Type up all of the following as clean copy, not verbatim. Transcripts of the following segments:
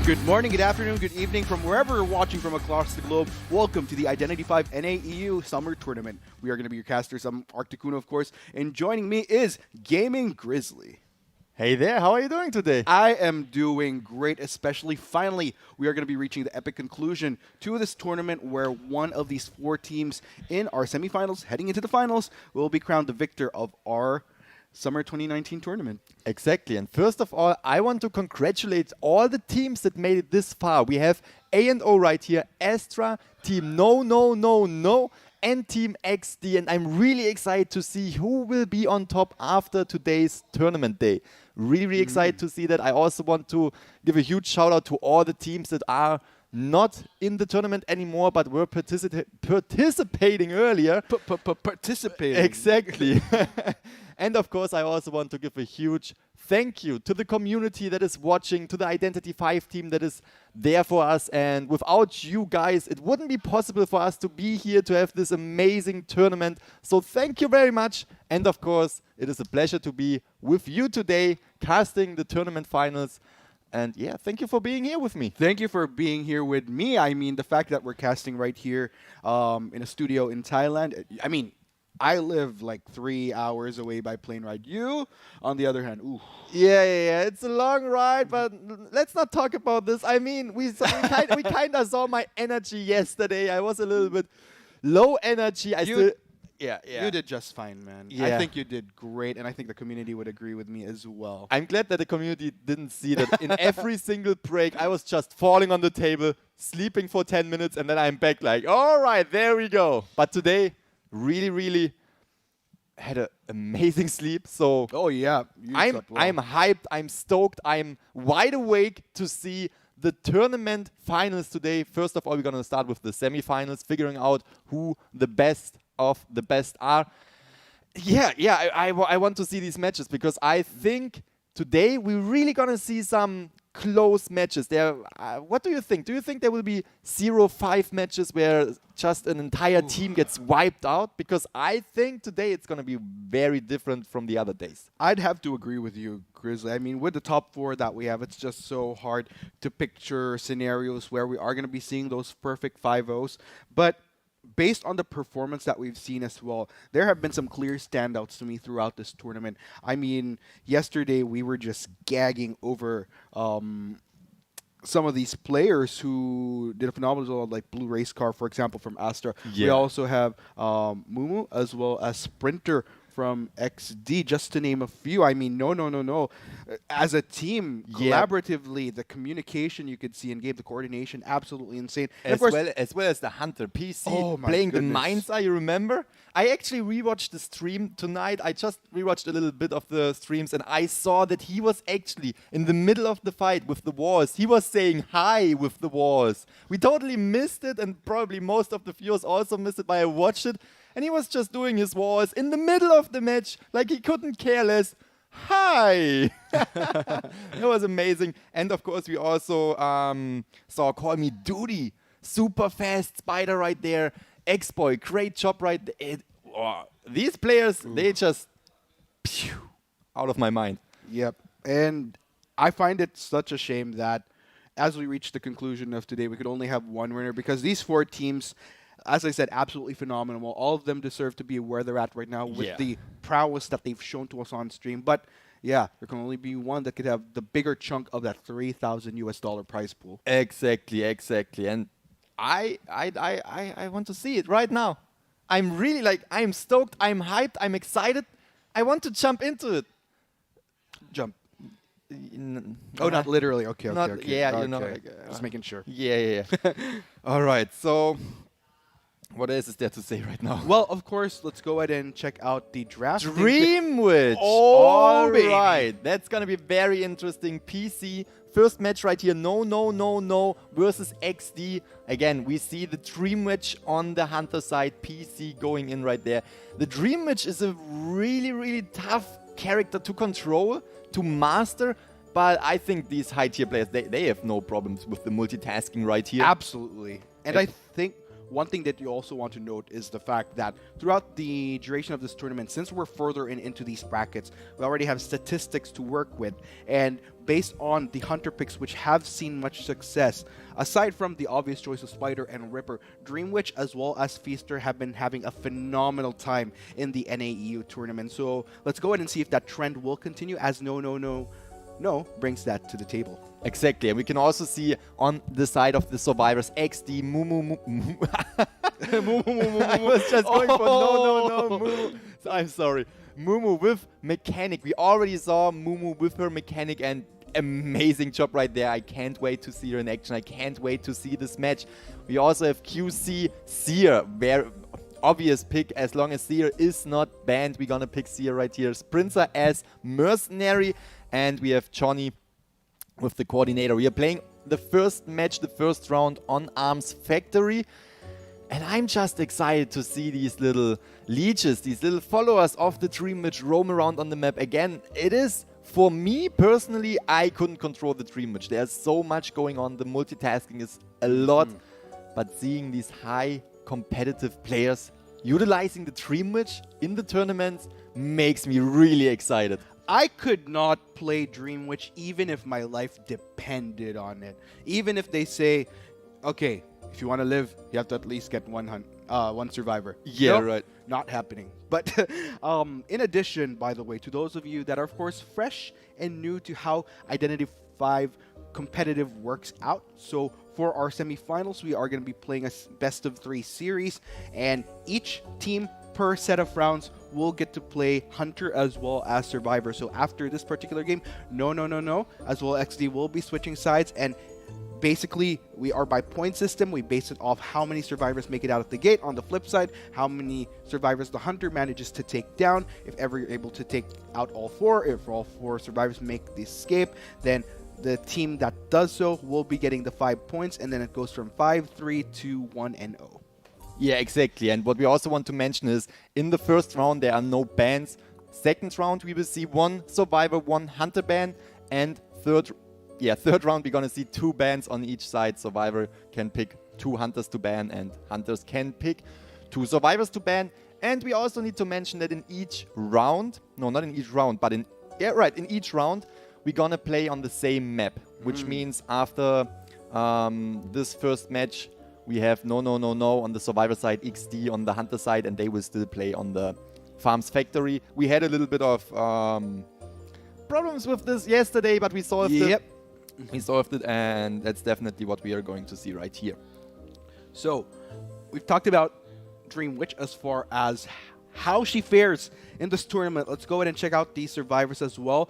Good morning, good afternoon, good evening from wherever you're watching from across the globe. Welcome to the Identity 5 NAEU Summer Tournament. We are going to be your casters. I'm Arcticuno, of course, and joining me is Gaming Grizzly. Hey there, how are you doing today? I am doing great, especially finally we are going to be reaching the epic conclusion to this tournament where one of these four teams in our semifinals, heading into the finals, will be crowned the victor of our Summer 2019 tournament. Exactly, and first of all, I want to congratulate all the teams that made it this far. We have A&O right here, Astra, Team No, and Team XD, and I'm really excited to see who will be on top after today's tournament day. Really excited to see that. I also want to give a huge shout out to all the teams that are not in the tournament anymore, but were participating earlier. Participating. Exactly. And of course, I also want to give a huge thank you to the community that is watching, to the Identity 5 team that is there for us. And without you guys, it wouldn't be possible for us to be here to have this amazing tournament. So thank you very much. And of course, it is a pleasure to be with you today, casting the tournament finals. And yeah, thank you for being here with me. Thank you for being here with me. I mean, the fact that we're casting right here in a studio in Thailand, I mean, I live like 3 hours away by plane ride. You, on the other hand, ooh. Yeah. It's a long ride, but let's not talk about this. I mean, we kind of saw my energy yesterday. I was a little bit low energy. You did just fine, man. Yeah. I think you did great, and I think the community would agree with me as well. I'm glad that the community didn't see that in every single break. I was just falling on the table, sleeping for 10 minutes, and then I'm back like, all right, there we go. But today, really had an amazing sleep. So oh yeah, I'm hyped, I'm stoked, I'm wide awake to see the tournament finals today. First of all, we're gonna start with the semifinals, figuring out who the best of the best are. I want to see these matches because I think today we're really gonna see some close matches. What do you think? Do you think there will be 0-5 matches where just an entire team gets wiped out? Because I think today it's going to be very different from the other days. I'd have to agree with you, Grizzly. I mean, with the top four that we have, it's just so hard to picture scenarios where we are going to be seeing those perfect 5-0s. But based on the performance that we've seen as well, there have been some clear standouts to me throughout this tournament. I mean, yesterday we were just gagging over some of these players who did a phenomenal job, like Blue Race Car, for example, from Astra. Yeah. We also have Mumu as well as Sprinter from XD, just to name a few. I mean, no. As a team, collaboratively, the communication you could see in game, the coordination, absolutely insane. As well as the Hunter PC playing the Mind's Eye, you remember? I actually rewatched the stream tonight. I just rewatched a little bit of the streams, and I saw that he was actually in the middle of the fight with the walls. He was saying hi with the walls. We totally missed it, and probably most of the viewers also missed it, but I watched it. And he was just doing his walls in the middle of the match, like he couldn't care less. Hi! It was amazing. And of course, we also saw Call Me Duty. Super fast spider right there. X-Boy, great job right there. These players, they just out of my mind. Yep. And I find it such a shame that as we reach the conclusion of today, we could only have one winner because these four teams, as I said, absolutely phenomenal. All of them deserve to be where they're at right now with the prowess that they've shown to us on stream. But yeah, there can only be one that could have the bigger chunk of that $3,000 prize pool. Exactly. And I want to see it right now. I'm really I'm stoked, I'm hyped, I'm excited. I want to jump into it. Jump. Not literally. Okay. Yeah, okay. Just making sure. Yeah. All right, so what else is there to say right now? Well, of course, let's go ahead and check out the draft. Dreamwitch. All right. That's going to be very interesting. PC, first match right here. No versus XD. Again, we see the Dreamwitch on the Hunter side. PC going in right there. The Dreamwitch is a really tough character to control, to master. But I think these high-tier players, they have no problems with the multitasking right here. Absolutely. And I think one thing that you also want to note is the fact that throughout the duration of this tournament, since we're further into these brackets, we already have statistics to work with. And based on the Hunter picks, which have seen much success, aside from the obvious choice of Spider and Ripper, Dream Witch as well as Feaster have been having a phenomenal time in the NAEU tournament. So let's go ahead and see if that trend will continue, as No brings that to the table. Exactly, and we can also see on the side of the survivors XD Mumu. I was just going for Mumu. I'm sorry. Mumu with mechanic. We already saw Mumu with her mechanic, and amazing job right there. I can't wait to see her in action. I can't wait to see this match. We also have QC Seer, very obvious pick. As long as Seer is not banned, we're gonna pick Seer right here. Sprinter as mercenary, and we have Johnny with the coordinator. We are playing the first match, the first round on Arms Factory. And I'm just excited to see these little leeches, these little followers of the Dream Witch roam around on the map. Again, it is, for me personally, I couldn't control the Dream Witch. There's so much going on. The multitasking is a lot. But seeing these high competitive players utilizing the Dream Witch in the tournaments makes me really excited. I could not play Dream Witch even if my life depended on it. Even if they say, okay, if you want to live, you have to at least get one survivor. Yeah, nope, right. Not happening. But in addition, by the way, to those of you that are, of course, fresh and new to how Identity 5 competitive works out. So for our semifinals, we are going to be playing a best of 3 series, and each team per set of rounds will get to play Hunter as well as Survivor. So after this particular game, no, as well XD will be switching sides, and basically we are by point system. We base it off how many survivors make it out of the gate. On the flip side, how many survivors the Hunter manages to take down. If ever you're able to take out all 4, if all 4 survivors make the escape, then the team that does so will be getting the 5 points, and then it goes from 5, 3, 2, 1, and 0. Yeah, exactly. And what we also want to mention is, in the first round, there are no bans. Second round, we will see 1 survivor, 1 hunter ban. And third round, we're going to see 2 bans on each side. Survivor can pick 2 hunters to ban, and hunters can pick 2 survivors to ban. And we also need to mention that in each round, no, not in each round, but in each round, we're going to play on the same map. Which means after this first match, we have no on the survivor side, XD on the hunter side, and they will still play on the Farms Factory. We had a little bit of problems with this yesterday, but we solved it. We solved it, and that's definitely what we are going to see right here. So, we've talked about Dream Witch as far as how she fares in this tournament. Let's go ahead and check out these survivors as well.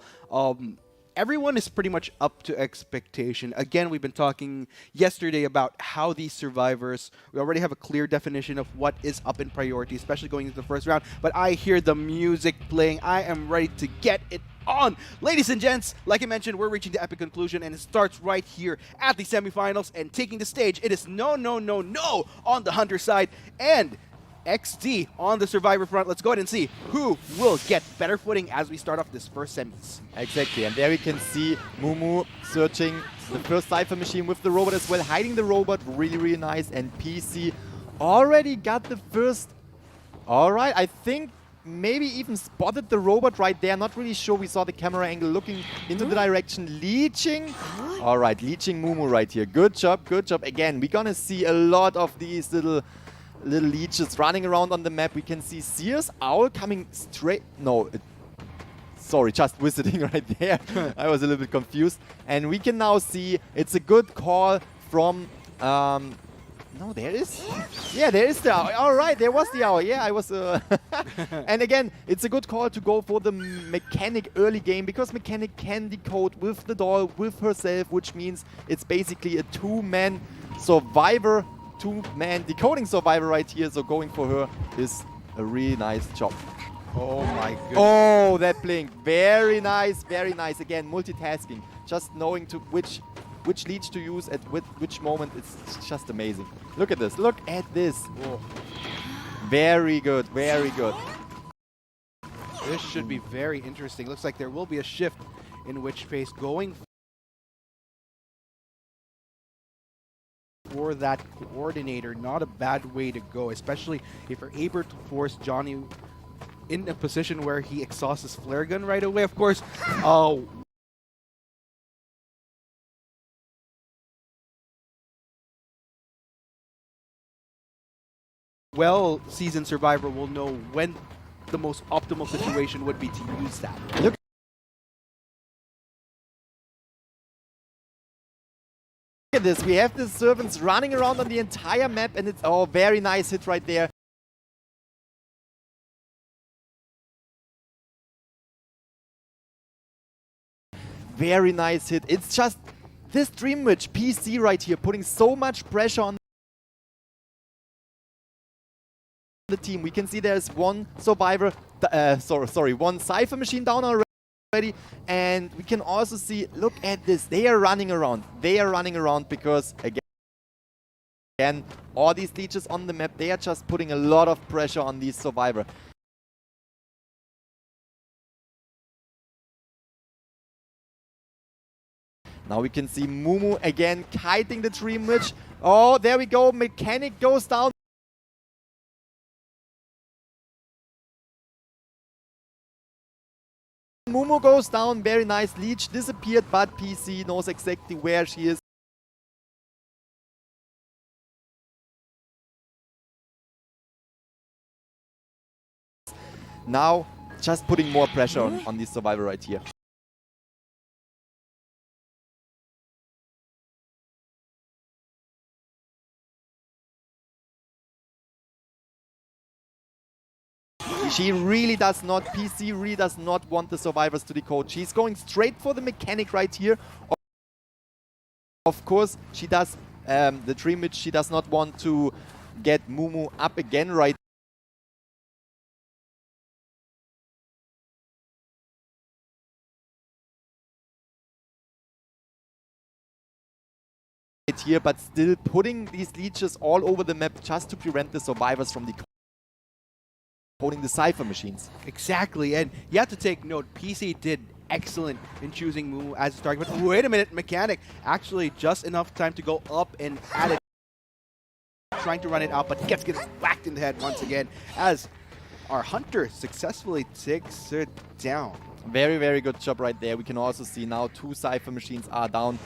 Everyone is pretty much up to expectation. Again, we've been talking yesterday about how these survivors, we already have a clear definition of what is up in priority, especially going into the first round. But I hear the music playing. I am ready to get it on. Ladies and gents, like I mentioned, we're reaching the epic conclusion, and it starts right here at the semifinals. And taking the stage, it is no on the Hunter side, and XD on the Survivor front. Let's go ahead and see who will get better footing as we start off this first semis. Exactly, and there we can see Mumu searching the first Cypher machine with the robot as well, hiding the robot, really nice, and PC already got the first. Alright, I think maybe even spotted the robot right there, not really sure, we saw the camera angle looking into the direction, leeching. Alright, leeching Mumu right here, good job. Again, we're gonna see a lot of these little leeches running around on the map. We can see Sears Owl coming straight. No, sorry, just visiting right there. I was a little bit confused. And we can now see it's a good call from. No, there is. Yeah, there is the owl. All right, there was the owl. Yeah, I was. And again, it's a good call to go for the mechanic early game, because mechanic can decode with the doll, with herself, which means it's basically a 2-man survivor. 2-man decoding survivor right here, so going for her is a really nice job. Oh my goodness. Oh, that blink. Very nice, very nice. Again, multitasking. Just knowing to which leech to use at which moment. It's just amazing. Look at this. Look at this. Oh. Very good, very good. This should be very interesting. Looks like there will be a shift in which phase going for that coordinator. Not a bad way to go, especially if you're able to force Johnny in a position where he exhausts his flare gun right away. Of course, well-seasoned survivor will know when the most optimal situation would be to use that. Look at this. We have the servants running around on the entire map, and it's very nice hit right there. Very nice hit. It's just this Dream Witch PC right here putting so much pressure on the team. We can see there's one survivor, one Cypher machine down already, and we can also see, look at this, they are running around. They are running around because, again, all these leeches on the map, they are just putting a lot of pressure on these survivors. Now we can see Mumu again kiting the Dream Witch. Oh, there we go, Mechanic goes down. Mumu goes down, very nice. Leech disappeared, but PC knows exactly where she is. Now, just putting more pressure on this survivor right here. PC really does not want the survivors to decode. She's going straight for the Mechanic right here. Of course, she does, the Dream Witch, she does not want to get Mumu up again right here, but still putting these leeches all over the map just to prevent the survivors from decoding the Cypher machines. Exactly, and you have to take note, PC did excellent in choosing Mumu as his target, but wait a minute, Mechanic actually just enough time to go up and at it, trying to run it out, but gets whacked in the head once again as our Hunter successfully takes it down. Very, very good job right there. We can also see now 2 Cypher machines are down.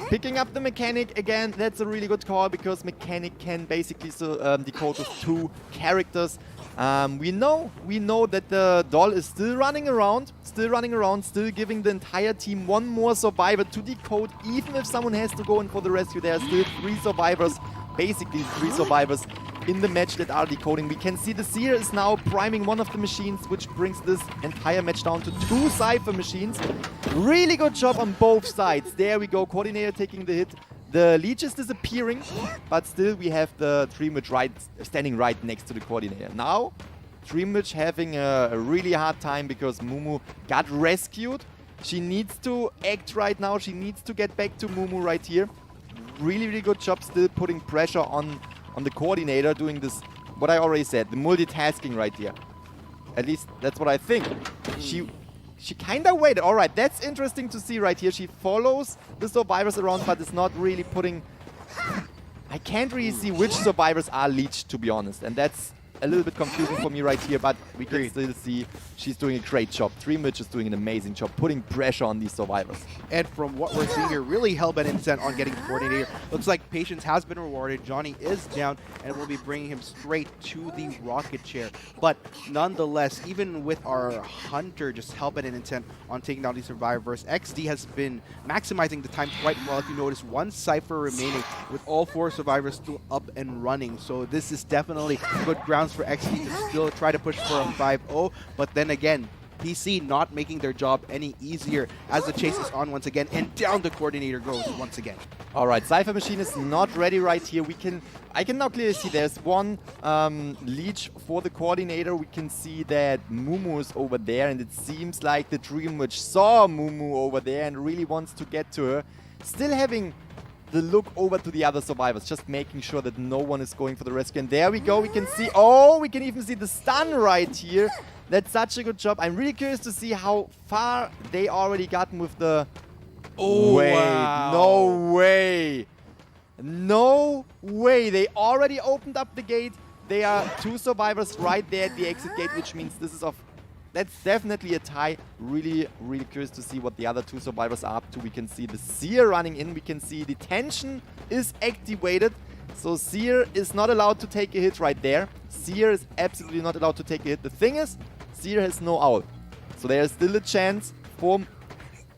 Picking up the Mechanic again, that's a really good call because Mechanic can basically decode with 2 characters. We know that the doll is still running around, still giving the entire team one more survivor to decode. Even if someone has to go in for the rescue, there are still 3 survivors, basically 3 survivors in the match that are decoding. We can see the Seer is now priming one of the machines, which brings this entire match down to 2 Cypher machines. Really good job on both sides. There we go, Coordinator taking the hit. The Leech is disappearing, but still we have the Dream Witch standing right next to the Coordinator. Now, Dream Witch having a really hard time because Mumu got rescued. She needs to act right now. She needs to get back to Mumu right here. Really, really good job still putting pressure on the Coordinator, doing this, what I already said, the multitasking right here. At least that's what I think. She kind of waited. All right, that's interesting to see right here. She follows the survivors around, but is not really putting... I can't really see which survivors are leeched, to be honest. And that's a little bit confusing for me right here, but we can still see she's doing a great job. Dream Witch is doing an amazing job, putting pressure on these survivors. And from what we're seeing here, really hell-bent intent on getting the Coordinator. Looks like Patience has been rewarded. Johnny is down, and we'll be bringing him straight to the rocket chair. But nonetheless, even with our Hunter just hell-bent intent on taking down these survivors, XD has been maximizing the time quite well. If you notice, 1 Cypher remaining with all 4 survivors still up and running. So this is definitely good grounds for XD to still try to push for a 5-0, but then again, PC not making their job any easier as the chase is on once again, and down the Coordinator goes once again. All right, Cypher machine is not ready right here. I can now clearly see there's 1 leech for the Coordinator. We can see that Mumu is over there, and it seems like the Dream Witch saw Mumu over there and really wants to get to her. Still having the look over to the other survivors, just making sure that no one is going for the rescue. And there we go, we can see, we can even see the stun right here. That's such a good job. I'm really curious to see how far they already gotten with the... Oh, wait, wow. no way. No way. They already opened up the gate. There are 2 survivors right there at the exit gate, which means this is that's definitely a tie. Really, really curious to see what the other 2 survivors are up to. We can see the Seer running in. We can see the tension is activated. So Seer is not allowed to take a hit right there. Seer is absolutely not allowed to take a hit. The thing is, Seer has no owl. So there is still a chance for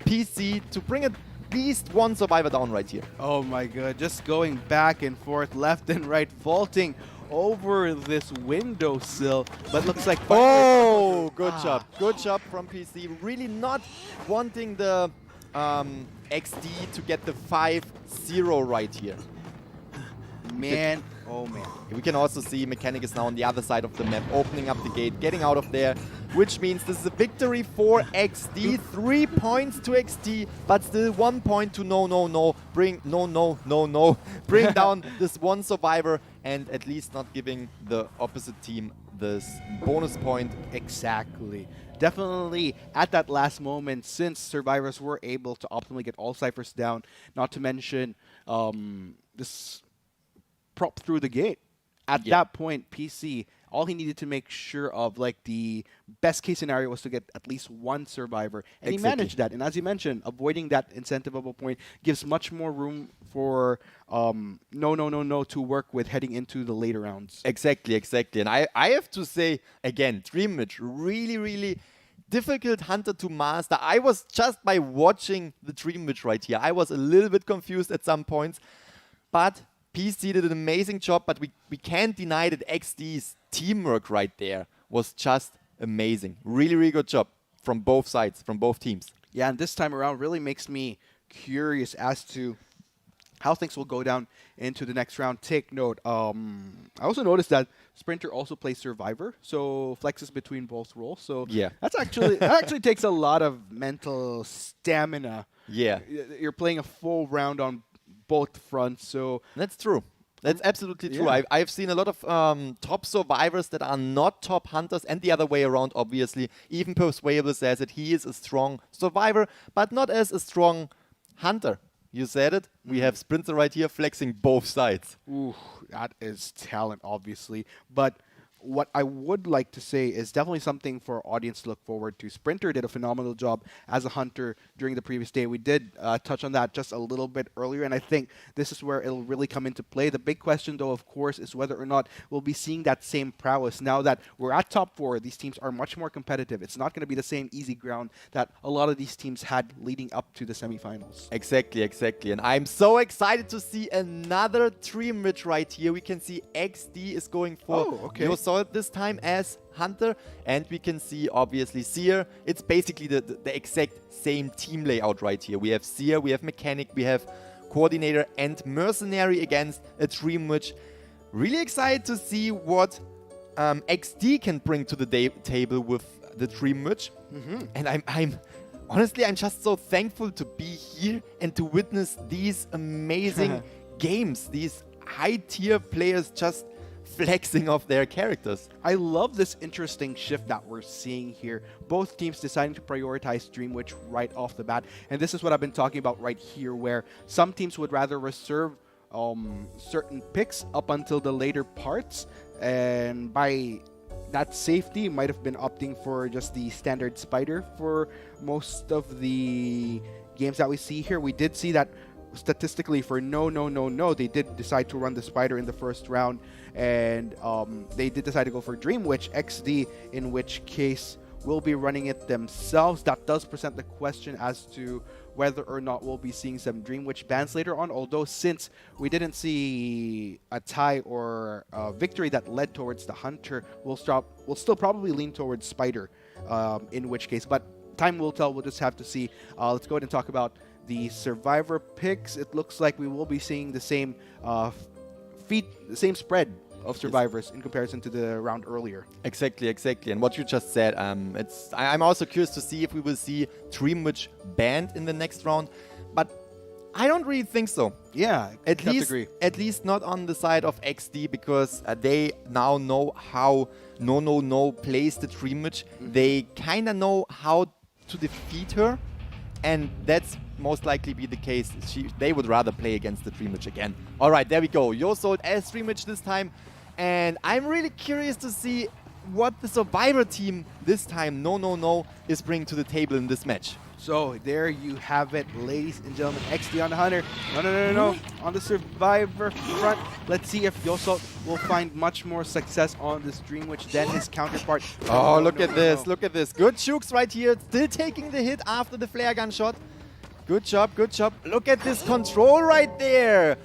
PC to bring at least 1 survivor down right here. Oh my god, just going back and forth, left and right, vaulting over this windowsill, but looks like... Oh, good job. Good job from PC. Really not wanting the XD to get the 5-0 right here. Man, oh man. We can also see Mechanic is now on the other side of the map, opening up the gate, getting out of there, which means this is a victory for XD. 3 points to XD, but still 1 point to no. Bring Bring down this 1 survivor and at least not giving the opposite team this bonus point. Exactly. Definitely at that last moment, since survivors were able to optimally get all ciphers down, not to mention this prop through the gate. At that point, PC, all he needed to make sure of, like, the best case scenario was to get at least 1 survivor. And he managed that. And as you mentioned, avoiding that incentivable point gives much more room for no to work with heading into the later rounds. Exactly. And I have to say, again, Dreamwitch, really difficult hunter to master. I was just by watching the Dreamwitch right here, I was a little bit confused at some points. But PC did an amazing job, but we can't deny that XD's teamwork right there was just amazing. Really good job from both sides, from both teams. Yeah, and this time around really makes me curious as to how things will go down into the next round. Take note. I also noticed that Sprinter also plays Survivor, so flexes between both roles. So yeah, that actually takes a lot of mental stamina. Yeah, you're playing a full round on both fronts, so that's true. That's absolutely true. Yeah. I've seen a lot of top survivors that are not top hunters, and the other way around, obviously. Even Persuable says that he is a strong survivor, but not as a strong hunter. You said it. We have Sprinter right here flexing both sides. Ooh, that is talent, obviously. But what I would like to say is definitely something for our audience to look forward to. Sprinter did a phenomenal job as a hunter during the previous day. We did touch on that just a little bit earlier, and I think this is where it'll really come into play. The big question, though, of course, is whether or not we'll be seeing that same prowess. Now that we're at top 4, these teams are much more competitive. It's not going to be the same easy ground that a lot of these teams had leading up to the semifinals. Exactly. And I'm so excited to see another Dreamwitch right here. We can see XD is going for saw it this time as hunter, and we can see obviously Seer. It's basically the exact same team layout right here. We have Seer, we have Mechanic, we have Coordinator and Mercenary against a Dreamwitch. Really excited to see what XD can bring to the table with the Dreamwitch. And I'm honestly, I'm just so thankful to be here and to witness these amazing games, these high-tier players just flexing off their characters. I love this interesting shift that we're seeing here. Both teams deciding to prioritize Dreamwitch right off the bat. And this is what I've been talking about right here, where some teams would rather reserve certain picks up until the later parts. And by that safety, might have been opting for just the standard Spider for most of the games that we see here. We did see that statistically for no, they did decide to run the Spider in the first round, and they did decide to go for Dreamwitch XD, in which case will be running it themselves. That does present the question as to whether or not we'll be seeing some Dreamwitch bans later on, although since we didn't see a tie or a victory that led towards the Hunter, we'll still probably lean towards Spider, in which case, but time will tell. We'll just have to see. Let's go ahead and talk about the Survivor picks. It looks like we will be seeing the same the same spread of survivors in comparison to the round earlier. Exactly. And what you just said, I'm also curious to see if we will see Dreamwitch banned in the next round, but I don't really think so. Yeah, at least not on the side of XD, because they now know how no plays the Dreamwitch. They kind of know how to defeat her. and that's most likely be the case. They would rather play against the Dream Witch again. All right, there we go. Yosold as Dream Witch this time. And I'm really curious to see what the Survivor team this time, No, is bringing to the table in this match. So there you have it, ladies and gentlemen. XD on the Hunter. No. On the Survivor front. Let's see if Yosold will find much more success on this Dream Witch than his counterpart. Oh, look at this. Look at this. Good Jukes right here. Still taking the hit after the flare gun shot. Good job, good job. Look at this control right there.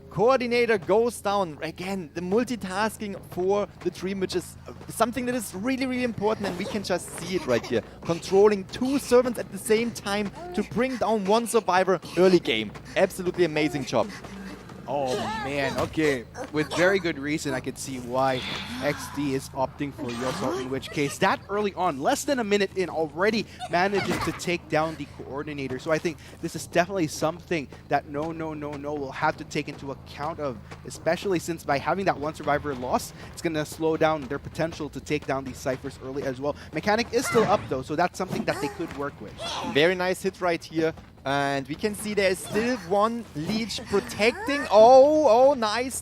Coordinator goes down. Again, the multitasking for the Dream Witch is something that is really, really important, and we can just see it right here. Controlling 2 servants at the same time to bring down 1 survivor early game. Absolutely amazing job. Oh man, okay. With very good reason, I could see why XD is opting for Yosold, in which case that early on, less than a minute in, already managing to take down the coordinator. So I think this is definitely something that No will have to take into account of, especially since by having that 1 survivor loss, it's going to slow down their potential to take down these ciphers early as well. Mechanic is still up though, so that's something that they could work with. Very nice hit right here. And we can see there is still 1 leech protecting. Oh, nice.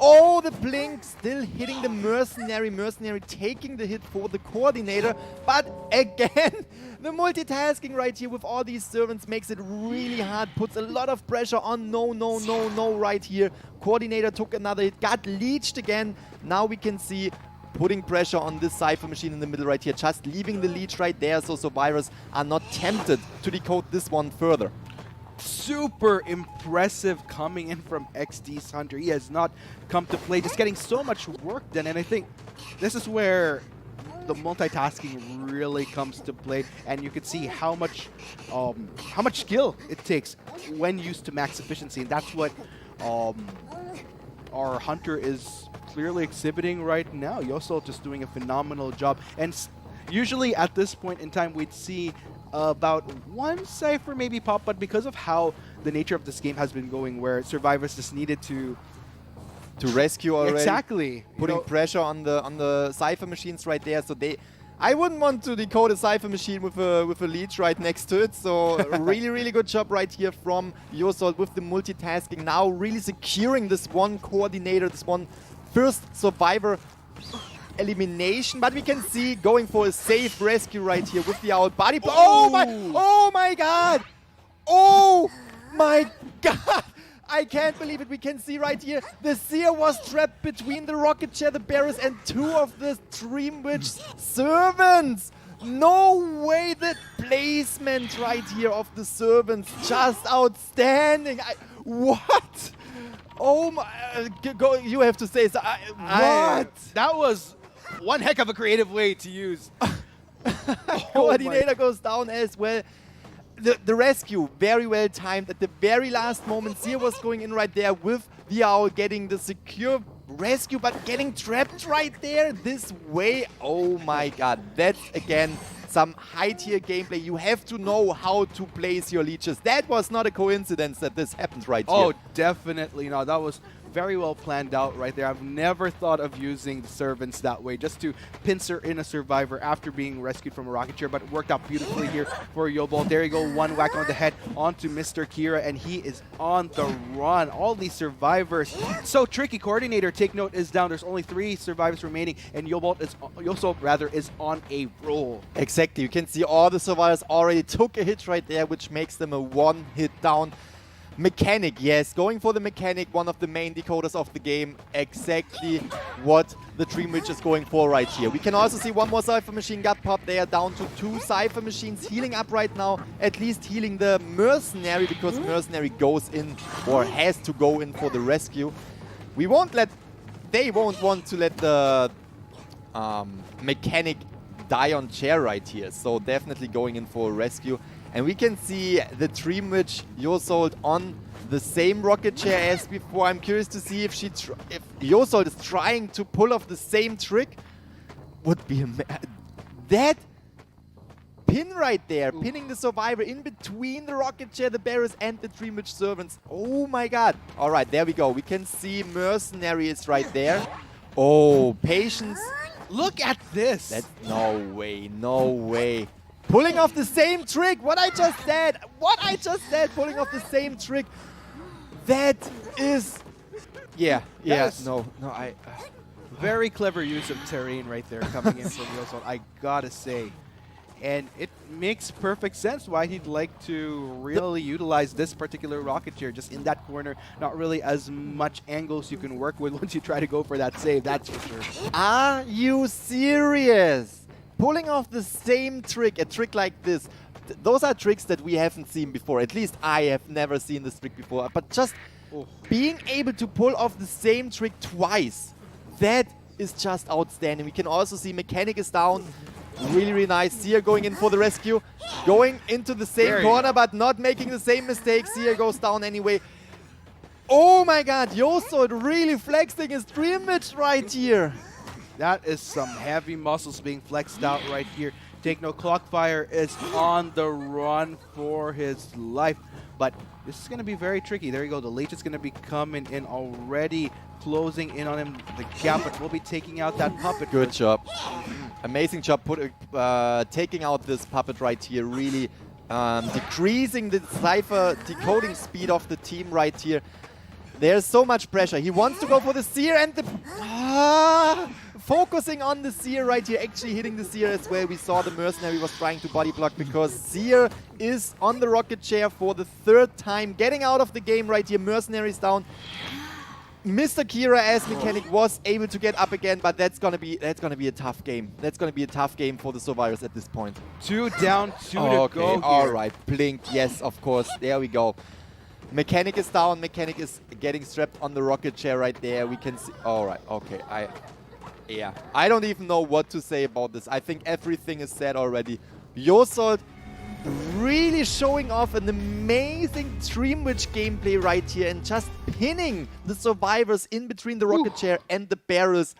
Oh, the blink still hitting the mercenary. Mercenary taking the hit for the coordinator. But again, the multitasking right here with all these servants makes it really hard. Puts a lot of pressure on No right here. Coordinator took another hit. Got leeched again. Now we can see putting pressure on this Cypher machine in the middle right here, just leaving the leech right there so survivors are not tempted to decode this one further. Super impressive coming in from XD's Hunter. He has not come to play, just getting so much work done, and I think this is where the multitasking really comes to play, and you can see how much skill it takes when used to max efficiency, and that's what our Hunter is clearly exhibiting right now. Yosold just doing a phenomenal job, and usually at this point in time we'd see about 1 cipher maybe pop, but because of how the nature of this game has been going, where survivors just needed to rescue already. Exactly. Putting pressure on the Cypher machines right there, so I wouldn't want to decode a Cypher machine with a leech right next to it. So really good job right here from Yosold with the multitasking. Now really securing this 1 coordinator, this 1 first survivor elimination. But we can see going for a safe rescue right here with the owl body. Oh my god! Oh my god! I can't believe it. We can see right here the Seer was trapped between the rocket chair, the barriers, and 2 of the Dream Witch servants. No way. The placement right here of the servants, just outstanding. What? Oh my! You have to say so. What? That was one heck of a creative way to use. Coordinator goes down as well. The rescue, very well timed. At the very last moment, Seer was going in right there with the owl, getting the secure rescue, but getting trapped right there this way. Oh my god, that's again some high-tier gameplay. You have to know how to place your leeches. That was not a coincidence that this happened right here. Oh, definitely not. That was very well planned out right there. I've never thought of using the servants that way, just to pincer in a survivor after being rescued from a rocket chair, but it worked out beautifully here for Yobolt. There you go, 1 whack on the head onto Mr. Kira, and he is on the run. All these survivors, so tricky. Coordinator, take note, is down. There's only 3 survivors remaining, and Yosold is on a roll. Exactly, you can see all the survivors already took a hit right there, which makes them a 1 hit down. Mechanic, yes, going for the mechanic, one of the main decoders of the game. Exactly what the Dream Witch is going for right here. We can also see 1 more Cypher machine got popped. They are down to 2 Cypher machines healing up right now, at least healing the Mercenary, because Mercenary goes in, or has to go in for the rescue. They won't want to let the mechanic die on chair right here, so definitely going in for a rescue. And we can see the Dream Witch Yosold on the same rocket chair as before. I'm curious to see if Yosold is trying to pull off the same trick. Would be that pin right there, pinning the survivor in between the rocket chair, the barriers, and the Dream Witch servants. Oh my god. All right, there we go. We can see Mercenary is right there. Oh, patience. Look at this. That's no way. Pulling off the same trick. What I just said. Pulling off the same trick. That is... Yeah. No, I... Very clever use of terrain right there coming in from Yosol, I gotta say. And it makes perfect sense why he'd like to really utilize this particular rocket chair just in that corner. Not really as much angles you can work with once you try to go for that save, that's for sure. Are you serious? Pulling off the same trick, a trick like this. Those are tricks that we haven't seen before. At least I have never seen this trick before. But just being able to pull off the same trick twice, that is just outstanding. We can also see Mechanic is down. Really, really nice. Seer going in for the rescue. Going into the same corner, but not making the same mistake. Seer goes down anyway. Oh my god, Yosol really flexing his dream match right here. That is some heavy muscles being flexed out right here. Take No, Clockfire is on the run for his life. But this is going to be very tricky. There you go. The leech is going to be coming in already, closing in on him. The gap, but we'll be taking out that puppet. Good job. Amazing job taking out this puppet right here. Really decreasing the Cypher decoding speed of the team right here. There's so much pressure. He wants to go for the Seer and the... focusing on the Seer right here, actually hitting the Seer as well. We saw the Mercenary was trying to body block because Seer is on the rocket chair for the third time, getting out of the game right here. Mercenary's down. Mr. Kira as Mechanic was able to get up again, but that's gonna be a tough game. That's gonna be a tough game for the survivors at this point. 2 down, 2 to go here. All right, Blink, yes, of course. There we go. Mechanic is down. Mechanic is getting strapped on the rocket chair right there. We can see. All right, okay. Yeah, I don't even know what to say about this. I think everything is said already. Yosol really showing off an amazing Dreamwitch gameplay right here and just pinning the survivors in between the rocket chair and the barrels.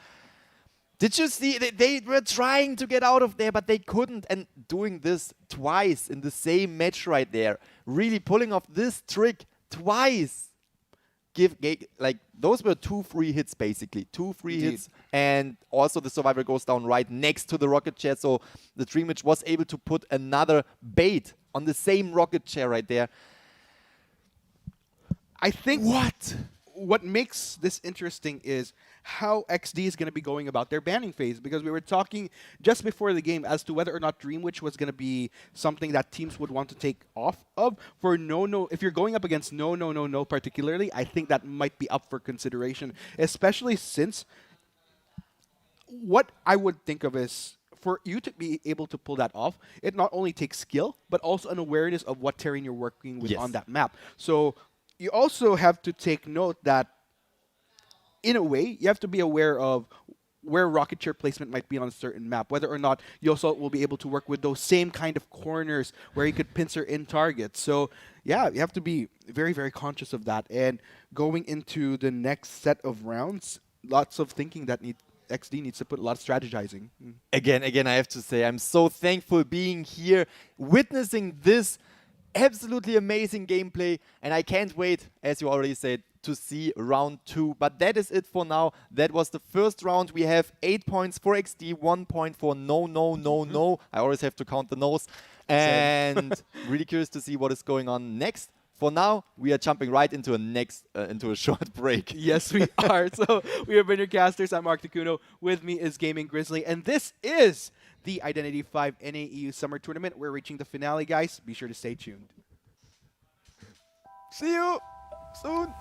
Did you see? They were trying to get out of there, but they couldn't. And doing this twice in the same match right there, really pulling off this trick twice. Like those were 2 free hits basically, 2 free hits, and also the survivor goes down right next to the rocket chair, so the Dreamwitch was able to put another bait on the same rocket chair right there. I think what makes this interesting is how XD is going to be going about their banning phase, because we were talking just before the game as to whether or not Dreamwitch was going to be something that teams would want to take off of. For No, if you're going up against No particularly, I think that might be up for consideration, especially since what I would think of is for you to be able to pull that off, it not only takes skill, but also an awareness of what terrain you're working with on that map. So you also have to take note that in a way, you have to be aware of where rocket chair placement might be on a certain map, whether or not Yosol will be able to work with those same kind of corners where he could pincer in targets. So yeah, you have to be very, very conscious of that. And going into the next set of rounds, lots of thinking that XD needs to put a lot of strategizing. Again, I have to say, I'm so thankful being here, witnessing this absolutely amazing gameplay, and I can't wait, as you already said, to see round 2. But that is it for now. That was the first round. We have 8 points for XD, 1 point for No. I always have to count the no's. And really curious to see what is going on next. For now, we are jumping right into a short break. Yes, we are. So we have been your casters. I'm Mark Takuno. With me is Gaming Grizzly, and this is the Identity 5 NAEU Summer Tournament. We're reaching the finale, guys. Be sure to stay tuned. See you soon.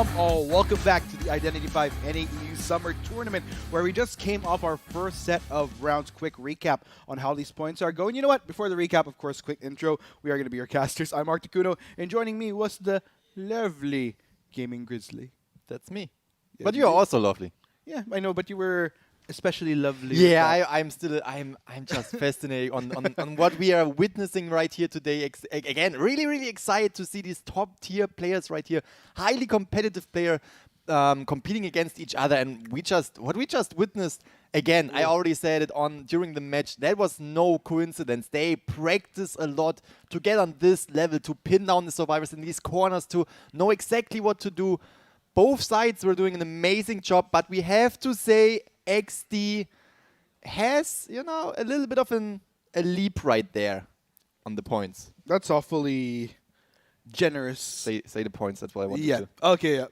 Welcome back to the Identity 5 NAEU Summer Tournament, where we just came off our first set of rounds. Quick recap on how these points are going. You know what? Before the recap, of course, quick intro. We are going to be your casters. I'm Mark Takuno, and joining me was the lovely Gaming Grizzly. That's me. Yeah, But you're also lovely. Yeah, I know, but you were especially lovely. Yeah, I'm just fascinated on what we are witnessing right here today. Again, really excited to see these top tier players right here, highly competitive player competing against each other. And what we just witnessed again, I already said it during the match. That was no coincidence. They practice a lot to get on this level, to pin down the survivors in these corners, to know exactly what to do. Both sides were doing an amazing job, but we have to say XD has, a little bit of a leap right there on the points. That's awfully generous. Say the points. That's what I wanted to. Okay, yeah.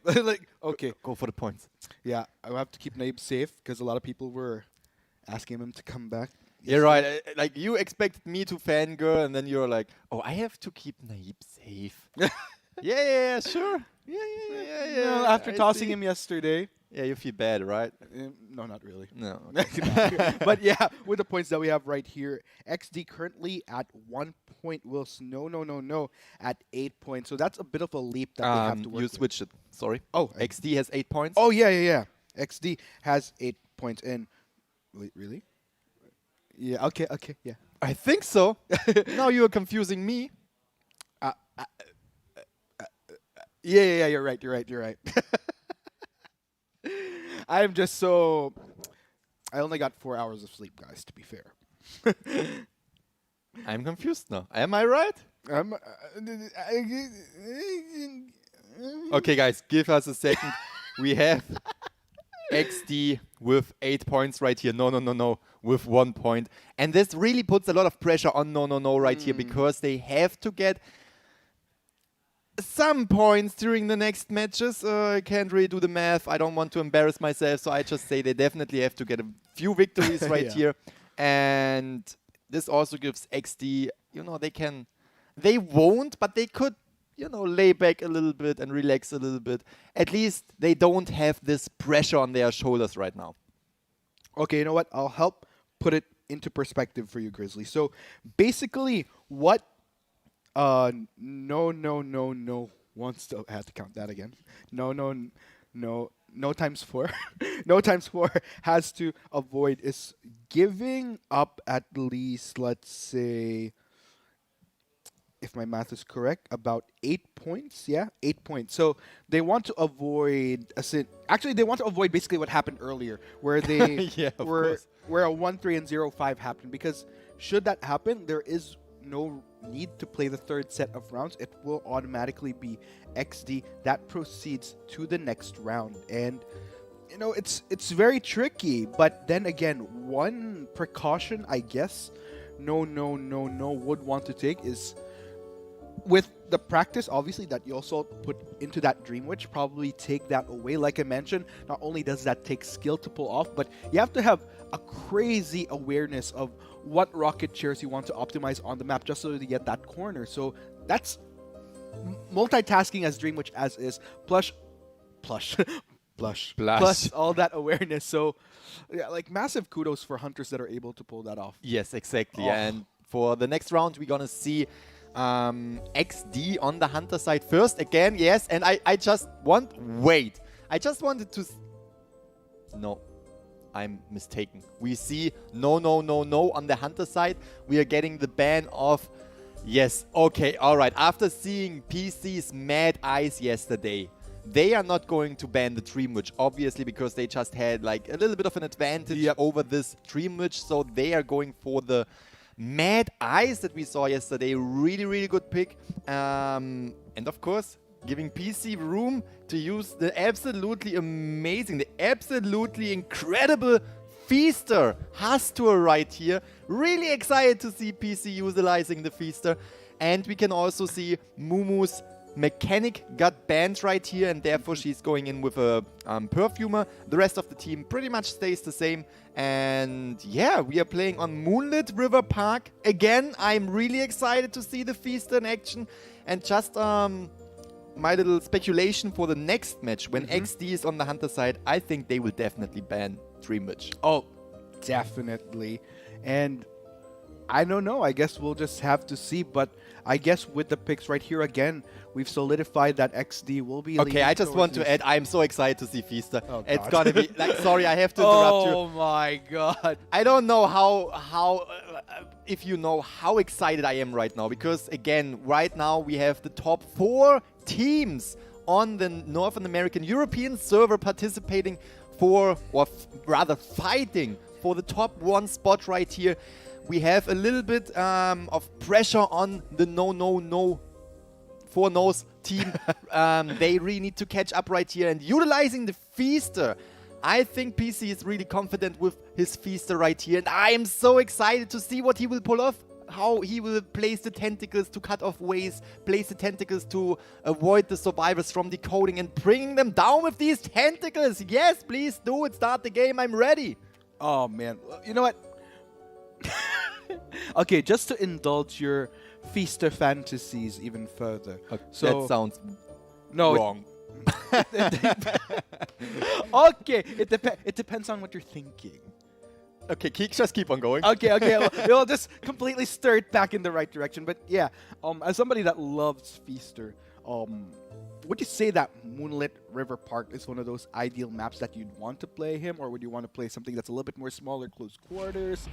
Okay. Go for the points. Yeah, I have to keep Naib safe because a lot of people were asking him to come back. You're right. Like, you expected me to fangirl, and then you're like, oh, I have to keep Naib safe. yeah, sure. Yeah. No, after tossing him yesterday. Yeah, you feel bad, right? No, not really. No. But yeah, with the points that we have right here, XD currently at 1 point, Wilson, no, at 8 points. So that's a bit of a leap that they have to work You with. switched it. Sorry. Oh, XD has 8 points. Oh, yeah. XD has 8 points in. Wait, really? Yeah, okay, yeah. I think so. Now you're confusing me. Yeah, you're right. I'm just so... I only got 4 hours of sleep, guys, to be fair. I'm confused now. Am I right? Okay, guys, give us a second. We have XD with 8 points right here. No, with 1 point. And this really puts a lot of pressure on No right here, because they have to get some points during the next matches. I can't really do the math. I don't want to embarrass myself, so I just say they definitely have to get a few victories right here. And this also gives XD, they won't, but they could, lay back a little bit and relax a little bit. At least they don't have this pressure on their shoulders right now. Okay, you know what? I'll help put it into perspective for you, Grizzly. So basically, what no wants to... I had to count that again. No times 4. No times 4 has to avoid is giving up at least, let's say, if my math is correct, about 8 points. Yeah, 8 points. So they want to avoid actually, they want to avoid basically what happened earlier, where they where a 1-3 and 0-5 happened. Because should that happen, there is no need to play the third set of rounds. It will automatically be XD that proceeds to the next round. And it's very tricky, but then again, one precaution I guess no would want to take is, with the practice obviously that you also put into that Dream Witch, probably take that away. Like I mentioned, not only does that take skill to pull off, but you have to have a crazy awareness of what rocket chairs you want to optimize on the map just so you get that corner. So that's multitasking as Dream Witch as is, plus all that awareness. So yeah, like, massive kudos for hunters that are able to pull that off. Yes, exactly. And for the next round, we're gonna see XD on the hunter side first again. Yes, and I just wanted to... No, I'm mistaken. We see no on the hunter side. We are getting the ban of... Yes, okay, alright. After seeing PC's mad eyes yesterday, they are not going to ban the Dream Witch, obviously, because they just had like a little bit of an advantage over this Dream Witch. So they are going for the mad eyes that we saw yesterday. Really good pick. And of course, giving PC room to use the absolutely amazing, the absolutely incredible Feaster Hastur right here. Really excited to see PC utilizing the Feaster. And we can also see Mumu's Mechanic got banned right here, and therefore she's going in with a Perfumer. The rest of the team pretty much stays the same. And yeah, we are playing on Moonlit River Park. Again, I'm really excited to see the Feaster in action. And just my little speculation for the next match, when XD is on the Hunter side, I think they will definitely ban Dream Witch. Oh, definitely. And I don't know. I guess we'll just have to see. But I guess with the picks right here again, we've solidified that XD will be. Okay, I just want to add, I'm so excited to see Feaster. Oh, it's gonna be like, sorry, I have to interrupt you. Oh my god! I don't know how if you know how excited I am right now, because again, right now we have the top 4 teams on the North American European server participating for, or rather fighting for the top 1 spot right here. We have a little bit of pressure on the no 4 no's team. They really need to catch up right here, and utilizing the Feaster. I think PC is really confident with his Feaster right here, and I am so excited to see what he will pull off. How he will place the tentacles to cut off ways, place the tentacles to avoid the survivors from decoding and bringing them down with these tentacles. Yes, please do it. Start the game. I'm ready. Oh man, you know what? Okay, just to indulge your Feaster fantasies even further. So that sounds wrong. Okay, it depends on what you're thinking. Okay, just keep on going. Okay, we'll just completely stir it back in the right direction. But yeah, as somebody that loves Feaster, would you say that Moonlit River Park is one of those ideal maps that you'd want to play him, or would you want to play something that's a little bit more smaller, close quarters?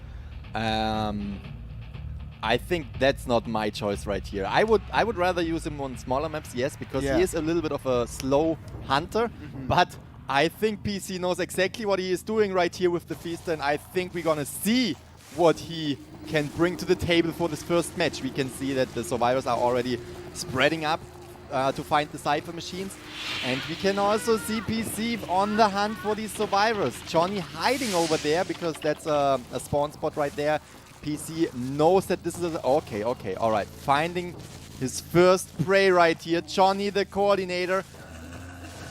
I think that's not my choice right here. I would rather use him on smaller maps, yes, because he is a little bit of a slow hunter, but I think PC knows exactly what he is doing right here with the Feaster, and I think we're gonna see what he can bring to the table for this first match. We can see that the survivors are already spreading up to find the Cypher machines, and we can also see PC on the hunt for these survivors. Johnny hiding over there because that's a spawn spot right there. PC knows that this is okay, all right. Finding his first prey right here. Johnny, the coordinator.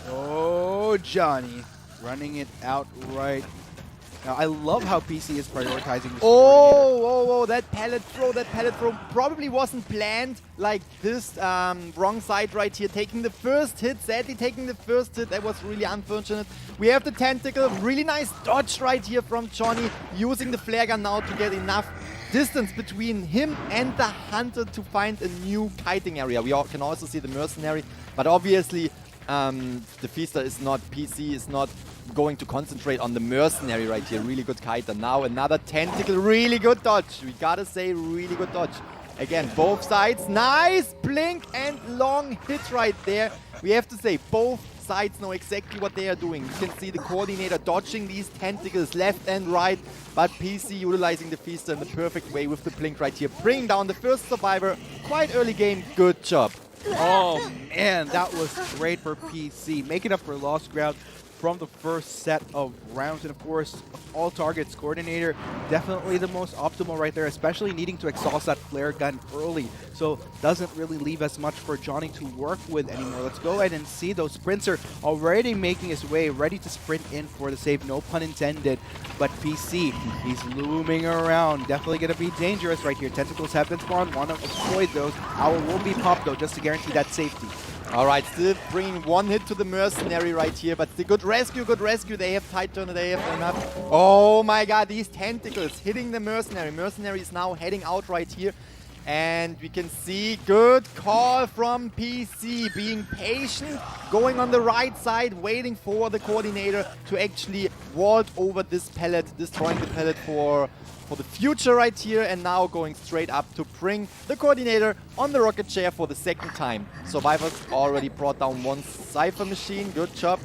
Oh, Johnny, running it out right. Now, I love how PC is prioritizing this. Oh, that pallet throw probably wasn't planned like this. Wrong side right here, taking the first hit, sadly taking the first hit. That was really unfortunate. We have the tentacle, really nice dodge right here from Johnny, using the flare gun now to get enough distance between him and the hunter to find a new kiting area. We can also see the mercenary, but obviously the Feaster is not, PC is not going to concentrate on the mercenary right here. Really good kiter. Now another tentacle, really good dodge. We gotta say, really good dodge. Again, both sides, nice blink and long hit right there. We have to say, both sides know exactly what they are doing. You can see the coordinator dodging these tentacles left and right, but PC utilizing the Feaster in the perfect way with the blink right here, bringing down the first survivor. Quite early game, good job. Oh man, that was great for PC, making up for lost ground from the first set of rounds. And of course, all targets coordinator, definitely the most optimal right there, especially needing to exhaust that flare gun early. So doesn't really leave as much for Johnny to work with anymore. Let's go ahead and see those sprints are already making his way, ready to sprint in for the save, no pun intended. But PC, he's looming around, definitely going to be dangerous right here. Tentacles have been spawned, want to avoid those. Owl will be popped though, just to guarantee that safety. Alright, still bringing one hit to the mercenary right here, but the good rescue. They have tight turner, they have enough. Oh my god, these tentacles hitting the mercenary. Mercenary is now heading out right here. And we can see good call from PC, being patient, going on the right side, waiting for the coordinator to actually vault over this pallet, destroying the pallet for the future right here, and now going straight up to bring the coordinator on the rocket chair for the second time. Survivors already brought down one Cypher machine. Good job.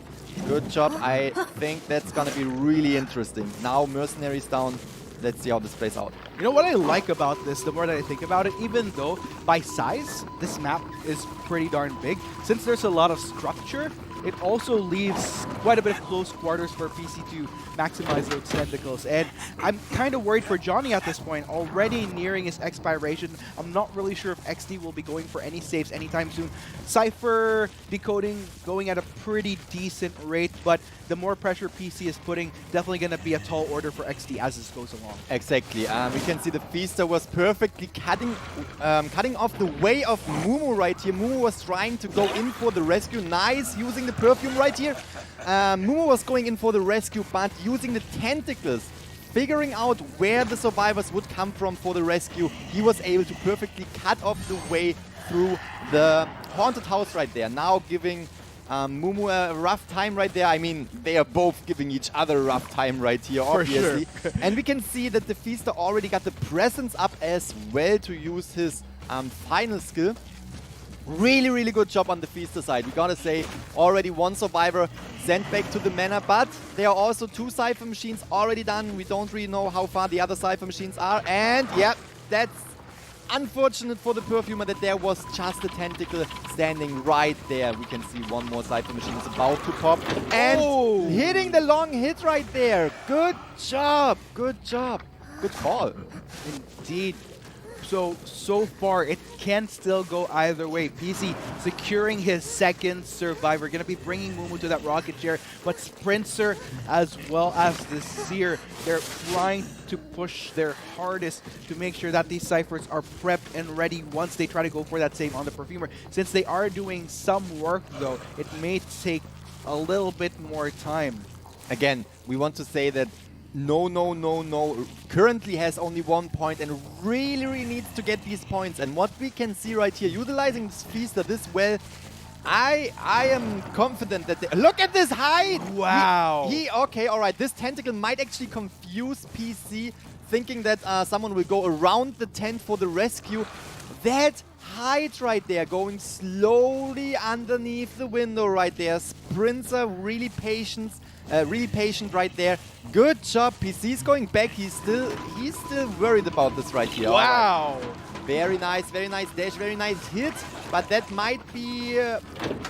Good job. I think that's gonna be really interesting. Now mercenaries down. Let's see how this plays out. You know what I like about this, the more that I think about it, even though by size, this map is pretty darn big, since there's a lot of structure, it also leaves quite a bit of close quarters for PC to maximize those tentacles. And I'm kind of worried for Johnny at this point, already nearing his expiration. I'm not really sure if XD will be going for any saves anytime soon. Cypher decoding going at a pretty decent rate, but the more pressure PC is putting, definitely going to be a tall order for XD as this goes along. Exactly. We can see the Feaster was perfectly cutting off the way of Mumu right here. Mumu was trying to go in for the rescue. Nice, using the perfume right here. Mumu was going in for the rescue, but using the tentacles, figuring out where the survivors would come from for the rescue, he was able to perfectly cut off the way through the haunted house right there. Now giving Mumu a rough time right there. I mean, they are both giving each other a rough time right here, obviously. Sure. And we can see that the Feaster already got the presence up as well to use his final skill. Really, really good job on the Feaster side. We gotta say, already one survivor sent back to the mana, but there are also 2 Cypher machines already done. We don't really know how far the other Cypher machines are. And yeah, that's unfortunate for the Perfumer that there was just a tentacle standing right there. We can see one more Cypher machine is about to pop. And hitting the long hit right there. Good job. Good job. Good call. Indeed. So far, it can still go either way. PC securing his second survivor. Going to be bringing Mumu to that rocket chair. But Sprinter, as well as the Seer, they're trying to push their hardest to make sure that these Cyphers are prepped and ready once they try to go for that save on the Perfumer. Since they are doing some work, though, it may take a little bit more time. Again, we want to say that no. Currently has only 1 point and really needs to get these points. And what we can see right here, utilizing this Feaster this well, I am confident that look at this height! Wow! Okay, alright, this tentacle might actually confuse PC, thinking that someone will go around the tent for the rescue. That height right there, going slowly underneath the window right there. Sprinter really patient right there. Good job. PC's going back. He's still worried about this right here. Wow. Right. Very nice dash, very nice hit. But that might be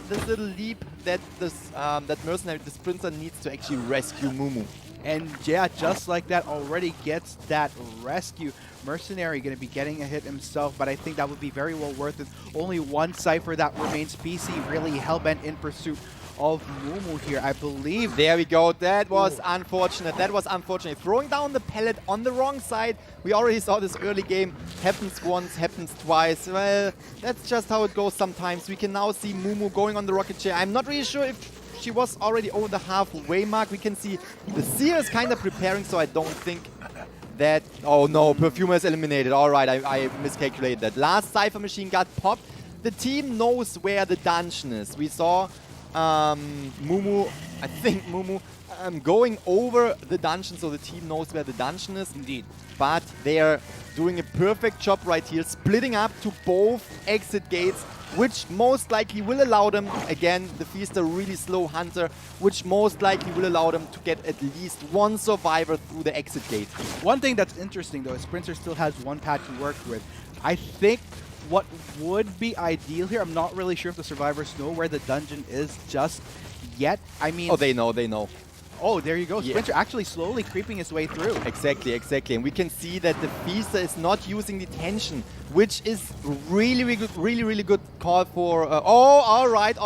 this little leap that that Mercenary, the Sprinter, needs to actually rescue Mumu. And yeah, just like that, already gets that rescue. Mercenary going to be getting a hit himself, but I think that would be very well worth it. Only one Cypher that remains. PC really hellbent in pursuit of Mumu here, I believe. There we go. That was unfortunate. That was unfortunate. Throwing down the pellet on the wrong side. We already saw this early game. Happens once, happens twice. Well, that's just how it goes sometimes. We can now see Mumu going on the rocket chair. I'm not really sure if she was already over the halfway mark. We can see the Seer is kind of preparing, so I don't think that... Oh no, Perfumer is eliminated. Alright, I miscalculated that. Last Cypher machine got popped. The team knows where the dungeon is. We saw Mumu going over the dungeon, so the team knows where the dungeon is. Indeed. But they are doing a perfect job right here, splitting up to both exit gates, which most likely will allow them, again, the Feaster really slow hunter, which most likely will allow them to get at least one survivor through the exit gate. One thing that's interesting, though, is Sprinter still has one pad to work with. I think what would be ideal here, I'm not really sure if the survivors know where the dungeon is just yet. I mean... Oh, they know. Oh, there you go. Sprinter actually slowly creeping his way through. Exactly. And we can see that the Feaster is not using the tension, which is really good call for... all right.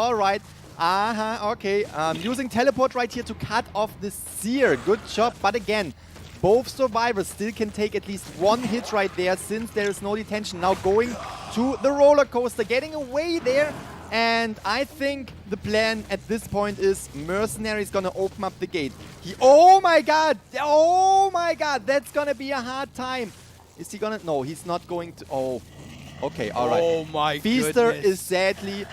Okay. Using teleport right here to cut off the Seer. Good job. But again, both survivors still can take at least one hit right there since there is no detention. Now going to the roller coaster, getting away there. And I think the plan at this point is Mercenary is gonna open up the gate. Oh my god, that's gonna be a hard time. Is he gonna? No, he's not going to. Oh, okay, all right. Oh my Feaster goodness. is sadly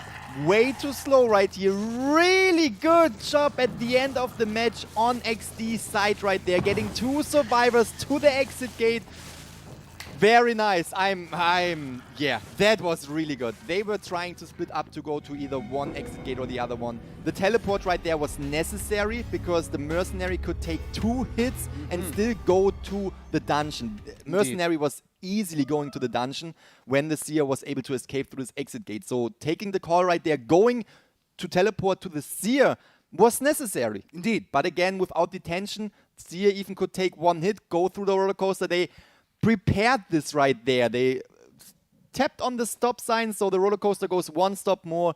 way too slow right here. Really good job at the end of the match on XD's side right there, getting 2 survivors to the exit gate. Very nice. Yeah, that was really good. They were trying to split up to go to either one exit gate or the other one. The teleport right there was necessary because the Mercenary could take 2 hits and still go to the dungeon. Mercenary was easily going to the dungeon when the Seer was able to escape through this exit gate. So taking the call right there, going to teleport to the Seer, was necessary. Indeed. But again, without detention, Seer even could take one hit, go through the roller coaster. They prepared this right there. They tapped on the stop sign, so the roller coaster goes one stop more,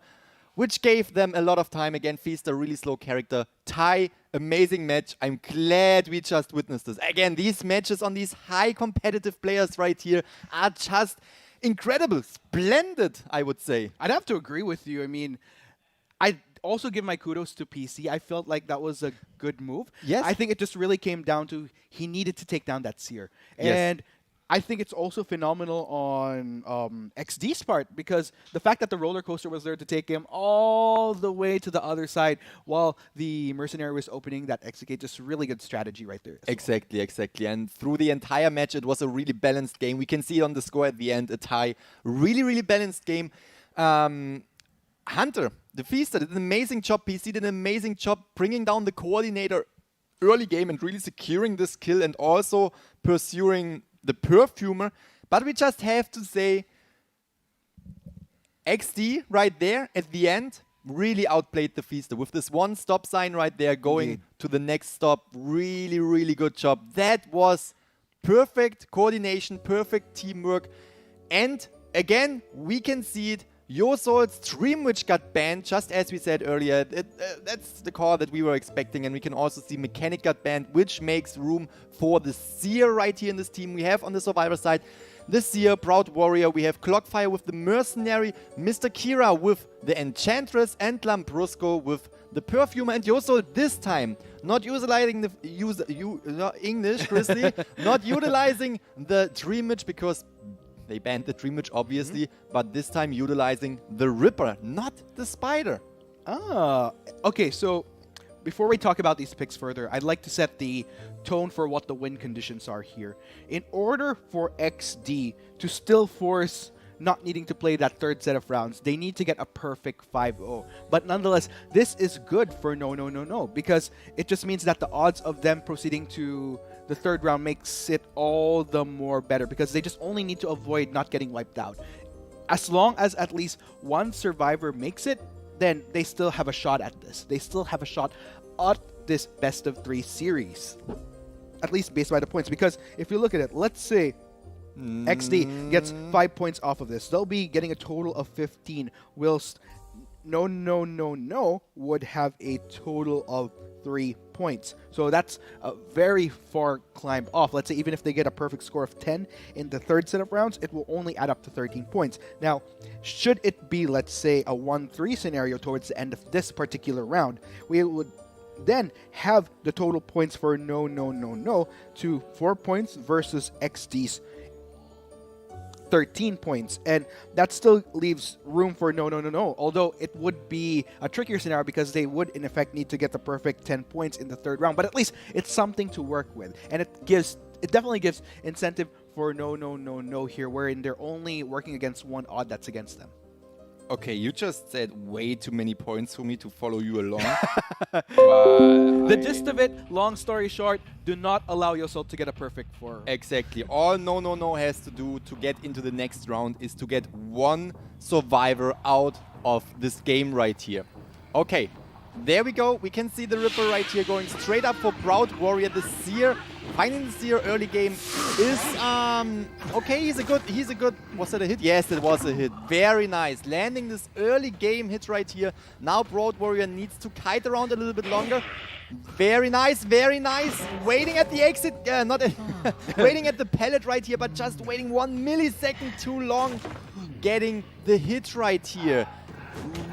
which gave them a lot of time. Again, Feast, a really slow character. Tai, amazing match. I'm glad we just witnessed this. Again, these matches on these high competitive players right here are just incredible, splendid, I would say. I'd have to agree with you. I mean, I also give my kudos to PC. I felt like that was a good move. Yes. I think it just really came down to he needed to take down that Seer. Yes. And I think it's also phenomenal on XD's part because the fact that the roller coaster was there to take him all the way to the other side while the mercenary was opening that exit gate, just really good strategy right there. Exactly, exactly. And through the entire match, it was a really balanced game. We can see it on the score at the end, a tie. Really, really balanced game. Hunter, the Feaster, did an amazing job. PC did an amazing job bringing down the coordinator early game and really securing this kill and also pursuing the Perfumer. But we just have to say XD right there at the end really outplayed the Feaster with this one stop sign right there going to the next stop. Really, really good job. That was perfect coordination, perfect teamwork. And again, we can see it. Yosol's stream, which got banned, just as we said earlier, that's the call that we were expecting. And we can also see Mechanic got banned, which makes room for the Seer right here in this team. We have on the Survivor side the Seer, Proud Warrior. We have Clockfire with the Mercenary, Mr. Kira with the Enchantress, and Lambrusco with the Perfumer. And Yosol this time not utilizing the English, Chrisley, not utilizing the Dreamage because they banned the Dreamage, obviously, but this time utilizing the Ripper, not the Spider. Okay, so before we talk about these picks further, I'd like to set the tone for what the win conditions are here. In order for XD to still force not needing to play that third set of rounds, they need to get a perfect 5-0. But nonetheless, this is good for no, because it just means that the odds of them proceeding to the third round makes it all the more better because they just only need to avoid not getting wiped out. As long as at least one survivor makes it, then they still have a shot at this. They still have a shot at this best of 3 series. At least based by the points. Because if you look at it, let's say XD gets 5 points off of this. They'll be getting a total of 15, whilst no would have a total of 3 points. So that's a very far climb off. Let's say even if they get a perfect score of 10 in the third set of rounds, it will only add up to 13 points. Now, should it be, let's say, a 1-3 scenario towards the end of this particular round, we would then have the total points for no to 4 points versus XD's 13 points, and that still leaves room for no, although it would be a trickier scenario because they would in effect need to get the perfect 10 points in the third round, but at least it's something to work with, and it definitely gives incentive for no here, wherein they're only working against one odd that's against them. Okay, you just said way too many points for me to follow you along. The gist of it, long story short, do not allow yourself to get a perfect 4. Exactly. All no has to do to get into the next round is to get one survivor out of this game right here. Okay, there we go. We can see the Ripper right here going straight up for Proud Warrior. The Seer, finding the Seer early game is okay. He's a good. Was that a hit? Yes, it was a hit. Very nice. Landing this early game hit right here. Now Proud Warrior needs to kite around a little bit longer. Very nice, very nice. Waiting at the exit, waiting at the pallet right here, but just waiting 1 millisecond too long. Getting the hit right here.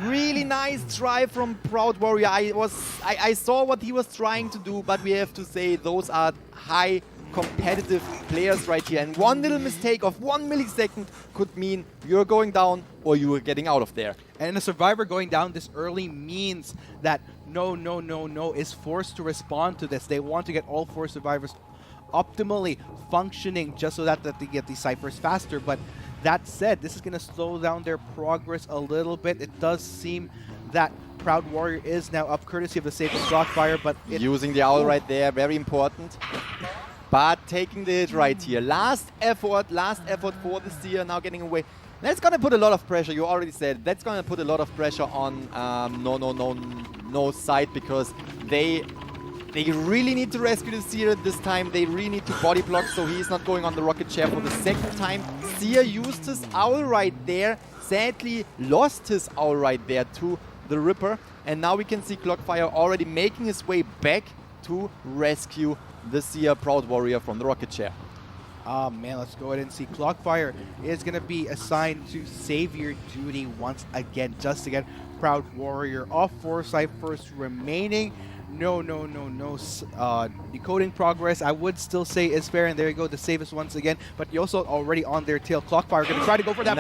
Really nice try from Proud Warrior. I saw what he was trying to do, but we have to say those are high competitive players right here. And one little mistake of 1 millisecond could mean you're going down or you are getting out of there. And a survivor going down this early means that no is forced to respond to this. They want to get all 4 survivors optimally functioning just so that they get these ciphers faster. But that said, this is going to slow down their progress a little bit. It does seem that Proud Warrior is now up courtesy of the save of Clockfire, but using the owl right there, very important. But taking the hit right here. Last effort for the Seer, now getting away. That's gonna put a lot of pressure. You already said that's gonna put a lot of pressure on no side, because they really need to rescue the Seer this time. They really need to body block, so he's not going on the rocket chair for the second time. Seer used his owl right there. Sadly, lost his owl right there to the Ripper. And now we can see Clockfire already making his way back to rescue the Seer Proud Warrior from the rocket chair. Oh man, let's go ahead and see. Clockfire is going to be assigned to Savior duty once again, just again. Proud Warrior, all 4 ciphers remaining. No. Decoding progress, I would still say is fair, and there you go, the save us once again. But Yosol already on their tail. Clockfire going to try to go for that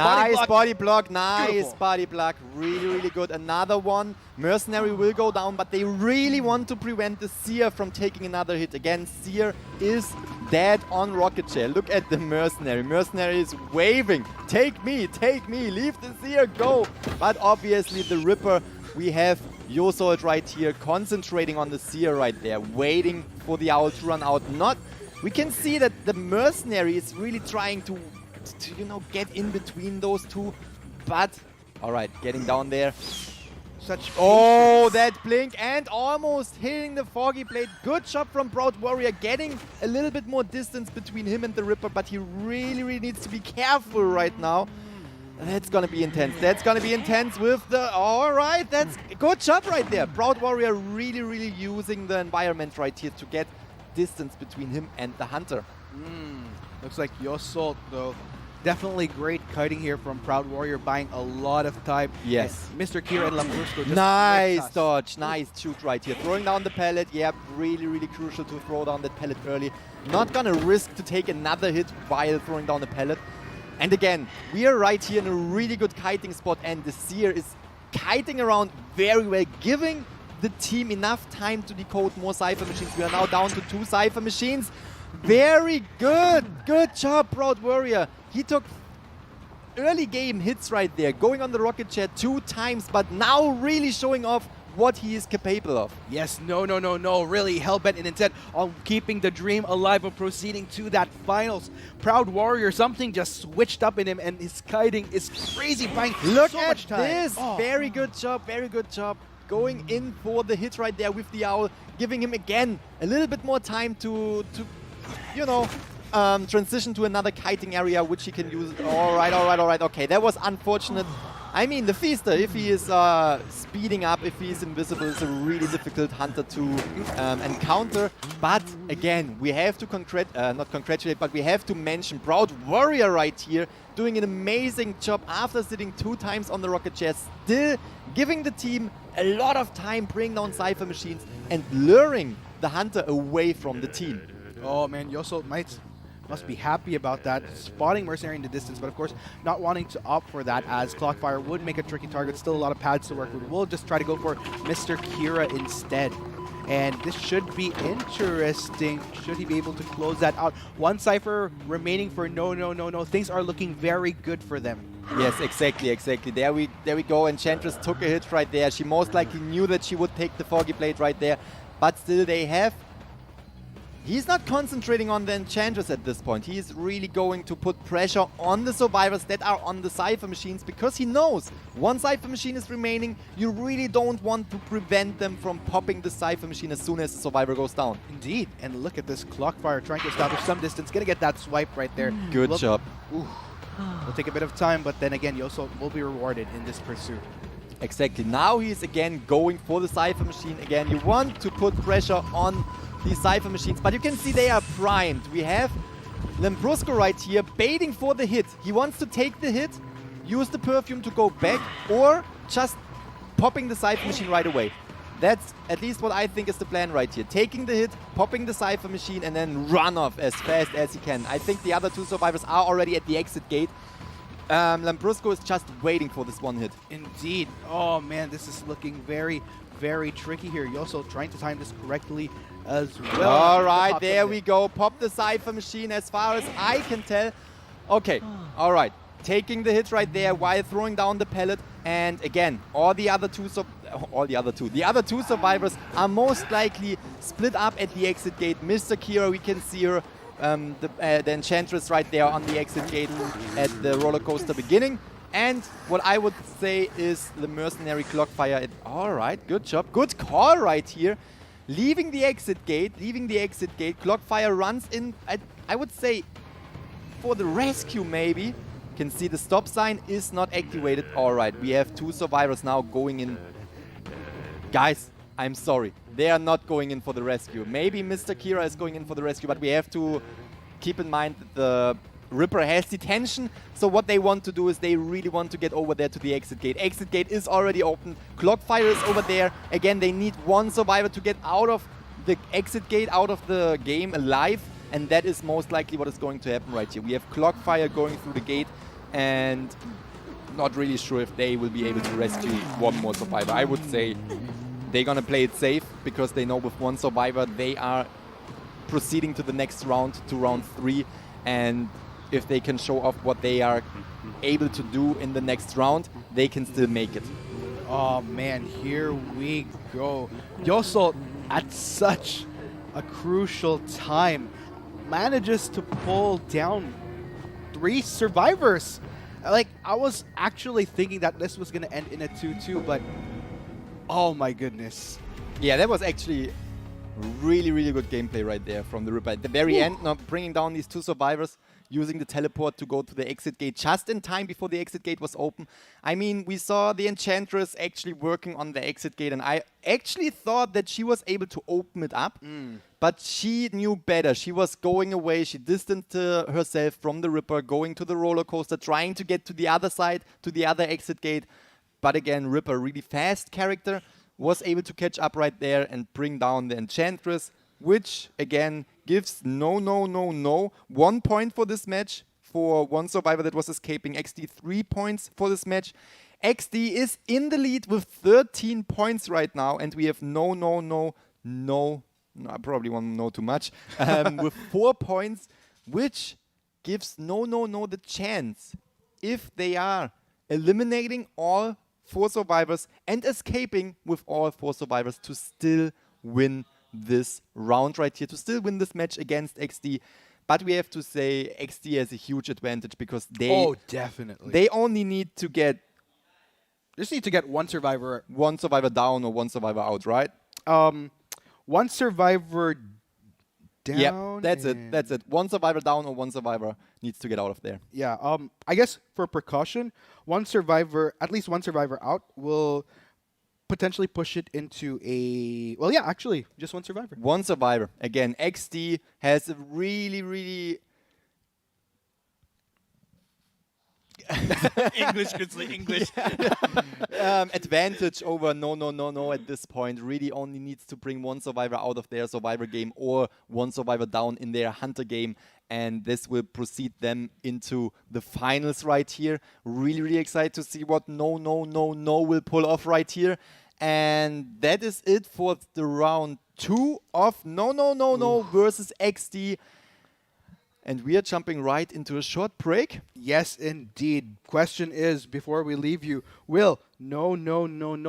body block. Nice Beautiful. body block. Really good. Another one. Mercenary will go down, but they really want to prevent the Seer from taking another hit. Again, Seer is dead on rocket chair. Look at the Mercenary. Mercenary is waving. Take me, leave the Seer, go. But obviously the Ripper, we have Yosol right here concentrating on the Seer right there, waiting for the Owl to run out. We can see that the Mercenary is really trying to get in between those two. But, alright, getting down there. That blink and almost hitting the Foggy Blade. Good job from Proud Warrior, getting a little bit more distance between him and the Ripper, but he really needs to be careful right now. That's gonna be intense. That's gonna be intense with the... Alright, that's good job right there. Proud Warrior really using the environment right here to get distance between him and the Hunter. Looks like Yosol, though, definitely great kiting here from Proud Warrior, buying a lot of time. Yes. And Mr. Kira and Lambrusco just... Nice dodge, nice shoot right here. Throwing down the pellet, yeah, really crucial to throw down that pellet early. Not gonna risk to take another hit while throwing down the pellet. And again, we are right here in a really good kiting spot, and the Seer is kiting around very well, giving the team enough time to decode more Cypher Machines. We are now down to 2 Cypher Machines. Very good. Good job, Proud Warrior. He took early game hits right there, going on the rocket chair 2 times, but now really showing off what he is capable of. Yes, no. Really hell-bent and intent on keeping the dream alive and proceeding to that finals. Proud Warrior, something just switched up in him, and his kiting is crazy, buying Look so at much time. this. Very good job. Going in for the hit right there with the Owl, giving him again a little bit more time to transition to another kiting area, which he can use. All right. Okay, that was unfortunate. I mean, the Feaster, if he is speeding up, if he is invisible, is a really difficult Hunter to encounter. But again, we have to not congratulate, but we have to mention Proud Warrior right here, doing an amazing job after sitting 2 times on the rocket chair, still giving the team a lot of time, bringing down Cypher Machines and luring the Hunter away from the team. Oh man, Yosol must be happy about that, spotting Mercenary in the distance, but of course not wanting to opt for that, as Clockfire would make a tricky target. Still a lot of pads to work with. We'll just try to go for Mr. Kira instead. And this should be interesting. Should he be able to close that out? 1 Cypher remaining for no. Things are looking very good for them. Yes, exactly. There we go. Enchantress took a hit right there. She most likely knew that she would take the Foggy Blade right there. But still they have... He's not concentrating on the Enchantress at this point. He's really going to put pressure on the survivors that are on the Cypher Machines, because he knows 1 Cypher Machine is remaining. You really don't want to prevent them from popping the Cypher Machine as soon as the survivor goes down. Indeed. And look at this Clockfire trying to establish some distance. Gonna get that swipe right there. Good job. Ooh. Will take a bit of time, but then again, Yosol will be rewarded in this pursuit. Exactly. Now he's again going for the Cypher Machine. Again, you want to put pressure on these Cypher Machines, but you can see they are primed. We have Lambrusco right here baiting for the hit. He wants to take the hit, use the perfume to go back, or just popping the Cypher Machine right away. That's at least what I think is the plan right here. Taking the hit, popping the Cypher Machine, and then run off as fast as he can. I think the other 2 survivors are already at the exit gate. Lambrusco is just waiting for this 1 hit. Indeed. Oh man, this is looking very tricky here. Yosol trying to time this correctly as well. All right, there we go. Pop the Cypher Machine as far as I can tell. Okay, all right. Taking the hit right there while throwing down the pellet. And again, the other two survivors are most likely split up at the exit gate. Mr. Kira, we can see her, the Enchantress right there on the exit gate at the roller coaster beginning. And what I would say is the mercenary Clockfire. Alright, good job. Good call right here. Leaving the exit gate. Clockfire runs in, I would say, for the rescue maybe. Can see the stop sign is not activated. Alright, we have 2 survivors now going in. Guys, I'm sorry. They are not going in for the rescue. Maybe Mr. Kira is going in for the rescue, but we have to keep in mind that the Ripper has detention. So what they want to do is they really want to get over there to the exit gate. Exit gate is already open. Clockfire is over there. Again, they need 1 survivor to get out of the exit gate, out of the game alive. And that is most likely what is going to happen right here. We have Clockfire going through the gate and not really sure if they will be able to rescue 1 more survivor. I would say they're gonna play it safe because they know with 1 survivor they are proceeding to the next round, to round 3. And if they can show off what they are able to do in the next round, they can still make it. Oh man, here we go. Yosol, at such a crucial time, manages to pull down 3 survivors. Like, I was actually thinking that this was going to end in a 2-2, but oh my goodness. Yeah, that was actually really, really good gameplay right there from the Ripper. At the very end, now bringing down these 2 survivors, using the teleport to go to the exit gate just in time before the exit gate was open. I mean, we saw the Enchantress actually working on the exit gate, and I actually thought that she was able to open it up, but she knew better. She was going away. She distanced herself from the Ripper, going to the roller coaster, trying to get to the other side, to the other exit gate. But again, Ripper, really fast character, was able to catch up right there and bring down the Enchantress, which again gives no 1 point for this match for 1 survivor that was escaping. XD 3 points for this match. XD is in the lead with 13 points right now, and we have no, I probably want to know too much, with 4 points, which gives no the chance, if they are eliminating all 4 survivors and escaping with all 4 survivors, to still win this round right here, to still win this match against XD. But we have to say XD has a huge advantage because they definitely. They only need to get Just need to get 1 survivor. 1 survivor down or 1 survivor out, right? 1 survivor down. Yeah, that's it. 1 survivor down or 1 survivor needs to get out of there. Yeah. I guess for precaution, 1 survivor, at least 1 survivor out, will potentially push it into a... Well, yeah, actually, just 1 survivor. 1 survivor. Again, XD has a really... English, Grizzly, English. Advantage over no at this point. Really only needs to bring 1 survivor out of their survivor game or 1 survivor down in their hunter game, and this will proceed them into the finals right here. Really excited to see what no will pull off right here. And that is it for the round 2 of no versus XD. And we are jumping right into a short break. Yes, indeed. Question is, before we leave you, will no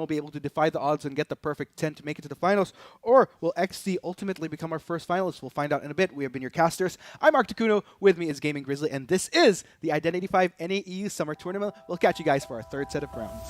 be able to defy the odds and get the perfect 10 to make it to the finals? Or will XD ultimately become our first finalist? We'll find out in a bit. We have been your casters. I'm Mark Takuno. With me is Gaming Grizzly. And this is the Identity 5 NAEU Summer Tournament. We'll catch you guys for our 3rd set of rounds.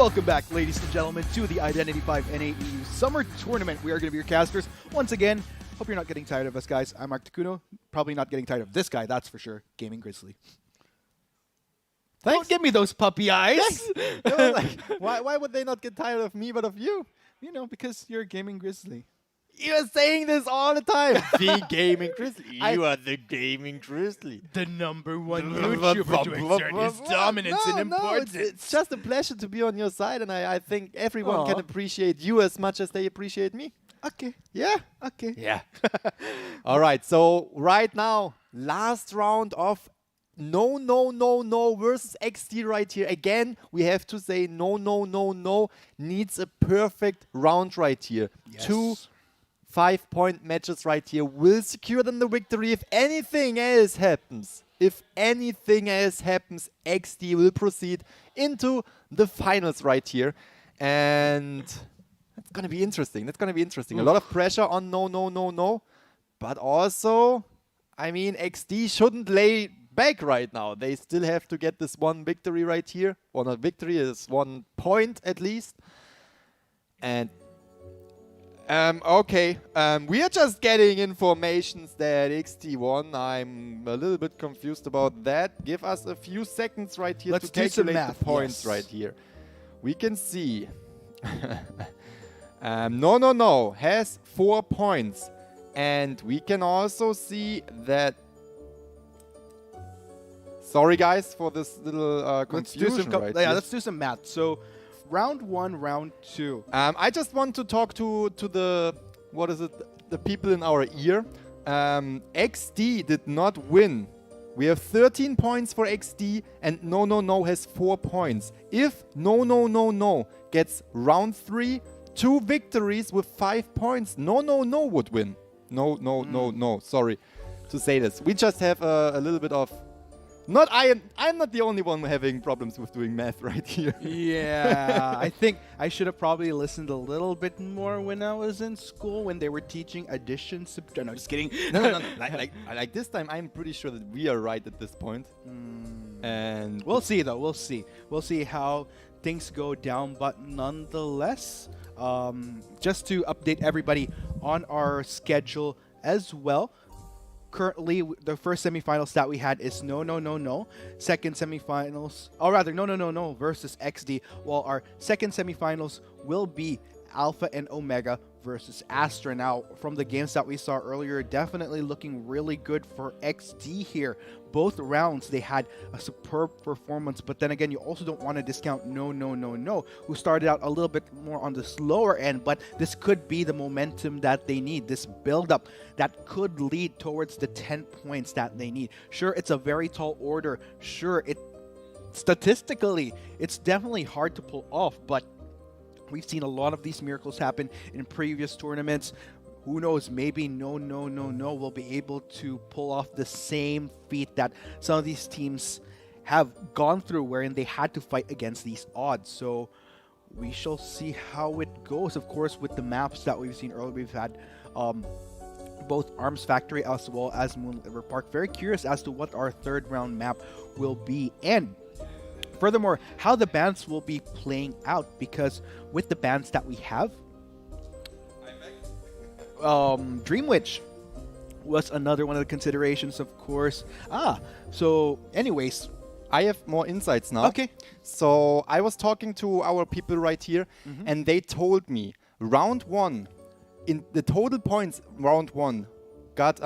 Welcome back, ladies and gentlemen, to the Identity 5 NAEU Summer Tournament. We are going to be your casters once again. Hope you're not getting tired of us, guys. I'm Mark Takuno. Probably not getting tired of this guy, that's for sure. Gaming Grizzly. Don't give me those puppy eyes. Why would they not get tired of me but of you? You know, because you're a Gaming Grizzly. You're saying this all the time. The Gaming Grizzly. You are the Gaming Grizzly. The number one YouTuber to exert his dominance and importance. It's just a pleasure to be on your side, and I think everyone can appreciate you as much as they appreciate me. Okay. Yeah? Okay. Yeah. All right, so right now, last round of No versus XD right here. Again, we have to say no needs a perfect round right here. Yes. 2 5-point matches right here will secure them the victory. If anything else happens, XD will proceed into the finals right here. And that's going to be interesting. A lot of pressure on no. But also, I mean, XD shouldn't lay back right now. They still have to get this one victory right here. Well, not victory, is 1 point at least. And okay, we are just getting informations that XD won. I'm a little bit confused about that. Give us a few seconds right here Let's to do some calculate math. the points Yes. right here. We can see no has 4 points. And we can also see that... Sorry guys for this little confusion right here. Let's do some math. So, round 1, round 2. I just want to talk to the the people in our ear. XD did not win. We have 13 points for XD, and no has 4 points. If no gets round 3, 2 victories with 5 points, no would win. No. Sorry to say this. We just have a little bit of... I'm not the only one having problems with doing math right here. Yeah, I think I should have probably listened a little bit more when I was in school when they were teaching addition, subtraction. No, just kidding. No. Like this time, I'm pretty sure that we are right at this point. And We'll see, though. We'll see how things go down. But nonetheless, just to update everybody on our schedule as well. Currently, the first semifinals that we had is no. Second semifinals, no versus XD. While our second semifinals will be Alpha and Omega versus Astra. Now, from the games that we saw earlier, definitely looking really good for XD here. Both rounds, they had a superb performance, but then again, you also don't want to discount no, who started out a little bit more on the slower end, but this could be the momentum that they need, this build-up that could lead towards the 10 points that they need. Sure, it's a very tall order. Sure, statistically, it's definitely hard to pull off, but we've seen a lot of these miracles happen in previous tournaments. Who knows, maybe no will be able to pull off the same feat that some of these teams have gone through, wherein they had to fight against these odds. So we shall see how it goes. Of course, with the maps that we've seen earlier, we've had both Arms Factory as well as Moonlit River Park. Very curious as to what our third round map will be. And furthermore, how the bans will be playing out, because with the bans that we have, Dream Witch was another one of the considerations, of course. So anyways, I have more insights now. Okay. So I was talking to our people right here, and they told me round 1, in the total points, round 1 got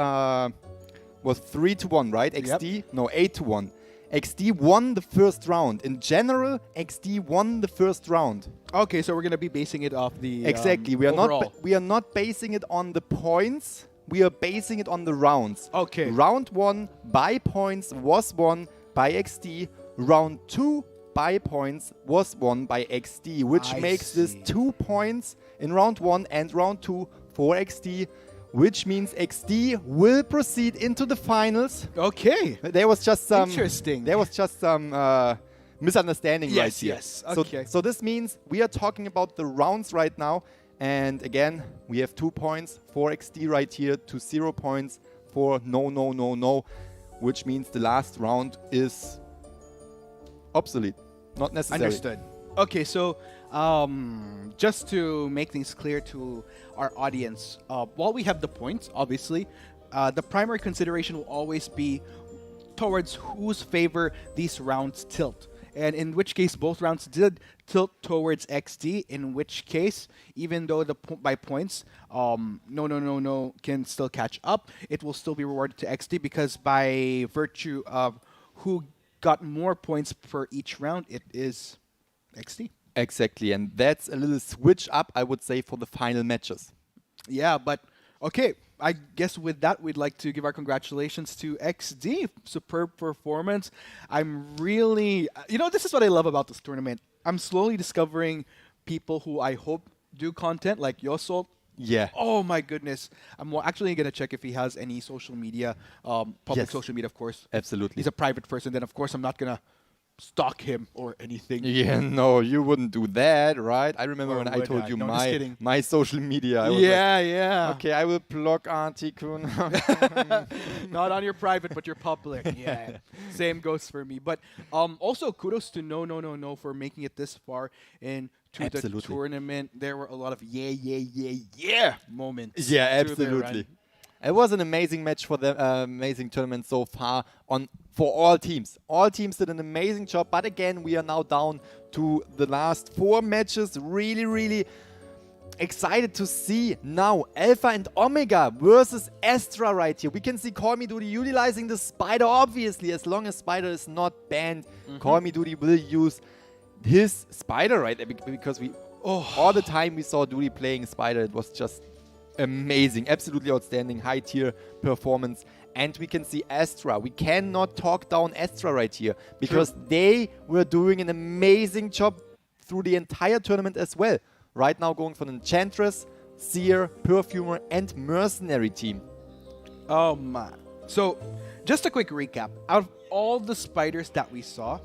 was 3-1, right? XD? No, 8-1. XD won the first round. In general, XD won the first round. Okay, so we're gonna be basing it off the Exactly. We are overall. not basing it on the points. We are basing it on the rounds. Okay. Round 1 by points was won by XD. Round 2 by points was won by XD, which makes this 2 points in round 1 and round 2 for XD, which means XD will proceed into the finals. Okay. There was just some Interesting. There was just some misunderstanding right here. Yes. Okay. So this means we are talking about the rounds right now, and again we have 2 points for XD right here to 0 points for no, which means the last round is obsolete, not necessary. Understood. Okay, so just to make things clear to our audience, while we have the points, obviously, the primary consideration will always be towards whose favor these rounds tilt. And in which case, both rounds did tilt towards XD. In which case, even though by points, no can still catch up, it will still be rewarded to XD because by virtue of who got more points for each round, it is XD. Exactly, and that's a little switch up, I would say, for the final matches. Yeah, but okay. I guess with that, we'd like to give our congratulations to XD. Superb performance. I'm really, this is what I love about this tournament. I'm slowly discovering people who I hope do content, like Yosol. Yeah. Oh my goodness. I'm actually going to check if he has any social media, public social media, of course. Absolutely. He's a private person. Then, of course, I'm not going to stalk him or anything. Yeah, no, you wouldn't do that, right? I remember Or when I would told I? you No, just kidding. my social media. I was Yeah. like, okay, I will block Auntie Kun. Not on your private, but your public. Yeah. Same goes for me. But also kudos to No for making it this far into the tournament. There were a lot of yeah moments. Yeah, through their absolutely. run. It was an amazing match for the amazing tournament so far for all teams. All teams did an amazing job, but again, we are now down to the last 4 matches. Really, really excited to see now Alpha and Omega versus Astra right here. We can see Call Me Duty utilizing the Spider, obviously, as long as Spider is not banned. Call Me Duty will use his Spider, right? Because all the time we saw Duty playing Spider, it was just amazing, absolutely outstanding, high tier performance. And we can see Astra. We cannot talk down Astra right here because they were doing an amazing job through the entire tournament as well. Right now going for an Enchantress, Seer, Perfumer and Mercenary team. Oh my. So, just a quick recap. Out of all the spiders that we saw,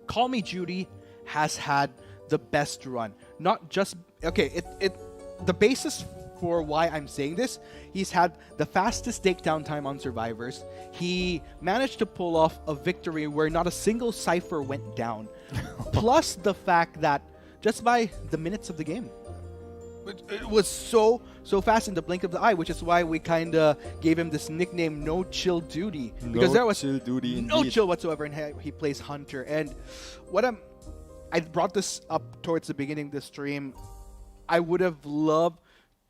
Call Me Duty has had the best run. Not just the basis for why I'm saying this, he's had the fastest takedown time on survivors. He managed to pull off a victory where not a single cipher went down. Plus the fact that just by the minutes of the game, it was so fast in the blink of the eye, which is why we kind of gave him this nickname No Chill Duty, because there was no chill whatsoever, and he plays Hunter. And I brought this up towards the beginning of the stream. I would have loved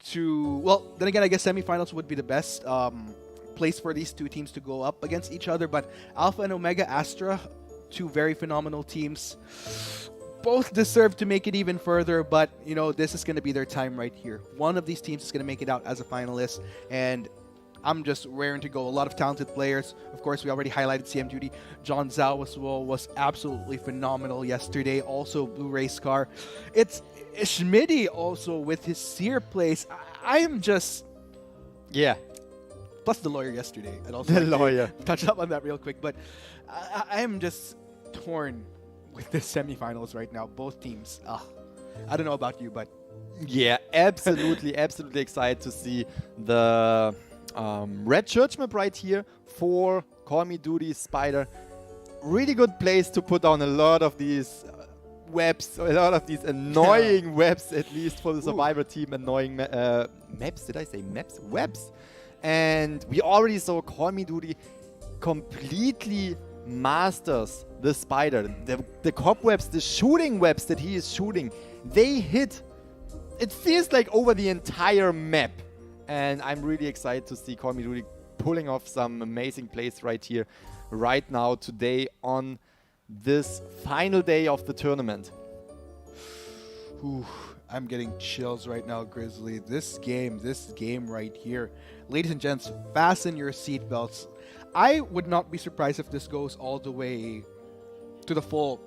to, well, then again, I guess semifinals would be the best place for these two teams to go up against each other. But Alpha and Omega Astra, two very phenomenal teams, both deserve to make it even further. But, this is going to be their time right here. One of these teams is going to make it out as a finalist. And I'm just raring to go. A lot of talented players. Of course, we already highlighted CM Duty. John Zhao as well was absolutely phenomenal yesterday. Also, Blue Race Car. It's Schmitty also with his Seer plays. I am just... Yeah. Plus the lawyer yesterday. I'd also the lawyer. Touch up on that real quick. But I am just torn with the semifinals right now. Both teams. I don't know about you, but... Yeah, absolutely, absolutely excited to see the red church map right here for Call Me Duty Spider. Really good place to put down a lot of these webs, a lot of these annoying webs, at least for the Survivor team. Annoying maps, did I say maps? Webs. And we already saw Call Me Duty completely masters the Spider. The cobwebs, the shooting webs that he is shooting, they hit, it feels like over the entire map. And I'm really excited to see Call Me Duty pulling off some amazing plays right here, right now, today, on this final day of the tournament. I'm getting chills right now, Grizzly. This game right here. Ladies and gents, fasten your seatbelts. I would not be surprised if this goes all the way to the full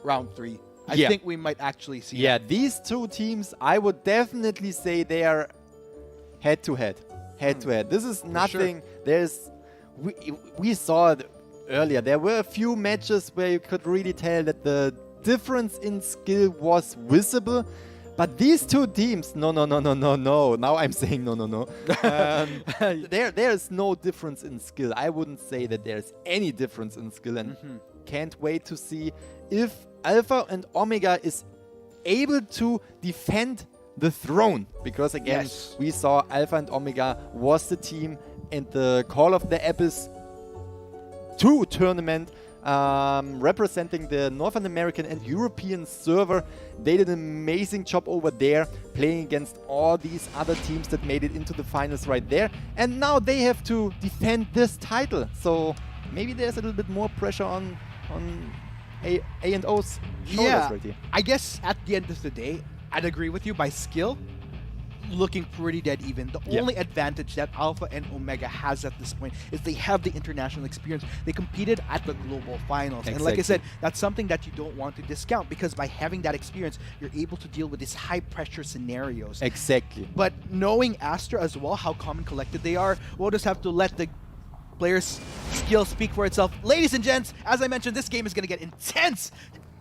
round 3. I think we might actually see that. These two teams, I would definitely say they are head-to-head. Head-to-head. This is nothing. There's... We saw it earlier. There were a few matches where you could really tell that the difference in skill was visible. But these two teams, no. Now I'm saying no. There is no difference in skill. I wouldn't say that there's any difference in skill, and can't wait to see if Alpha and Omega is able to defend the throne, because again, we saw Alpha and Omega was the team in the Call of the Abyss 2 tournament, representing the North American and European server. They did an amazing job over there, playing against all these other teams that made it into the finals right there. And now they have to defend this title. So maybe there's a little bit more pressure on A&O's shoulders right here. I guess at the end of the day, I'd agree with you. By skill, looking pretty dead even. The only advantage that Alpha and Omega has at this point is they have the international experience. They competed at the global finals. And like I said, that's something that you don't want to discount, because by having that experience, you're able to deal with these high pressure scenarios. Exactly. But knowing Astra as well, how calm and collected they are, we'll just have to let the players' skill speak for itself. Ladies and gents, as I mentioned, this game is going to get intense.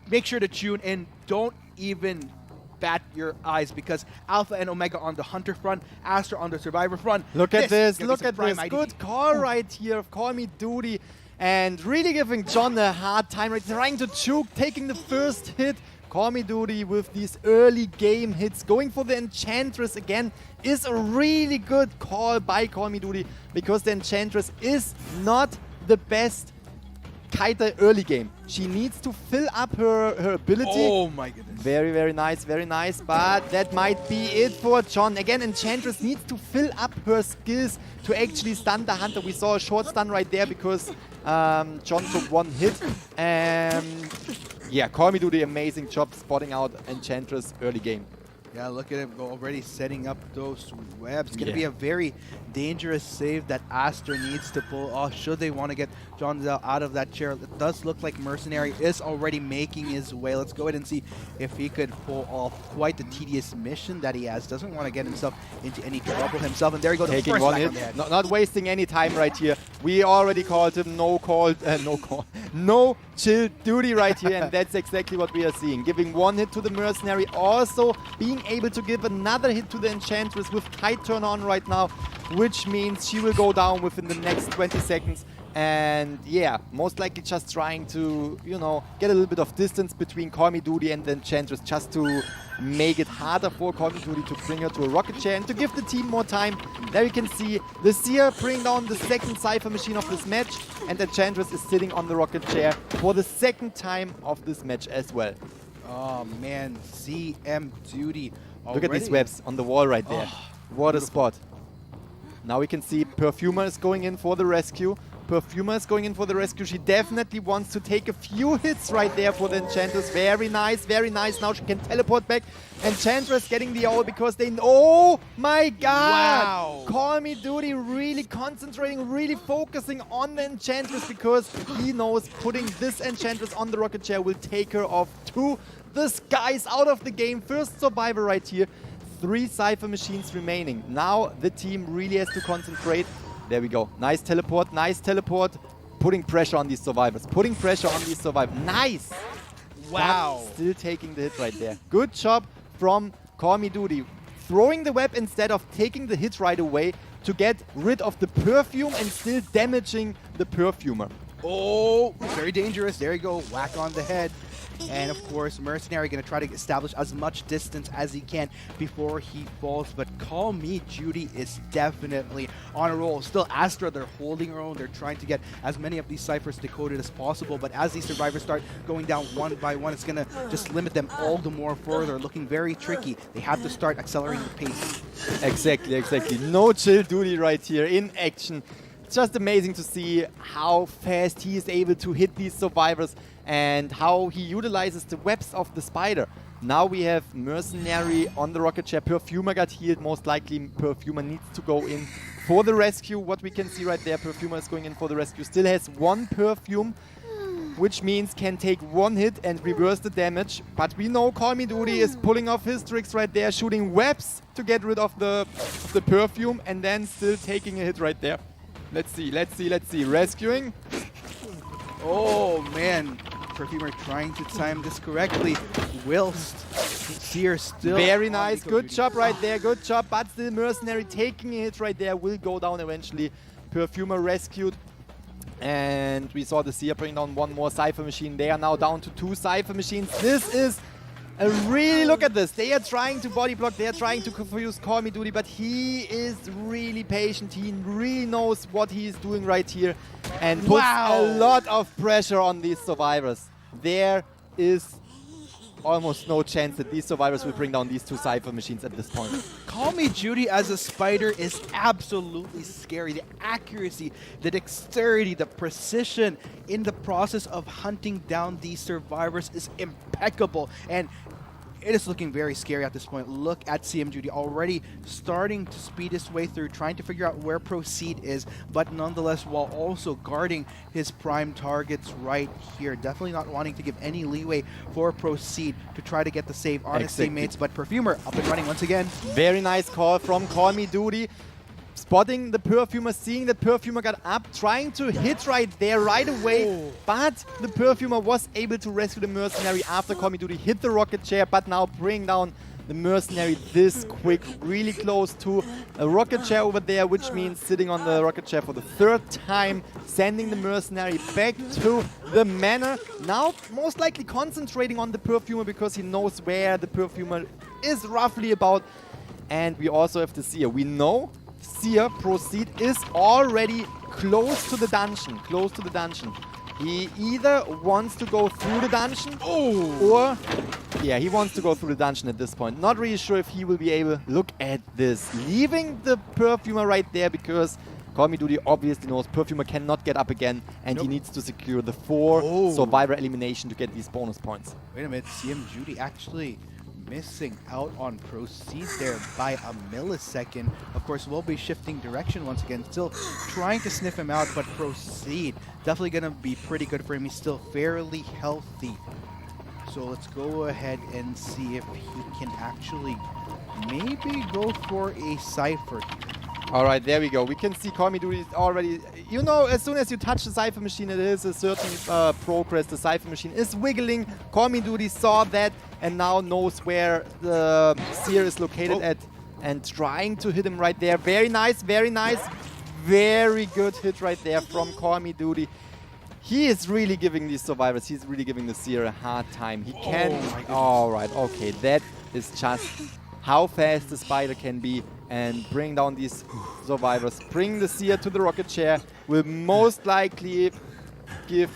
Make sure to tune in. Don't even bat your eyes, because Alpha and Omega on the Hunter front, Astra on the Survivor front. Look at this, look at this. ID. Good call right here. Call me Duty. And really giving John a hard time, right? Trying to juke, taking the first hit. Call me Duty with these early game hits. Going for the Enchantress again is a really good call by Call me Duty, because the Enchantress is not the best kiter early game. She needs to fill up her ability. Oh my goodness. Very, very nice, very nice. But that might be it for John. Again, Enchantress needs to fill up her skills to actually stun the Hunter. We saw a short stun right there because John took one hit. Yeah, Call me Duty, amazing job spotting out Enchantress early game. Yeah, look at him go already setting up those webs. It's going to be a very dangerous save that Astra needs to pull off should they want to get John Zhao out of that chair. It does look like Mercenary is already making his way. Let's go ahead and see if he could pull off quite the tedious mission that he has. Doesn't want to get himself into any trouble himself. And there you go, the taking first one back hit, on the head. not wasting any time right here. We already called him no chill duty right here, and that's exactly what we are seeing. Giving one hit to the Mercenary, also being able to give another hit to the Enchantress with Kite turn on right now, which means she will go down within the next 20 seconds. And yeah, most likely just trying to, you know, get a little bit of distance between Call Me Duty and the Enchantress, just to make it harder for Call Me Duty to bring her to a rocket chair and to give the team more time. There you can see the Seer bring down the second Cypher machine of this match, and the Enchantress is sitting on the rocket chair for the second time of this match as well. Oh man, CM Duty already. Look at these webs on the wall right there. What a spot. Now we can see Perfumer is going in for the rescue. Perfumer is going in for the rescue. She definitely wants to take a few hits right there for the Enchantress. Very nice, very nice. Now she can teleport back. Enchantress getting the ult because they... Oh my god! Wow! Call Me Duty really concentrating, really focusing on the Enchantress, because he knows putting this Enchantress on the rocket chair will take her off to the skies, out of the game. First survivor right here. 3 Cypher machines remaining. Now the team really has to concentrate. There we go. Nice teleport, nice teleport. Putting pressure on these survivors. Putting pressure on these survivors. Nice! Wow. But still taking the hit right there. Good job from Call Me Duty. Throwing the web instead of taking the hit right away to get rid of the perfume and still damaging the perfumer. Oh, very dangerous. There you go. Whack on the head. And of course, Mercenary going to try to establish as much distance as he can before he falls. But Call Me Duty is definitely on a roll. Still, Astra, they're holding her own. They're trying to get as many of these ciphers decoded as possible. But as these survivors start going down one by one, it's going to just limit them all the more further. Looking very tricky. They have to start accelerating the pace. Exactly, exactly. No chill duty right here in action. It's just amazing to see how fast he is able to hit these survivors and how he utilizes the webs of the spider. Now we have Mercenary on the rocket chair. Perfumer got healed. Most likely Perfumer needs to go in for the rescue. What we can see right there, Perfumer is going in for the rescue. Still has 1 perfume, which means can take 1 hit and reverse the damage. But we know Call Me Duty is pulling off his tricks right there, shooting webs to get rid of the perfume, and then still taking a hit right there. Let's see, let's see, let's see. Rescuing. Oh man, Perfumer trying to time this correctly. Whilst Seer still... Very nice, good job right there, good job. But still Mercenary taking a hit right there will go down eventually. Perfumer rescued. And we saw the Seer bring down one more Cypher machine. They are now down to 2 Cypher machines. This is a really, look at this. They are trying to body block. They are trying to confuse Call Me Duty, but he is really patient. He really knows what he is doing right here and puts a lot of pressure on these survivors. There is almost no chance that these survivors will bring down these 2 Cypher machines at this point. Call Me Judy as a spider is absolutely scary. The accuracy, the dexterity, the precision in the process of hunting down these survivors is impeccable. And it is looking very scary at this point. Look at CM Judy already starting to speed his way through, trying to figure out where Proceed is, but nonetheless while also guarding his prime targets right here. Definitely not wanting to give any leeway for Proceed to try to get the save on his teammates, but Perfumer up and running once again. Very nice call from Call Me Duty. Spotting the Perfumer, seeing that Perfumer got up, trying to hit right there right away, but the Perfumer was able to rescue the Mercenary after Call Me Duty hit the rocket chair, but now bring down the Mercenary this quick, really close to a rocket chair over there, which means sitting on the rocket chair for the 3rd time, sending the Mercenary back to the manor. Now most likely concentrating on the Perfumer because he knows where the Perfumer is roughly about. And we also have the Seer. We know Seer Proceed is already close to the dungeon. He either wants to go through the dungeon or yeah, he wants to go through the dungeon at this point. Not really sure if he will be able. Look at this. Leaving the Perfumer right there because Call Me Duty obviously knows Perfumer cannot get up again and he needs to secure the 4 survivor elimination to get these bonus points. Wait a minute, CM Judy actually missing out on Proceed there by a millisecond. Of course, we'll be shifting direction once again, still trying to sniff him out, but Proceed definitely going to be pretty good for him. He's still fairly healthy. So let's go ahead and see if he can actually maybe go for a Cypher here. All right, there we go. We can see Call Me Duty already. You know, as soon as you touch the Cypher machine, it is a certain progress. The Cypher machine is wiggling. Call Me Duty saw that and now knows where the Seer is located at and trying to hit him right there. Very nice, very nice. Very good hit right there from Call Me Duty. He is really giving these survivors, he's really giving the Seer a hard time. He can... All right, okay, that is just how fast the spider can be and bring down these survivors. Bring the Seer to the rocket chair. Will most likely give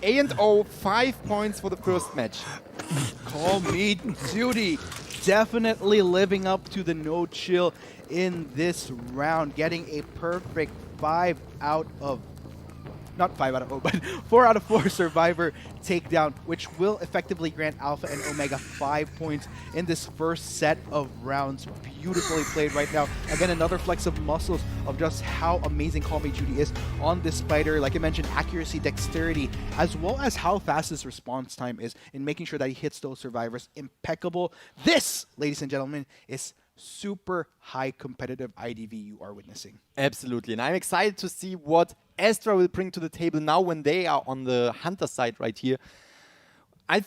A&O 5 points for the first match. Call Me Duty definitely living up to the no chill in this round, getting a perfect 5 out of not 5 out of 0, but 4 out of 4 survivor takedown, which will effectively grant Alpha and Omega 5 points in this first set of rounds. Beautifully played right now. Again, another flex of muscles of just how amazing Call Me Judy is on this spider. Like I mentioned, accuracy, dexterity, as well as how fast his response time is in making sure that he hits those survivors. Impeccable. This, ladies and gentlemen, is super high competitive IDV you are witnessing. Absolutely, and I'm excited to see what Astra will bring to the table now when they are on the Hunter side right here. I'm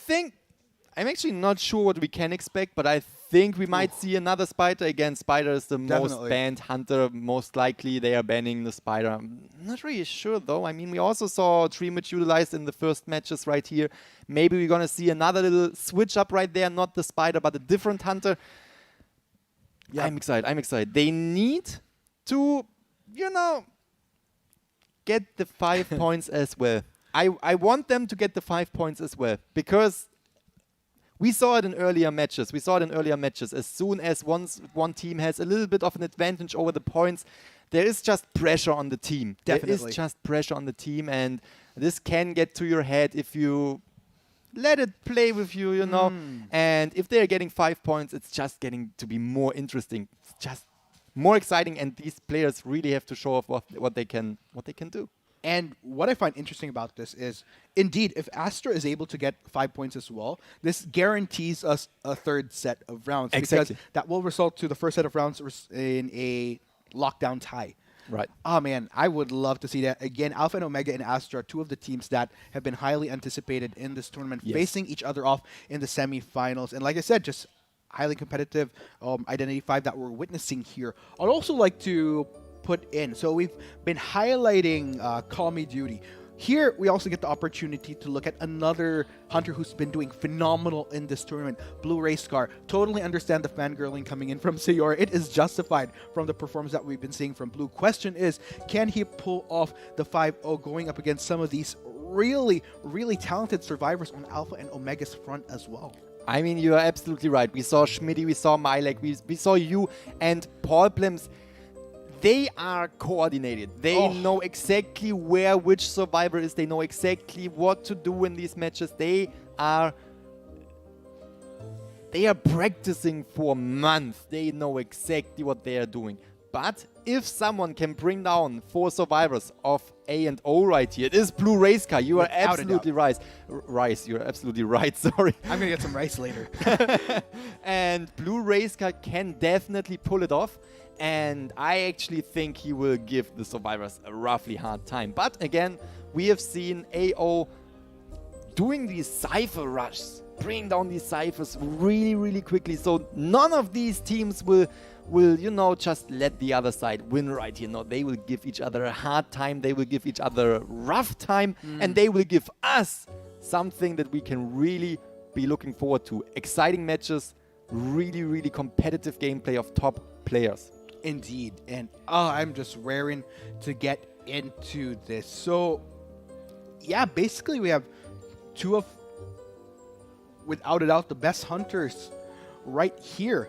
actually not sure what we can expect, but I think we might see another Spider. Again, Spider is the most banned Hunter. Most likely they are banning the Spider. I'm not really sure though. I mean, we also saw Dreamage utilized in the first matches right here. Maybe we're going to see another little switch up right there. Not the Spider, but a different Hunter. Yeah, I'm excited. They need to, you know, get the 5 points as well. I want them to get the 5 points as well because we saw it in earlier matches. As soon as one team has a little bit of an advantage over the points, there is just pressure on the team. Definitely. There is just pressure on the team, and this can get to your head if you let it play with you, you know. And if they're getting 5 points, it's just getting to be more interesting. It's just more exciting, and these players really have to show off what they can do. And what I find interesting about this is, indeed, if Astra is able to get 5 points as well, this guarantees us a third set of rounds. Exactly. Because that will result to the first set of rounds in a lockdown tie. Right. Oh, man, I would love to see that. Again, Alpha and Omega and Astra, two of the teams that have been highly anticipated in this tournament, facing each other off in the semifinals. And like I said, just highly competitive Identity 5 that we're witnessing here. I'd also like to put in. So we've been highlighting Call Me Duty. Here, we also get the opportunity to look at another hunter who's been doing phenomenal in this tournament, Blue Ray Scar. Totally understand the fangirling coming in from Sayora. It is justified from the performance that we've been seeing from Blue. Question is, can he pull off the 5-0 going up against some of these really, really talented survivors on Alpha and Omega's front as well? I mean, you are absolutely right. We saw Schmitty, we saw Milek, we saw you, and Paul Plims. They are coordinated. They know exactly where which survivor is. They know exactly what to do in these matches. They are practicing for months. They know exactly what they are doing. But if someone can bring down 4 survivors of A and O right here, it is Blue Racecar. You are absolutely right. You're absolutely right. Sorry. I'm gonna get some rice later. And Blue Racecar can definitely pull it off. And I actually think he will give the survivors a roughly hard time. But again, we have seen AO doing these cypher rushes, bring down these ciphers really, really quickly. So none of these teams will just let the other side win right here. No, they will give each other a hard time. They will give each other a rough time. And they will give us something that we can really be looking forward to. Exciting matches, really, really competitive gameplay of top players. Indeed, and I'm just raring to get into this. So, yeah, basically we have 2 of, without a doubt, the best hunters right here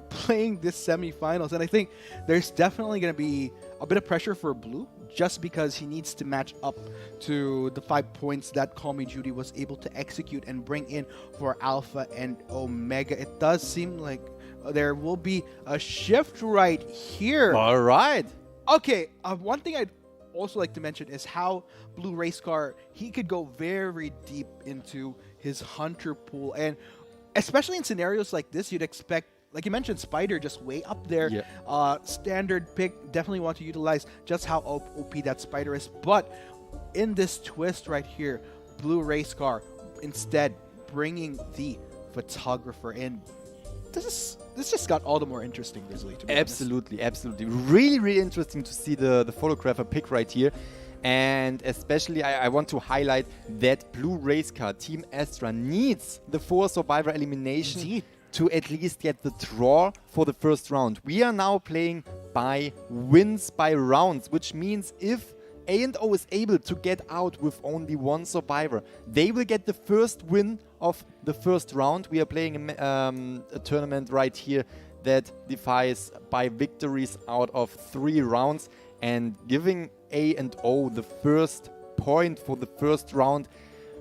playing this semifinals, and I think there's definitely going to be a bit of pressure for Blue just because he needs to match up to the 5 points that Call Me Duty was able to execute and bring in for Alpha and Omega. It does seem like there will be a shift right here. All right. Okay, one thing I'd also like to mention is how Blue Racecar, he could go very deep into his hunter pool. And especially in scenarios like this, you'd expect, like you mentioned, Spider just way up there. Yeah. Standard pick, definitely want to utilize just how OP that Spider is. But in this twist right here, Blue Racecar instead bringing the photographer in. This just got all the more interesting, Grizzly, to be honest. Absolutely. Really, really interesting to see the photographer pick right here. And especially, I want to highlight that Blue Racecar, Team Astra, needs the 4 survivor elimination to at least get the draw for the first round. We are now playing by wins by rounds, which means if A&O is able to get out with only 1 survivor, they will get the first win of the first round. We are playing a tournament right here that defies by victories out of 3 rounds, and giving A&O the first point for the first round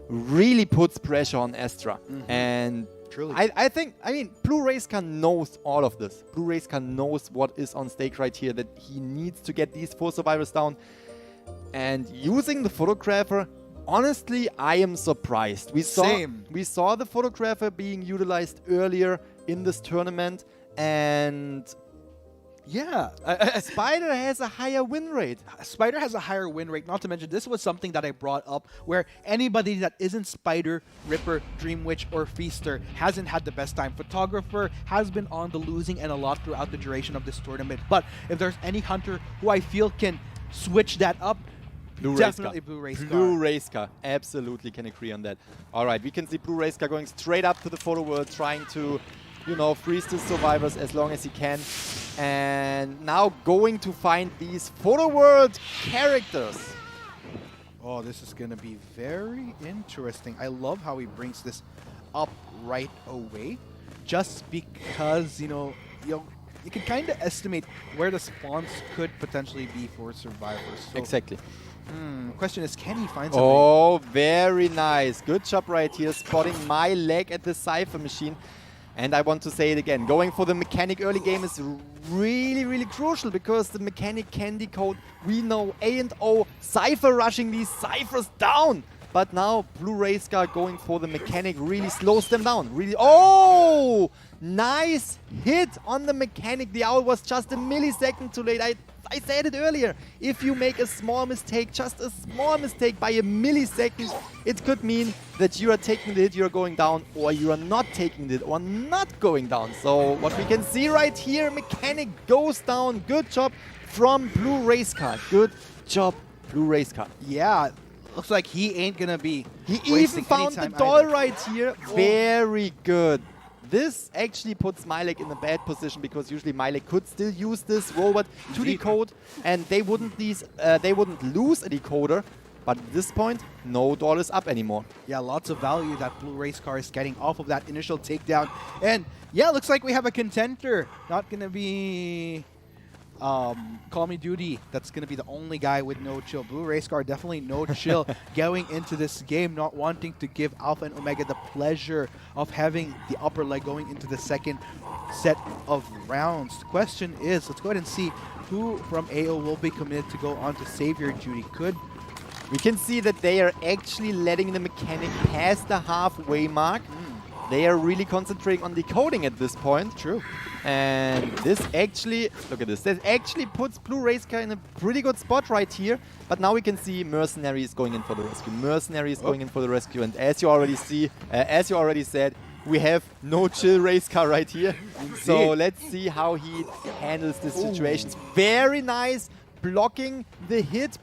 really puts pressure on Astra. And truly, I mean, Blue Racecar knows all of this. Blue Racecar knows what is on stake right here, that he needs to get these 4 survivors down. And using the photographer, honestly, I am surprised. We saw the photographer being utilized earlier in this tournament, and yeah, Spider has a higher win rate. Spider has a higher win rate. Not to mention, this was something that I brought up where anybody that isn't Spider, Ripper, Dream Witch, or Feaster hasn't had the best time. Photographer has been on the losing end a lot throughout the duration of this tournament. But if there's any hunter who I feel can switch that up, definitely Blue Racecar. Blue Racecar. Absolutely can agree on that. All right, we can see Blue Racecar going straight up to the photo world, trying to, freeze the survivors as long as he can. And now going to find these photo world characters. Oh, this is going to be very interesting. I love how he brings this up right away. Just because, you can kind of estimate where the spawns could potentially be for survivors. So, exactly. Question is, can he find something? Oh, very nice. Good job right here, spotting my leg at the Cypher machine. And I want to say it again, going for the mechanic early game is really, really crucial, because the mechanic can decode. We know A&O Cypher rushing these Cyphers down. But now Blue Racecar going for the mechanic really slows them down. Really, oh! Nice hit on the mechanic. The owl was just a millisecond too late. I said it earlier. If you make a small mistake, just a small mistake by a millisecond, it could mean that you are taking the hit, you are going down, or you are not taking the hit, or not going down. So what we can see right here, Mechanic goes down. Good job from Blue Race Car. Good job, Blue Race Car. Yeah, looks like he ain't gonna be. He even found the doll right here. Very good. This actually puts Milek in a bad position because usually Milek could still use this robot to decode, and they wouldn't lose a decoder. But at this point, no doll is up anymore. Yeah, lots of value that Blue Race Car is getting off of that initial takedown. And yeah, looks like we have a contender. Not gonna be Call Me Duty. That's gonna be the only guy with no chill. Blue Race Car definitely no chill going into this game, not wanting to give Alpha and Omega the pleasure of having the upper leg going into the second set of rounds. The question is, let's go ahead and see who from AO will be committed to go on to Savior Duty. We can see that they are actually letting the Mechanic pass the halfway mark. They are really concentrating on decoding at this point. True. And this actually, look at this, that actually puts Blue Race Car in a pretty good spot right here. But now we can see Mercenary is going in for the rescue. Mercenary is going in for the rescue. And as you already see, as you already said, we have no chill Race Car right here. So let's see how he handles the situations. Very nice, blocking the hit.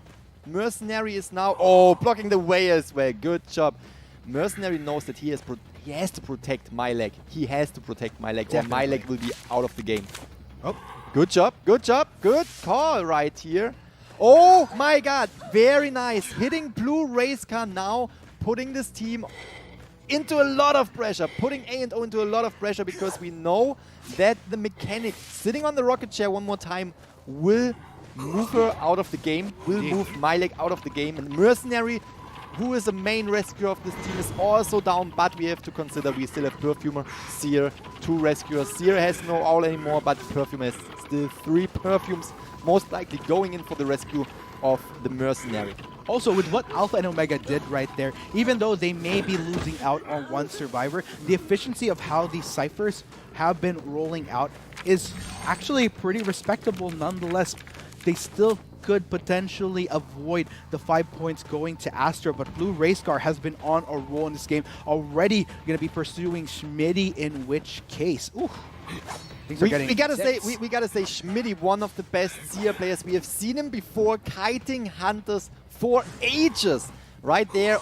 Mercenary is now, blocking the way as well. Good job. Mercenary knows that he has to protect my leg. He has to protect my leg, or my leg will be out of the game. Oh, good job, good job, good call right here. Oh my god, very nice. Hitting Blue Race Car now, putting this team into a lot of pressure, putting A&O into a lot of pressure, because we know that the Mechanic sitting on the rocket chair one more time will move her out of the game, will move my leg out of the game, and Mercenary, who is the main rescuer of this team, is also down, but we have to consider we still have Perfumer, Seer, 2 rescuers. Seer has no owl anymore, but Perfumer has still 3 Perfumes, most likely going in for the rescue of the Mercenary. Also, with what Alpha and Omega did right there, even though they may be losing out on one survivor, the efficiency of how these ciphers have been rolling out is actually pretty respectable nonetheless. They still could potentially avoid the 5 points going to Astra, but Blue Race Car has been on a roll in this game, already going to be pursuing Schmitty, in which case, we gotta say Schmitty, one of the best Seer players. We have seen him before kiting Hunters for ages. Right there,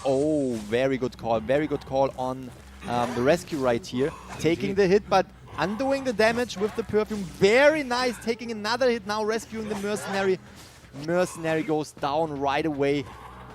very good call on the rescue right here, taking the hit, but undoing the damage with the Perfume. Very nice, taking another hit now, rescuing the Mercenary. Mercenary goes down right away.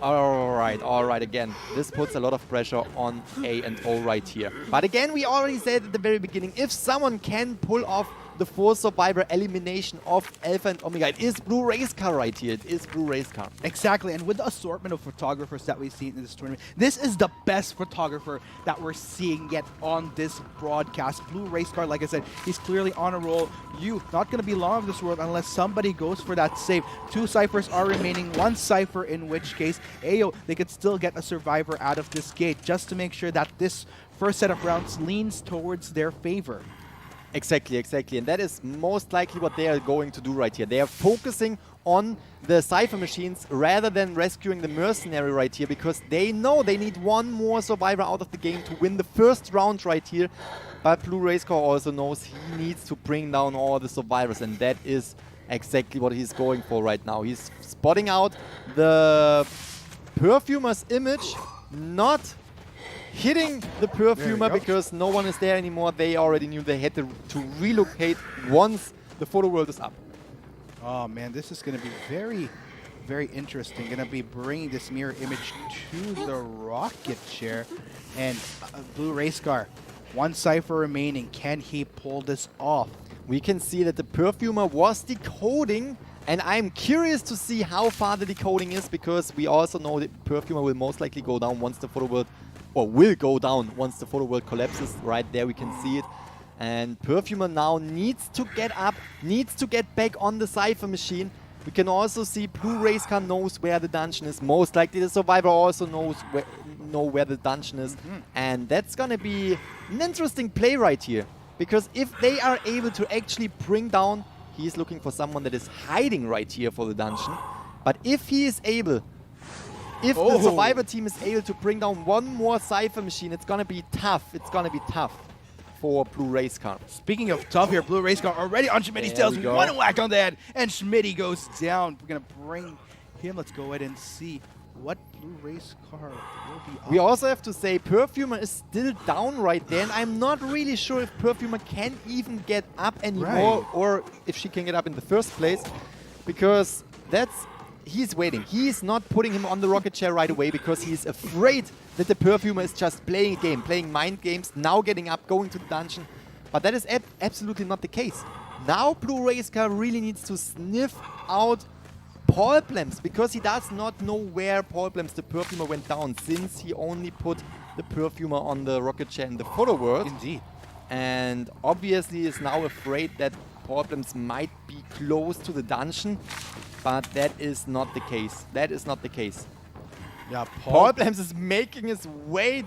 Alright, again, this puts a lot of pressure on A&O right here. But again, we already said at the very beginning, if someone can pull off the 4 survivor elimination of Alpha and Omega, it is Blue Race Car right here. It is Blue Race Car. Exactly, and with the assortment of photographers that we've seen in this tournament, this is the best photographer that we're seeing yet on this broadcast. Blue Race Car, like I said, he's clearly on a roll. Not going to be long of this world unless somebody goes for that save. 2 ciphers are remaining, 1 cipher, in which case, AO, they could still get a survivor out of this gate just to make sure that this first set of rounds leans towards their favor. Exactly. And that is most likely what they are going to do right here. They are focusing on the Cypher machines rather than rescuing the Mercenary right here, because they know they need 1 more survivor out of the game to win the first round right here. But Blue Race Car also knows he needs to bring down all the survivors, and that is exactly what he's going for right now. He's spotting out the Perfumer's image, not hitting the Perfumer because no one is there anymore. They already knew they had to relocate once the photo world is up. Oh man, this is going to be very, very interesting. Going to be bringing this mirror image to the rocket chair. And Blue Race Car, 1 cipher remaining. Can he pull this off? We can see that the Perfumer was decoding, and I'm curious to see how far the decoding is, because we also know that Perfumer will most likely go down once the photo world, or will go down once the photo world collapses. Right there we can see it. And Perfumer now needs to get up, needs to get back on the Cypher machine. We can also see Blue Race Car knows where the dungeon is. Most likely the Survivor also knows where the dungeon is. And that's gonna be an interesting play right here. Because if they are able to actually bring down He's looking for someone that is hiding right here for the dungeon. But if he is able, if the Survivor team is able to bring down one more Cypher machine, it's gonna be tough. It's gonna be tough for Blue Race Car. Speaking of tough here, Blue Race Car already on Schmitty's tails. One whack on the head, and Schmitty goes down. We're gonna bring him. Let's go ahead and see what Blue Race Car will be up. We also have to say Perfumer is still down right there, and I'm not really sure if Perfumer can even get up anymore, or if she can get up in the first place, because he's waiting. He's not putting him on the rocket chair right away because he's afraid that the Perfumer is just playing a game, playing mind games, now getting up, going to the dungeon. But that is absolutely not the case. Now Blue Race Car really needs to sniff out Paul Blems, because he does not know where Paul Blems, the Perfumer, went down, since he only put the Perfumer on the rocket chair in the photo world. Indeed. And obviously is now afraid that Paul Blems might be close to the dungeon, but that is not the case. That is not the case. Yeah, Paul Blems is making his way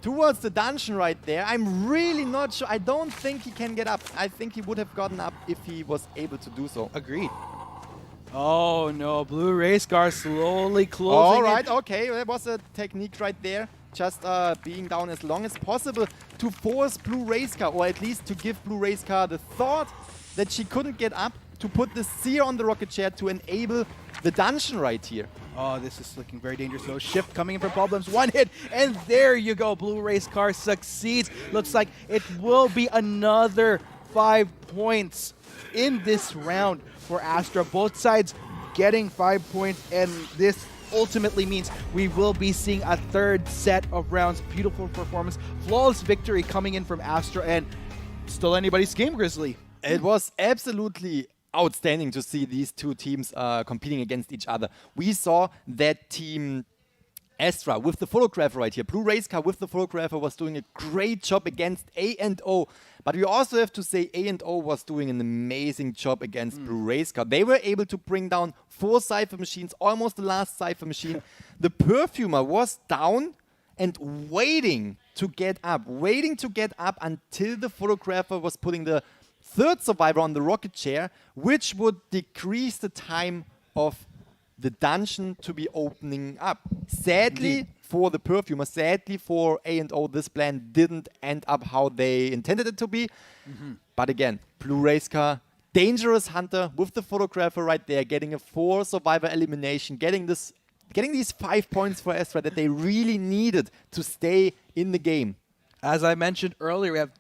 towards the dungeon right there. I'm really not sure. I don't think he can get up. I think he would have gotten up if he was able to do so. Agreed. Oh no, Blue Race Car slowly closing. All right, okay, that was a technique right there. Just being down as long as possible to force Blue Race Car, or at least to give Blue Race Car the thought that she couldn't get up, to put the Seer on the rocket chair to enable the dungeon right here. Oh, this is looking very dangerous. No shift coming in from Problems. One hit, and there you go. Blue Race Car succeeds. Looks like it will be another 5 points in this round for Astra. Both sides getting 5 points, and this ultimately means we will be seeing a third set of rounds. Beautiful performance. Flawless victory coming in from Astra, and still anybody's game, Grizzly. It was absolutely outstanding to see these two teams competing against each other. We saw that team Astra with the photographer right here. Blue Race Car with the photographer was doing a great job against A&O. But we also have to say A&O was doing an amazing job against Blue Race Car. They were able to bring down 4 Cypher machines, almost the last Cypher machine. The Perfumer was down and waiting to get up until the photographer was putting the third Survivor on the rocket chair, which would decrease the time of the dungeon to be opening up. Sadly for the Perfumer, sadly for A&O, this plan didn't end up how they intended it to be. But again, Blue Race Car, dangerous hunter with the photographer right there, getting a 4 Survivor elimination, getting these 5 points for Astra that they really needed to stay in the game. As I mentioned earlier, we have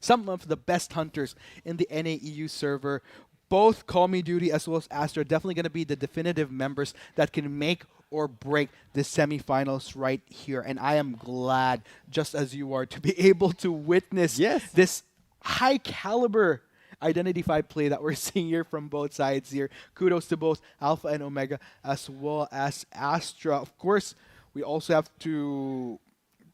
some of the best hunters in the NAEU server. Both Call Me Duty as well as Astra are definitely going to be the definitive members that can make or break the semifinals right here. And I am glad, just as you are, to be able to witness this high caliber Identity 5 play that we're seeing here from both sides here. Kudos to both Alpha and Omega as well as Astra. Of course, we also have to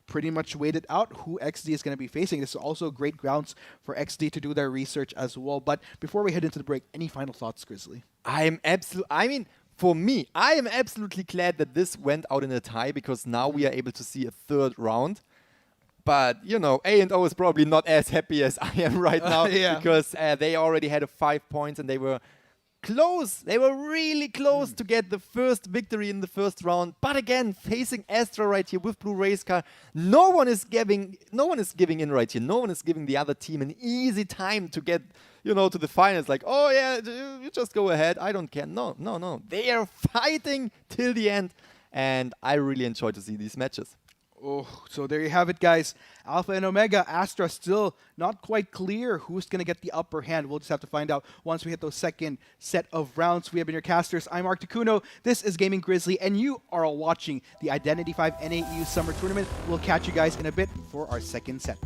pretty much wait it out who XD is going to be facing. This is also great grounds for XD to do their research as well. But before we head into the break, any final thoughts, Grizzly? For me, I am absolutely glad that this went out in a tie, because now we are able to see a third round. But, you know, A&O is probably not as happy as I am right now, because they already had 5 points and they were close. They were really close to get the first victory in the first round. But again, facing Astra right here with Blue Race Car, no one is giving in right here. No one is giving the other team an easy time to get, to the finals. Like, oh yeah, you just go ahead. I don't care. No. They are fighting till the end, and I really enjoy to see these matches. Oh, so there you have it, guys. Alpha and Omega, Astra still not quite clear who's going to get the upper hand. We'll just have to find out once we hit those second set of rounds. We have been your casters. I'm Arcticuno. This is Gaming Grizzly, and you are all watching the Identity 5 NAEU Summer Tournament. We'll catch you guys in a bit for our second set.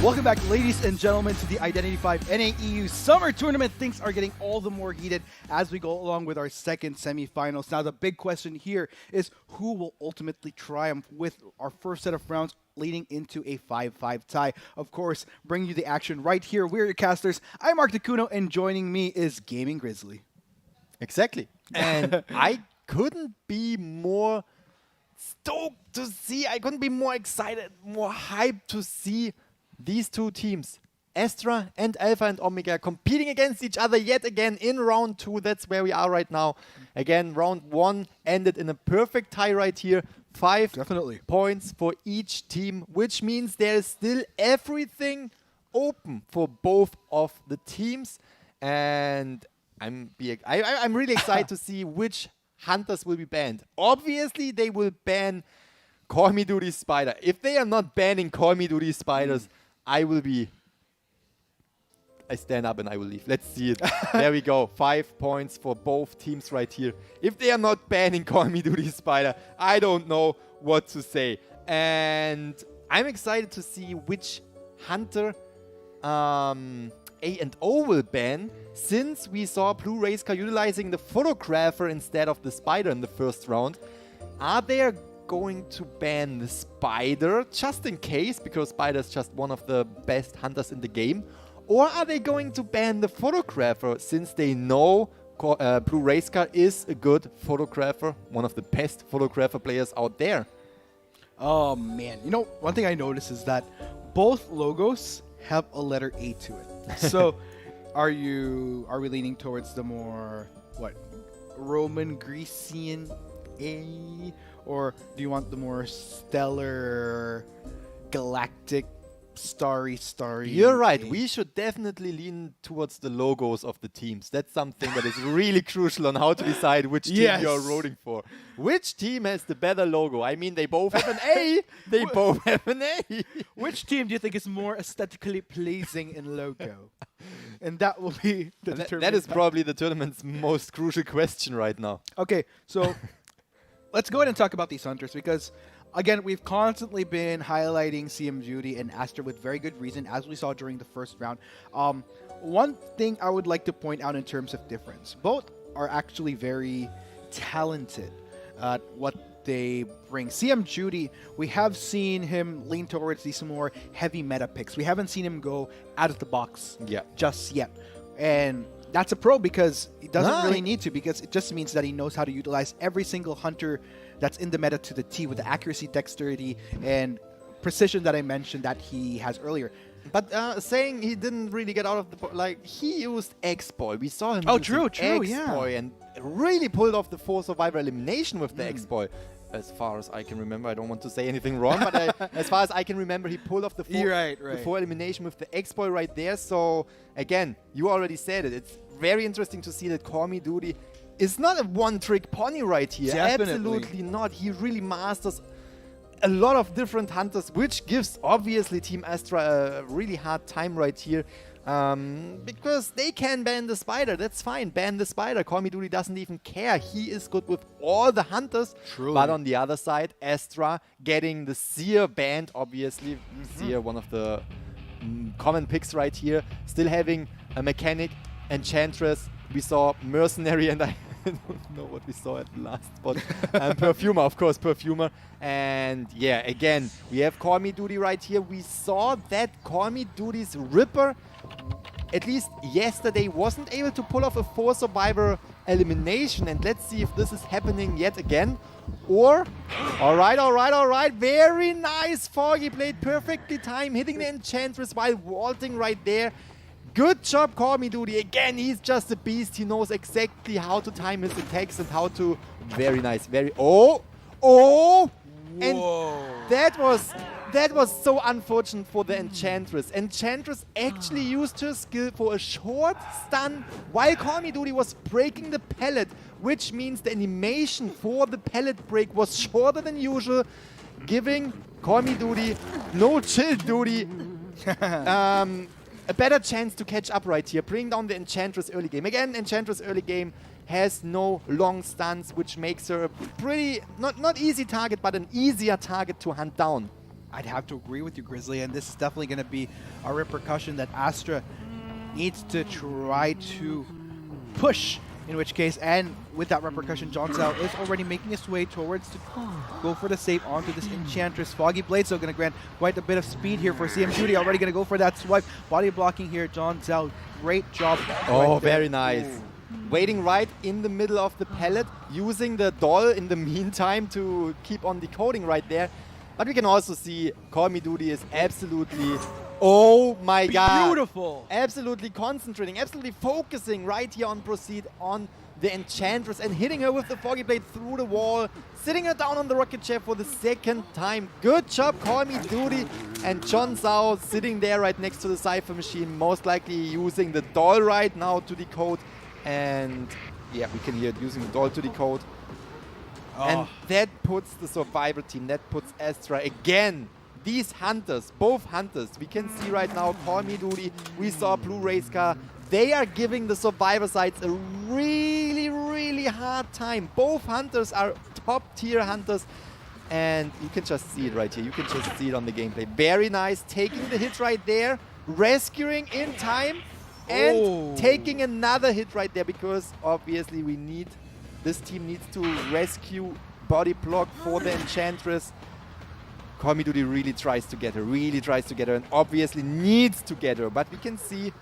Welcome back, ladies and gentlemen, to the Identity 5 NAEU Summer Tournament. Things are getting all the more heated as we go along with our second semifinals. Now, the big question here is who will ultimately triumph with our first set of rounds leading into a 5-5 tie. Of course, bringing you the action right here. We're your casters. I'm Mark Takuno, and joining me is Gaming Grizzly. Exactly. And I couldn't be more stoked to see, I couldn't be more excited, more hyped to see these two teams, Astra and Alpha and Omega, competing against each other yet again in round 2. That's where we are right now. Again, round 1 ended in a perfect tie right here. 5 points for each team, which means there is still everything open for both of the teams. And I'm really excited to see which hunters will be banned. Obviously, they will ban Call Me Duty Spider. If they are not banning Call Me Duty Spiders, I stand up and I will leave. Let's see it. There we go. 5 points for both teams right here. If they are not banning Call Me Duty Spider, I don't know what to say. And I'm excited to see which hunter A and O will ban, since we saw Blue Race Car utilizing the photographer instead of the spider in the first round. Are they going to ban the spider just in case, because spider is just one of the best hunters in the game? Or are they going to ban the photographer, since they know Blue Race Car is a good photographer, one of the best photographer players out there? Oh man, you know, one thing I noticed is that both logos have a letter A to it. So are we leaning towards the more Roman Grecian A, or do you want the more stellar galactic starry? You're right. A? We should definitely lean towards the logos of the teams. That's something that is really crucial on how to decide which team you're rooting for. Which team has the better logo? I mean, they both have an A. They both have an A. Which team do you think is more aesthetically pleasing in logo? And that will be the determining That is factor. probably the tournament's most crucial question right now. Okay, so let's go ahead and talk about these hunters, because again, we've constantly been highlighting CM Judy and Astra with very good reason, as we saw during the first round. One thing I would like to point out in terms of difference, both are actually very talented at what they bring. CM Judy, we have seen him lean towards these more heavy meta picks. We haven't seen him go out of the box just yet. And that's a pro, because he doesn't really need to, because it just means that he knows how to utilize every single hunter that's in the meta to the T, with the accuracy, dexterity, and precision that I mentioned that he has earlier. But saying he didn't really get out of the he used X-Boy. We saw him true, X-Boy and really pulled off the 4 survivor elimination with the X-Boy. As far as I can remember, I don't want to say anything wrong, but as far as I can remember, he pulled off the 4 elimination with the X-Boy right there. So again, you already said it. It's very interesting to see that Call Me Duty is not a one-trick pony right here. Definitely. Absolutely not. He really masters a lot of different hunters, which gives obviously Team Astra a really hard time right here. Because they can ban the spider. That's fine. Ban the spider. Call Me Duty doesn't even care. He is good with all the hunters. Truly. But on the other side, Astra getting the Seer banned, obviously. Seer, one of the common picks right here. Still having a mechanic, enchantress. We saw mercenary, and I don't know what we saw at the last spot. Perfumer, of course, Perfumer. And yeah, again, we have Call Me Duty right here. We saw that Call Me Duty's Ripper, at least yesterday, wasn't able to pull off a 4 survivor elimination. And let's see if this is happening yet again. Or, alright. Very nice Foggy Blade, perfectly timed, hitting the Enchantress while vaulting right there. Good job, Call Me Duty. Again, he's just a beast. He knows exactly how to time his attacks and how to... Very nice. Oh! And that was so unfortunate for the Enchantress. Enchantress actually used her skill for a short stun while Call Me Duty was breaking the pallet, which means the animation for the pallet break was shorter than usual, giving Call Me Duty, no chill Duty, a better chance to catch up right here, bring down the Enchantress early game. Again, Enchantress early game has no long stuns, which makes her a pretty, not easy target, but an easier target to hunt down. I'd have to agree with you, Grizzly, and this is definitely going to be a repercussion that Astra needs to try to push, in which case, and with that repercussion, John Zhao is already making his way towards to go for the save onto this Enchantress. Foggy Blade, so going to grant quite a bit of speed here for CM Judy, already going to go for that swipe. Body blocking here, John Zhao, great job. Oh, very nice. Waiting right in the middle of the pallet, using the doll in the meantime to keep on decoding right there. But we can also see Call Me Duty is absolutely, oh my god. Beautiful. Absolutely concentrating, absolutely focusing right here on Proceed, on the Enchantress, and hitting her with the Foggy Blade through the wall, sitting her down on the rocket chair for the second time. Good job, Call Me Duty. And John Zhao sitting there right next to the Cypher machine, most likely using the doll right now to decode. And yeah, we can hear it using the doll to decode. And that puts the Survivor team, that puts Astra again. These hunters, both hunters, we can see right now, Call Me Duty, we saw Blue Race Car. They are giving the Survivor sides a really, really hard time. Both hunters are top tier hunters. And you can just see it right here. You can just see it on the gameplay. Very nice, taking the hit right there, rescuing in time, and taking another hit right there, because obviously this team needs to rescue body block for the Enchantress. Call Me Duty really tries to get her, and obviously needs to get her. But we can see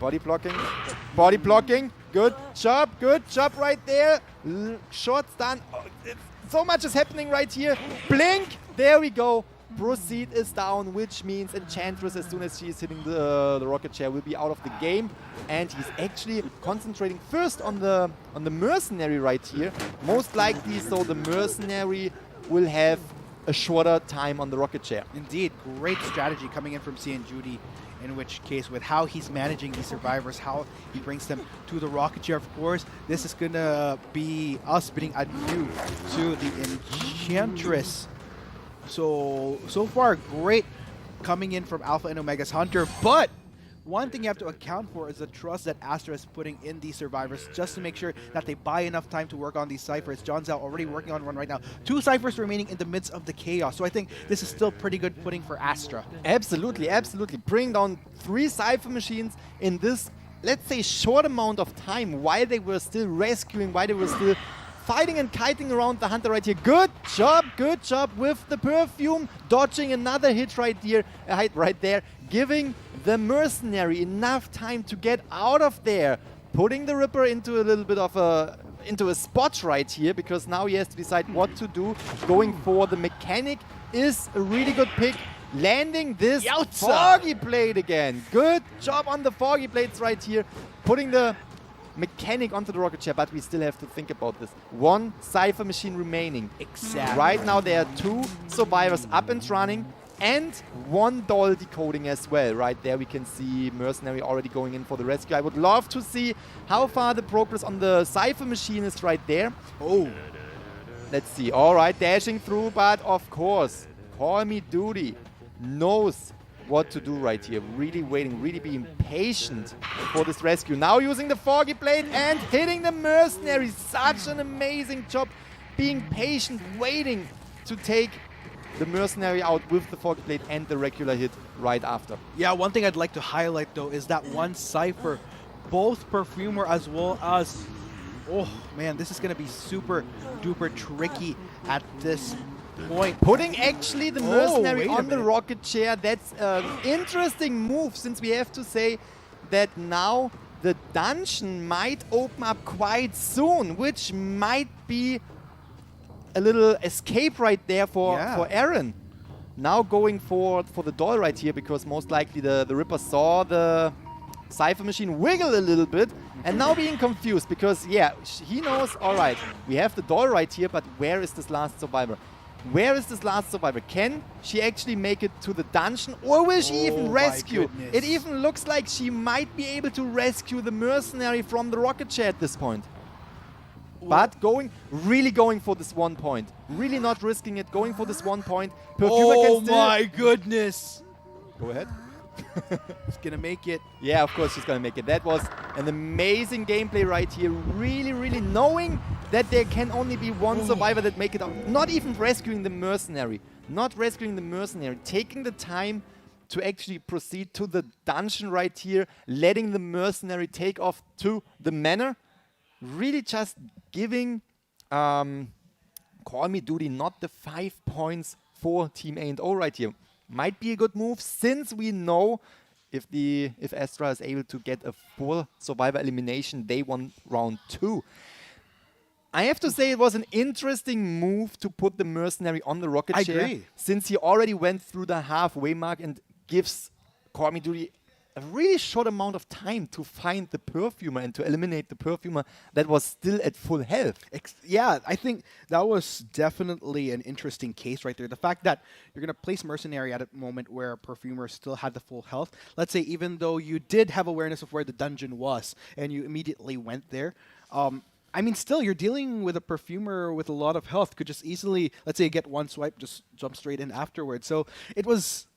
body blocking, good job right there. Short stun, so much is happening right here. Blink, there we go. Proceed is down, which means Enchantress, as soon as she is hitting the rocket chair, will be out of the game. And he's actually concentrating first on the Mercenary right here. Most likely, so the Mercenary will have a shorter time on the rocket chair. Indeed, great strategy coming in from CN Judy, in which case with how he's managing these survivors, how he brings them to the rocket chair. Of course, this is going to be us bidding adieu to the Enchantress. So far, great coming in from Alpha and Omega's Hunter, but one thing you have to account for is the trust that Astra is putting in these survivors, just to make sure that they buy enough time to work on these ciphers. John Zhao already working on one right now. 2 ciphers remaining in the midst of the chaos. So I think this is still pretty good footing for Astra. Absolutely. Bring down 3 cipher machines in this, let's say, short amount of time, while they were still rescuing, while they were still fighting and kiting around the Hunter right here. Good job with the perfume, dodging another hit right there, giving the Mercenary enough time to get out of there, putting the Ripper into a little bit of a spot right here, because now he has to decide what to do. Going for the Mechanic is a really good pick. Landing this Foggy Blade again. Good job on the Foggy Blades right here, putting the Mechanic onto the rocket chair, but we still have to think about this. 1 cipher machine remaining. Exactly. Right now there are 2 survivors up and running, and 1 doll decoding as well. Right there we can see Mercenary already going in for the rescue. I would love to see how far the progress on the cipher machine is right there. Let's see. All right, dashing through, but of course, Call Me Duty knows what to do right here. Really waiting, really being patient for this rescue. Now using the Foggy Blade and hitting the Mercenary. Such an amazing job. Being patient, waiting to take the Mercenary out with the Foggy Blade and the regular hit right after. Yeah, one thing I'd like to highlight though is that 1 cipher, both Perfumer as well as, oh man, this is going to be super duper tricky at this point. Putting actually the Mercenary on the rocket chair, that's an interesting move, since we have to say that now the dungeon might open up quite soon, which might be a little escape right there for Aaron. Now going for the doll right here, because most likely the Ripper saw the cipher machine wiggle a little bit, and now being confused, because he knows, all right, we have the doll right here, but where is this last survivor? Where is this last survivor? Can she actually make it to the dungeon, or will she even rescue? It even looks like she might be able to rescue the Mercenary from the rocket chair at this point. But really going for this 1 point. Really not risking it, going for this 1 point. Perfumer can still... my goodness! Go ahead. She's gonna make it. Yeah, of course she's gonna make it. That was an amazing gameplay right here. Really, really knowing that there can only be 1 survivor that make it out. Not even rescuing the Mercenary. not rescuing the mercenary, taking the time to actually proceed to the dungeon right here, letting the mercenary take off to the manor, really just giving Call Me Duty not the 5 points for Team A and O right here. Might be a good move, since we know if Astra is able to get a full survivor elimination, they won round 2. I have to say it was an interesting move to put the mercenary on the rocket I chair, agree. since he already went through the halfway mark and gives Call Me Duty a really short amount of time to find the perfumer and to eliminate the perfumer that was still at full health. Yeah, I think that was definitely an interesting case right there. The fact that you're going to place Mercenary at a moment where Perfumer still had the full health. Let's say even though you did have awareness of where the dungeon was and you immediately went there, I mean, still, you're dealing with a Perfumer with a lot of health. Could just easily, let's say, get one swipe, just jump straight in afterwards. So it was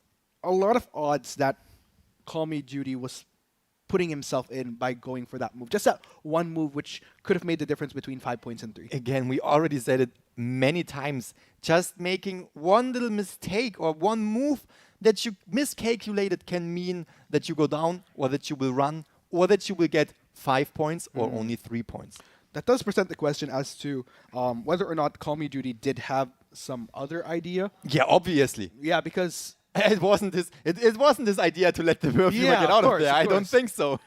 a lot of odds that Call Me Duty was putting himself in by going for that move. Just that one move, which could have made the difference between 5 points and 3. Again, we already said it many times. Just making one little mistake or one move that you miscalculated can mean that you go down, or that you will run, or that you will get 5 points or only 3 points. That does present the question as to whether or not Call Me Duty did have some other idea. Yeah, obviously. Yeah, because It wasn't his idea to let the perfumer Yeah, get of out of course, there. of I don't course. think so.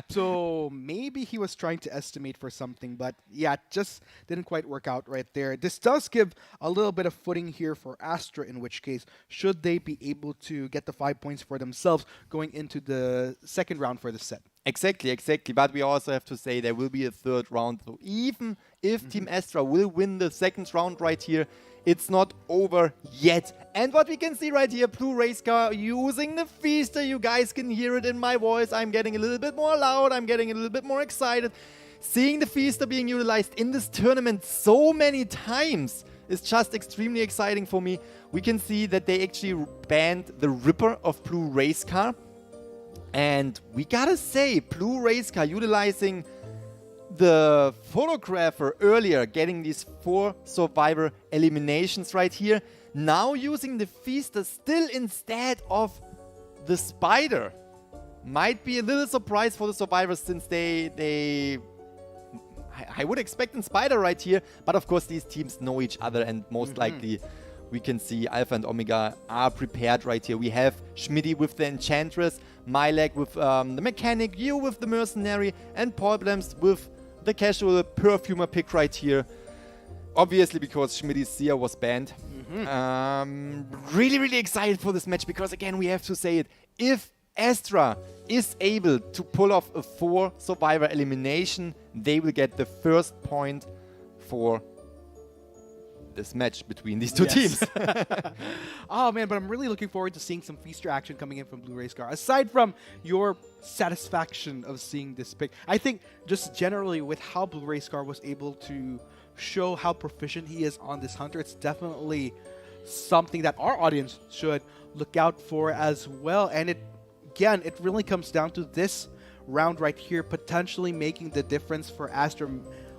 so maybe he was trying to estimate for something, but yeah, it just didn't quite work out right there. This does give a little bit of footing here for Astra, in which case, should they be able to get the 5 points for themselves going into the second round for the set. Exactly. But we also have to say there will be a third round. So even if Team Astra will win the second round right here, it's not over yet. And what we can see right here, Blue Race Car using the Feaster. You guys can hear it in my voice. I'm getting a little bit more loud. I'm getting a little bit more excited. Seeing the Feaster being utilized in this tournament so many times is just extremely exciting for me. We can see that they actually banned the Ripper of Blue Race Car. And we gotta say, Blue Race Car utilizing the photographer earlier, getting these 4 survivor eliminations right here. Now using the Feaster still instead of the Spider. Might be a little surprise for the survivors, since I would expect a Spider right here. But of course these teams know each other, and most likely we can see Alpha and Omega are prepared right here. We have Schmidty with the Enchantress, Milek with the Mechanic, you with the Mercenary, and Problems with the casual Perfumer pick right here. Obviously, because Schmidty's Seer was banned. Really, really excited for this match, because again, we have to say it. If Astra is able to pull off a 4 survivor elimination, they will get the first point for this match between these two teams. Oh man, but I'm really looking forward to seeing some Feaster action coming in from Blue Race Car. Aside from your satisfaction of seeing this pick, I think just generally with how Blue Race Car was able to show how proficient he is on this hunter, it's definitely something that our audience should look out for as well. And it really comes down to this round right here, potentially making the difference for Astra,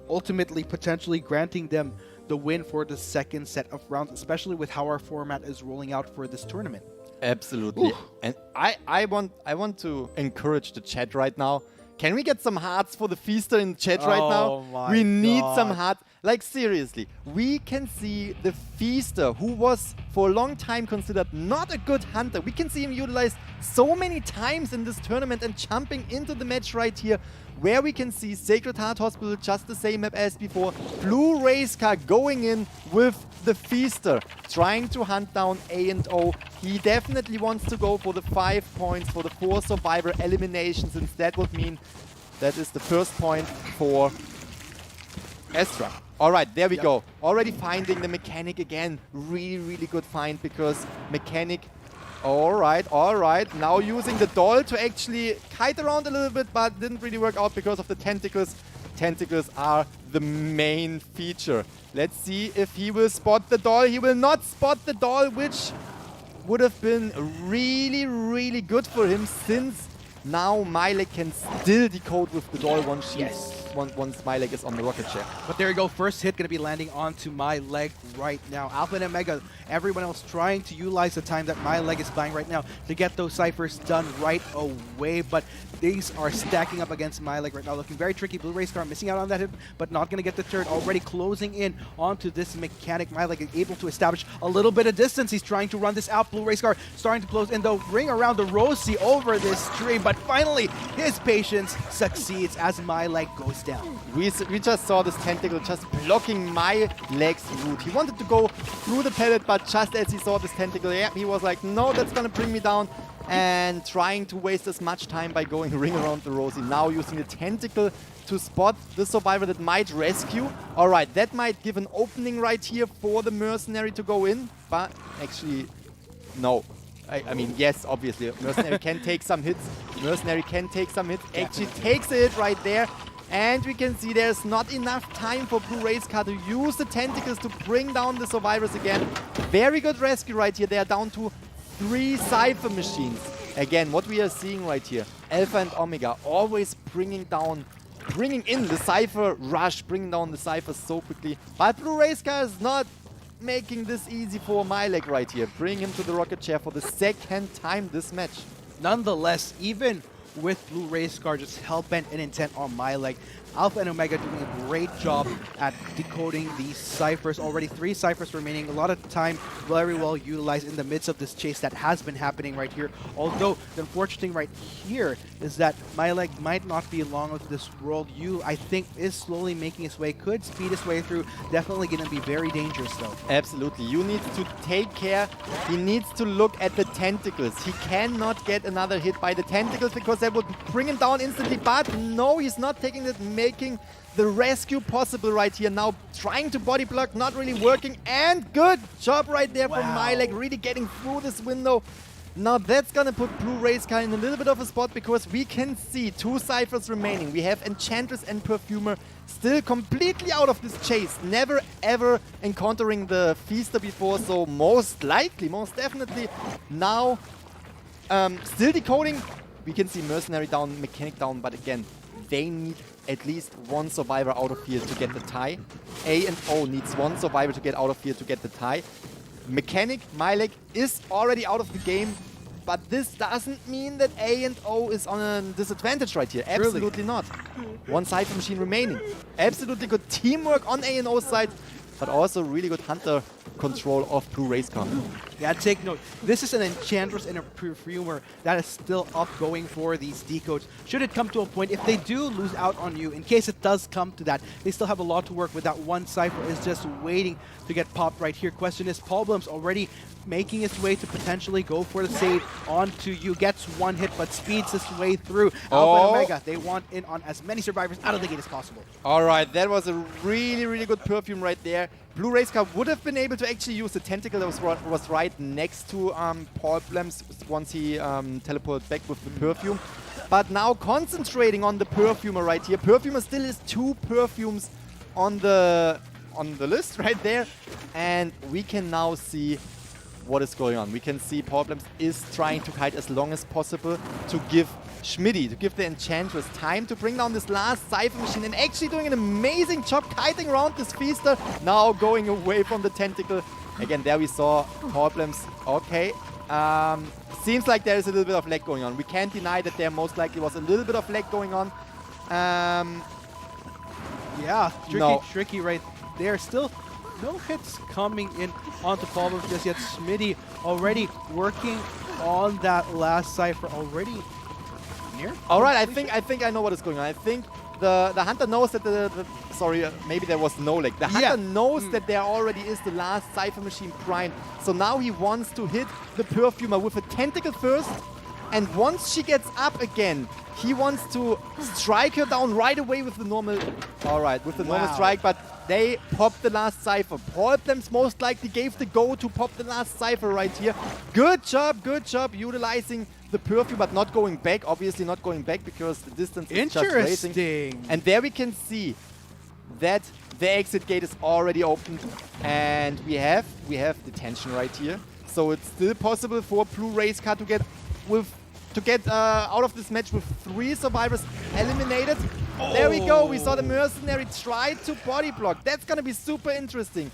ultimately potentially granting them the win for the second set of rounds, especially with how our format is rolling out for this tournament. Absolutely. Ooh. And I want to encourage the chat right now. Can we get some hearts for the Feaster in the chat right now? We need some hearts. Like, seriously, we can see the Feaster, who was for a long time considered not a good hunter. We can see him utilized so many times in this tournament and jumping into the match right here, where we can see Sacred Heart Hospital, just the same map as before. Blue Race Car going in with the Feaster, trying to hunt down A and O. He definitely wants to go for the 5 points for the 4 survivor eliminations, since that would mean that is the first point for Astra. Alright, there we go. Already finding the Mechanic again. Really, really good find, because Mechanic... Alright. Now using the doll to actually kite around a little bit, but didn't really work out because of the tentacles. Tentacles are the main feature. Let's see if he will spot the doll. He will not spot the doll, which would have been really, really good for him, since now Milek can still decode with the doll once she once my leg is on the rocket chair. But there you go, first hit going to be landing onto my leg right now. Alpha and Omega, everyone else trying to utilize the time that my leg is playing right now to get those ciphers done right away. But these are stacking up against my leg right now, looking very tricky. Blue Race Car missing out on that hit, but not going to get the turret. Already closing in onto this mechanic. My leg is able to establish a little bit of distance. He's trying to run this out. Blue Race Car starting to close in the ring around the Rosie over this tree, but finally his patience succeeds as my leg goes down. We just saw this tentacle just blocking my leg's route. He wanted to go through the pellet, but just as he saw this tentacle, yeah, he was like, no, that's gonna bring me down, and trying to waste as much time by going ring around the Rosie. Now using the tentacle to spot the survivor that might rescue. All right, that might give an opening right here for the mercenary to go in, but actually, no. I mean, yes, obviously, mercenary can take some hits. Mercenary can take some hits. Actually takes a hit right there. And we can see there's not enough time for Blue Race Car to use the tentacles to bring down the survivors again. Very good rescue right here. They are down to 3 Cypher machines. Again, what we are seeing right here, Alpha and Omega always bringing in the Cypher rush, bringing down the Cyphers so quickly. But Blue Race Car is not making this easy for my leg right here. Bring him to the rocket chair for the second time this match. Nonetheless, even with Blue Race Car just hell-bent and intent on my leg, Alpha and Omega doing a great job at decoding these ciphers. Already 3 ciphers remaining. A lot of time very well utilized in the midst of this chase that has been happening right here. Although the unfortunate thing right here is that my leg might not be long with this world. I think, is slowly making its way, could speed its way through. Definitely going to be very dangerous though. Absolutely. You need to take care. He needs to look at the tentacles. He cannot get another hit by the tentacles because that would bring him down instantly. But no, he's not taking it, making the rescue possible right here. Now trying to body block, not really working. And good job right there from my leg, really getting through this window. Now that's gonna put Blue Race Car in a little bit of a spot because we can see 2 ciphers remaining. We have Enchantress and Perfumer still completely out of this chase. Never ever encountering the Feaster before, so most likely, most definitely now still decoding. We can see Mercenary down, Mechanic down, but again, they need at least 1 survivor out of here to get the tie. A and O needs 1 survivor to get out of here to get the tie. Mechanic, Milek, is already out of the game, but this doesn't mean that A and O is on a disadvantage right here. Absolutely not. 1 Cypher machine remaining. Absolutely good teamwork on A and O's side, but also really good Hunter control of Blue Race Car. Yeah, take note. This is an Enchantress and a Perfumer that is still up going for these decodes. Should it come to a point, if they do lose out on you, in case it does come to that, they still have a lot to work with. That 1 Cypher is just waiting to get popped right here. Question is, Paulblum's already making its way to potentially go for the save onto you. Gets 1 hit, but speeds his way through. Alpha and Omega, they want in on as many survivors out of the gate as possible. All right, that was a really, really good Perfume right there. Blue Race Car would have been able to actually use the tentacle that was right next to Paulblum's once he teleported back with the Perfume. But now concentrating on the Perfumer right here. Perfumer still is 2 Perfumes on the list right there. And we can now see what is going on. We can see Paulblum is trying to kite as long as possible to give Schmidty, to give the Enchantress time to bring down this last Cypher machine, and actually doing an amazing job kiting around this Feaster. Now going away from the tentacle. Again, there we saw Paulblum's. Okay. Seems like there is a little bit of lag going on. We can't deny that there most likely was a little bit of lag going on. Yeah, tricky right there. Still no hits coming in onto Paulblum just yet. Schmidty already working on that last Cypher already near. All right, I think I know what is going on. I think the Hunter knows that sorry, maybe there was no lag. The Hunter knows that there already is the last Cypher machine primed. So now he wants to hit the Perfumer with a tentacle first. And once she gets up again, he wants to strike her down right away with the normal. All right, with the normal strike, but they popped the last Cypher. Paulblum's most likely gave the go to pop the last Cypher right here. Good job utilizing the Perfume, but not going back. Obviously not going back because the distance is just racing. And there we can see that the exit gate is already opened, and we have detention right here. So it's still possible for Blue Race Car to get with to get out of this match with 3 survivors eliminated. There we go. We saw the mercenary try to body block. That's going to be super interesting.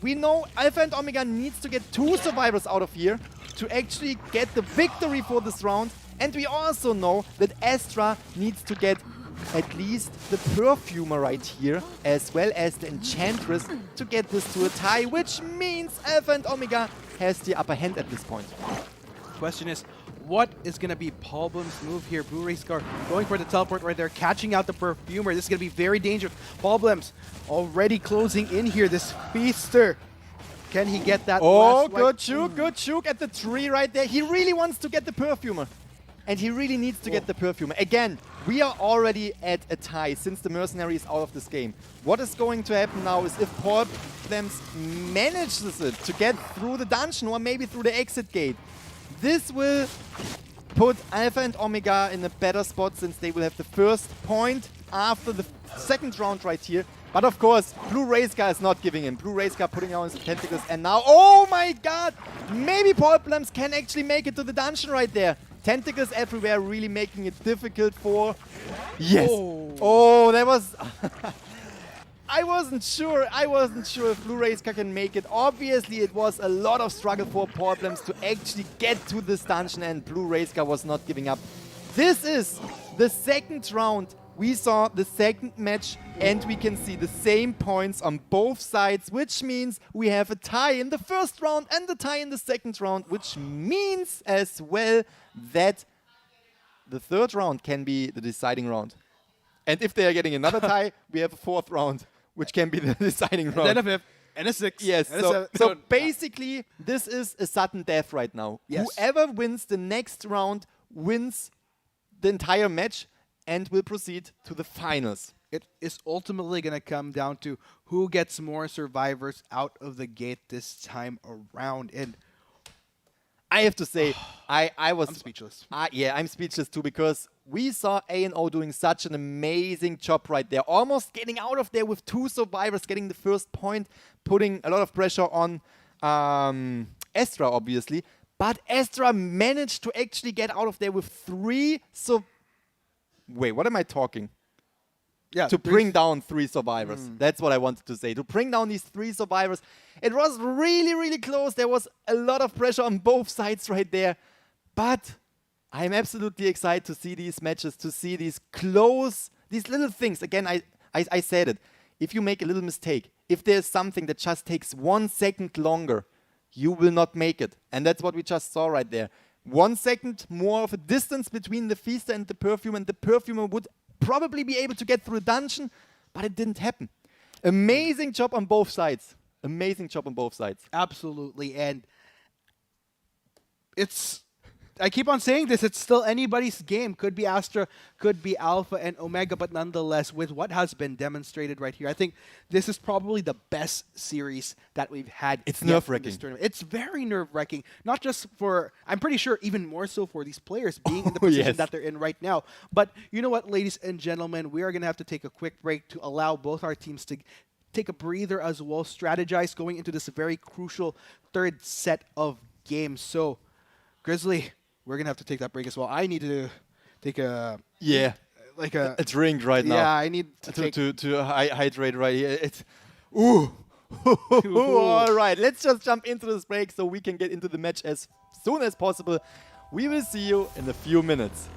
We know Alpha and Omega needs to get 2 survivors out of here to actually get the victory for this round. And we also know that Astra needs to get at least the Perfumer right here, as well as the Enchantress, to get this to a tie, which means Alpha and Omega has the upper hand at this point. Question is, what is going to be Paul Blum's move here? Blue Ray Scar going for the teleport right there, catching out the Perfumer. This is going to be very dangerous. Paul Blum's already closing in here. This Feaster. Can he get that last good shoot at the tree right there. He really wants to get the Perfumer. And he really needs to get the Perfumer. Again, we are already at a tie since the Mercenary is out of this game. What is going to happen now is if Paul Blums manages it to get through the dungeon or maybe through the exit gate, this will put Alpha and Omega in a better spot since they will have the first point after the second round right here. But of course, Blue Rayscar is not giving in. Blue Rayscar putting out his tentacles, and now, oh my god! Maybe Paul Blums can actually make it to the dungeon right there. Tentacles everywhere, really making it difficult for... Yes! Oh, that was... I wasn't sure if Blue Rayscar can make it. Obviously, it was a lot of struggle for Paul Blums to actually get to this dungeon, and Blue Rayscar was not giving up. This is the second round. We saw the second match, and we can see the same points on both sides, which means we have a tie in the first round and a tie in the second round, which means as well that the third round can be the deciding round. And if they are getting another tie, we have a fourth round, which can be the deciding round. And then a fifth, and a sixth. Yes, so basically, this is a sudden death right now. Yes. Whoever wins the next round wins the entire match and will proceed to the finals. It is ultimately going to come down to who gets more survivors out of the gate this time around. And I have to say, I'm speechless. Yeah, I'm speechless too, because we saw A&O doing such an amazing job right there. Almost getting out of there with 2 survivors, getting the first point, putting a lot of pressure on Astra, obviously. But Astra managed to actually get out of there with 3 Wait, what am I talking? Yeah, to bring down 3 survivors. That's what I wanted to say. To bring down these 3 survivors. It was really, really close. There was a lot of pressure on both sides right there. But I'm absolutely excited to see these matches, to see these close, these little things. Again, I said it. If you make a little mistake, if there's something that just takes 1 second longer, you will not make it. And that's what we just saw right there. 1 second more of a distance between the Feaster and the Perfumer, and the Perfumer would probably be able to get through a dungeon, but it didn't happen. Amazing job on both sides. Amazing job on both sides. Absolutely. And it's... I keep on saying this, it's still anybody's game. Could be Astra, could be Alpha and Omega, but nonetheless, with what has been demonstrated right here, I think this is probably the best series that we've had. It's nerve-wracking. It's very nerve-wracking, not just for, I'm pretty sure even more so for these players being in the position that they're in right now. But you know what, ladies and gentlemen, we are going to have to take a quick break to allow both our teams to take a breather as well, strategize going into this very crucial third set of games. So, Grizzly, we're going to have to take that break as well. I need to take a... Yeah. Like a drink right now. Yeah, I need to hydrate right here. It's... Ooh. All right, let's just jump into this break so we can get into the match as soon as possible. We will see you in a few minutes.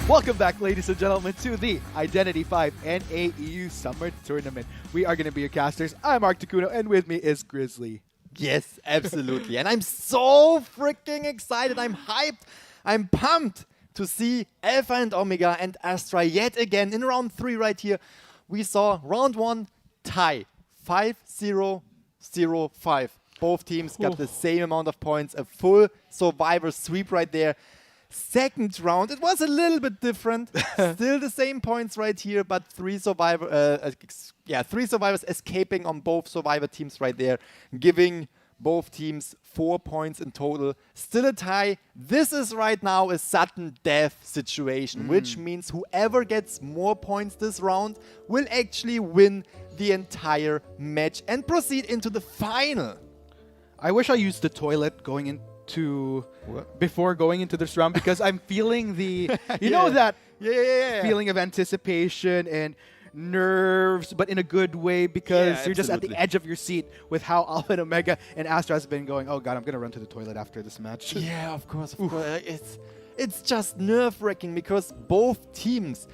Welcome back, ladies and gentlemen, to the Identity 5 NAEU Summer Tournament. We are going to be your casters. I'm Mark Takuno, and with me is Grizzly. Yes, absolutely. And I'm so freaking excited. I'm hyped. I'm pumped to see Alpha and Omega and Astra yet again in round 3 right here. We saw round 1 tie 5-0-0-5. Both teams got the same amount of points, a full survivor sweep right there. Second round, it was a little bit different. Still the same points right here, but three survivors escaping on both survivor teams right there, giving both teams 4 points in total. Still a tie. This is right now a sudden death situation, which means whoever gets more points this round will actually win the entire match and proceed into the final. I wish I used the toilet before going into this round, because I'm feeling the feeling of anticipation and nerves, but in a good way, because you're just at the edge of your seat with how Alpha and Omega and Astra has been going. Oh god, I'm gonna run to the toilet after this match. Yeah, of course. It's just nerve-wracking because both teams,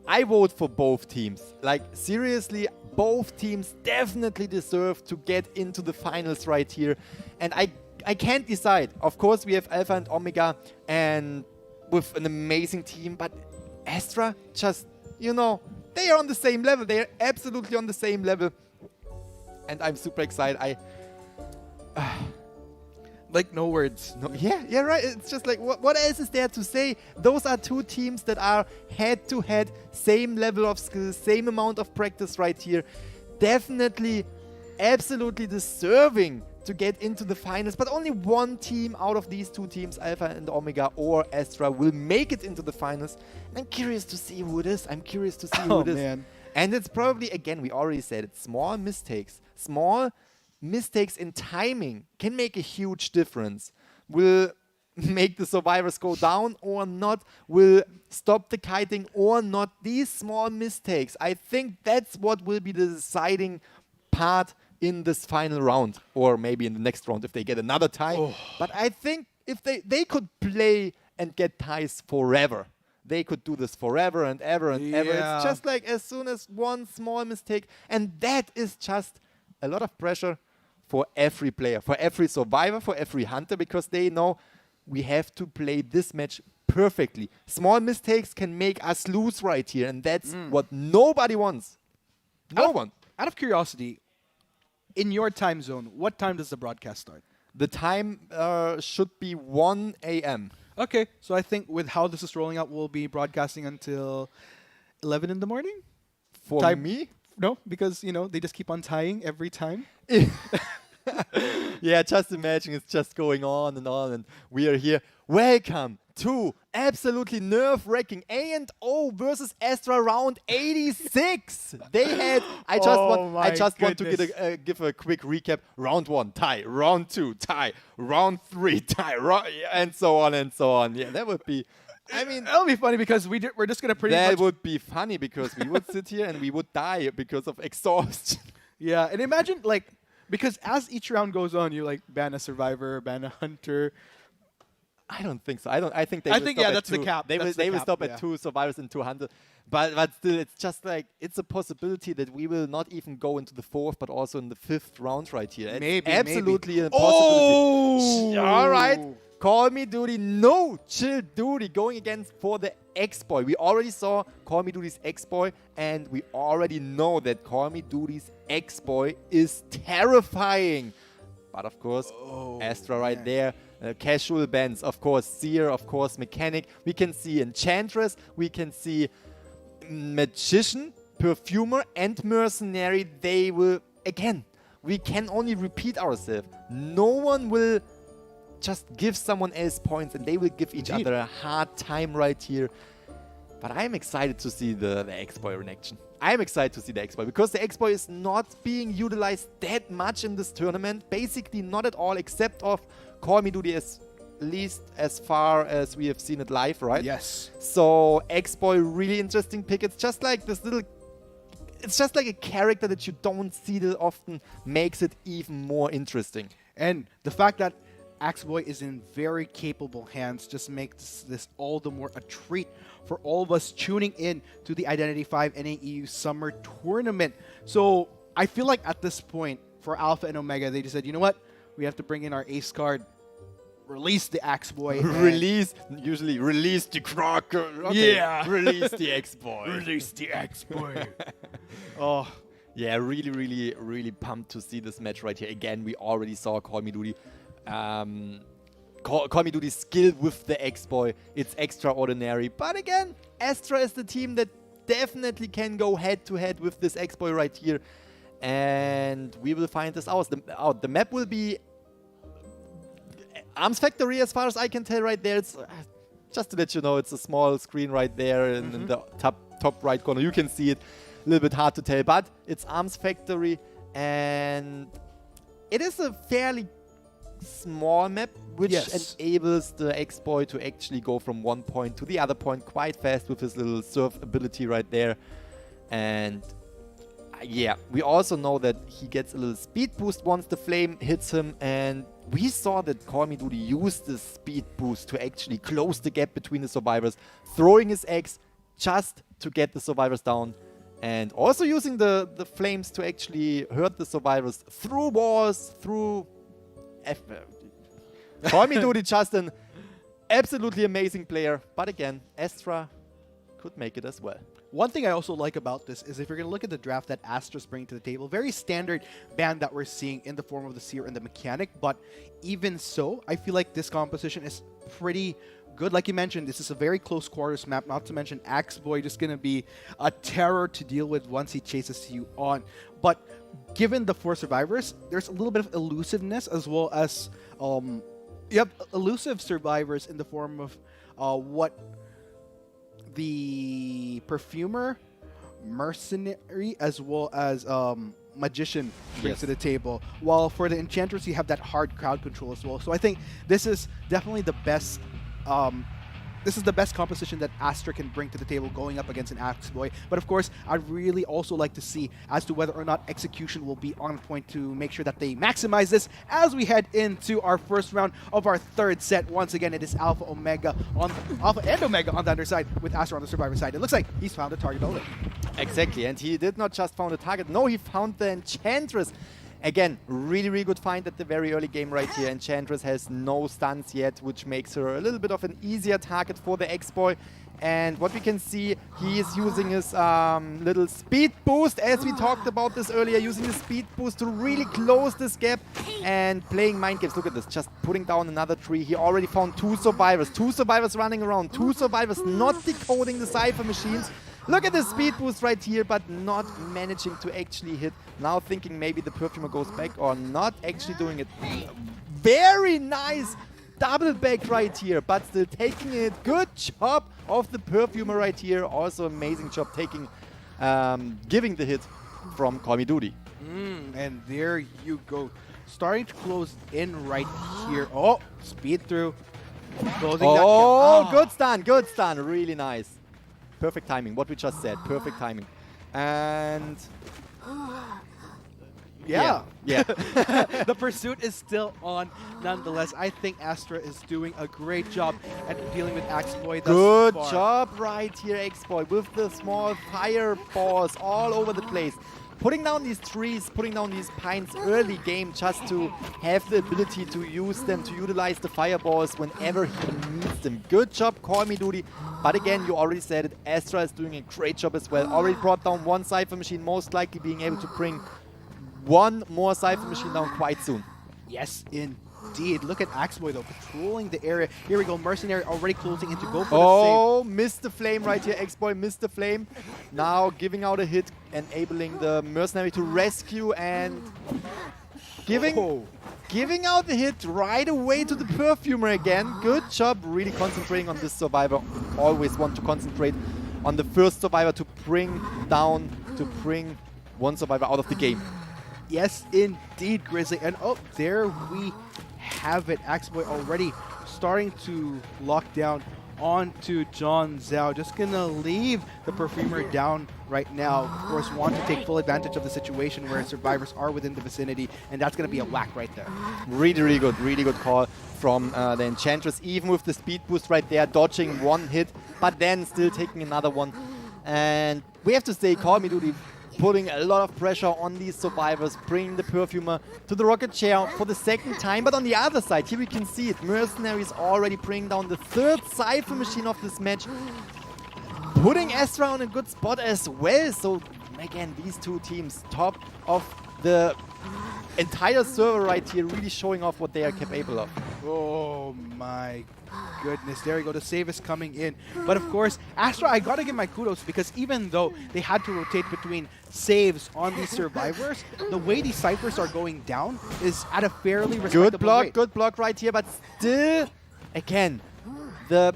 I vote for both teams. Like, seriously, both teams definitely deserve to get into the finals right here. And I can't decide. Of course, we have Alpha and Omega and with an amazing team, but Astra just, they are on the same level. They are absolutely on the same level. And I'm super excited. Like, no words. Yeah, right. It's just like, what else is there to say? Those are two teams that are head-to-head, same level of skill, same amount of practice right here. Definitely, absolutely deserving to get into the finals. But only one team out of these two teams, Alpha and Omega or Astra, will make it into the finals. And I'm curious to see who it is. And it's probably, again, we already said it, small mistakes. Small mistakes in timing can make a huge difference. Will make the survivors go down or not, will stop the kiting or not. These small mistakes, I think that's what will be the deciding part in this final round, or maybe in the next round if they get another tie. But I think if they could play and get ties forever. They could do this forever and ever and ever. It's just like as soon as one small mistake, and that is just a lot of pressure for every player, for every survivor, for every hunter, because they know we have to play this match perfectly. Small mistakes can make us lose right here, and that's what nobody wants. No one. Out of curiosity, in your time zone, what time does the broadcast start? The time should be 1 a.m. Okay, so I think with how this is rolling out, we'll be broadcasting until 11 in the morning? For me? No, because, they just keep on tying every time. Yeah, just imagine it's just going on, and we are here. Welcome to absolutely nerve-wracking A&O versus Astra round 86. They had. I just want to give a quick recap. Round 1 tie, round 2 tie, round 3 tie, and so on and so on. Yeah, that would be. I mean, that'll be funny because we're just gonna pretty much. That would be funny because we would sit here and we would die because of exhaustion. Yeah, and imagine because as each round goes on, you ban a survivor, ban a hunter. I don't think so. I think they. That's the cap. They will stop at 2 survivors and 2 hunters. But still, it's just it's a possibility that we will not even go into the 4th, but also in the 5th round right here. It's absolutely a possibility. All right. Call Me Duty, no Chill Duty going against for the X-Boy. We already saw Call Me Duty's X-Boy, and we already know that Call Me Duty's X-Boy is terrifying. But of course, Astra right there. Casual bands, of course, Seer, of course, Mechanic. We can see Enchantress. We can see Magician, Perfumer, and Mercenary. They will, again, we can only repeat ourselves. No one will just give someone else points, and they will give each other a hard time right here. But I'm excited to see the X-Boy in action. I'm excited to see the X-Boy because the X-Boy is not being utilized that much in this tournament. Basically not at all, except of Call Me Duty, at least as far as we have seen it live, right? Yes. So X-Boy, really interesting pick. It's just like this little... It's just like a character that you don't see that often, makes it even more interesting. And the fact that Axeboy is in very capable hands. Just makes this all the more a treat for all of us tuning in to the Identity 5 NAEU Summer Tournament. So I feel like at this point, for Alpha and Omega, they just said, you know what? We have to bring in our ace card, release the Axeboy. Release the Crocker. Okay. Yeah. Release the X-Boy. Release the Axeboy. Oh, yeah, really, really, really pumped to see this match right here. Again, we already saw Call Me Duty. Call Me Duty's skill with the X-Boy. It's extraordinary. But again, Astra is the team that definitely can go head-to-head with this X-Boy right here. And we will find this out. The map will be Arms Factory, as far as I can tell right there. It's just to let you know, it's a small screen right there in the top right corner. You can see it. A little bit hard to tell, but it's Arms Factory, and it is a fairly small map, which enables the X-Boy to actually go from one point to the other point quite fast with his little surf ability right there. And yeah, we also know that he gets a little speed boost once the flame hits him, and we saw that Call Me Duty used this speed boost to actually close the gap between the survivors, throwing his X just to get the survivors down, and also using the flames to actually hurt the survivors through walls, through... Call Me Duty, just an absolutely amazing player, but again, Astra could make it as well. one thing I also like about this is if you're going to look at the draft that Astra's bringing to the table, very standard band that we're seeing in the form of the Seer and the Mechanic, but even so, I feel like this composition is pretty good. Like you mentioned, this is a very close quarters map, not to mention Axeboy just going to be a terror to deal with once he chases you on. But given the 4 survivors, there's a little bit of elusiveness as well as elusive survivors in the form of what the Perfumer, Mercenary, as well as Magician brings to the table. While for the Enchantress, you have that hard crowd control as well. So I think this is definitely the best composition that Astra can bring to the table going up against an Axeboy. But of course, I'd really also like to see as to whether or not execution will be on point to make sure that they maximize this as we head into our first round of our third set. Once again, it is Alpha and Omega on the underside with Astra on the survivor side. It looks like he's found a target already. Exactly, and he did not just found a target. No, he found the Enchantress. Again, really, really good find at the very early game right here. Enchantress has no stuns yet, which makes her a little bit of an easier target for the X-Boy. And what we can see, he is using his little speed boost, as we talked about this earlier, using the speed boost to really close this gap and playing mind games. Look at this, just putting down another tree. He already found 2 survivors running around, 2 survivors not decoding the Cypher machines. Look at the speed boost right here, but not managing to actually hit. Now thinking maybe the Perfumer goes back or not actually doing it. Very nice double back right here, but still taking it. Good job of the Perfumer right here. Also amazing job taking, giving the hit from Call Me Duty. And there you go. Starting to close in right here. Oh, speed through. Closing that gap. Good stun. Really nice. Perfect timing, what we just said. Perfect timing. And... Yeah. The The pursuit is still on nonetheless. I think Astra is doing a great job at dealing with Axeboy thus Good far. job right here, X-Boy, with the small fireballs all over the place. Putting down these trees, putting down these pines early game just to have the ability to use them, to utilize the fireballs whenever he needs them. Good job, Call Me Duty. But again, you already said it, Astra is doing a great job as well. Already brought down 1 Cypher machine, most likely being able to bring 1 more Cypher machine down quite soon. Yes, indeed. Look at Axeboy though, patrolling the area. Here we go, Mercenary already closing in to go for the save. Missed the flame right here. X-Boy missed the flame. Now giving out a hit, enabling the Mercenary to rescue and giving out the hit right away to the Perfumer again. Good job, really concentrating on this survivor. Always want to concentrate on the first survivor to bring 1 survivor out of the game. Yes, indeed, Grizzly. And there we have it. Axeboy already starting to lock down on to John Zhao. Just gonna leave the Perfumer down right now. Of course, want to take full advantage of the situation where survivors are within the vicinity, and that's gonna be a whack right there. Really good call from the Enchantress, even with the speed boost right there, dodging one hit, but then still taking another one. And we have to say, Call Me Duty putting a lot of pressure on these survivors, bringing the Perfumer to the rocket chair for the second time. But on the other side, here we can see it, Mercenaries already bringing down the third Cypher machine of this match, putting Astra on a good spot as well. So again, these two teams, top of the entire server right here, really showing off what they are capable of. Oh my goodness, there we go, the save is coming in. But of course, Astra, I gotta give my kudos, because even though they had to rotate between saves on these survivors, the way these ciphers are going down is at a fairly respectable rate. Good block right here, but still, again, the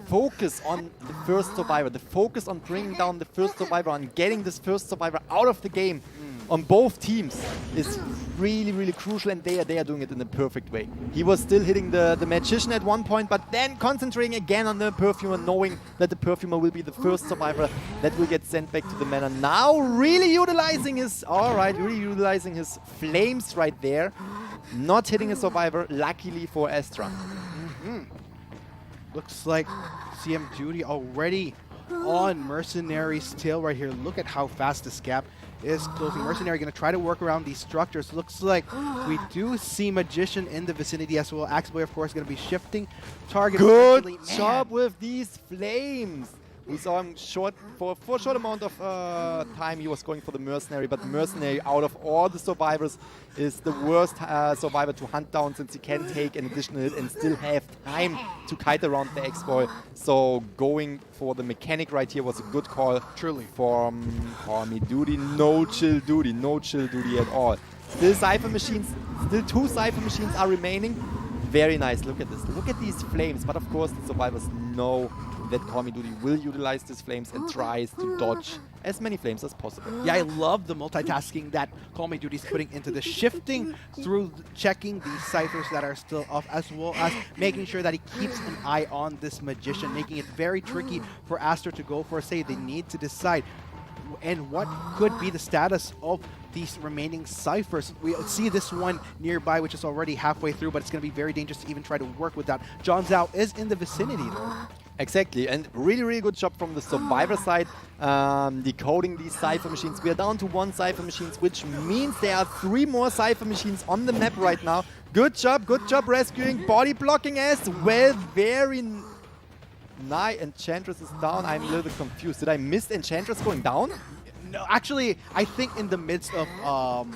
focus on the first survivor, the focus on bringing down the first survivor, on getting this first survivor out of the game on both teams is really crucial, and they are doing it in a perfect way. He was still hitting the Magician at one point, but then concentrating again on the Perfumer, knowing that the Perfumer will be the first survivor that will get sent back to the manor. Now really utilizing his, flames right there. Not hitting a survivor, luckily for Astra. Looks like CM Duty already on Mercenary's tail right here. Look at how fast this gap is closing. Mercenary going to try to work around these structures. Looks like we do see Magician in the vicinity as well. Axeboy, of course, going to be shifting target. Good job with these flames. We saw him for a short amount of time. He was going for the Mercenary, but the Mercenary, out of all the survivors, is the worst survivor to hunt down, since he can take an additional hit and still have time to kite around the X-Boy. So going for the mechanic right here was a good call. Truly. From Call Me Duty. No chill duty at all. Still Cypher machines, still 2 Cypher machines are remaining. Very nice. Look at this. Look at these flames. But of course, the survivors know that Call Me Duty will utilize these flames and tries to dodge as many flames as possible. Yeah, I love the multitasking that Call Me Duty is putting into the shifting through checking these ciphers that are still off, as well as making sure that he keeps an eye on this Magician, making it very tricky for Astra to go for a save. They need to decide and what could be the status of these remaining ciphers. We see this one nearby, which is already halfway through, but it's going to be very dangerous to even try to work with that. John Zhao is in the vicinity, though. Exactly, and really good job from the survivor side, decoding these Cypher machines. We are down to 1 Cypher machines, which means there are 3 more Cypher machines on the map right now. Good job rescuing, body blocking as well. Very nice. Enchantress is down. I'm a little bit confused. Did I miss Enchantress going down? No, actually, I think in the midst of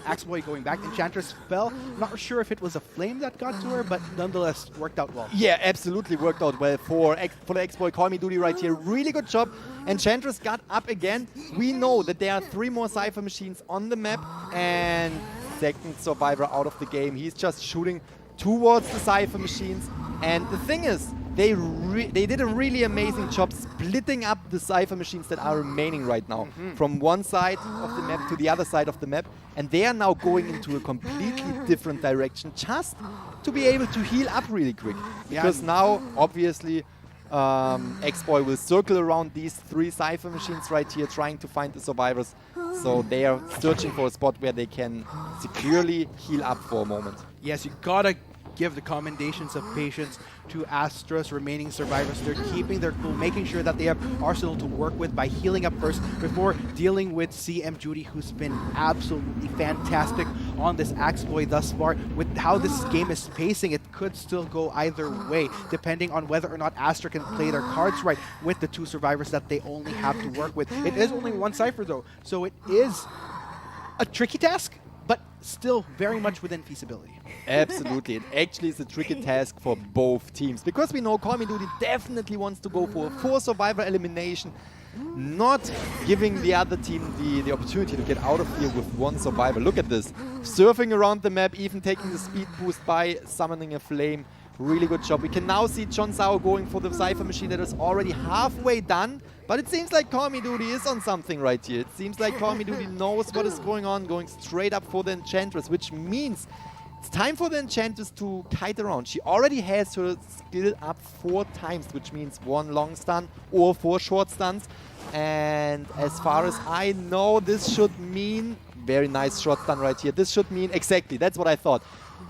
Axeboy going back, Enchantress fell. Not sure if it was a flame that got to her, but nonetheless, worked out well. Yeah, absolutely worked out well for the X-Boy Call Me Duty right here. Really good job. Enchantress got up again. We know that there are 3 more Cypher machines on the map, and second survivor out of the game. He's just shooting towards the Cypher machines. And the thing is, they did a really amazing job splitting up the Cypher machines that are remaining right now from one side of the map to the other side of the map, and they are now going into a completely different direction just to be able to heal up really quick. Because now, obviously, X-Boy will circle around these 3 Cypher machines right here, trying to find the survivors. So they are searching for a spot where they can securely heal up for a moment. Yes, you gotta give the commendations of patience to Astra's remaining survivors. They're keeping their cool, making sure that they have arsenal to work with by healing up first before dealing with CM Judy, who's been absolutely fantastic on this Axeboy thus far. With how this game is pacing, it could still go either way, depending on whether or not Astra can play their cards right with the 2 survivors that they only have to work with. It is only 1 Cypher though, so it is a tricky task, but still very much within feasibility. Absolutely. It actually is a tricky task for both teams, because we know Call Me Duty definitely wants to go for a 4 survivor elimination, not giving the other team the opportunity to get out of here with 1 survivor. Look at this. Surfing around the map, even taking the speed boost by summoning a flame. Really good job. We can now see John Zhao going for the Cypher machine that is already halfway done. But it seems like Call Me Duty is on something right here. It seems like Call Me Duty knows what is going on, going straight up for the Enchantress, which means It's time for the Enchantress to kite around. She already has her skill up 4 times, which means 1 long stun or 4 short stuns. And as far as I know, this should mean... Very nice short stun right here. This should mean... Exactly, that's what I thought.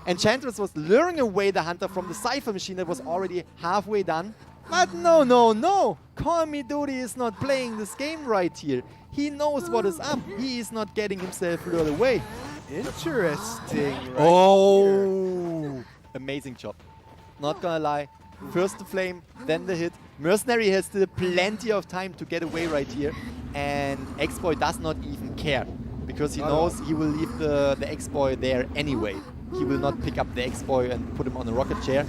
Enchantress was luring away the Hunter from the Cypher Machine that was already halfway done. But no. Call Me Duty is not playing this game right here. He knows what is up. He is not getting himself lured away. Interesting. Right Oh! Amazing job. Not gonna lie. First the flame, then the hit. Mercenary has still plenty of time to get away right here. And X-Boy does not even care. Because he knows he will leave the X-Boy there anyway. He will not pick up the X-Boy and put him on a rocket chair.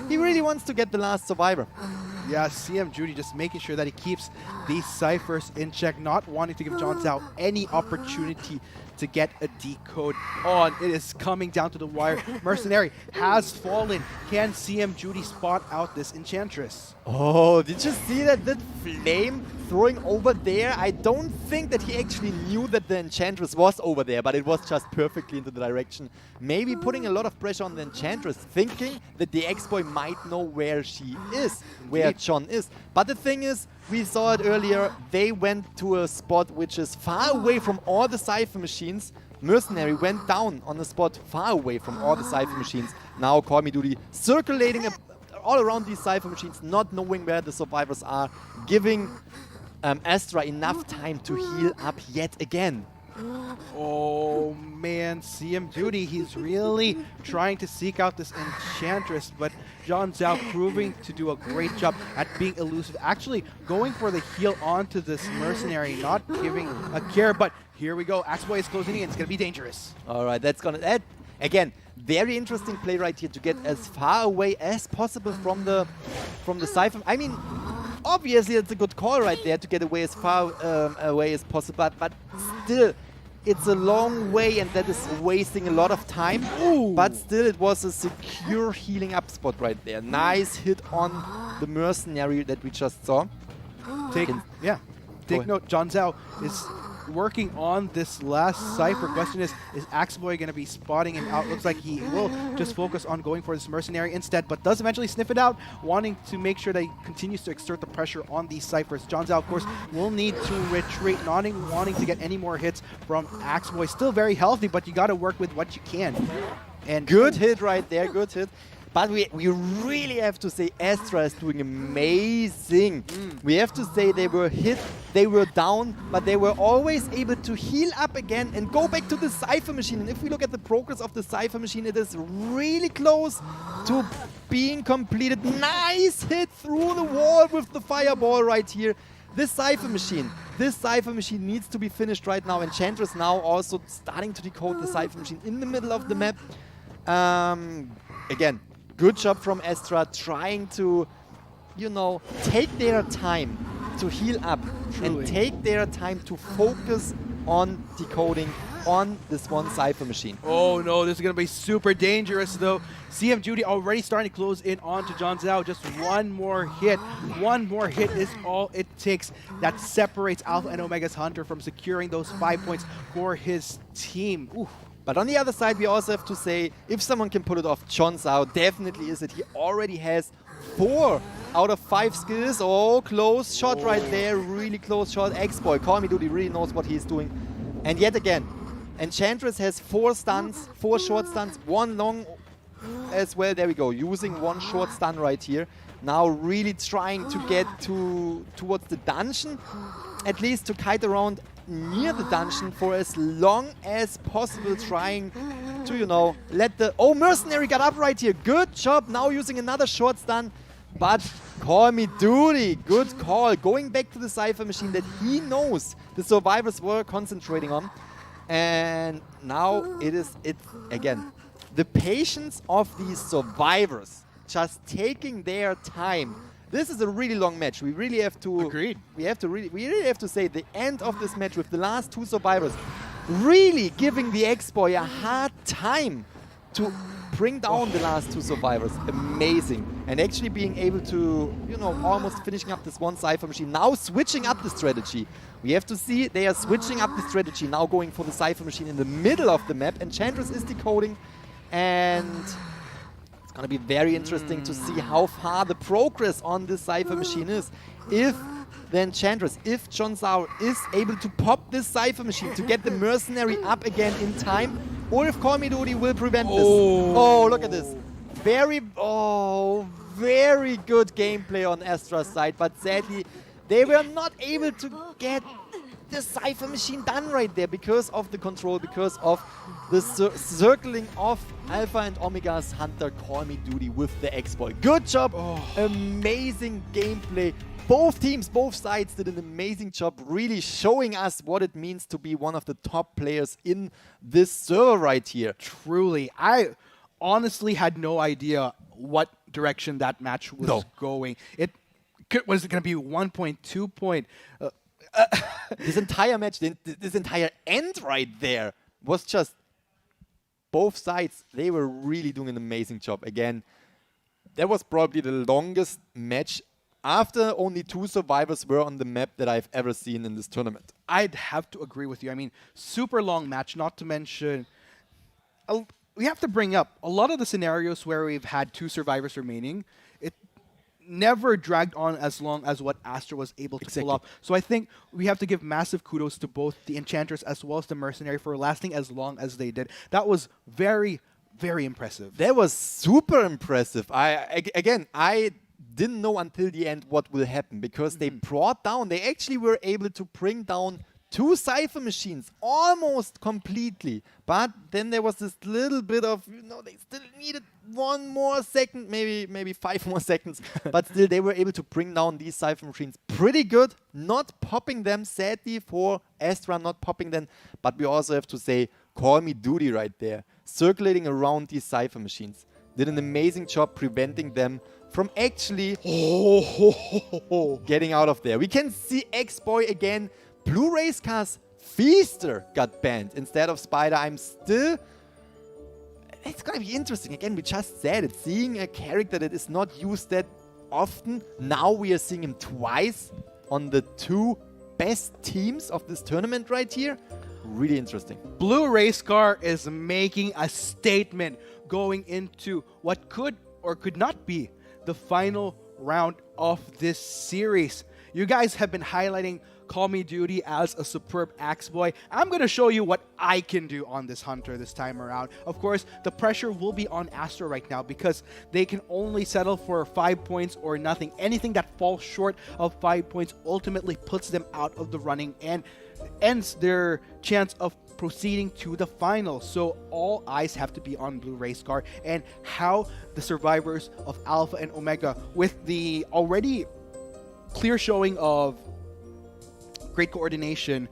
He really wants to get the last survivor. Yeah, CM Judy just making sure that he keeps these ciphers in check, not wanting to give John Zhao any opportunity to get a decode on. It is coming down to the wire. Mercenary has fallen. Can CM Judy spot out this Enchantress? Oh, did you see that flame throwing over there? I don't think that he actually knew that the Enchantress was over there, but it was just perfectly into the direction. Maybe putting a lot of pressure on the Enchantress, thinking that the X-Boy might know where she is, where John is. But the thing is, we saw it earlier, they went to a spot which is far away from all the Cypher machines. Mercenary went down on a spot far away from all the Cypher machines. Now Call Me Duty circulating all around these Cypher machines, not knowing where the survivors are, giving Astra enough time to heal up yet again. Oh man, CM Duty, he's really trying to seek out this Enchantress, but John Zhao proving to do a great job at being elusive, actually going for the heal onto this Mercenary, not giving a care, but here we go, Axe Boy is closing in, it's going to be dangerous. Alright, again, very interesting play right here to get as far away as possible from the Cypher. I mean, obviously it's a good call right there to get away as far away as possible, but still, it's a long way and that is wasting a lot of time. Ooh. But still, it was a secure healing up spot right there. Nice hit on the Mercenary that we just saw. Take note, John Zhao is working on this last Cypher. Question is Axe Boy going to be spotting him out? Looks like he will just focus on going for this Mercenary instead, but does eventually sniff it out, wanting to make sure that he continues to exert the pressure on these Cyphers. John Zhao, of course, will need to retreat, not wanting to get any more hits from Axe Boy. Still very healthy, but you got to work with what you can. And good hit right there, good hit. But we really have to say Astra is doing amazing. We have to say they were hit, they were down, but they were always able to heal up again and go back to the Cypher Machine. And if we look at the progress of the Cypher Machine, it is really close to being completed. Nice hit through the wall with the fireball right here. This Cypher Machine needs to be finished right now. Enchantress now also starting to decode the Cypher Machine in the middle of the map. Again, good job from Astra trying to, take their time to heal up and take their time to focus on decoding on this one Cypher Machine. Oh no, this is going to be super dangerous though. CM Judy already starting to close in onto John Zhao. Just one more hit. One more hit is all it takes. That separates Alpha and Omega's Hunter from securing those 5 points for his team. Ooh. But on the other side, we also have to say, if someone can pull it off, John Zhao definitely is it. He already has 4 out of 5 skills. Oh, close shot right there. Really close shot. X-Boy, Call Me Duty really knows what he's doing. And yet again, Enchantress has 4 stuns, 4 short stuns, 1 long as well. There we go, using 1 short stun right here. Now really trying to get towards the dungeon, at least to kite around near the dungeon for as long as possible, trying to, let the... Oh, Mercenary got up right here. Good job. Now using another short stun. But Call Me Duty, good call. Going back to the Cypher Machine that he knows the survivors were concentrating on. And now it's again, the patience of these survivors, just taking their time. This is a really long match. We really have to... Agreed. We really have to say the end of this match with the last 2 survivors really giving the X-Boy a hard time to bring down the last 2 survivors. Amazing. And actually being able to, almost finishing up this one Cypher Machine. Now switching up the strategy. We have to see they are switching up the strategy. Now going for the Cypher Machine in the middle of the map. Enchantress is decoding. And it's going to be very interesting to see how far the progress on this Cypher machine is. If the Enchantress, if John Sauer is able to pop this Cypher machine to get the Mercenary up again in time, or if Call Me Duty will prevent this. Oh, look at this. Very good gameplay on Astra's side, but sadly, they were not able to get the Cypher machine done right there because of the control, because of the circling of Alpha and Omega's Hunter Call Me Duty with the exploit. Good job. Amazing gameplay. Both teams, both sides did an amazing job really showing us what it means to be one of the top players in this server right here. Truly. I honestly had no idea what direction that match was going. Was it going to be 1.2 point? This entire match, this entire end right there was just both sides. They were really doing an amazing job. Again, that was probably the longest match after only 2 survivors were on the map that I've ever seen in this tournament. I'd have to agree with you. I mean, super long match, not to mention, we have to bring up a lot of the scenarios where we've had 2 survivors remaining. It never dragged on as long as what Astra was able to pull off. So I think we have to give massive kudos to both the Enchantress as well as the Mercenary for lasting as long as they did. That was very, very impressive. That was super impressive. I didn't know until the end what will happen because they actually were able to bring down 2 Cypher machines almost completely. But then there was this little bit of, they still needed 1 more second, maybe 5 more seconds. But still, they were able to bring down these Cypher machines pretty good. Not popping them, sadly, for Astra, not popping them. But we also have to say, Call Me Duty right there. Circulating around these Cypher machines. Did an amazing job preventing them from actually getting out of there. We can see X-Boy again. Blue Race Car's Feaster got banned instead of Spider. It's going to be interesting. Again, we just said it. Seeing a character that is not used that often. Now we are seeing him twice on the 2 best teams of this tournament right here. Really interesting. Blue Race Car is making a statement going into what could or could not be the final round of this series. You guys have been highlighting Call Me Duty as a superb axe boy. I'm going to show you what I can do on this Hunter this time around. Of course, the pressure will be on Astra right now because they can only settle for 5 points or nothing. Anything that falls short of 5 points ultimately puts them out of the running and ends their chance of proceeding to the final. So all eyes have to be on Blue Race Car and how the survivors of Alpha and Omega, with the already clear showing of great coordination,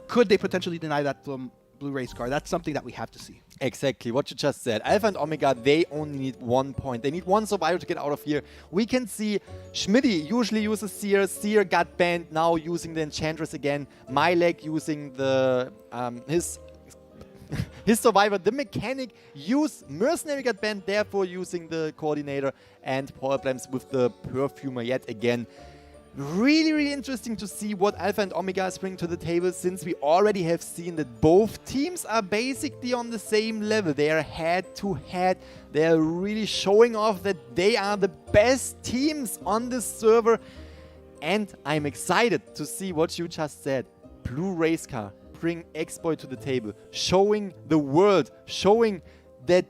could they potentially deny that from Blue Race Car? That's something that we have to see. Exactly what you just said. Alpha and Omega, they only need 1 point. They need 1 survivor to get out of here. We can see Schmitty usually uses Seer. Seer got banned, now using the Enchantress again. Mylek using the his survivor. The Mechanic use Mercenary got banned, therefore using the Coordinator. And Power Blams with the Perfumer yet again. Really, really interesting to see what Alpha and Omega is bringing to the table, since we already have seen that both teams are basically on the same level. They are head-to-head. They are really showing off that they are the best teams on this server. And I'm excited to see what you just said. Blue Race Car bring X-Boy to the table, showing the world, showing that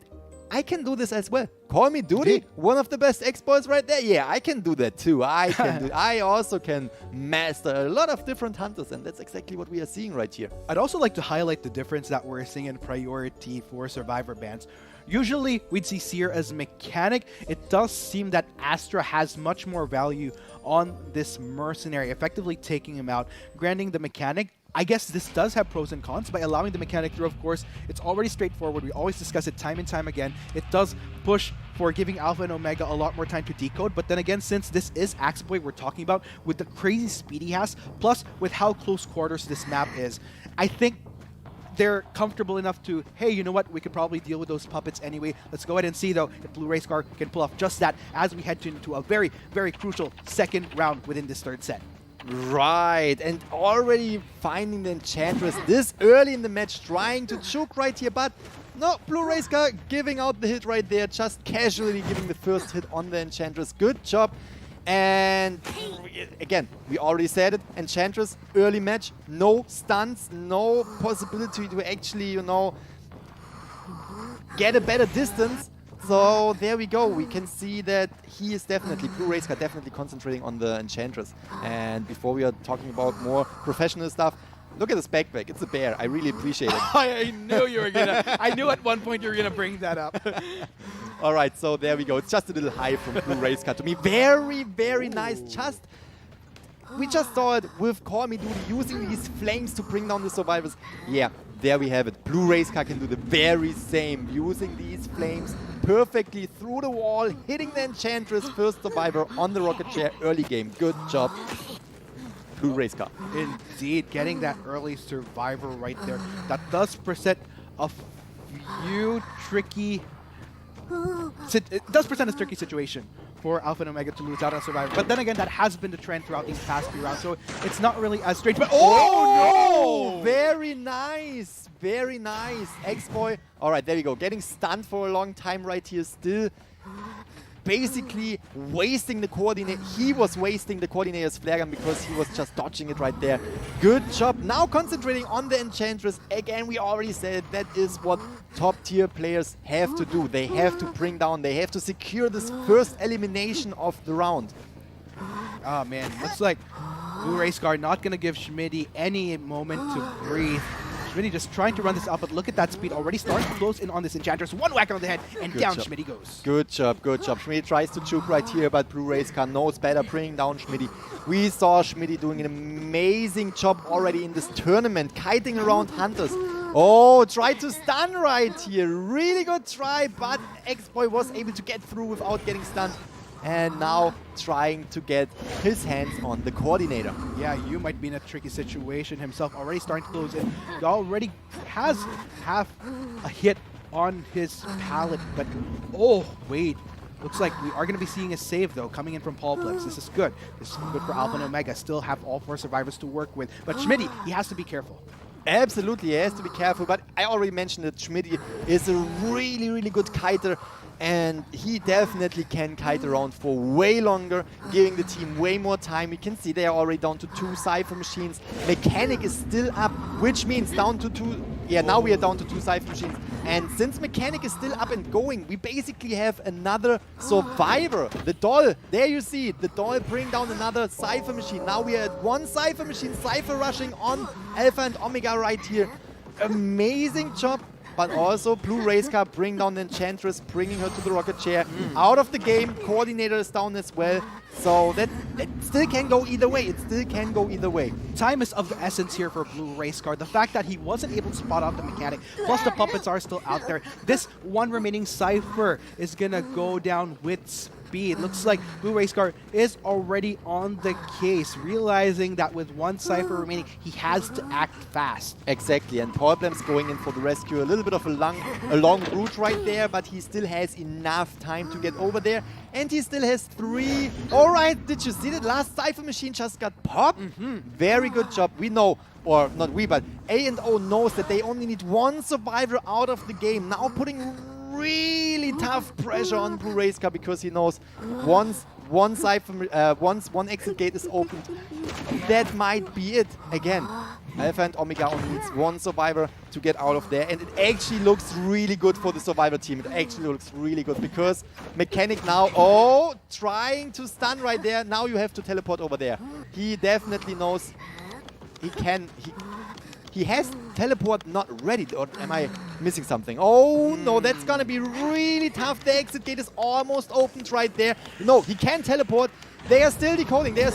I can do this as well. Call Me Duty, one of the best exploits right there. Yeah, I can do that too. I also can master a lot of different hunters, and that's exactly what we are seeing right here. I'd also like to highlight the difference that we're seeing in priority for survivor bans. Usually, we'd see Seer as a mechanic. It does seem that Astra has much more value on this mercenary, effectively taking him out, granting the mechanic. I guess this does have pros and cons. By allowing the mechanic through, of course, it's already straightforward. We always discuss it time and time again. It does push for giving Alpha and Omega a lot more time to decode. But then again, since this is Axeboy we're talking about, with the crazy speed he has, plus with how close quarters this map is, I think they're comfortable enough to, hey, you know what, we could probably deal with those puppets anyway. Let's go ahead and see, though, if Blue Race Car can pull off just that as we head into a very, very crucial second round within this third set. Right, and already finding the Enchantress this early in the match, trying to choke right here, but no, Blue Race Car giving out the hit right there, just casually giving the first hit on the Enchantress. Good job. And again, we already said it, Enchantress, early match, no stunts, no possibility to actually, you know, get a better distance. So there we go. We can see that he is definitely, Blue Race Car definitely concentrating on the Enchantress. And before we are talking about more professional stuff, look at this backpack. It's a bear. I really appreciate it. I knew you were gonna. I knew at one point you were gonna bring that up. All right, so there we go. It's just a little high from Blue Race Car to me. Very, very nice. We just saw it with Call Me Duty using these flames to bring down the survivors. Yeah, there we have it. Blue Race Car can do the very same, using these flames perfectly through the wall, hitting the Enchantress, first survivor on the rocket chair, early game. Good job, Blue Race Car. Indeed, getting that early survivor right there. That does present a few tricky. It does present a tricky situation for Alpha and Omega to lose out on survivor. But then again, that has been the trend throughout these past few rounds, so it's not really as strange. But oh no! Very nice, very nice. X-Boy. All right, there we go. Getting stunned for a long time right here. Still basically wasting the coordinator. He was wasting the coordinator's flare gun because he was just dodging it right there. Good job. Now concentrating on the Enchantress. Again, we already said that is what top tier players have to do. They have to bring down, they have to secure this first elimination of the round. Oh man, looks like Blue Race Car not going to give Schmitty any moment to breathe. Schmitty just trying to run this up, but look at that speed already starting to close in on this Enchantress. One whack on the head, and Good down job. Schmitty goes. Good job, good job. Schmitty tries to juke right here, but Blue Race Car knows better, bringing down Schmitty. We saw Schmitty doing an amazing job already in this tournament, kiting around Hunters. Oh, tried to stun right here. Really good try, but X-Boy was able to get through without getting stunned. And now trying to get his hands on the coordinator. Yeah, you might be in a tricky situation himself. Already starting to close in. He already has half a hit on his pallet, but oh, wait. Looks like we are going to be seeing a save, though, coming in from Paul Blips. This is good. This is good for Alpha and Omega. Still have all 4 survivors to work with. But Schmitty, he has to be careful. Absolutely, he has to be careful, but I already mentioned that Schmitty is a really, really good kiter, and he definitely can kite around for way longer, giving the team way more time. You can see they are already down to 2 Cypher machines. Mechanic is still up, which means down to 2. Yeah, now we are down to 2 Cypher machines. And since Mechanic is still up and going, we basically have another survivor. The doll, there you see it. The doll bring down another Cypher machine. Now we are at 1 Cypher machine, Cypher rushing on Alpha and Omega right here. Amazing job. But also Blue Race Car bring down the Enchantress, bringing her to the rocket chair. Out of the game, coordinator is down as well. So that still can go either way. It still can go either way. Time is of the essence here for Blue Race Car. The fact that he wasn't able to spot out the Mechanic, plus the puppets are still out there. This one remaining Cypher is going to go down with speed. Looks like Blue Race Car is already on the case, realizing that with 1 Cypher remaining, he has to act fast. Exactly, and Problem's going in for the rescue. A little bit of a long route right there, but he still has enough time to get over there. And he still has 3. All right, did you see that? Last Cypher machine just got popped. Very good job. We know, or not we, but A&O knows that they only need 1 survivor out of the game. Now putting really tough pressure on Blue Race Car because he knows once one exit gate is opened, that might be it. Again, Alpha and Omega only needs 1 survivor to get out of there, and it actually looks really good for the survivor team. It actually looks really good because Mechanic now, trying to stun right there. Now you have to teleport over there. He definitely knows he can. He has teleport not ready, or am I missing something? Oh no, that's gonna be really tough. The exit gate is almost opened right there. No, he can teleport. They are still decoding. They're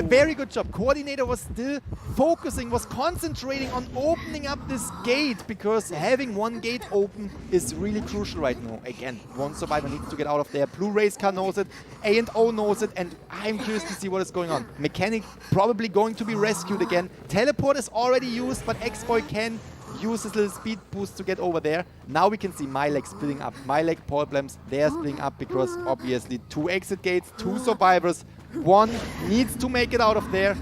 very good job. Coordinator was still focusing, was concentrating on opening up this gate because having 1 gate open is really crucial right now. Again, 1 survivor needs to get out of there. Blue Race Car knows it. A&O knows it, and I'm curious to see what is going on. Mechanic probably going to be rescued again. Teleport is already used, but X-Boy can use his little speed boost to get over there. Now we can see Mylek splitting up. Mylek, Problems, they're splitting up because obviously 2 exit gates, 2 survivors, One needs to make it out of there.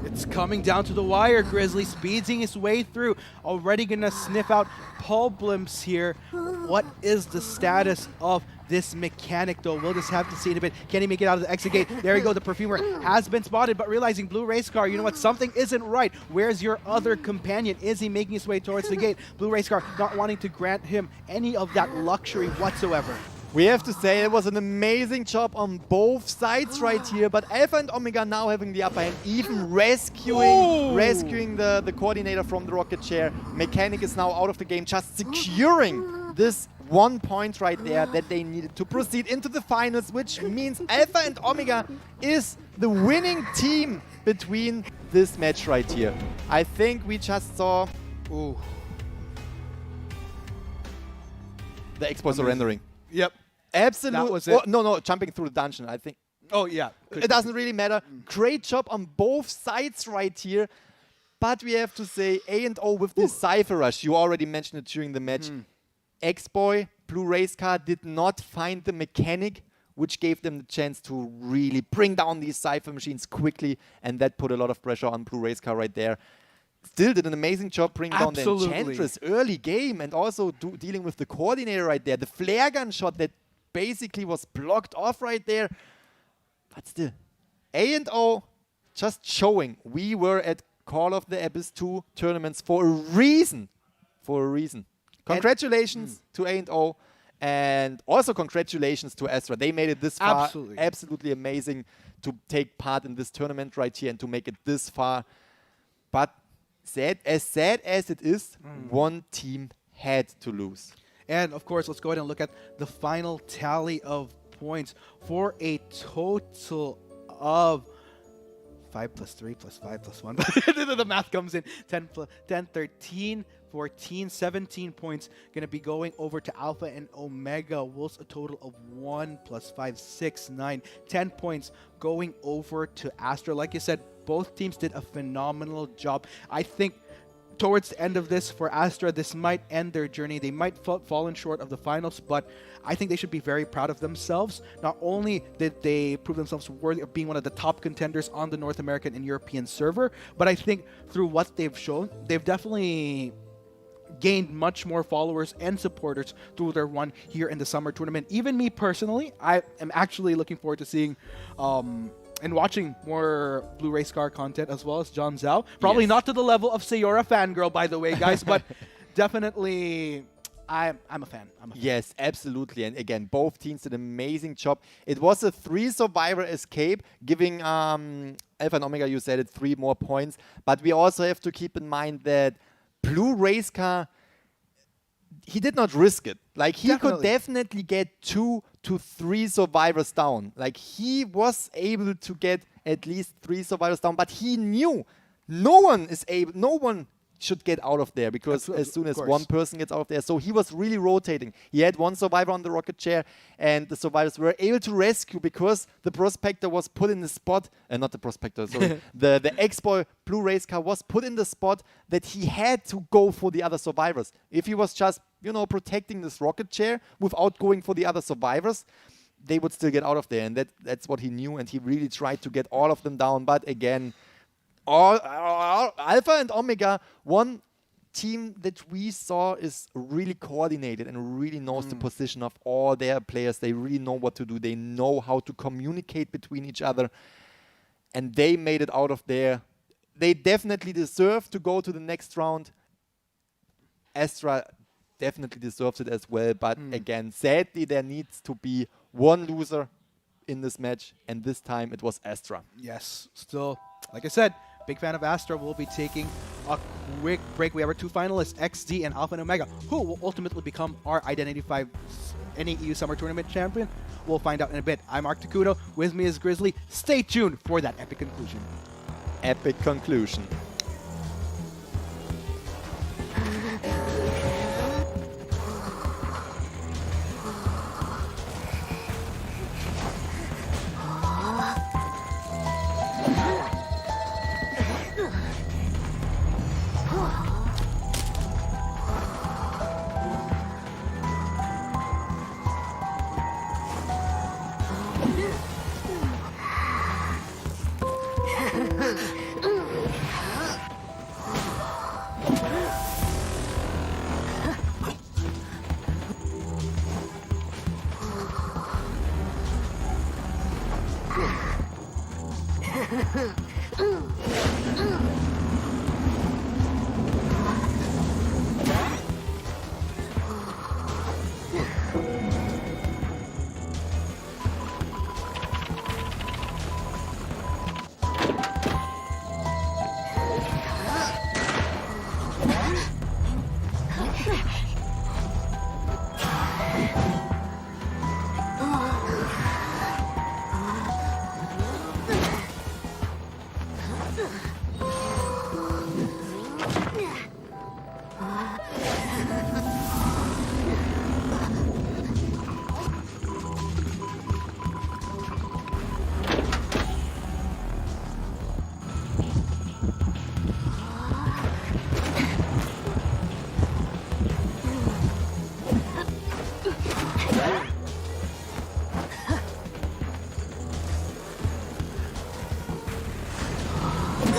It's coming down to the wire. Grizzly speeding his way through. Already gonna sniff out problems here. What is the status of this mechanic though? We'll just have to see in a bit. Can he make it out of the exit gate? There you go. The Perfumer has been spotted, but realizing Blue Race Car, you know what? Something isn't right. Where's your other companion? Is he making his way towards the gate? Blue Race Car not wanting to grant him any of that luxury whatsoever. We have to say it was an amazing job on both sides right here, but Alpha and Omega now having the upper hand, even rescuing the coordinator from the rocket chair. Mechanic is now out of the game, just securing this 1 point right there that they needed to proceed into the finals, which means Alpha and Omega is the winning team between this match right here. I think we just saw the Expo surrendering. Yep. Absolutely. That was it. Oh, no, jumping through the dungeon, I think. Oh, yeah. It doesn't really matter. Great job on both sides right here. But we have to say A&O with this Cypher Rush. You already mentioned it during the match. X-Boy, Blue Race Car did not find the mechanic, which gave them the chance to really bring down these Cypher machines quickly. And that put a lot of pressure on Blue Race Car right there. Still did an amazing job bringing down the Enchantress early game and also dealing with the coordinator right there. The flare gun shot that basically was blocked off right there. But still, A&O just showing we were at Call of the Abyss 2 tournaments for a reason. Congratulations to A&O and also congratulations to Astra. They made it this far. Absolutely amazing to take part in this tournament right here and to make it this far. But sad as it is, one team had to lose. And of course, let's go ahead and look at the final tally of points for a total of 5 plus 3 plus 5 plus 1. The math comes in. 10, 13, 14, 17 points going to be going over to Alpha and Omega. Wolves a total of 1 plus 5, 6, 9, 10 points going over to Astra. Like you said, both teams did a phenomenal job. I think towards the end of this, for Astra, this might end their journey. They might fallen short of the finals, but I think they should be very proud of themselves. Not only did they prove themselves worthy of being one of the top contenders on the North American and European server, but I think through what they've shown, they've definitely gained much more followers and supporters through their run here in the summer tournament. Even me personally, I am actually looking forward to seeing and watching more Blue Race Car content as well as John Zhao. Probably not to the level of Sayora Fangirl, by the way, guys, but definitely I'm a fan. Yes, absolutely. And again, both teams did an amazing job. It was a 3-survivor escape, giving Alpha and Omega, you said it, 3 more points. But we also have to keep in mind that Blue Race Car, he did not risk it. Like, he could definitely get 2 to 3 survivors down. Like, he was able to get at least 3 survivors down, but he knew no one should get out of there, because as soon as one person gets out of there, so he was really rotating. He had 1 survivor on the rocket chair, and the survivors were able to rescue because the Prospector was put in the spot, not the Prospector, sorry, the X-Boy Blue Race Car was put in the spot that he had to go for the other survivors. If he was just, protecting this rocket chair without going for the other survivors, they would still get out of there, and that's what he knew, and he really tried to get all of them down. But again, Alpha and Omega, one team that we saw is really coordinated and really knows the position of all their players. They really know what to do. They know how to communicate between each other, and they made it out of there. They definitely deserve to go to the next round. Astra definitely deserves it as well, but again, sadly, there needs to be one loser in this match, and this time it was Astra. Yes, still, like I said, big fan of Astra. We'll be taking a quick break. We have our 2 finalists, XD and Alpha and Omega, who will ultimately become our Identity 5 NAEU Summer Tournament champion. We'll find out in a bit. I'm Mark Takudo. With me is Grizzly. Stay tuned for that epic conclusion. Epic conclusion.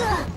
Ugh!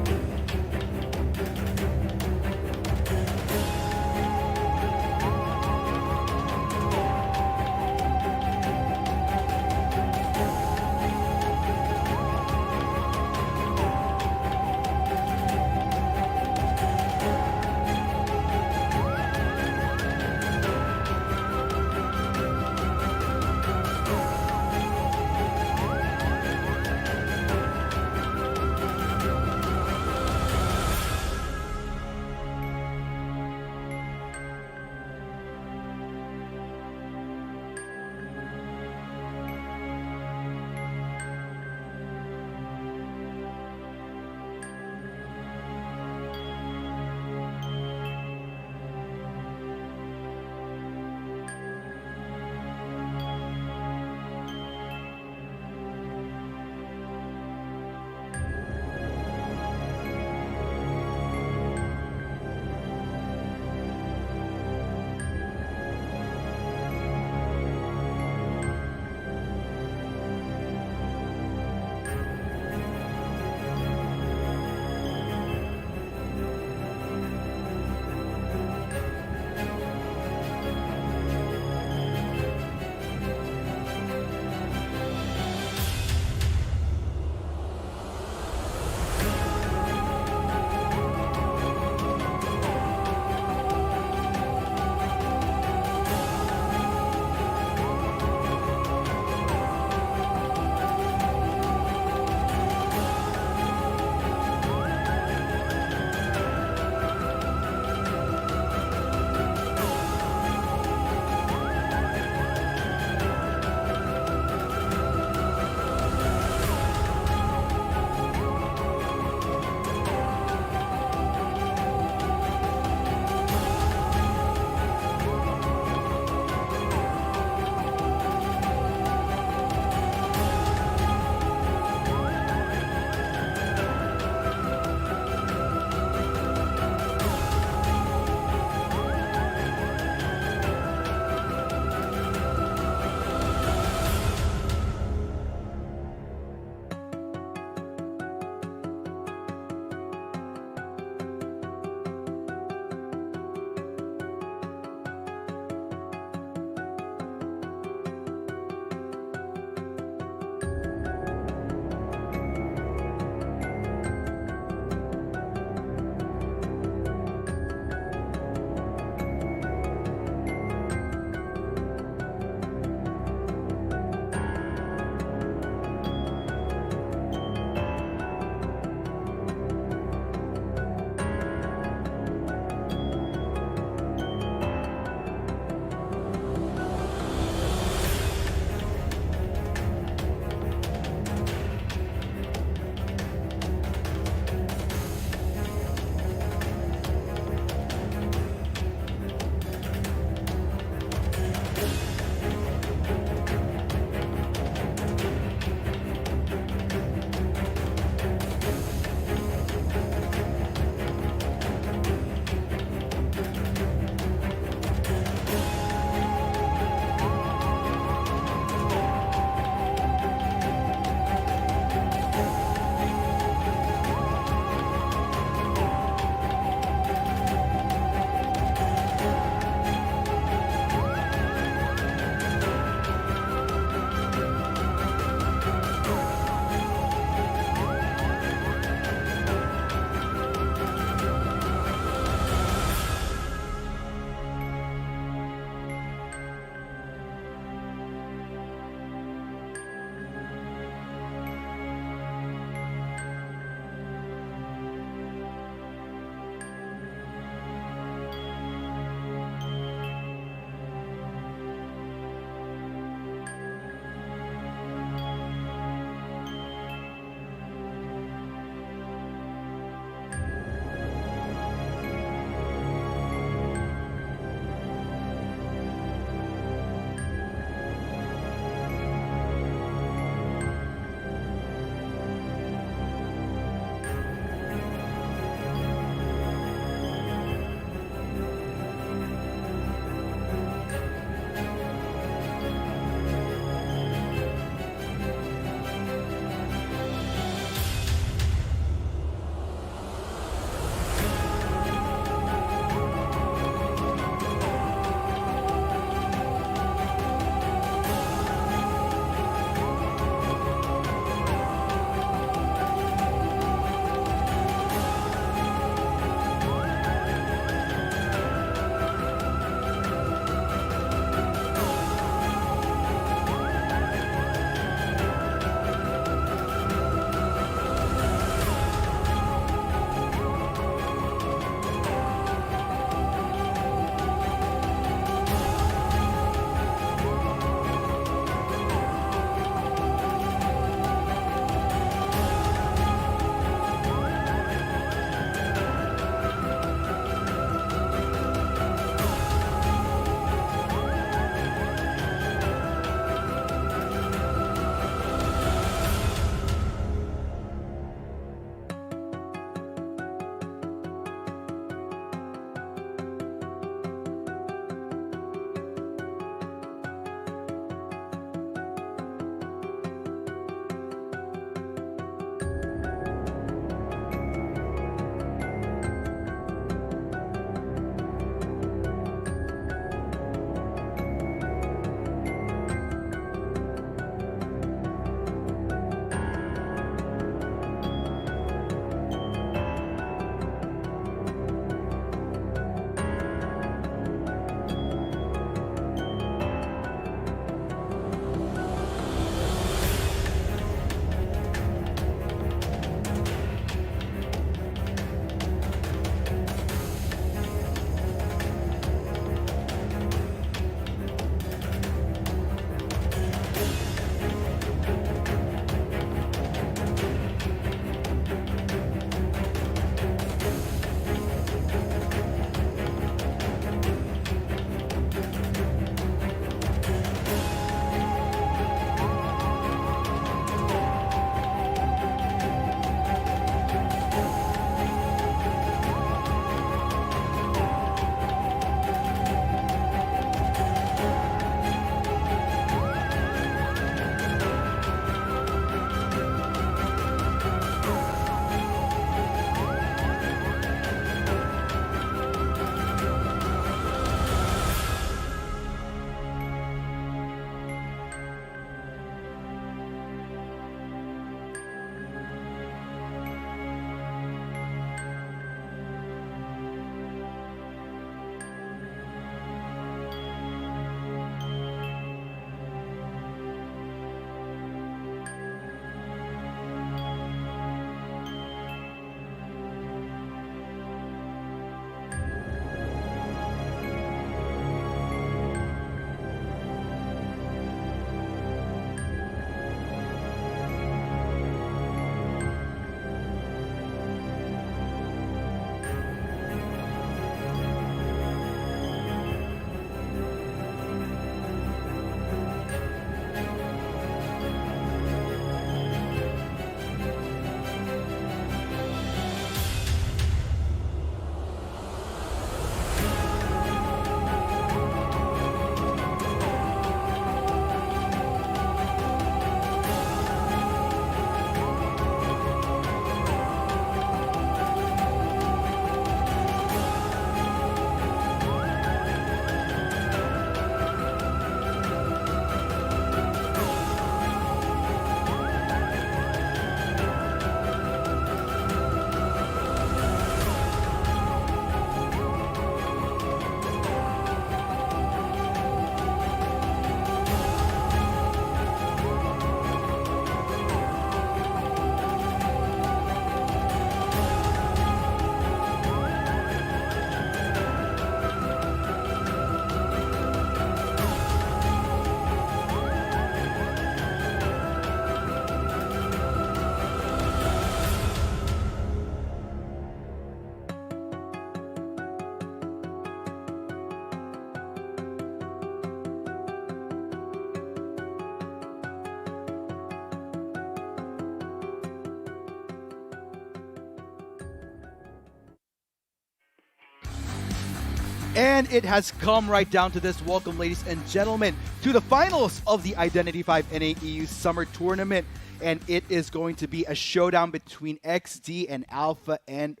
And it has come right down to this. Welcome, ladies and gentlemen, to the finals of the Identity 5 NAEU Summer Tournament. And it is going to be a showdown between XD and Alpha and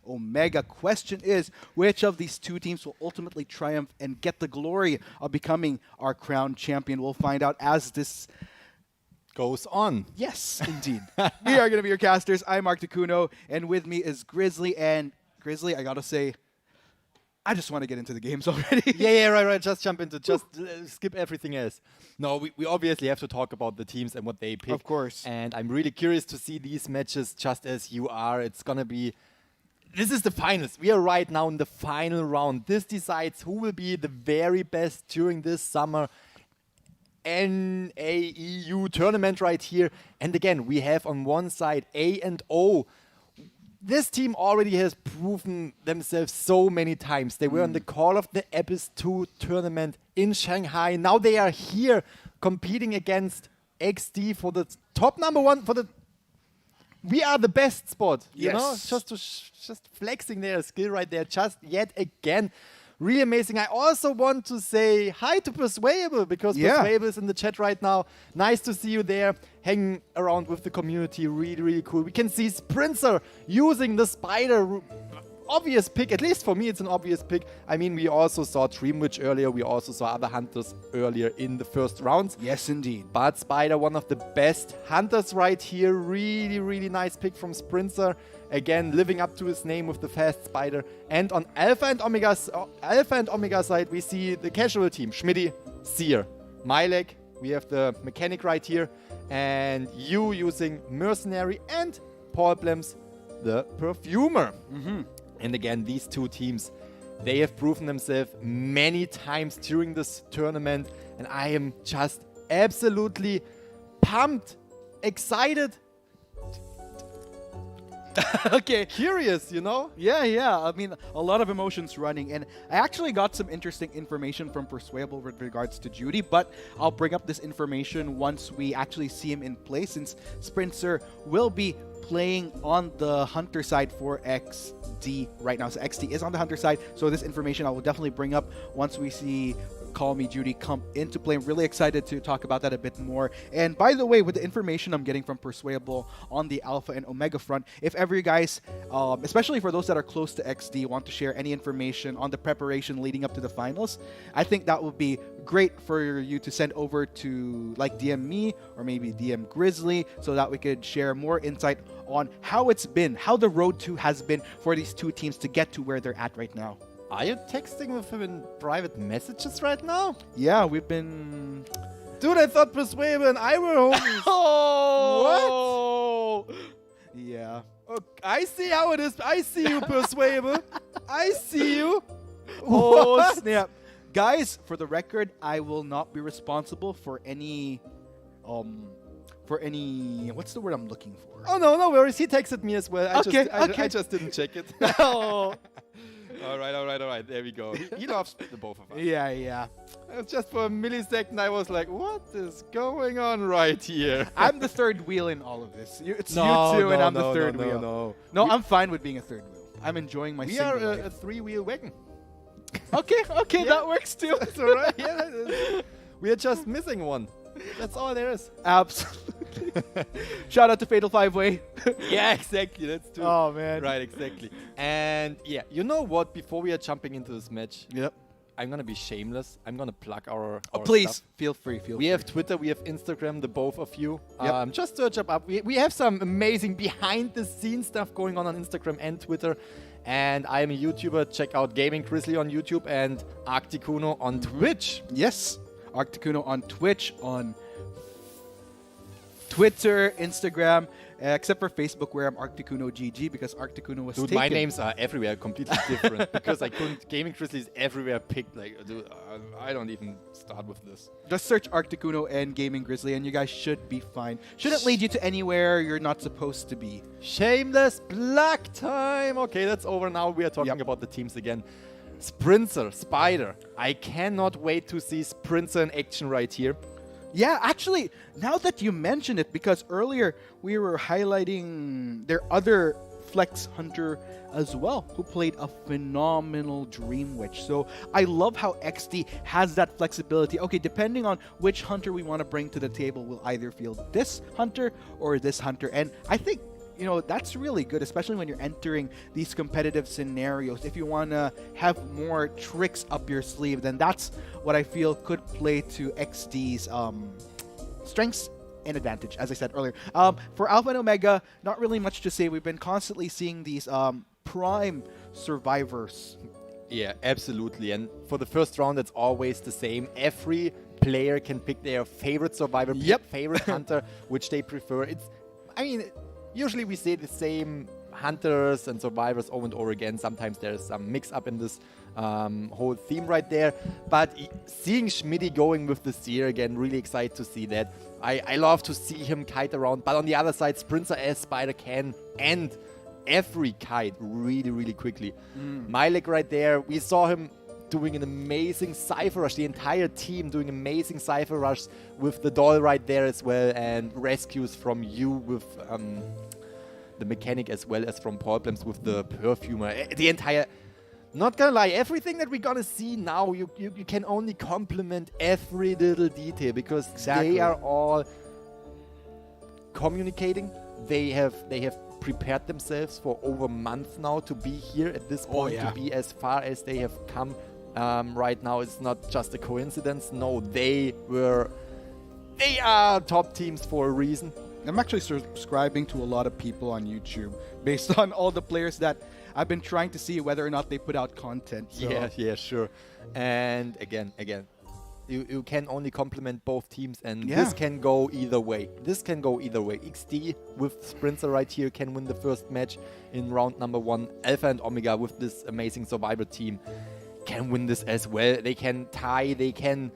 Omega. Question is, which of these two teams will ultimately triumph and get the glory of becoming our crowned champion? We'll find out as this goes on. Yes, indeed. We are going to be your casters. I'm Articuno, and with me is Grizzly. And Grizzly, I got to say, I just want to get into the games already. Right. Just jump into, skip everything else. No, we obviously have to talk about the teams and what they pick. Of course. And I'm really curious to see these matches just as you are. It's going to be... This is the finals. We are right now in the final round. This decides who will be the very best during this summer NAEU tournament right here. And again, we have on one side A and O. This team already has proven themselves so many times. They were on the Call of the Abyss 2 tournament in Shanghai. Now they are here competing against XD for the top number one, for the we are the best spot, you know? Just flexing their skill right there, just yet again. Really amazing. I also want to say hi to Persuable, because Persuable is in the chat right now. Nice to see you there, hanging around with the community. Really, really cool. We can see Sprinter using the spider. Obvious pick, at least for me, it's an obvious pick. I mean, we also saw Dreamwitch earlier. We also saw other hunters earlier in the first rounds. Yes, indeed. But Spider, one of the best hunters right here. Really, really nice pick from Sprinter. Again, living up to his name with the fast Spider. And on Alpha and Omega side, we see the casual team. Schmidty, Seer, Milek. We have the mechanic right here. And you using Mercenary, and Paul Blems, the perfumer. And again, these two teams, they have proven themselves many times during this tournament. And I am just absolutely pumped, excited. Okay. Curious, you know? Yeah. I mean, a lot of emotions running. And I actually got some interesting information from Persuable with regards to Judy, but I'll bring up this information once we actually see him in play, since Sprinter will be playing on the hunter side for XD right now. So XD is on the hunter side. So this information I will definitely bring up once we see Call Me Judy come into play. I'm really excited to talk about that a bit more. And by the way, with the information I'm getting from Persuable on the Alpha and Omega front, if ever you guys, especially for those that are close to XD, want to share any information on the preparation leading up to the finals, I think that would be great for you to send over to like DM me or maybe DM Grizzly, so that we could share more insight on how it's been, how the road to has been for these two teams to get to where they're at right now. Are you texting with him in private messages right now? Yeah, we've been... Dude, I thought Persuable and I were homies. Oh! What? Yeah. Okay, I see how it is. I see you, Persuable. I see you. Oh, What? snap. Guys, for the record, I will not be responsible for any... What's the word I'm looking for? Oh, no worries. He texted me as well. Okay. I just didn't check it. Oh. All right. There we go. He loves the both of us. Yeah. Just for a millisecond, I was like, what is going on right here? I'm the third wheel in all of this. It's No, you two, and no, I'm the no, third no, wheel. no. No, I'm fine with being a third wheel. I'm enjoying my We single are life. a three-wheel wagon. Okay, Yeah. that works too. That's all right. Yeah, that is. We are just missing one. That's all there is. Absolutely. Shout out to Fatal 5-Way. Yeah, exactly. That's true. Oh, man. Right, exactly. And yeah, you know what? Before we are jumping into this match, Yep. I'm gonna be shameless. I'm gonna plug our Please, stuff. feel free. We have Twitter, we have Instagram, the both of you. Yep. Just search up. We have some amazing behind-the-scenes stuff going on Instagram and Twitter. And I am a YouTuber. Check out Gaming Grizzly on YouTube and Articuno on Twitch. Yes. Articuno on Twitch, on Twitter, Instagram, except for Facebook, where I'm Articuno GG, because Articuno was Dude, taken. my names are everywhere completely different because I couldn't. Gaming Grizzly is everywhere picked. Like, dude, I don't even start with this. Just search Articuno and Gaming Grizzly, and you guys should be fine. Shouldn't lead you to anywhere you're not supposed to be. Shameless plug time. Okay, that's over now. We are talking about the teams again. Sprinter, Spider. I cannot wait to see Sprinter in action right here. Yeah, actually, now that you mention it, because earlier we were highlighting their other Flex Hunter as well, who played a phenomenal Dream Witch. So I love how XD has that flexibility. Okay, depending on which hunter we want to bring to the table, we'll either field this hunter or this hunter. And I think, you know, that's really good, especially when you're entering these competitive scenarios. If you want to have more tricks up your sleeve, then that's what I feel could play to XD's strengths and advantage, as I said earlier. For Alpha and Omega, not really much to say. We've been constantly seeing these prime survivors. Yeah, absolutely. And for the first round, it's always the same. Every player can pick their favorite survivor, favorite hunter, which they prefer. Usually we see the same hunters and survivors over and over again. Sometimes there's some mix up in this whole theme right there. But seeing Schmidty going with the Seer again, really excited to see that. I love to see him kite around. But on the other side, Sprinter as Spider can end every kite really, really quickly. Milek right there, we saw him doing an amazing Cypher Rush, the entire team doing amazing Cypher Rush with the doll right there as well, and rescues from you with the mechanic as well as from Problems with the Perfumer. The entire, not gonna lie, everything that we're gonna see now, you can only compliment every little detail because they are all communicating. They have prepared themselves for over a month now to be here at this point, to be as far as they have come right now. It's not just a coincidence. No, they are top teams for a reason. I'm actually subscribing to a lot of people on YouTube based on all the players that I've been trying to see whether or not they put out content. So. Yeah, sure. And again, you can only compliment both teams, and this can go either way. XD with Sprinter right here can win the first match in round number 1. Alpha and Omega with this amazing survivor team can win this as well. They can tie, they can,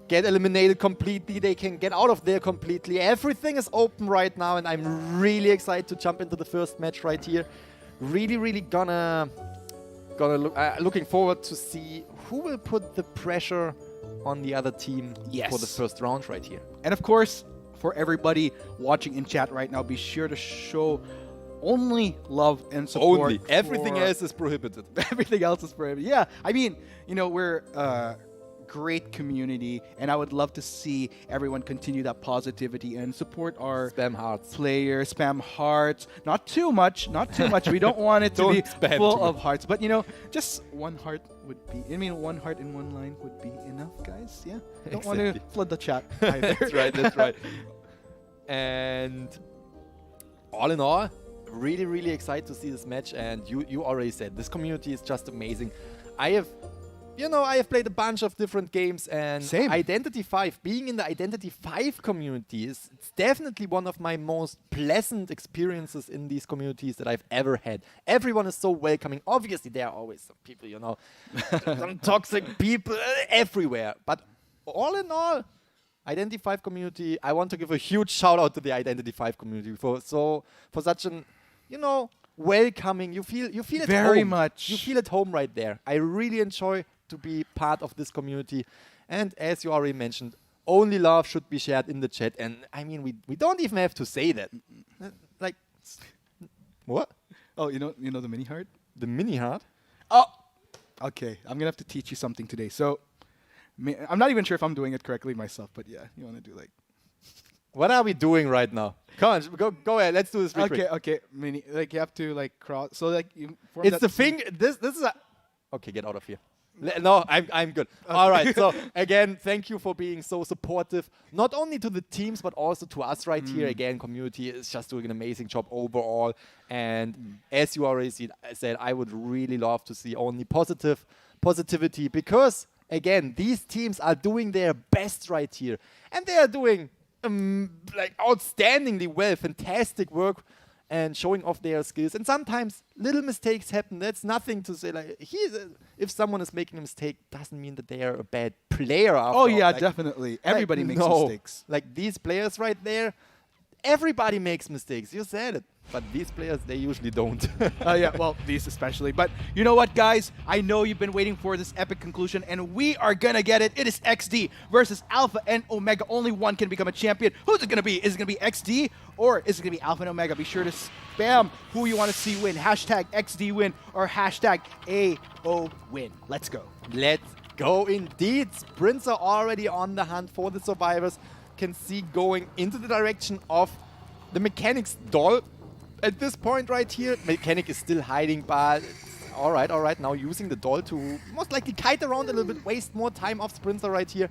get eliminated completely, they can get out of there completely. Everything is open right now, and I'm really excited to jump into the first match right here. Really gonna looking forward to see who will put the pressure on the other team for the first round right here. And of course, for everybody watching in chat right now, be sure to show only love and support. Only. Everything else is prohibited. Everything else is prohibited. Yeah, I mean, we're a great community, and I would love to see everyone continue that positivity and support our spam hearts players. Spam hearts. Not too much. We don't want it to be full of hearts, but just one heart would be. One heart in one line would be enough, guys. Yeah, don't want to flood the chat either. That's right. And all in all, really excited to see this match. And you already said this community is just amazing. I have played a bunch of different games, and Same. Identity 5, being in the Identity 5 community it's definitely one of my most pleasant experiences in these communities that I've ever had. Everyone is so welcoming. Obviously, there are always some people, some toxic people everywhere. But all in all, Identity 5 community, I want to give a huge shout out to the Identity 5 community for such an, welcoming. You feel at Very home. much. You feel at home right there. I really enjoy to be part of this community. And as you already mentioned, only love should be shared in the chat. And we don't even have to say that. Like, what? Oh, the mini heart? The mini heart? Oh, okay. I'm gonna have to teach you something today. So, I'm not even sure if I'm doing it correctly myself, but yeah, you want to do like. What are we doing right now? Come on, go ahead. Let's do this. Okay. Mini, you have to cross. So you. It's the thing. This is a. Okay, get out of here. No, I'm good. All right. So again, thank you for being so supportive, not only to the teams but also to us right here. Again, community is just doing an amazing job overall. And as you already said, I would really love to see only positivity because again, these teams are doing their best right here, and they are doing outstandingly well, fantastic work. And showing off their skills. And sometimes little mistakes happen. That's nothing to say. If someone is making a mistake, doesn't mean that they are a bad player. Definitely. Everybody makes mistakes. Like these players right there, Everybody makes mistakes. You said it. But these players, they usually don't. Yeah, well, these especially. But you know what, guys? I know you've been waiting for this epic conclusion, and we are going to get it. It is XD versus Alpha and Omega. Only one can become a champion. Who's it going to be? Is it going to be XD or is it going to be Alpha and Omega? Be sure to spam who you want to see win. Hashtag XD win or hashtag AO win. Let's go. Let's go indeed. Sprints are already on the hunt for the survivors. Can see going into the direction of the Mechanic's doll. At this point right here, Mechanic is still hiding, but all right. Now using the doll to most likely kite around a little bit, waste more time off Sprinter right here.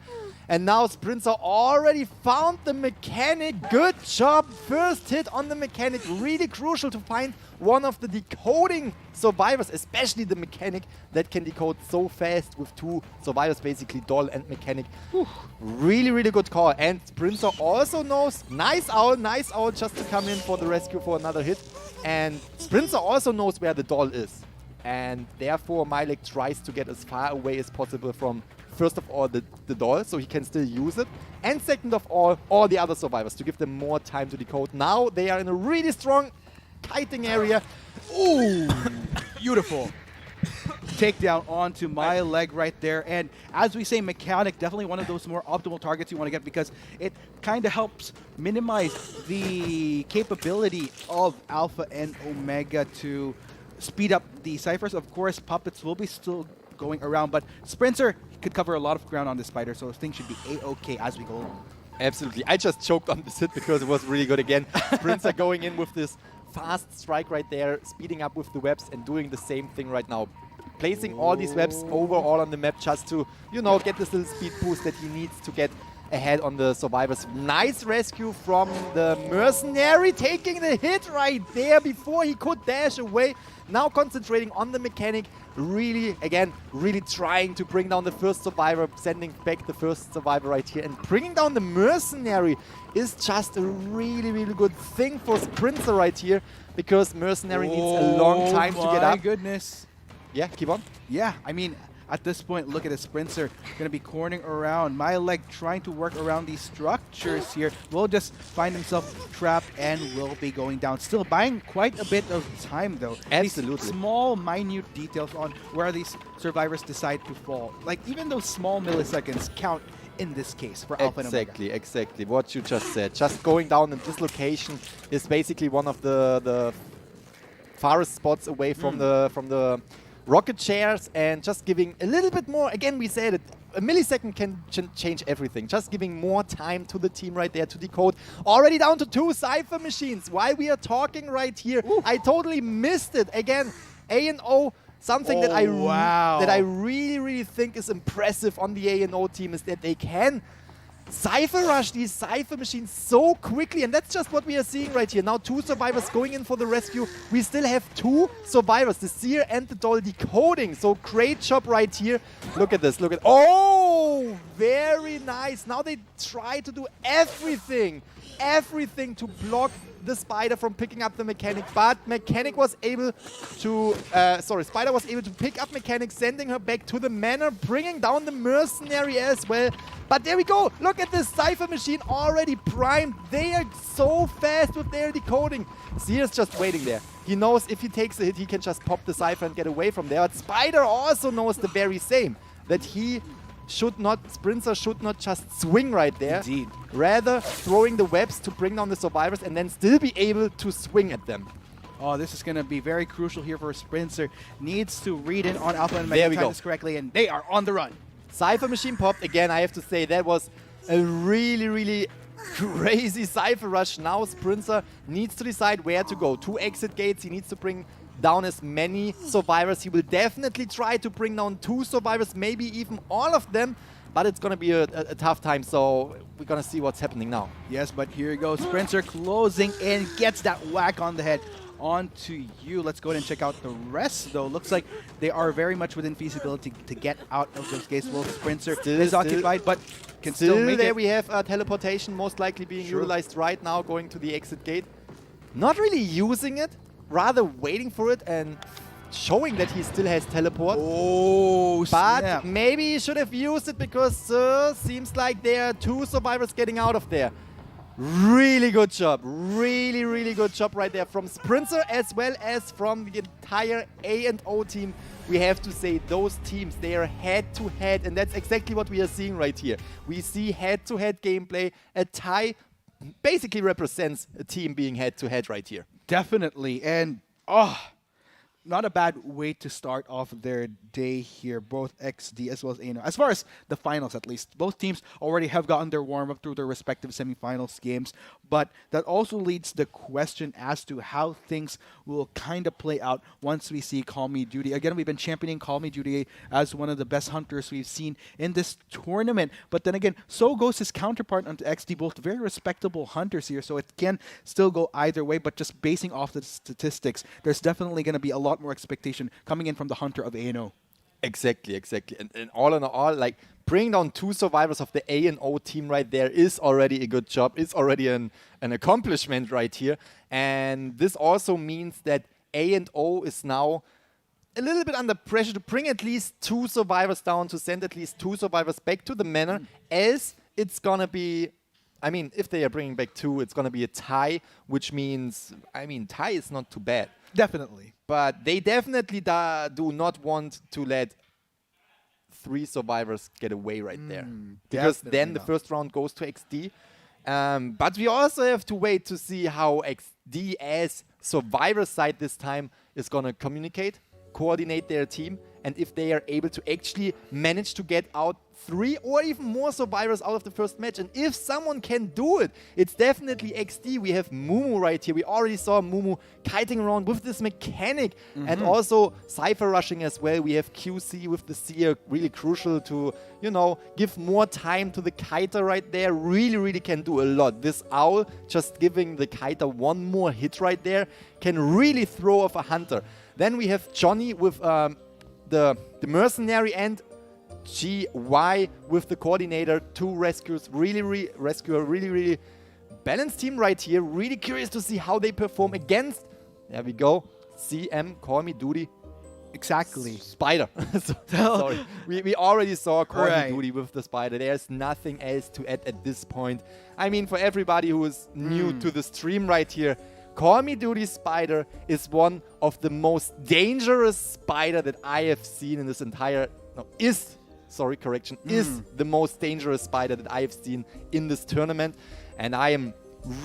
And now Sprinter already found the Mechanic. Good job. First hit on the Mechanic. Really crucial to find one of the decoding survivors, especially the Mechanic that can decode so fast with two survivors, basically doll and Mechanic. Whew. Really good call. And Sprinter also knows, nice owl just to come in for the rescue for another hit. And Sprinter also knows where the doll is. And therefore Milek tries to get as far away as possible from, first of all, the doll, so he can still use it. And second of all the other survivors, to give them more time to decode. Now they are in a really strong kiting area. Ooh, beautiful. Takedown onto my leg right there. And as we say, Mechanic, definitely one of those more optimal targets you want to get because it kind of helps minimize the capability of Alpha and Omega to speed up the ciphers. Of course, puppets will be still going around, but Sprinter could cover a lot of ground on the spider, so things should be A-okay as we go along. Absolutely. I just choked on this hit because it was really good again. Sprinter going in with this fast strike right there, speeding up with the webs and doing the same thing right now. Placing all these webs overall on the map just to, you know, get this little speed boost that he needs to get ahead on the survivors. Nice rescue from the mercenary, taking the hit right there before he could dash away. Now concentrating on the Mechanic, really trying to bring down the first survivor, sending back the first survivor right here, and bringing down the mercenary is just a really good thing for Sprinter right here, because mercenary needs a long time to get up. My goodness. Yeah, keep on. Yeah, I mean, at this point, look at the Sprinter going to be cornering around. My leg trying to work around these structures here. Will just find himself trapped and will be going down. Still buying quite a bit of time, though. Absolutely. These small, minute details on where these survivors decide to fall. Like, even those small milliseconds count in this case for Alpha and Omega. Exactly. What you just said. Just going down in this location is basically one of the farthest spots away from the rocket chairs, and just giving a little bit more. Again, we said it, a millisecond can change everything. Just giving more time to the team right there to decode. Already down to 2 Cypher machines. While we are talking right here, I totally missed it. Again, A&O, something that I really think is impressive on the A&O team is that they can Cypher rush these Cypher machines so quickly, and that's just what we are seeing right here. Now 2 survivors going in for the rescue. We still have 2 survivors, the Seer and the Doll, decoding. So great job right here. Look at this, oh, very nice. Now they try to do everything to block the Spider from picking up the Mechanic, but Mechanic was able to, Spider was able to pick up Mechanic, sending her back to the manor, bringing down the Mercenary as well. But there we go, look at this Cypher machine already primed. They are so fast with their decoding. Seer's just waiting there. He knows if he takes a hit, he can just pop the Cypher and get away from there. But Spider also knows the very same, that Sprinter should not just swing right there. Indeed. Rather throwing the webs to bring down the survivors and then still be able to swing at them. Oh, this is going to be very crucial here for Sprinter. Needs to read in on Alpha and Omega, time this correctly, and they are on the run. Cypher machine popped. Again, I have to say that was a really crazy Cypher rush. Now Sprinter needs to decide where to go. 2 exit gates. He needs to bring down as many survivors. He will definitely try to bring down 2 survivors, maybe even all of them, but it's going to be a tough time, so we're going to see what's happening now. Yes, but here you go. Sprinter closing in, gets that whack on the head. On to you. Let's go ahead and check out the rest, though. Looks like they are very much within feasibility to get out of those gates. Well, Sprinter is occupied, but can still make there it. We have teleportation most likely being utilized right now, going to the exit gate. Not really using it, rather waiting for it and showing that he still has teleport. Oh, but snap. maybe he should have used it because seems like there are 2 survivors getting out of there. Really good job. Really, really good job right there from Sprinter as well as from the entire A&O team. We have to say those teams, they are head-to-head, and that's exactly what we are seeing right here. We see head-to-head gameplay. A tie basically represents a team being head-to-head right here. Definitely. And, not a bad way to start off their day here, both XD as well as ANO. As far as the finals, at least, both teams already have gotten their warm-up through their respective semifinals games, but that also leads the question as to how things will kind of play out once we see Call Me Duty. Again, we've been championing Call Me Duty as one of the best hunters we've seen in this tournament, but then again, so goes his counterpart onto XD, both very respectable hunters here, so it can still go either way, but just basing off the statistics, there's definitely going to be a lot more expectation coming in from the hunter of ANO. Exactly. And all in all, like, bringing down 2 survivors of the A&O team right there is already a good job. It's already an accomplishment right here. And this also means that A&O is now a little bit under pressure to bring at least 2 survivors down, to send at least 2 survivors back to the manor, as it's going to be... I mean, if they are bringing back 2, it's going to be a tie, which means, tie is not too bad. Definitely. But they definitely do not want to let 3 survivors get away right there. Because then the first round goes to XD. But we also have to wait to see how XD as survivor side this time is going to communicate, coordinate their team, and if they are able to actually manage to get out 3 or even more survivors out of the first match. And if someone can do it, it's definitely XD. We have Mumu right here. We already saw Mumu kiting around with this mechanic and also Cypher rushing as well. We have QC with the Seer, really crucial to, give more time to the kiter right there. Really, really can do a lot. This Owl, just giving the kiter one more hit right there, can really throw off a hunter. Then we have Johnny with the mercenary and GY with the coordinator. 2 rescuers, really balanced team right here. Really curious to see how they perform against, there we go, CM, Call Me Duty. Exactly. Spider. Sorry. We already saw Call Right. Me Duty with the Spider. There's nothing else to add at this point. I mean, for everybody who is new to the stream right here, Call Me Duty Spider is one of the most dangerous Spider that I have seen in this entire... is the most dangerous Spider that I have seen in this tournament. And I am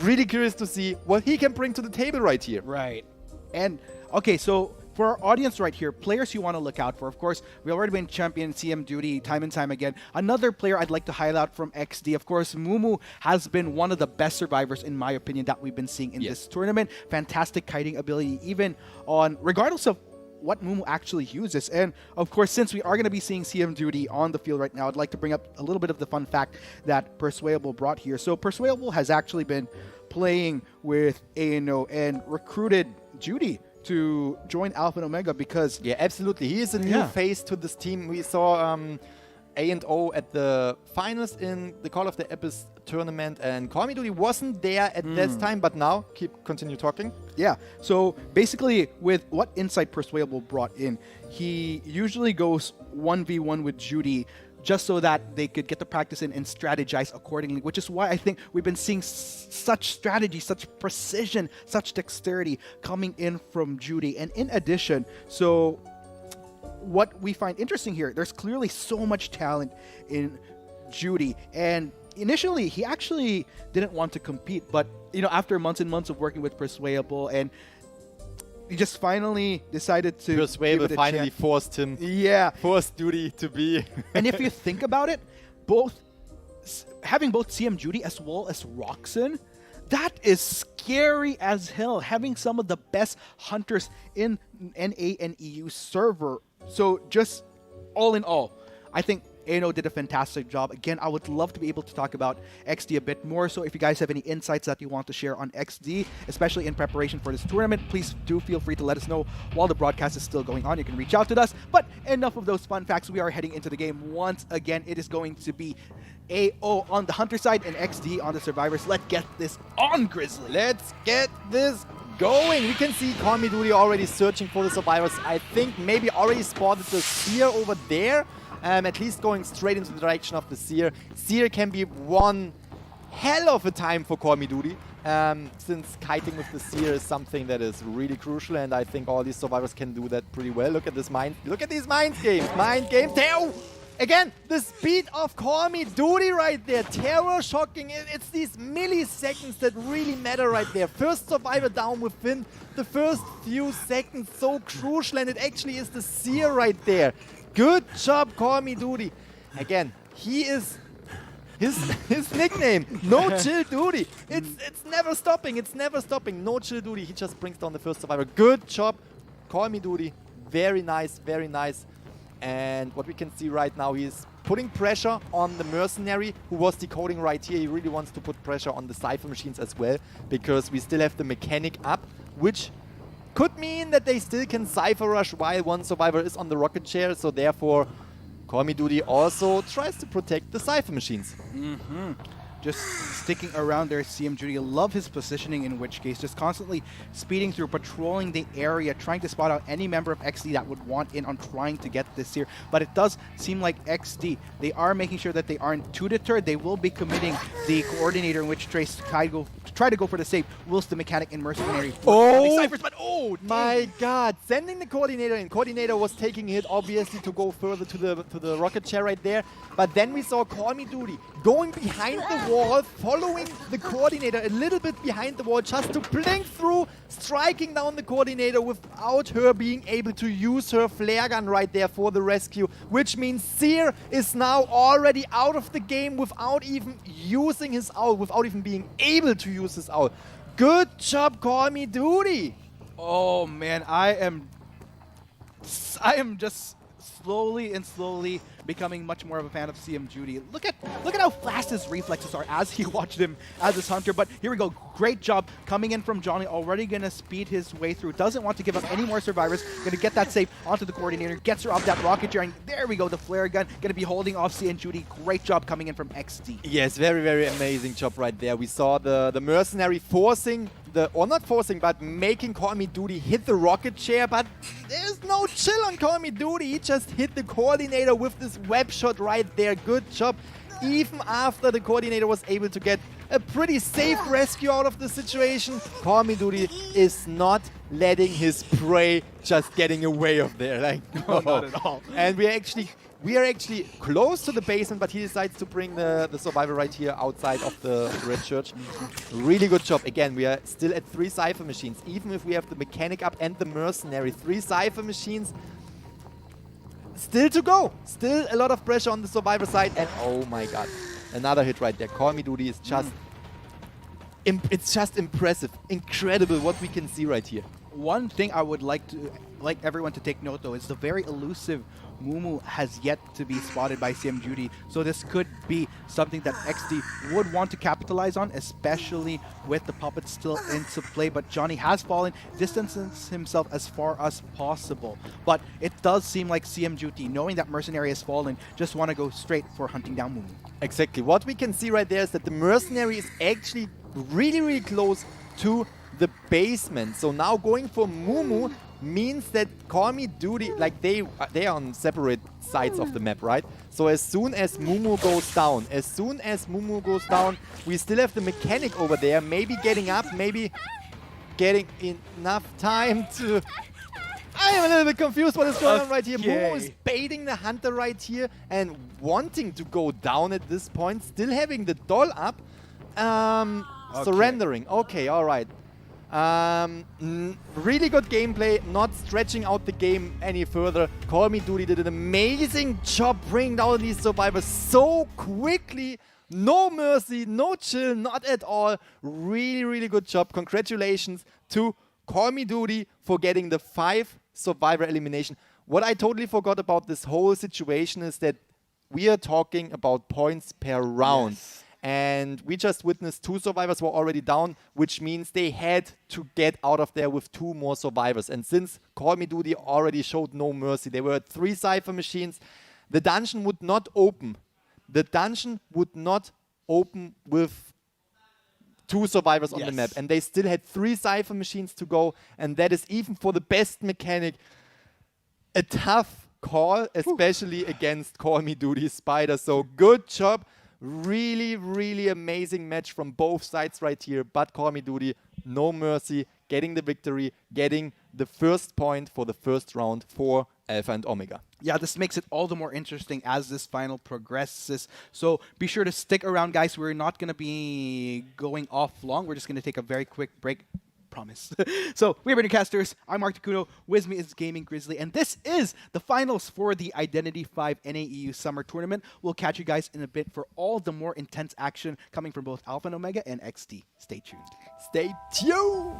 really curious to see what he can bring to the table right here. Right. And, okay, so for our audience right here, players you want to look out for. Of course, we've already been champion CM Duty time and time again. Another player I'd like to highlight from XD, of course, Mumu has been one of the best survivors, in my opinion, that we've been seeing in this tournament. Fantastic kiting ability, even on, regardless of what Mumu actually uses. And of course, since we are going to be seeing CM Duty on the field right now, I'd like to bring up a little bit of the fun fact that Persuadable brought here. So Persuadable has actually been playing with ANO and recruited Judy to join Alpha and Omega because... Yeah, absolutely. He is a new face to this team. We saw A&O at the finals in the Call of the Abyss tournament, and Call Me Duty wasn't there at this time, but now, continue talking. Yeah, so basically with what insight Persuadable brought in, he usually goes 1v1 with Judy just so that they could get the practice in and strategize accordingly, which is why I think we've been seeing such strategy, such precision, such dexterity coming in from Judy. And in addition, so what we find interesting here, there's clearly so much talent in Judy. And initially, he actually didn't want to compete, but after months and months of working with Persuadable, and he just finally decided to Persuadable finally forced him. Yeah. Forced Duty to be. And if you think about it, having both CM Judy as well as Roxanne, that is scary as hell. Having some of the best hunters in NA and EU server. So just all in all, I think ANO did a fantastic job. Again, I would love to be able to talk about XD a bit more. So if you guys have any insights that you want to share on XD, especially in preparation for this tournament, please do feel free to let us know while the broadcast is still going on. You can reach out to us. But enough of those fun facts. We are heading into the game once again. It is going to be AO on the hunter side and XD on the survivors. Let's get this on, Grizzly. Let's get this going. We can see Call Me Duty already searching for the survivors. I think maybe already spotted the Seer over there. At least going straight into the direction of the Seer. Seer can be one hell of a time for Call Me Duty, since kiting with the Seer is something that is really crucial, and I think all these survivors can do that pretty well. Look at this look at these mind games. Mind game, Teo! Again, the speed of Call Me Duty right there. Terror shocking. It's these milliseconds that really matter right there. First survivor down within the first few seconds. So crucial, and it actually is the Seer right there. Good job, Call Me Duty. Again, he is his nickname, No Chill Duty. It's never stopping. It's never stopping. No Chill Duty. He just brings down the first survivor. Good job, Call Me Duty. Very nice, very nice. And what we can see right now, he's putting pressure on the mercenary who was decoding right here. He really wants to put pressure on the Cypher machines as well, because we still have the mechanic up, which could mean that they still can Cypher rush while one survivor is on the rocket chair. So therefore, Call Me Duty also tries to protect the Cypher machines. Just sticking around there, CM Judy. Love his positioning, in which case just constantly speeding through, patrolling the area, trying to spot out any member of XD that would want in on trying to get this here. But it does seem like XD, they are making sure that they aren't too deterred. They will be committing the coordinator, in which Trace try to go for the save, whilst the mechanic and mercenary ciphers, but my god, sending the coordinator in. Coordinator was taking a hit, obviously, to go further to the rocket chair right there. But then we saw Call Me Duty going behind the wall, following the coordinator a little bit behind the wall, just to blink through, striking down the coordinator without her being able to use her flare gun right there for the rescue, which means Seer is now already out of the game without even using his ult, without even being able to use his ult. Good job, Call Me Duty. Oh man, I am just slowly becoming much more of a fan of CM Judy. Look at how fast his reflexes are as he watched him as his hunter. But here we go. Great job coming in from Johnny. Already going to speed his way through. Doesn't want to give up any more survivors. Going to get that save onto the coordinator. Gets her off that rocket chair. And there we go. The flare gun. Going to be holding off CM Judy. Great job coming in from XD. Yes, very, very amazing job right there. We saw the mercenary forcing or not forcing, but making Call Me Duty hit the rocket chair, but there's no chill on Call Me Duty. He just hit the coordinator with this web shot right there. Good job. Even after the coordinator was able to get a pretty safe rescue out of the situation, Call Me Duty is not letting his prey just getting away of there. Like, no, not at all. And we are actually close to the basement, but he decides to bring the survivor right here outside of the red church. Really good job. Again, we are still at 3 Cypher machines. Even if we have the mechanic up and the mercenary, 3 Cypher machines still to go. Still a lot of pressure on the survivor side. And oh my god, another hit right there. Call Me Duty is just... it's just impressive. Incredible what we can see right here. One thing I would like everyone to take note, though, is the very elusive Mumu has yet to be spotted by CM Judy. So this could be something that XD would want to capitalize on, especially with the puppet still into play. But Johnny has fallen, distances himself as far as possible. But it does seem like CM Judy, knowing that Mercenary has fallen, just want to go straight for hunting down Mumu. Exactly. What we can see right there is that the Mercenary is actually really, really close to the basement. So now going for Mumu means that Call Me Duty, like they are on separate sides of the map, right? So as soon as Mumu goes down, we still have the mechanic over there, maybe getting up, maybe getting enough time to... I am a little bit confused what is going on right here. Mumu is baiting the hunter right here and wanting to go down at this point, still having the doll up, surrendering. Okay, all right. Really good gameplay, not stretching out the game any further. Call Me Duty did an amazing job bringing down these survivors so quickly. No mercy, no chill, not at all. Really, really good job. Congratulations to Call Me Duty for getting the 5 survivor elimination. What I totally forgot about this whole situation is that we are talking about points per round. Yes. And we just witnessed 2 survivors were already down, which means they had to get out of there with 2 more survivors. And since Call Me Duty already showed no mercy, they were at 3 Cypher machines, the dungeon would not open. The dungeon would not open with 2 survivors on the map. And they still had 3 Cypher machines to go. And that is, even for the best mechanic, a tough call, especially against Call Me Duty Spider. So good job Really, really amazing match from both sides right here. But Call Me Duty, no mercy, getting the victory, getting the first point for the first round for Alpha and Omega. Yeah, this makes it all the more interesting as this final progresses. So be sure to stick around, guys. We're not going to be going off long. We're just going to take a very quick break. Promise. So, we are Casters. I'm Mark Takuno. With me is Gaming Grizzly. And this is the finals for the Identity 5 NAEU Summer Tournament. We'll catch you guys in a bit for all the more intense action coming from both Alpha and Omega and XT. Stay tuned. Stay tuned!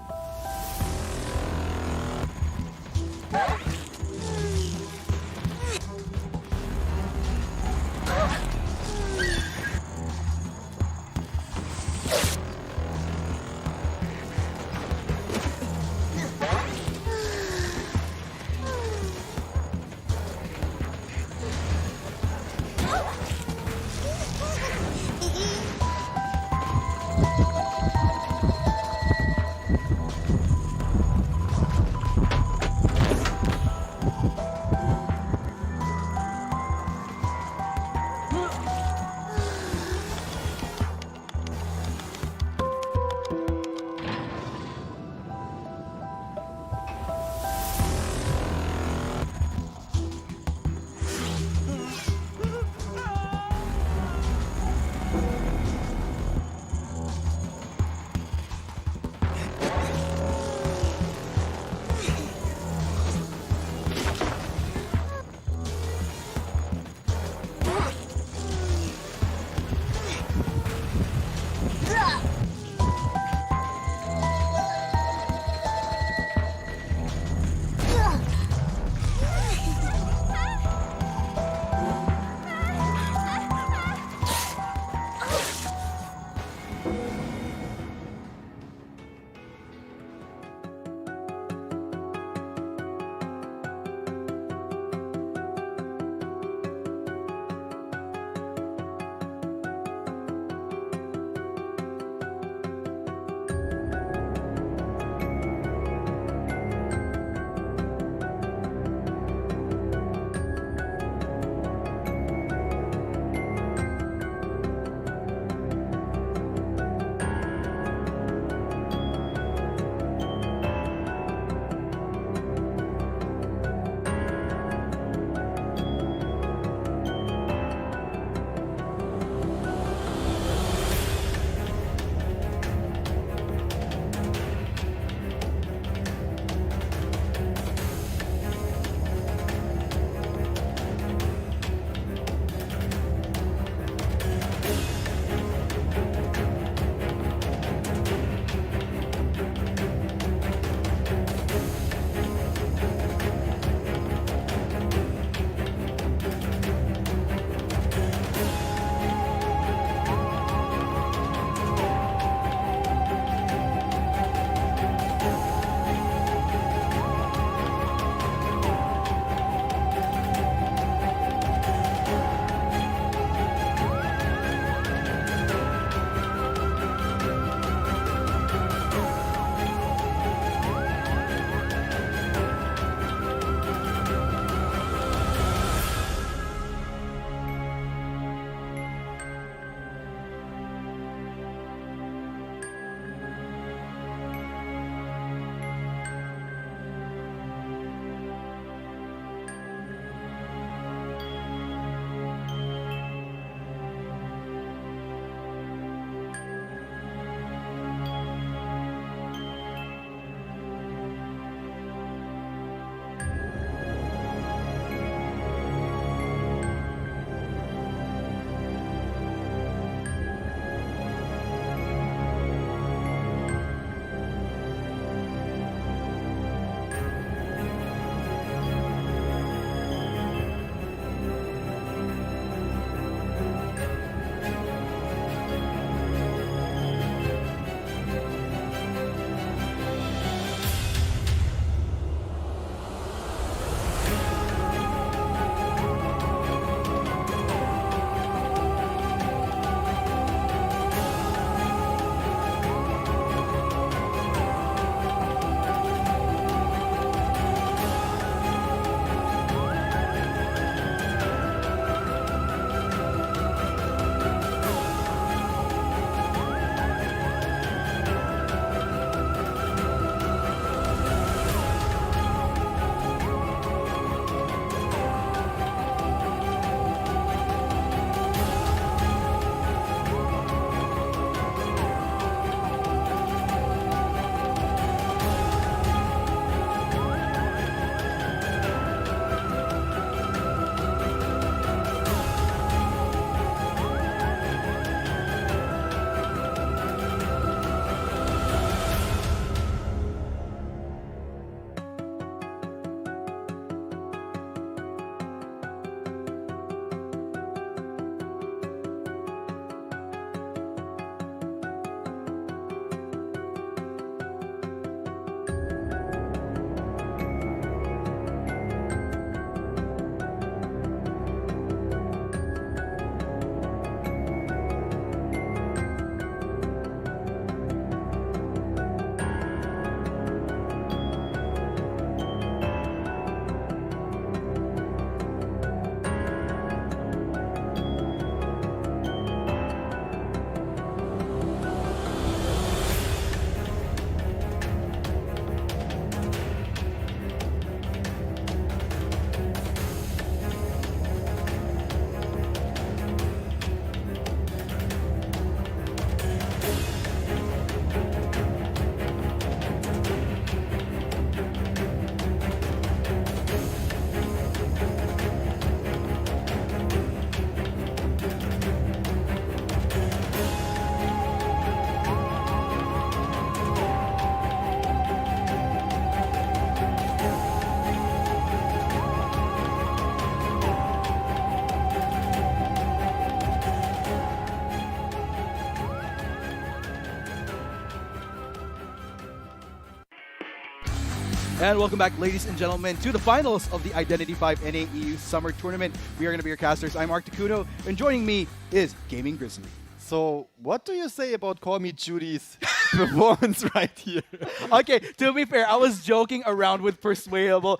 And welcome back, ladies and gentlemen, to the finals of the Identity 5 NAEU Summer Tournament. We are going to be your casters. I'm Mark Takuno, and joining me is Gaming Grizzly. So, what do you say about Call Me Judy's performance right here? Okay, to be fair, I was joking around with Persuadable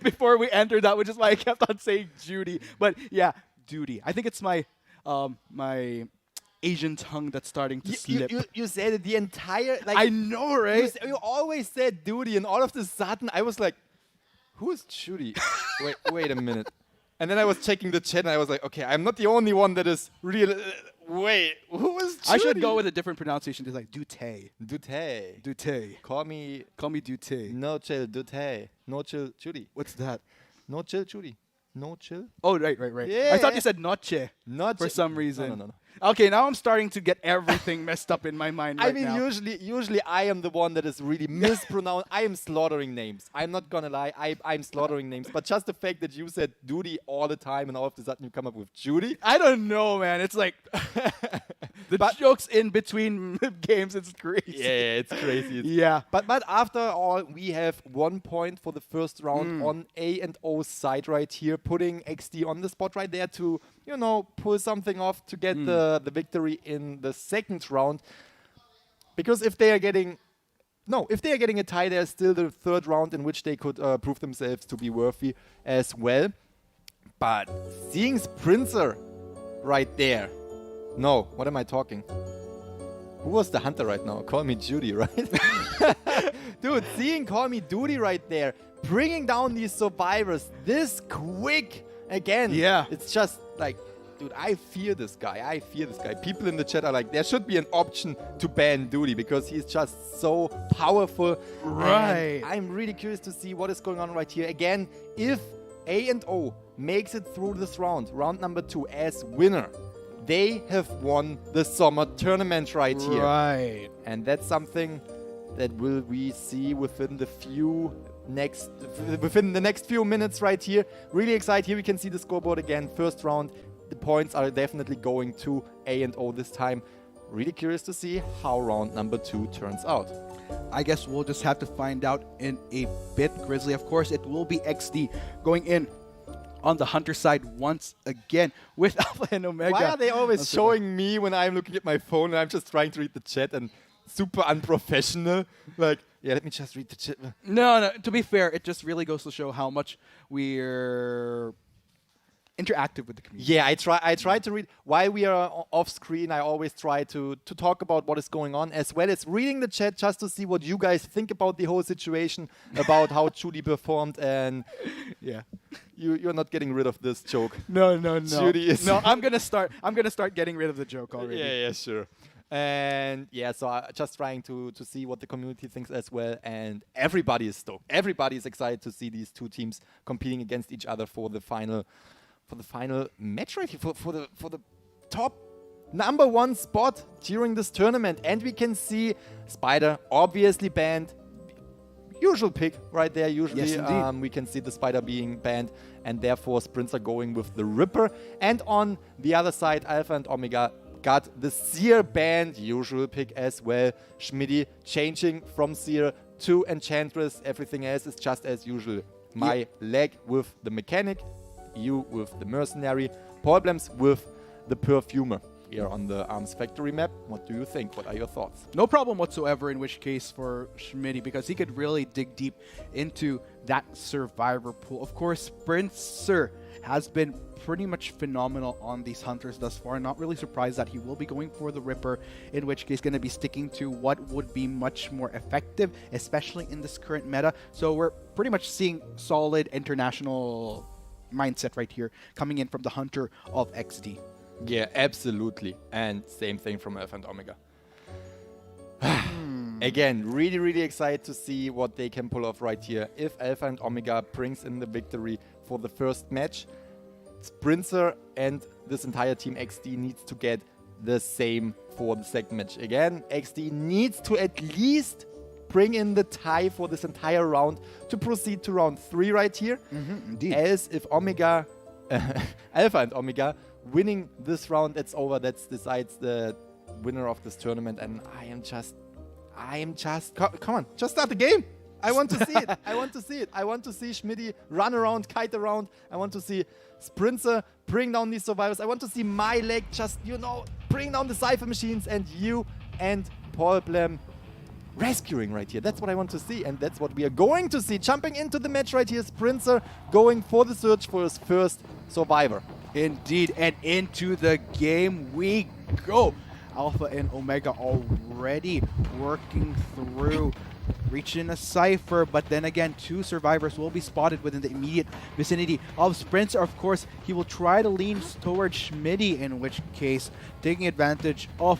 before we entered that, which is why I kept on saying Judy. But yeah, Duty. I think it's my my Asian tongue that's starting to slip. You said it the entire... Like, I know, right? You always said Duty, and all of a sudden I was like, who's Judy? wait a minute. And then I was checking the chat, and I was like, okay, I'm not the only one that is real... wait, who is Judy? I should go with a different pronunciation. It's like Dute. Dute. Dute. Call me Dute. No Chill Dute. No Chill Judy. What's that? No Chill Judy. No Chill. Oh, right. Yeah. I thought you said noche Noche. for some reason. No. Okay, now I'm starting to get everything messed up in my mind right now. Usually I am the one that is really mispronounced. I am slaughtering names. I'm not gonna lie. I'm slaughtering names. But just the fact that you said Duty all the time and all of a sudden you come up with Judy. I don't know, man. It's like the jokes in between games. It's crazy. Yeah, it's crazy. Yeah. But after all, we have 1 point for the first round on A and O side right here, putting XD on the spot right there to, pull something off to get the victory in the second round. Because if they are getting a tie, there's still the third round in which they could prove themselves to be worthy as well. But seeing Sprinter right there. No, what am I talking? Who was the hunter right now? Call me Judy, right? Dude, seeing Call Me Duty right there, bringing down these survivors this quick again. Yeah. It's just like, dude, I fear this guy. People in the chat are like, there should be an option to ban Duty because he's just so powerful. Right. And I'm really curious to see what is going on right here. Again, if A and O makes it through this round number 2 as winner, they have won the summer tournament right here. Right. And that's something that we see within the next few minutes right here. Really excited. Here we can see the scoreboard again. First round, the points are definitely going to A and O this time. Really curious to see how round number 2 turns out. I guess we'll just have to find out in a bit, Grizzly. Of course, it will be XD going in on the Hunter side once again with Alpha and Omega. Why are they always showing me when I'm looking at my phone and I'm just trying to read the chat and super unprofessional? Like, yeah, let me just read the chat. No. To be fair, it just really goes to show how much we're interactive with the community. Yeah, I try to read while we are off screen. I always try to talk about what is going on as well as reading the chat just to see what you guys think about the whole situation, about how Judy performed. And yeah, you're not getting rid of this joke. No. Judy is I'm gonna start getting rid of the joke already. Yeah, sure. And yeah, so I'm just trying to see what the community thinks as well. And everybody is stoked. Everybody is excited to see these two teams competing against each other for the final match right here, for the top number 1 spot during this tournament. And we can see Spider obviously banned. Usual pick right there. Usually yes, we can see the Spider being banned, and therefore Sprints are going with the Ripper. And on the other side, Alpha and Omega got the Seer banned. Usual pick as well. Schmidty changing from Seer to Enchantress. Everything else is just as usual. My leg with the Mechanic, you with the Mercenary, Problems with the Perfumer here on the Arms Factory map. What do you think? What are your thoughts? No problem whatsoever, in which case for Schmitty, because he could really dig deep into that survivor pool. Of course, Sprinter has been pretty much phenomenal on these hunters thus far. Not really surprised that he will be going for the Ripper, in which case going to be sticking to what would be much more effective, especially in this current meta. So we're pretty much seeing solid international mindset right here coming in from the Hunter of XD. Yeah, absolutely. And same thing from Alpha and Omega. Again, really, really excited to see what they can pull off right here. If Alpha and Omega brings in the victory for the first match, Sprinter and this entire team XD needs to get the same for the second match. Again, XD needs to at least bring in the tie for this entire round to proceed to round 3 right here. Indeed. As if Omega, Alpha and Omega, winning this round, that's over. That decides the winner of this tournament. And I am just, come on, just start the game. I want to see it. I want to see it. I want to see Schmidty run around, kite around. I want to see Sprinter bring down these survivors. I want to see my leg just, bring down the Cypher machines, and you and Paul Blem rescuing right here. That's what I want to see, and that's what we are going to see. Jumping into the match right here, Sprinter going for the search for his first survivor. Indeed, and into the game we go. Alpha and Omega already working through, reaching a Cypher, but then again, 2 survivors will be spotted within the immediate vicinity of Sprinter. Of course, he will try to lean towards Schmidty, in which case, taking advantage of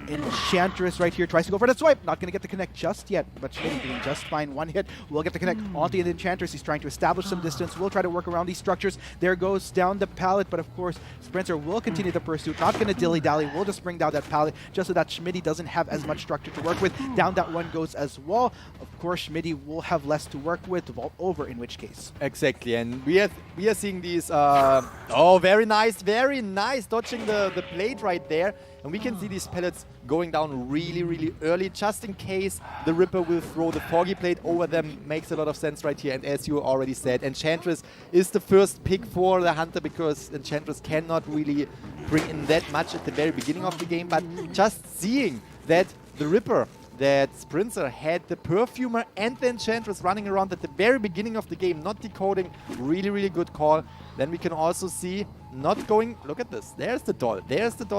Enchantress right here, tries to go for the swipe. Not going to get the connect just yet, but Schmidty doing just fine. One hit will get the connect onto the Enchantress. He's trying to establish some distance. Will try to work around these structures. There goes down the pallet, but of course, Sprinter will continue the pursuit. Not going to dilly-dally. Will just bring down that pallet just so that Schmidty doesn't have as much structure to work with. Down that one goes as well. Of course, Schmidty will have less to work with to vault over, in which case. Exactly, and we are seeing these, very nice, dodging the blade right there. And we can see these pellets going down really early, just in case the Ripper will throw the Foggy Blade over them. Makes a lot of sense right here. And as you already said, Enchantress is the first pick for the Hunter, because Enchantress cannot really bring in that much at the very beginning of the game. But just seeing that the Ripper, that Sprinter had the Perfumer and the Enchantress running around at the very beginning of the game, not decoding, really good call. Then we can also see not going, look at this, there's the doll,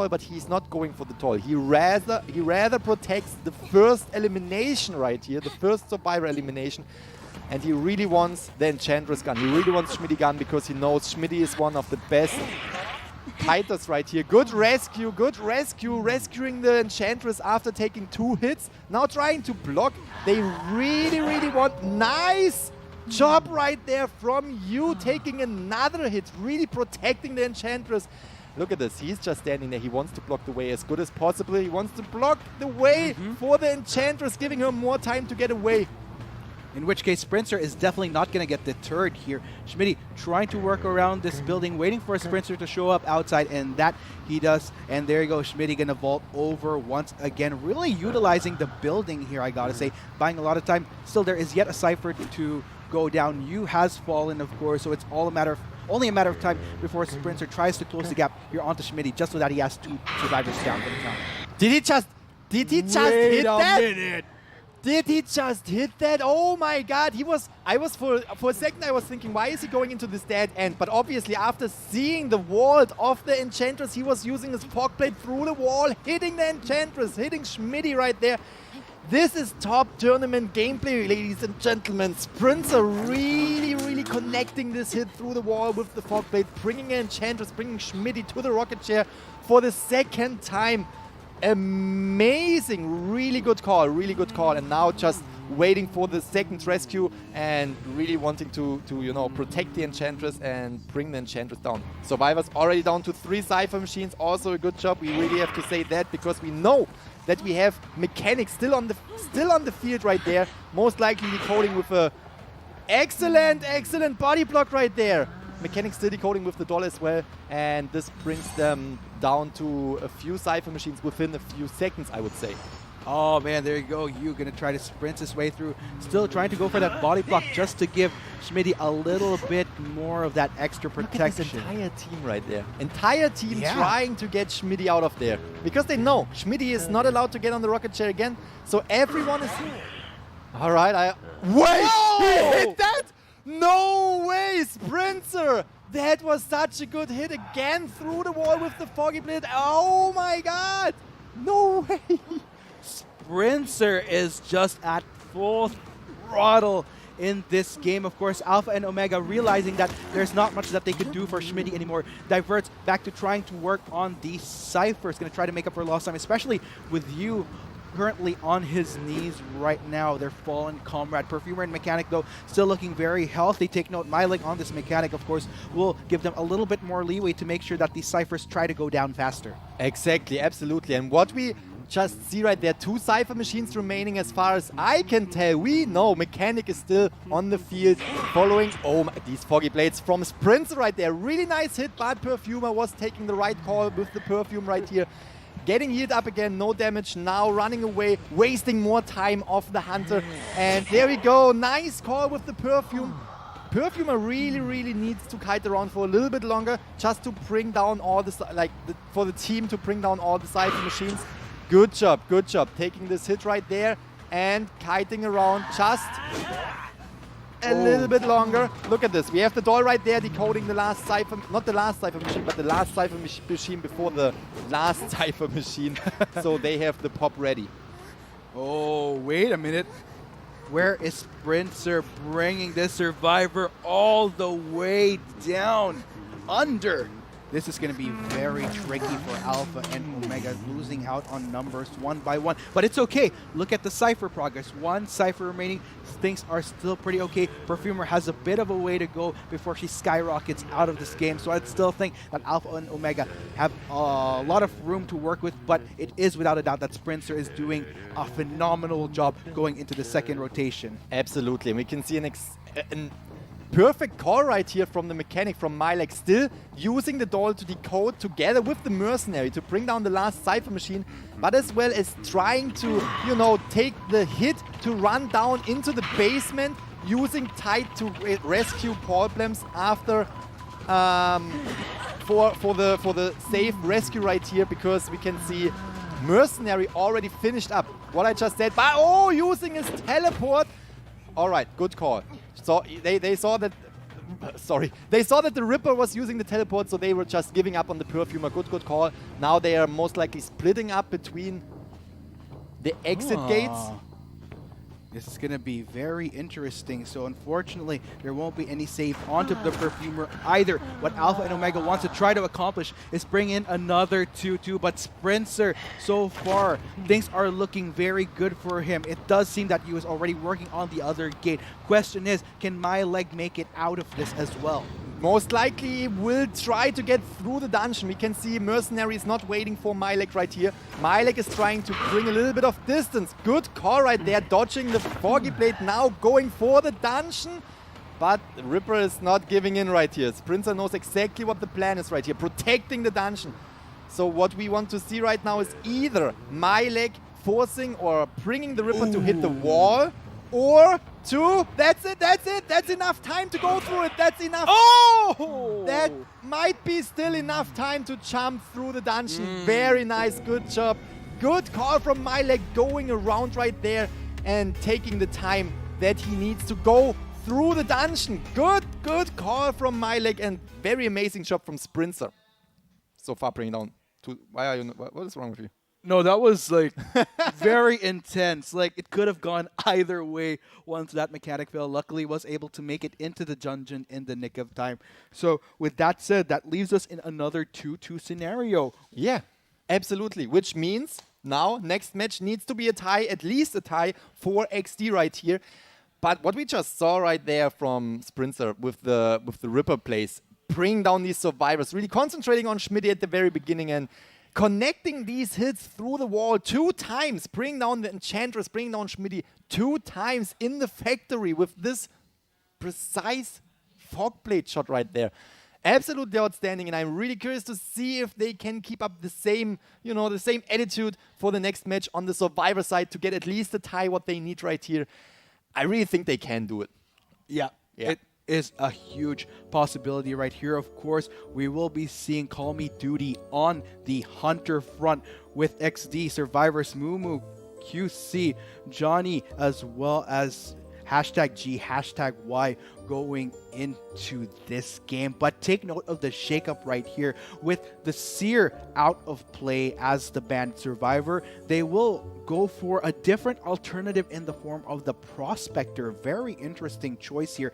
but he's not going for the doll. He rather protects the first elimination right here, the first survivor elimination, and he really wants the Enchantress gun. He really wants Schmidty gun, because he knows Schmidty is one of the best fighters right here. Good rescue, rescuing the Enchantress after taking 2 hits. Now trying to block. They really want, nice job right there from you, taking another hit, really protecting the Enchantress. Look at this, he's just standing there. He wants to block the way as good as possible. He wants to block the way for the Enchantress, giving her more time to get away. In which case, Sprinter is definitely not going to get deterred here. Schmidty trying to work around this building, waiting for Sprinter to show up outside, and that he does. And there you go, Schmidty going to vault over once again, really utilizing the building here, I got to say, buying a lot of time. Still, there is yet a Cypher to go down. Yu has fallen, of course, so it's only a matter of time before Sprinter tries to close the gap here onto Schmidty, just so that he has 2 survivors down for the count. Did he just hit that? Minute. Did he just hit that? Oh my god, for a second I was thinking, why is he going into this dead end? But obviously after seeing the vault of the Enchantress, he was using his Fog Blade through the wall, hitting the Enchantress, hitting Schmidty right there. This is top tournament gameplay, ladies and gentlemen. Sprinter really connecting this hit through the wall with the Fog Blade, bringing Enchantress, bringing Schmidty to the rocket chair for the second time. Amazing, really good call, and now just waiting for the second rescue and really wanting to protect the Enchantress and bring the Enchantress down. Survivors already down to 3 Cypher machines, also a good job. We really have to say that, because we know that we have Mechanic still on the field right there, most likely decoding with a excellent body block right there. Mechanic still decoding with the doll as well, and this brings them down to a few Cypher machines within a few seconds, I would say. Oh man, there you go. Yu gonna try to sprint his way through. Still trying to go for that body block just to give Schmidty a little bit more of that extra protection. Look at this entire team right there. Entire team trying to get Schmidty out of there. Because they know Schmidty is not allowed to get on the rocket chair again. So everyone is... Alright, wait! He hit that? No way, Sprinter! That was such a good hit again through the wall with the Foggy Blade. Oh my god! No way! Sprinter is just at full throttle in this game. Of course, Alpha and Omega, realizing that there's not much that they could do for Schmidty anymore, diverts back to trying to work on these Cyphers. Going to try to make up for lost time, especially with Yu currently on his knees right now. Their fallen comrade. Perfumer and Mechanic, though, still looking very healthy. Take note, my leg on this Mechanic, of course, will give them a little bit more leeway to make sure that these Cyphers try to go down faster. Exactly, absolutely. And what we just see right there, 2 Cypher machines remaining as far as I can tell. We know Mechanic is still on the field following these Foggy Blades from Sprinter right there. Really nice hit, but Perfumer was taking the right call with the Perfume right here. getting healed up again, no damage now, running away, wasting more time off the Hunter. And there we go, nice call with the Perfume. Perfumer really needs to kite around for a little bit longer just to bring down all the, for the team to bring down all the Cypher machines. Good job, taking this hit right there and kiting around just a little bit longer. Look at this, we have the doll right there decoding the last Cypher, not the last Cypher machine, but the last Cypher machine before the last Cypher machine. So they have the pop ready. Oh, wait a minute. Where is Sprinter bringing this Survivor all the way down under? This is going to be very tricky for Alpha and Omega, losing out on numbers one by one. But it's okay. Look at the Cypher progress. One Cypher remaining. Things are still pretty okay. Perfumer has a bit of a way to go before she skyrockets out of this game. So I'd still think that Alpha and Omega have a lot of room to work with. But it is without a doubt that Sprinter is doing a phenomenal job going into the second rotation. Absolutely. And we can see an perfect call right here from the mechanic, from Milek, still using the doll to decode together with the mercenary to bring down the last Cypher machine, but as well as trying to, you know, take the hit to run down into the basement, using Tide to rescue Problems after for the safe rescue right here, because we can see mercenary already finished up what I just said by using his teleport. All right, good call. So they saw that, they saw that the Ripper was using the teleport, so they were just giving up on the Perfumer. Good call. Now they are most likely splitting up between the exit gates. This is going to be very interesting. So unfortunately, there won't be any save onto the Perfumer either. What Alpha and Omega wants to try to accomplish is bring in another 2-2. But Sprinter, so far, things are looking very good for him. It does seem that he was already working on the other gate. Question is, can Milek make it out of this as well? Most likely will try to get through the dungeon. We can see Mercenary is not waiting for Milek right here. Milek is trying to bring a little bit of distance. Good call right there, dodging the Foggy Blade, now going for the dungeon. But the Ripper is not giving in right here. Sprinter knows exactly what the plan is right here, protecting the dungeon. So what we want to see right now is either Milek forcing or bringing the Ripper to hit the wall, or that's enough time to go through it. That's enough. That might be still enough time to jump through the dungeon. Very nice, good job. Good call from Milek, going around right there and taking the time that he needs to go through the dungeon. Good call from Milek, and very amazing job from Sprinter. So far bringing down to, what is wrong with you? No, that was like very intense. Like, it could have gone either way once that mechanic failed. Luckily, was able to make it into the dungeon in the nick of time. So with that said, that leaves us in another 2-2 scenario. Yeah, absolutely. Which means now next match needs to be a tie, at least a tie for XD right here. But what we just saw right there from Sprinter with the Ripper plays, bring down these survivors, really concentrating on Schmitty at the very beginning and connecting these hits through the wall 2 times, bring down the Enchantress, bring down Schmitty 2 times in the factory with this precise Fog Blade shot right there. Absolutely outstanding, and I'm really curious to see if they can keep up the same, the same attitude for the next match on the Survivor side to get at least a tie, what they need right here. I really think they can do it. Yeah. It is a huge possibility right here. Of course, we will be seeing Call Me Duty on the Hunter front with XD, Survivors, Mumu, QC, Johnny, as well as #G, #Y going into this game. But take note of the shakeup right here with the Seer out of play as the banned survivor. They will go for a different alternative in the form of the Prospector. Very interesting choice here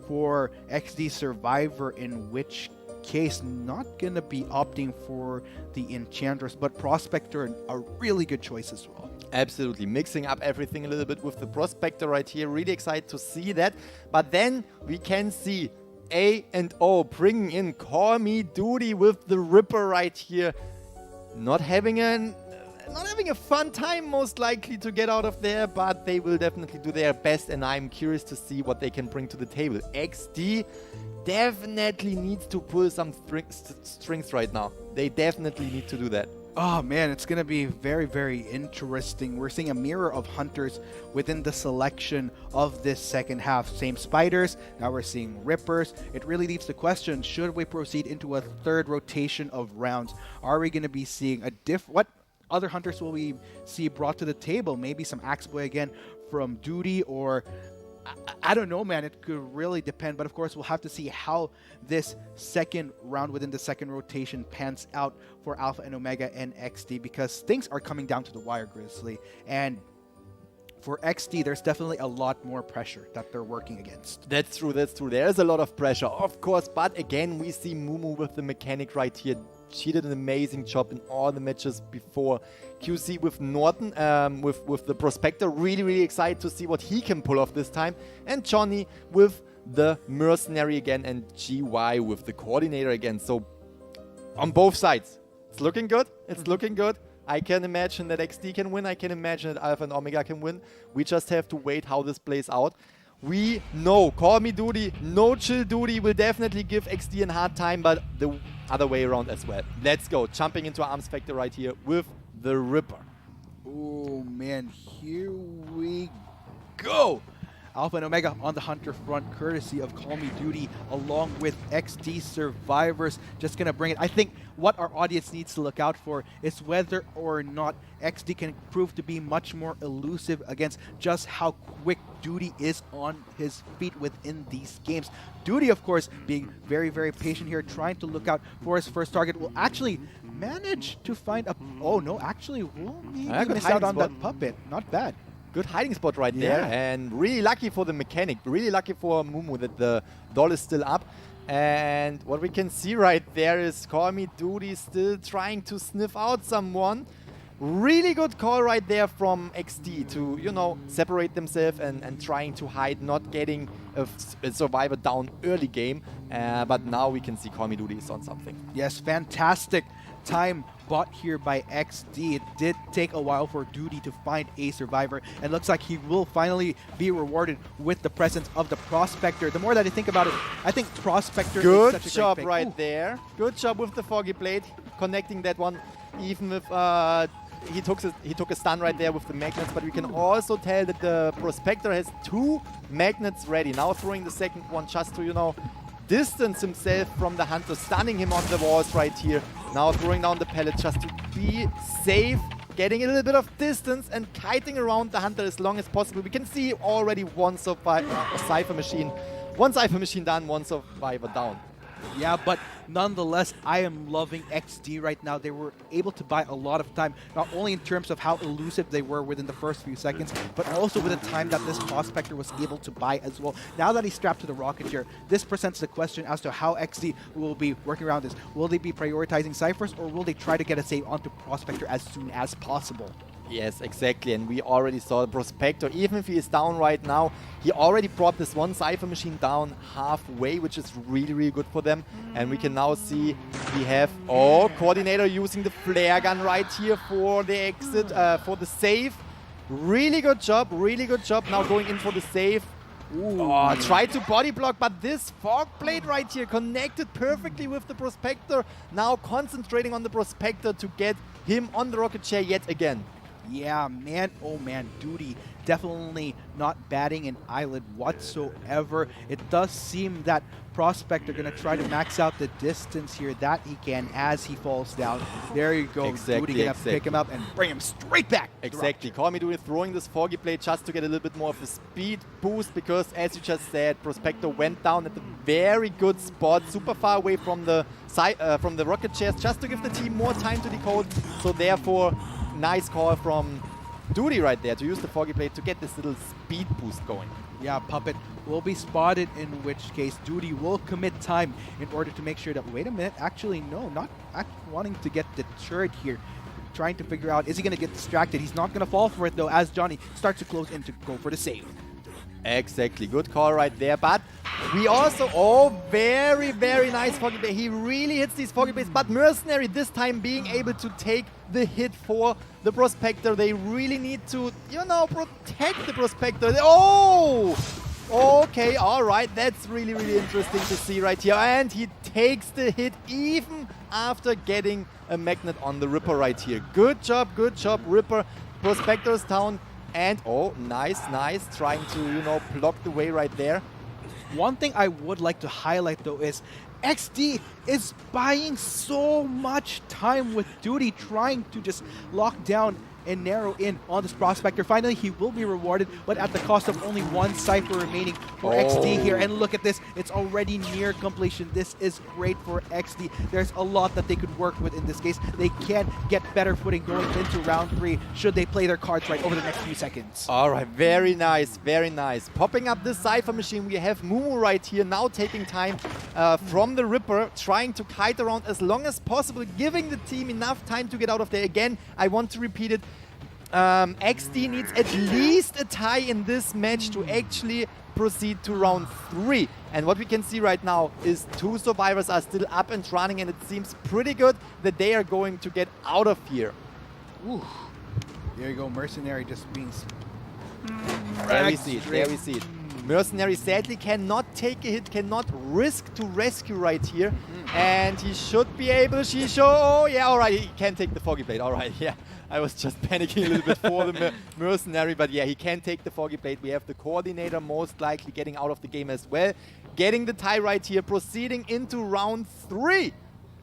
for XD Survivor, in which case not gonna be opting for the Enchantress, but Prospector, a really good choice as well. Absolutely, mixing up everything a little bit with the Prospector right here. Really excited to see that. But then we can see A&O bringing in Call Me Duty with the Ripper right here. Not having a fun time, most likely, to get out of there, but they will definitely do their best, and I'm curious to see what they can bring to the table. XD definitely needs to pull some strings right now. They definitely need to do that. Oh man, it's gonna be very, very interesting. We're seeing a mirror of hunters within the selection of this second half. Same spiders, now we're seeing rippers. It really leaves the question, should we proceed into a third rotation of rounds? Are we gonna be seeing what other hunters will we see brought to the table? Maybe some Axe Boy again from Duty, or I don't know, man. It could really depend. But of course, we'll have to see how this second round within the second rotation pans out for Alpha and Omega and XD, because things are coming down to the wire, Grizzly. And for XD, there's definitely a lot more pressure that they're working against. That's true, that's true. There's a lot of pressure, of course. But again, we see Mumu with the mechanic right here. She did an amazing job in all the matches before. QC with Norton, with the Prospector. Really, really excited to see what he can pull off this time. And Johnny with the Mercenary again. And GY with the Coordinator again. So on both sides, it's looking good. It's looking good. I can imagine that XD can win. I can imagine that Alpha and Omega can win. We just have to wait how this plays out. We know, call me Duty, no chill Duty will definitely give XD a hard time, but the other way around as well. Let's go, jumping into Arms Factor right here with the Ripper. Oh man, here we go. Alpha and Omega on the Hunter front, courtesy of Call Me Duty, along with XD Survivors. Just going to bring it. I think what our audience needs to look out for is whether or not XD can prove to be much more elusive against just how quick Duty is on his feet within these games. Duty, of course, being very, very patient here, trying to look out for his first target, will actually manage to find a... Oh, no, actually, will maybe miss out on that puppet. Not bad. Good hiding spot right there, and really lucky for the mechanic, really lucky for Mumu that the doll is still up. And what we can see right there is Call Me Duty still trying to sniff out someone. Really good call right there from XD to, you know, separate themselves and trying to hide, not getting a survivor down early game. But now we can see Call Me Duty is on something. Yes, fantastic time bought here by XD. It did take a while for Duty to find a survivor, and looks like he will finally be rewarded with the presence of the Prospector. The more that I think about it, I think Prospector Good is such a job great pick. right there. Good job with the Foggy Blade, connecting that one, even with he took a stun right there with the magnets, but we can also tell that the Prospector has 2 magnets ready. Now throwing the second one just to, you know, distance himself from the Hunter, stunning him on the walls right here. Now throwing down the pellet just to be safe, getting a little bit of distance and kiting around the Hunter as long as possible. We can see already one Cypher Machine done, one Survivor down. Yeah, but nonetheless, I am loving XD right now. They were able to buy a lot of time, not only in terms of how elusive they were within the first few seconds, but also with the time that this Prospector was able to buy as well. Now that he's strapped to the Rocketeer, this presents the question as to how XD will be working around this. Will they be prioritizing Cyphers, or will they try to get a save onto Prospector as soon as possible? Yes, exactly, and we already saw the Prospector, even if he is down right now, he already brought this one Cypher Machine down halfway, which is really, really good for them. And we can now see we have, Coordinator using the flare gun right here for the exit, for the save. Really good job, now going in for the save. Tried to body block, but this Fog Blade right here connected perfectly with the Prospector. Now concentrating on the Prospector to get him on the rocket chair yet again. Yeah, man, oh man, Duty definitely not batting an eyelid whatsoever. It does seem that Prospector going to try to max out the distance here that he can as he falls down. There you go, Duty going to pick him up and bring him straight back. Exactly, Call Me Duty throwing this Foggy Blade just to get a little bit more of a speed boost, because as you just said, Prospector went down at a very good spot, super far away from the rocket chairs, just to give the team more time to decode. So therefore, nice call from Duty right there to use the Foggy Blade to get this little speed boost going. Yeah, Puppet will be spotted, in which case Duty will commit time in order to make sure that, wait a minute, actually no, not wanting to get deterred here. Trying to figure out, is he going to get distracted? He's not going to fall for it though, as Johnny starts to close in to go for the save. Exactly, good call right there, but we also, very, very nice Foggy Blade. He really hits these Foggy Blades, but Mercenary this time being able to take the hit for the Prospector. They really need to, you know, protect the Prospector. Okay, all right, that's really, really interesting to see right here. And he takes the hit even after getting a magnet on the Ripper right here. Good job, Ripper. Prospector's down. And, oh, nice, trying to, block the way right there. One thing I would like to highlight, though, is XD is buying so much time with Duty, trying to just lock down and narrow in on this Prospector. Finally, he will be rewarded, but at the cost of only one Cypher remaining for XD here. And look at this. It's already near completion. This is great for XD. There's a lot that they could work with in this case. They can get better footing going into round 3 should they play their cards right over the next few seconds. All right, very nice. Popping up this Cypher machine, we have Mumu right here, now taking time from the Ripper, trying to kite around as long as possible, giving the team enough time to get out of there. Again, I want to repeat it. XD needs at least a tie in this match to actually proceed to round 3. And what we can see right now is 2 survivors are still up and running, and it seems pretty good that they are going to get out of here. Ooh. There you go, Mercenary just being... There we see it. Mercenary sadly cannot take a hit, cannot risk to rescue right here. And he should be able, oh yeah, alright, he can take the Foggy Blade, alright, yeah. I was just panicking a little bit for the Mercenary, but yeah, he can take the Foggy Blade. We have the Coordinator most likely getting out of the game as well. Getting the tie right here, proceeding into round 3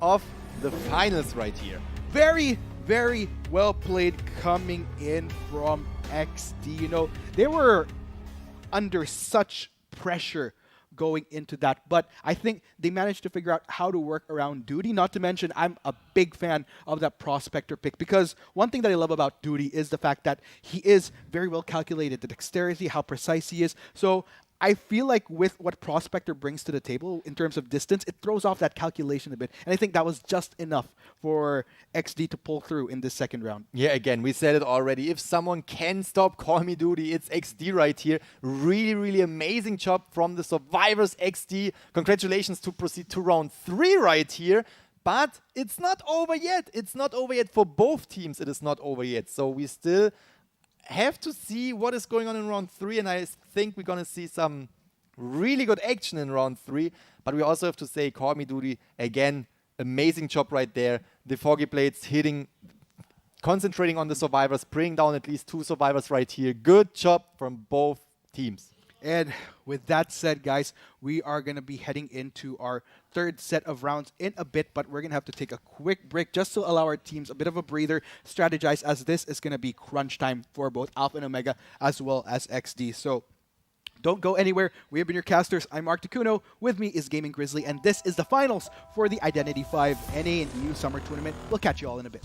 of the finals right here. Very, very well played coming in from XD. They were under such pressure going into that, but I think they managed to figure out how to work around Duty. Not to mention, I'm a big fan of that Prospector pick, because one thing that I love about Duty is the fact that he is very well calculated, the dexterity, how precise he is. So I feel like with what Prospector brings to the table in terms of distance, it throws off that calculation a bit. And I think that was just enough for XD to pull through in this second round. Yeah, again, we said it already. If someone can stop Call Me Duty, it's XD right here. Really, really amazing job from the survivors, XD. Congratulations to proceed to round 3 right here. But it's not over yet. It's not over yet for both teams. It is not over yet. So we still have to see what is going on in round 3, and I think we're going to see some really good action in round 3. But we also have to say, Call Me Duty, again, amazing job right there. The Foggy Blades hitting, concentrating on the survivors, bringing down at least 2 survivors right here. Good job from both teams. And with that said, guys, we are going to be heading into our 3rd set of rounds in a bit, but we're going to have to take a quick break just to allow our teams a bit of a breather, strategize, as this is going to be crunch time for both Alpha and Omega as well as XD. So don't go anywhere. We have been your casters. I'm Mark Takuno. With me is Gaming Grizzly, and this is the finals for the Identity 5 NA and EU Summer Tournament. We'll catch you all in a bit.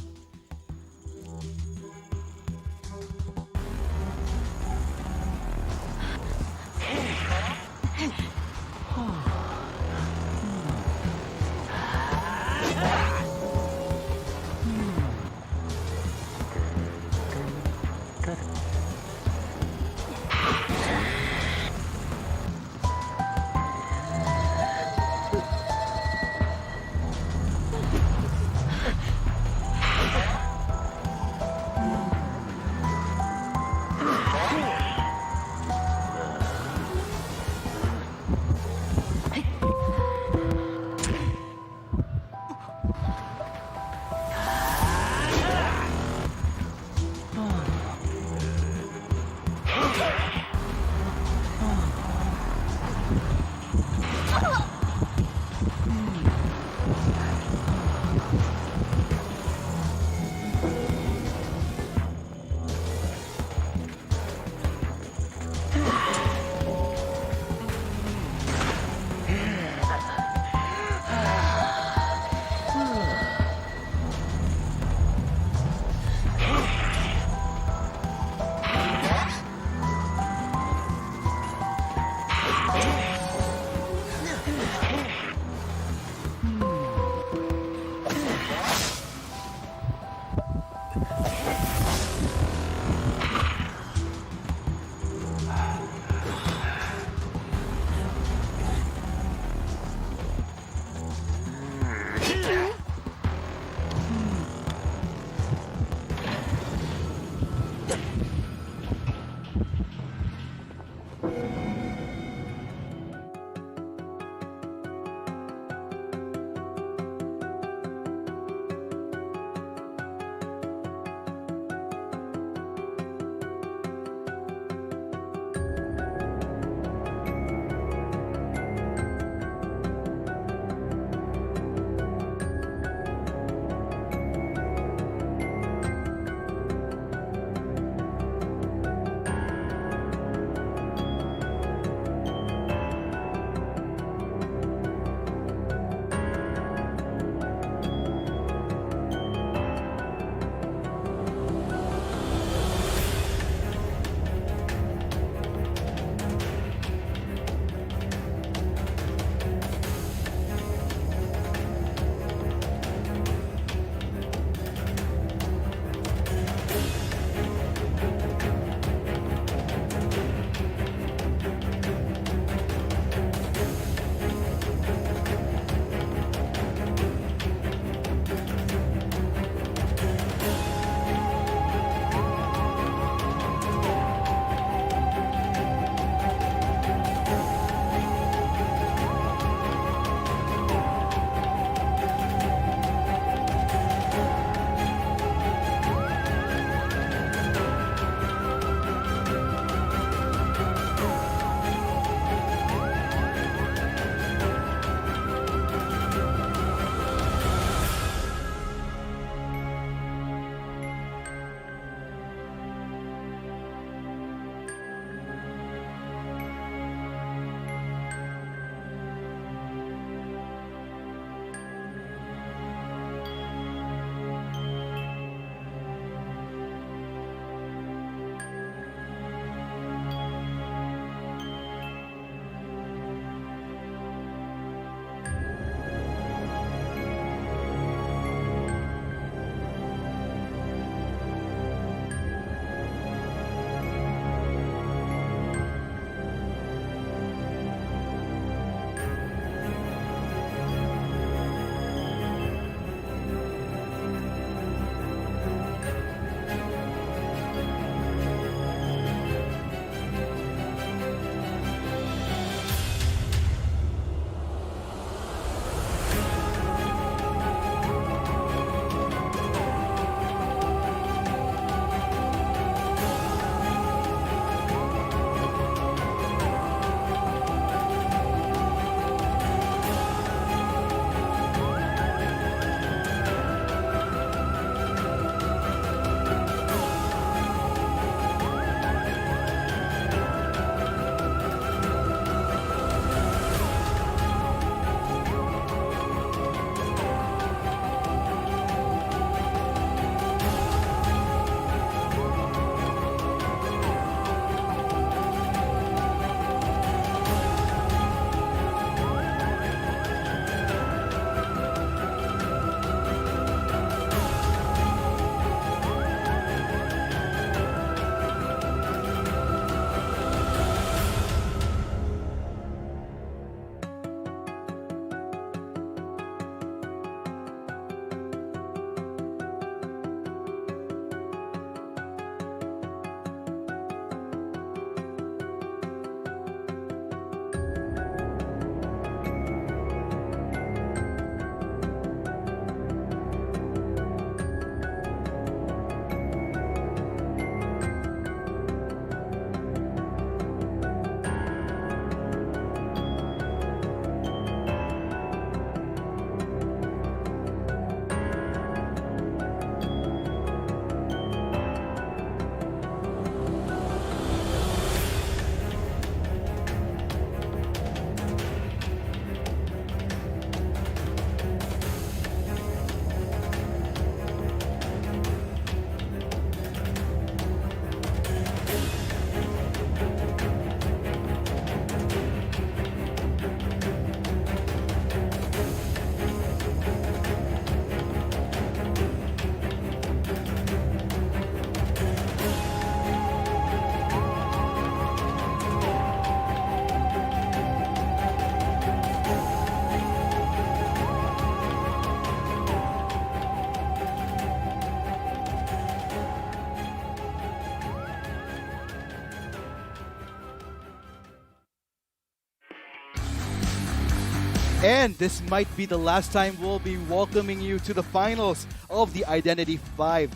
And this might be the last time we'll be welcoming you to the finals of the Identity 5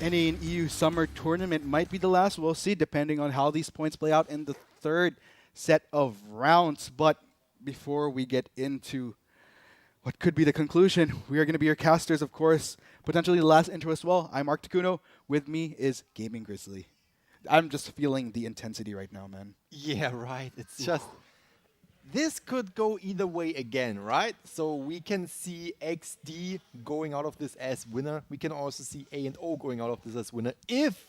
NA and EU Summer Tournament. Might be the last, we'll see, depending on how these points play out in the third set of rounds. But before we get into what could be the conclusion, we are going to be your casters, of course. Potentially the last intro as well. I'm Mark Takuno. With me is Gaming Grizzly. I'm just feeling the intensity right now, man. Yeah, right. It's just... This could go either way again, right? So we can see XD going out of this as winner. We can also see A and O going out of this as winner. If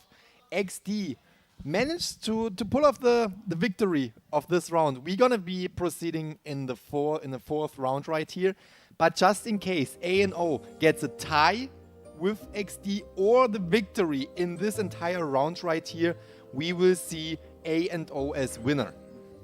XD managed to pull off the victory of this round, we're going to be proceeding in the fourth round right here. But just in case A and O gets a tie with XD or the victory in this entire round right here, we will see A and O as winner.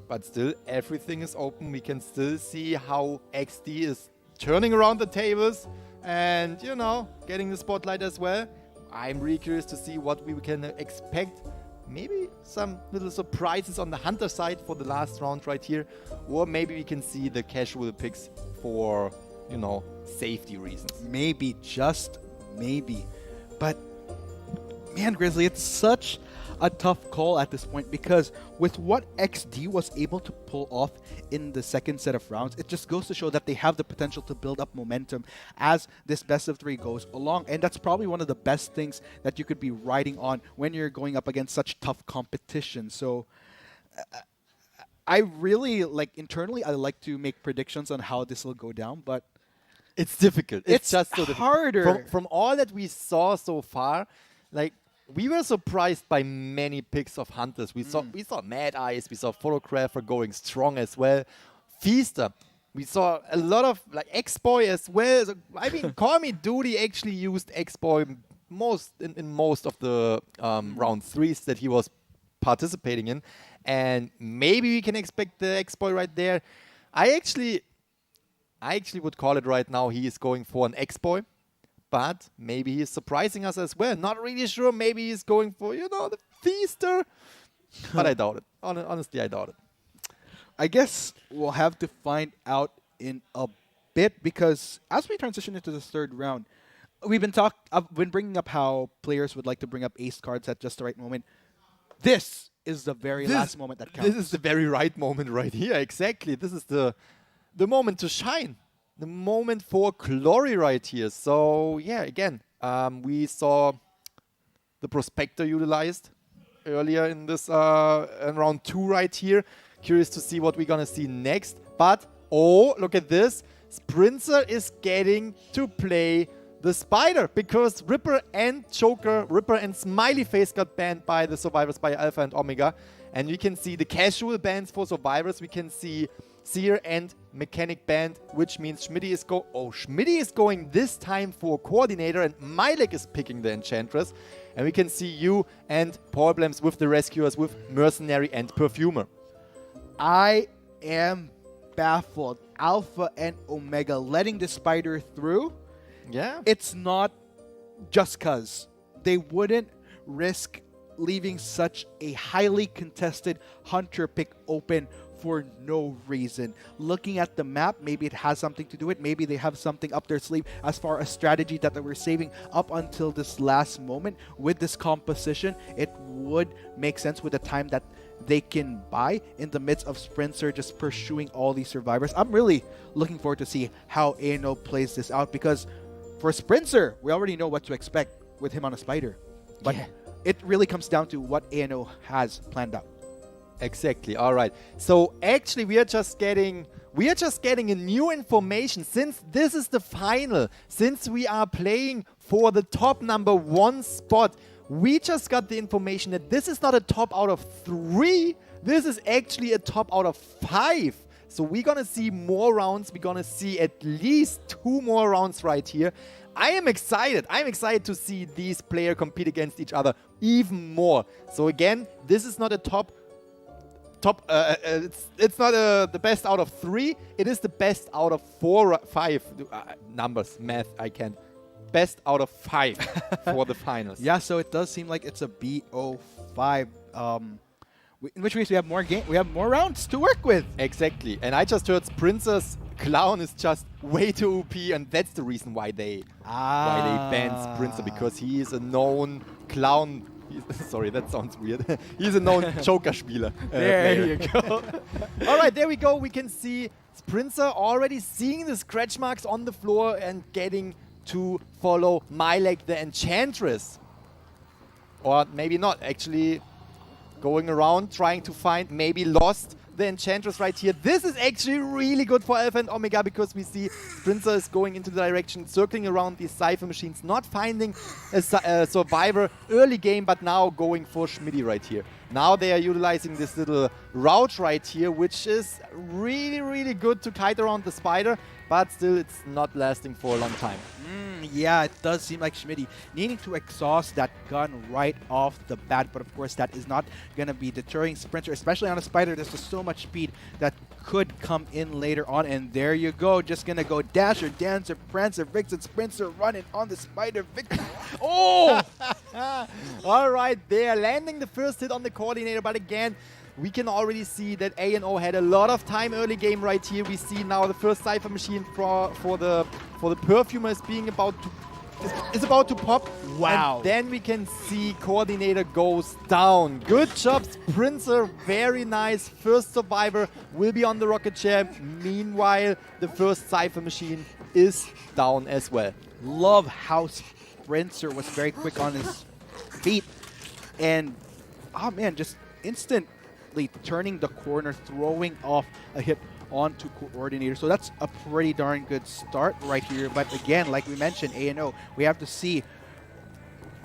But still, everything is open. We can still see how XD is turning around the tables and, you know, getting the spotlight as well. I'm really curious to see what we can expect. Maybe some little surprises on the Hunter side for the last round right here. Or maybe we can see the casual picks for, you know, safety reasons. Maybe, just maybe. But, man, Grizzly, it's such a tough call at this point, because with what XD was able to pull off in the second set of rounds, it just goes to show that they have the potential to build up momentum as this best of 3 goes along. And that's probably one of the best things that you could be riding on when you're going up against such tough competition. So I really, like, internally, I like to make predictions on how this will go down, but it's difficult. It's just so harder. From all that we saw so far, like, we were surprised by many picks of Hunters. We saw Mad Eyes, we saw Photographer going strong as well. Feaster, we saw a lot of like X-Boy as well. So, I mean, Call Me Duty actually used X-Boy in most of the round 3s that he was participating in. And maybe we can expect the X-Boy right there. I actually would call it right now he is going for an X-Boy. But maybe he's surprising us as well. Not really sure. Maybe he's going for, you know, the Feaster. But I doubt it. Honestly, I doubt it. I guess we'll have to find out in a bit, because as we transition into the third round, I've been bringing up how players would like to bring up ace cards at just the right moment. This is the very last moment that counts. This is the very right moment right here. Exactly. This is the moment to shine. The moment for glory right here. So, yeah, again, we saw the Prospector utilized earlier in this in round 2 right here. Curious to see what we're going to see next. But, oh, look at this. Sprinter is getting to play the Spider, because Ripper and Smiley Face got banned by the Survivors, by Alpha and Omega. And we can see the casual bans for Survivors. We can see Seer and Mechanic banned, which means Schmitty is going this time for Coordinator, and Milek is picking the Enchantress. And we can see you and Problems with the Rescuers with Mercenary and Perfumer. I am baffled. Alpha and Omega letting the Spider through. Yeah. It's not just because they wouldn't risk leaving such a highly contested Hunter pick open for no reason. Looking at the map, maybe it has something to do with it. Maybe they have something up their sleeve as far as strategy that they were saving up until this last moment. With this composition, it would make sense with the time that they can buy in the midst of Sprinter just pursuing all these Survivors. I'm really looking forward to see how ANO plays this out, because for Sprinter, we already know what to expect with him on a Spider. But it really comes down to what ANO has planned out. Exactly. All right. So actually, we are just getting a new information, since this is the final. Since we are playing for the top number 1 spot, we just got the information that this is not a top out of 3. This is actually a top out of 5. So we're gonna see more rounds. We're gonna see at least 2 more rounds right here. I am excited. I'm excited to see these players compete against each other even more. So again, this is not a it's not the best out of 3. It is the best out of 5 numbers. Math, I can't. Best out of 5 for the finals. Yeah, so it does seem like it's a BO5. In which means we have more rounds to work with. Exactly. And I just heard Sprinter's Clown is just way too OP, and that's the reason why they banned Sprinter, because he is a known Clown. Sorry, that sounds weird. He's a known Joker-Spieler. There you go. All right, there we go. We can see Sprinter already seeing the scratch marks on the floor and getting to follow Milek, the Enchantress. Or maybe not, actually going around trying to find, maybe lost the Enchantress right here. This is actually really good for Alpha and Omega, because we see Sprinter is going into the direction, circling around these Cypher machines, not finding a survivor early game, but now going for Schmidty right here. Now they are utilizing this little route right here, which is really, really good to kite around the spider, but still it's not lasting for a long time. Yeah, it does seem like Schmidty needing to exhaust that gun right off the bat, but of course that is not going to be deterring Sprinter, especially on a spider. There's just so much speed that could come in later on, and there you go, just going to go Dasher, Dancer, Prancer, Vixen, Sprinter running on the spider. Oh! All right, they are landing the first hit on the coordinator, but again, we can already see that A&O had a lot of time early game right here. We see now the first Cypher machine for the Perfumer is about to pop. Wow. And then we can see coordinator goes down. Good job, Sprinter. Very nice. First survivor will be on the rocket chair. Meanwhile, the first Cypher machine is down as well. Love how Sprinter was very quick on his feet. And, oh man, just instantly turning the corner, throwing off a hit onto coordinator. So that's a pretty darn good start right here. But again, like we mentioned, A&O, we have to see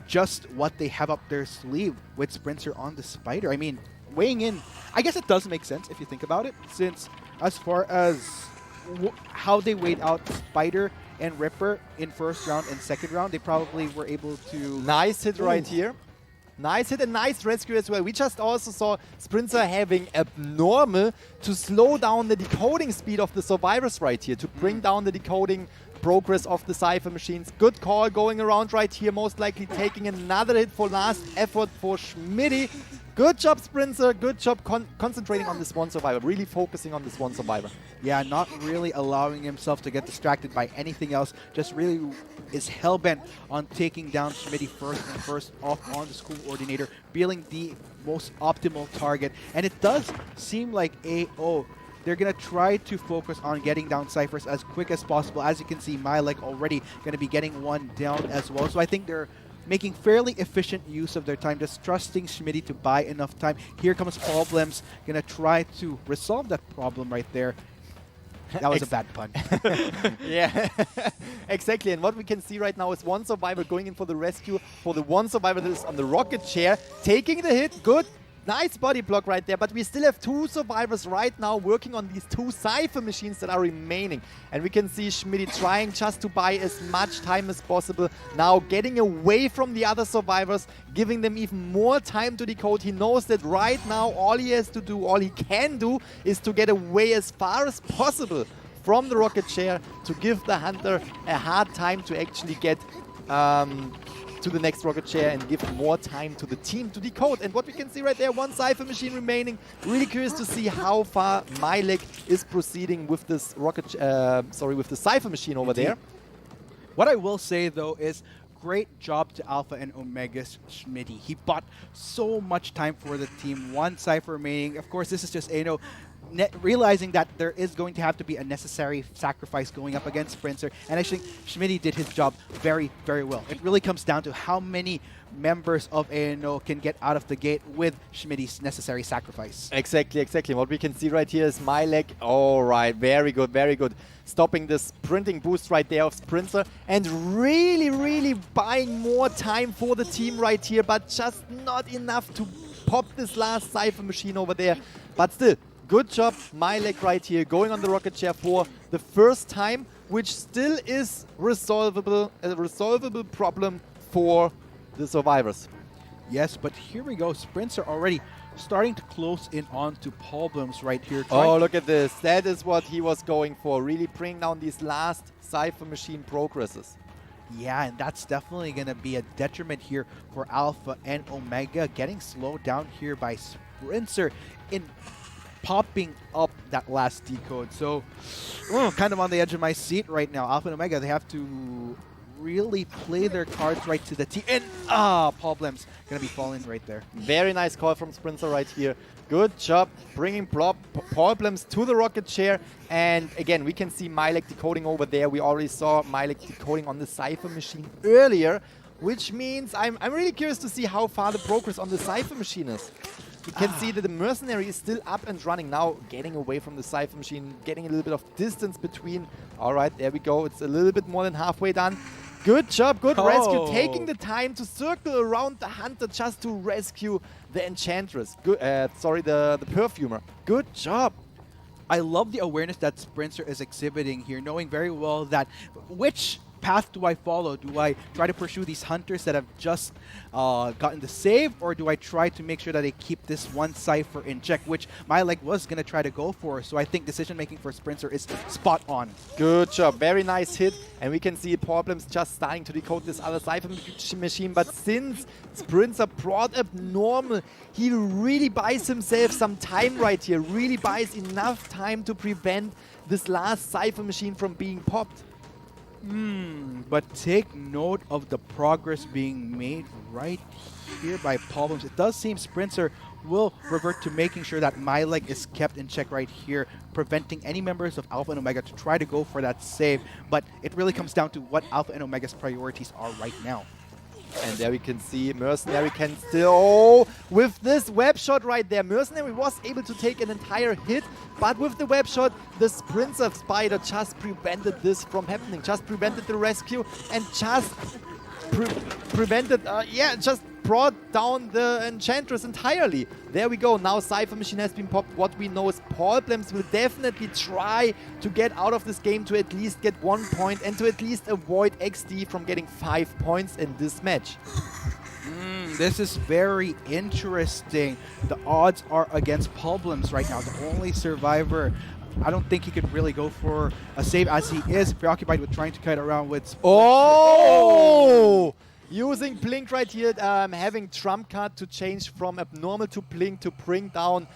just what they have up their sleeve with Sprinter on the spider. I mean, weighing in, I guess it does make sense if you think about it, since as far as how they weighed out Spider and Ripper in first round and second round, they probably were able to... Nice hit right here. Nice hit and nice rescue as well. We just also saw Sprinter having abnormal to slow down the decoding speed of the survivors right here, to bring down the decoding progress of the Cypher machines. Good call going around right here, most likely taking another hit for last effort for Schmidty. Good job, Sprinter. Good job concentrating on this one survivor, really focusing on this one survivor. Yeah, not really allowing himself to get distracted by anything else. Just really is hell-bent on taking down Schmidty first off on the school coordinator, being the most optimal target. And it does seem like AO, they're going to try to focus on getting down Cyphers as quick as possible. As you can see, Milek already going to be getting one down as well. So I think they're making fairly efficient use of their time, just trusting Schmidty to buy enough time. Here comes Problems, going to try to resolve that problem right there. That was a bad pun. Yeah, exactly. And what we can see right now is one survivor going in for the rescue, for the one survivor that is on the rocket chair, taking the hit. Good. Nice body block right there, but we still have two survivors right now working on these two Cypher machines that are remaining. And we can see Schmidty trying just to buy as much time as possible, now getting away from the other survivors, giving them even more time to decode. He knows that right now all he has to do, all he can do, is to get away as far as possible from the rocket chair to give the Hunter a hard time to actually get to the next rocket chair and give more time to the team to decode. And what we can see right there, one Cypher machine remaining. Really curious to see how far Milek is proceeding with this rocket, with the Cypher machine over there. What I will say though is, great job to Alpha and Omega's Schmidty. He bought so much time for the team. One Cypher remaining. Of course, this is just Ano realizing that there is going to have to be a necessary sacrifice going up against Sprinter. And I think Schmidty did his job very, very well. It really comes down to how many members of ANO can get out of the gate with Schmidty's necessary sacrifice. Exactly, exactly. What we can see right here is Milek. All right, very good, very good. Stopping the sprinting boost right there of Sprinter and really, really buying more time for the team right here, but just not enough to pop this last Cypher machine over there. But still, good job, Milek right here, going on the rocket chair for the first time, which still is a resolvable problem for the survivors. Yes, but here we go. Sprints are already starting to close in on to Problems right here. Oh, look at this. That is what he was going for, really bring down these last Cypher machine progresses. Yeah, and that's definitely going to be a detriment here for Alpha and Omega, getting slowed down here by Sprinter in popping up that last decode. So, kind of on the edge of my seat right now. Alpha and Omega, they have to really play their cards right to the T. And, Problems going to be falling right there. Very nice call from Sprinter right here. Good job bringing Problems to the rocket chair. And again, we can see Milek decoding over there. We already saw Milek decoding on the Cypher machine earlier, which means I'm really curious to see how far the progress on the Cypher machine is. You can see that the Mercenary is still up and running now, getting away from the Cypher machine, getting a little bit of distance between. All right, there we go. It's a little bit more than halfway done. Good job, good rescue. Taking the time to circle around the Hunter just to rescue the Enchantress. Good, the Perfumer. Good job. I love the awareness that Sprinter is exhibiting here, knowing very well that which path do I follow? Do I try to pursue these hunters that have just gotten the save, or do I try to make sure that they keep this one Cypher in check, which Milek was going to try to go for. So I think decision-making for Sprinter is spot on. Good job. Very nice hit. And we can see Problems just starting to decode this other Cypher machine. But since Sprinter brought up normal, he really buys himself some time right here. Really buys enough time to prevent this last Cypher machine from being popped. But take note of the progress being made right here by Problems. It does seem Sprinter will revert to making sure that Milek is kept in check right here, preventing any members of Alpha and Omega to try to go for that save. But it really comes down to what Alpha and Omega's priorities are right now. And there we can see Mercenary can still, with this web shot right there, Mercenary was able to take an entire hit, but with the web shot, the Sprinter Spider just prevented this from happening, just prevented the rescue, and just just brought down the Enchantress entirely. There we go. Now Cypher machine has been popped. What we know is Problems will definitely try to get out of this game to at least get 1 point and to at least avoid XD from getting 5 points in this match. This is very interesting. The odds are against Problems right now. The only survivor. I don't think he could really go for a save as he is preoccupied with trying to kite around with... Oh! Using Blink right here, having Trump card to change from Abnormal to Blink to bring down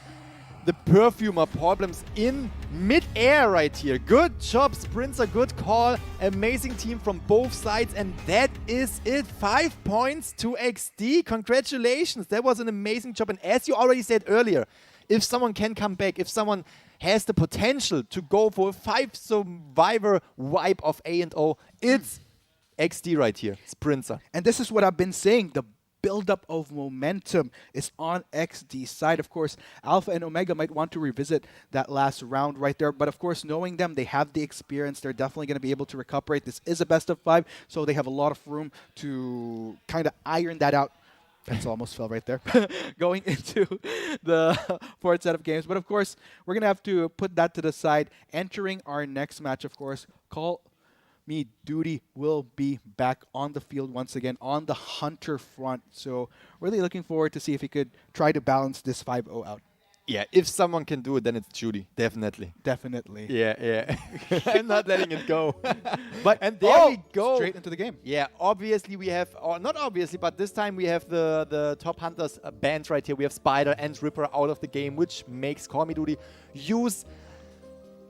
the Perfumer Problems in mid-air right here. Good job, Sprinter, good call. Amazing team from both sides, and that is it. 5 points to XD. Congratulations. That was an amazing job. And as you already said earlier, if someone can come back, if someone has the potential to go for a 5-survivor wipe of A&O, it's XD right here, Sprinter. And this is what I've been saying. The buildup of momentum is on XD's side. Of course, Alpha and Omega might want to revisit that last round right there. But of course, knowing them, they have the experience. They're definitely going to be able to recuperate. This is a best of 5, so they have a lot of room to kind of iron that out. That's almost fell right there. Going into the fourth set of games. But of course, we're going to have to put that to the side. Entering our next match, of course, Call Me Duty will be back on the field once again on the Hunter front. So really looking forward to see if he could try to balance this 5-0 out. Yeah, if someone can do it, then it's Judy. Definitely. Definitely. Yeah. I'm not letting it go. And there we go. Straight into the game. Yeah, obviously we have, or not obviously, but this time we have the top hunters banned right here. We have Spider and Ripper out of the game, which makes Call Me Duty use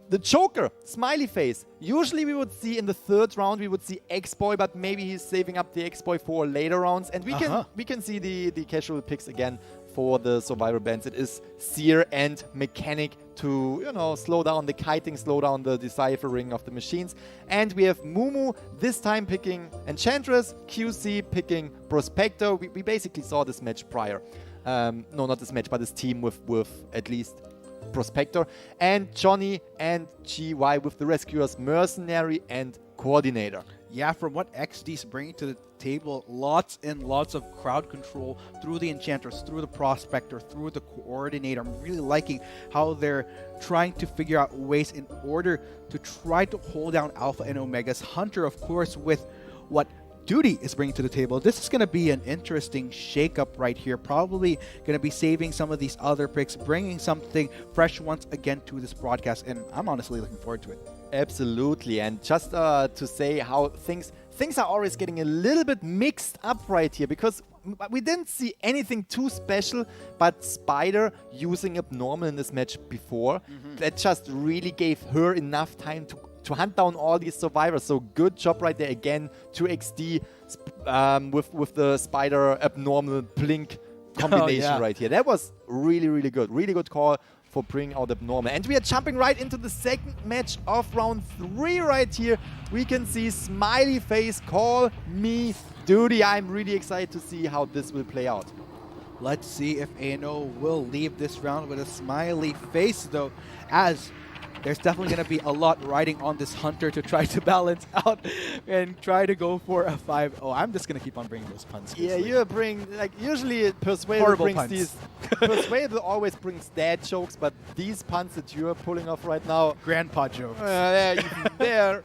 the Joker, smiley face. Usually we would see in the third round, we would see X-Boy, but maybe he's saving up the X-Boy for later rounds. And we can see the casual picks again for the survivor bands. It is Seer and Mechanic to, slow down the kiting, slow down the deciphering of the machines. And we have Mumu this time picking Enchantress, QC picking Prospector. We basically saw this match prior. No, not this match, but this team with at least Prospector, and Johnny and GY with the Rescuers, Mercenary and Coordinator. Yeah, from what XD's bringing to the table, lots and lots of crowd control through the Enchantress, through the Prospector, through the Coordinator. I'm really liking how they're trying to figure out ways in order to try to hold down Alpha and Omega's Hunter, of course, with what Duty is bringing to the table. This is going to be an interesting shakeup right here. Probably going to be saving some of these other picks, bringing something fresh once again to this broadcast, and I'm honestly looking forward to it. Absolutely, and just to say how things things are always getting a little bit mixed up right here because we didn't see anything too special, but Spider using Abnormal in this match before, that just really gave her enough time to hunt down all these survivors. So good job right there again to XD with the Spider Abnormal Blink combination right here. That was really, really good. Really good call for bringing out Abnormal. And we are jumping right into the second match of round 3 right here. We can see Smiley Face, Call Me Duty. I'm really excited to see how this will play out. Let's see if ANO will leave this round with a smiley face, though, as there's definitely going to be a lot riding on this Hunter to try to balance out and try to go for a 5-0. I'm just going to keep on bringing those puns. Yeah, you bring, like, usually Persuadable Horrible brings puns. these. Persuadable always brings dad jokes, but these puns that you're pulling off right now, Grandpa jokes. they're,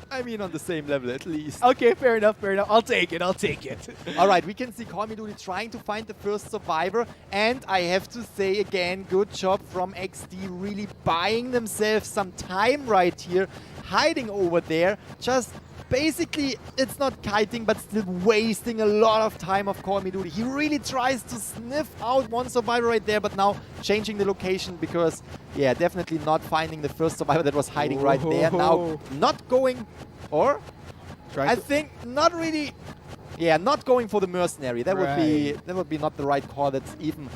I mean, on the same level at least. Okay, fair enough, fair enough. I'll take it, I'll take it. All right, we can see Call Me Duty trying to find the first survivor, and I have to say again, good job from XD really buying themselves some time right here, hiding over there, just basically, it's not kiting, but still wasting a lot of time of Call Me Duty. He really tries to sniff out one survivor right there, but now changing the location because, yeah, definitely not finding the first survivor that was hiding right there. Now not going, or I think not really, yeah, not going for the mercenary. That would be not the right call. That's even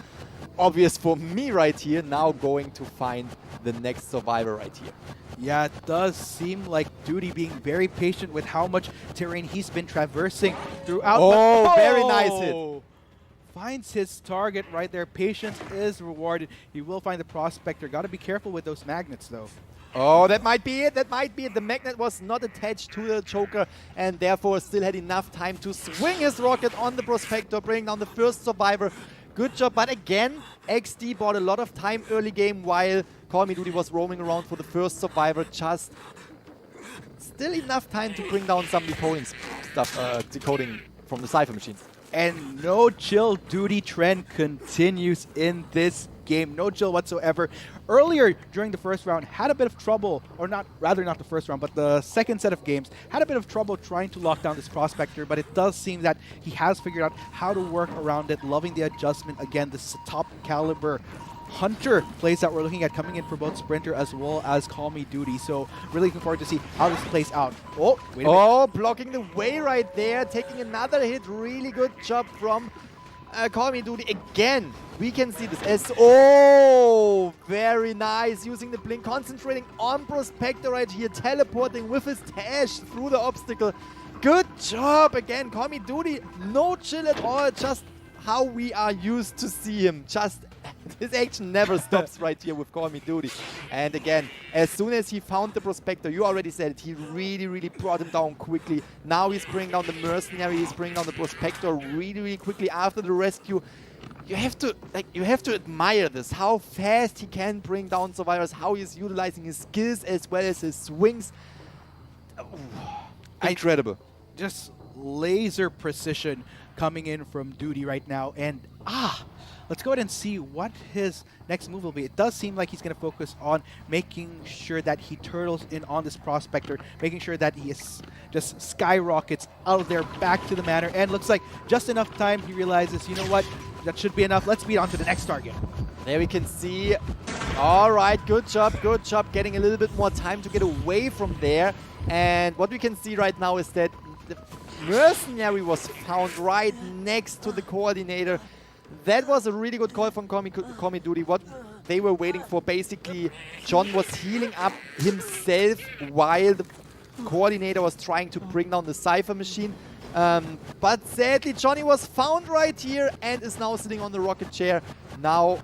obvious for me right here. Now going to find the next survivor right here. Yeah, it does seem like Duty being very patient with how much terrain he's been traversing throughout. Oh, very nice hit. Finds his target right there. Patience is rewarded. He will find the prospector. Got to be careful with those magnets, though. Oh, that might be it. That might be it. The magnet was not attached to the Joker and therefore still had enough time to swing his rocket on the prospector, bringing down the first survivor. Good job, but again, XD bought a lot of time early game while Call Me Duty was roaming around for the first survivor. Just still enough time to bring down some decoding stuff, decoding from the Cypher machines. And no chill Duty trend continues in this game. No chill whatsoever. Earlier during the first round, had a bit of trouble, or not, rather not the first round, but the second set of games, had a bit of trouble trying to lock down this prospector, but it does seem that he has figured out how to work around it, loving the adjustment. Again, this is a top caliber Hunter plays that we're looking at coming in for both Sprinter as well as Call Me Duty. So really looking forward to see how this plays out. Oh, wait a minute. Oh, blocking the way right there, taking another hit. Really good job from Call Me Duty again. We can see this as, oh, very nice. Using the blink, concentrating on Prospector right here, teleporting with his dash through the obstacle. Good job again, Call Me Duty. No chill at all, just how we are used to see him. Just his action never stops right here with Call Me Duty. And again, as soon as he found the Prospector, you already said it, he really, really brought him down quickly. Now he's bringing down the Mercenary, he's bringing down the Prospector really, really quickly after the rescue. You have to admire this, how fast he can bring down survivors, how he's utilizing his skills as well as his swings. Incredible. Just laser precision coming in from Duty right now. And let's go ahead and see what his next move will be. It does seem like he's going to focus on making sure that he turtles in on this prospector, making sure that he is just skyrockets out of there back to the manor. And looks like just enough time he realizes, you know what, that should be enough. Let's beat on to the next target. There we can see. All right, good job, good job. Getting a little bit more time to get away from there. And what we can see right now is that the Mercenary was found right next to the Coordinator. That was a really good call from Call Me Duty. What they were waiting for, basically, John was healing up himself while the Coordinator was trying to bring down the Cypher machine. But sadly, Johnny was found right here and is now sitting on the rocket chair. Now,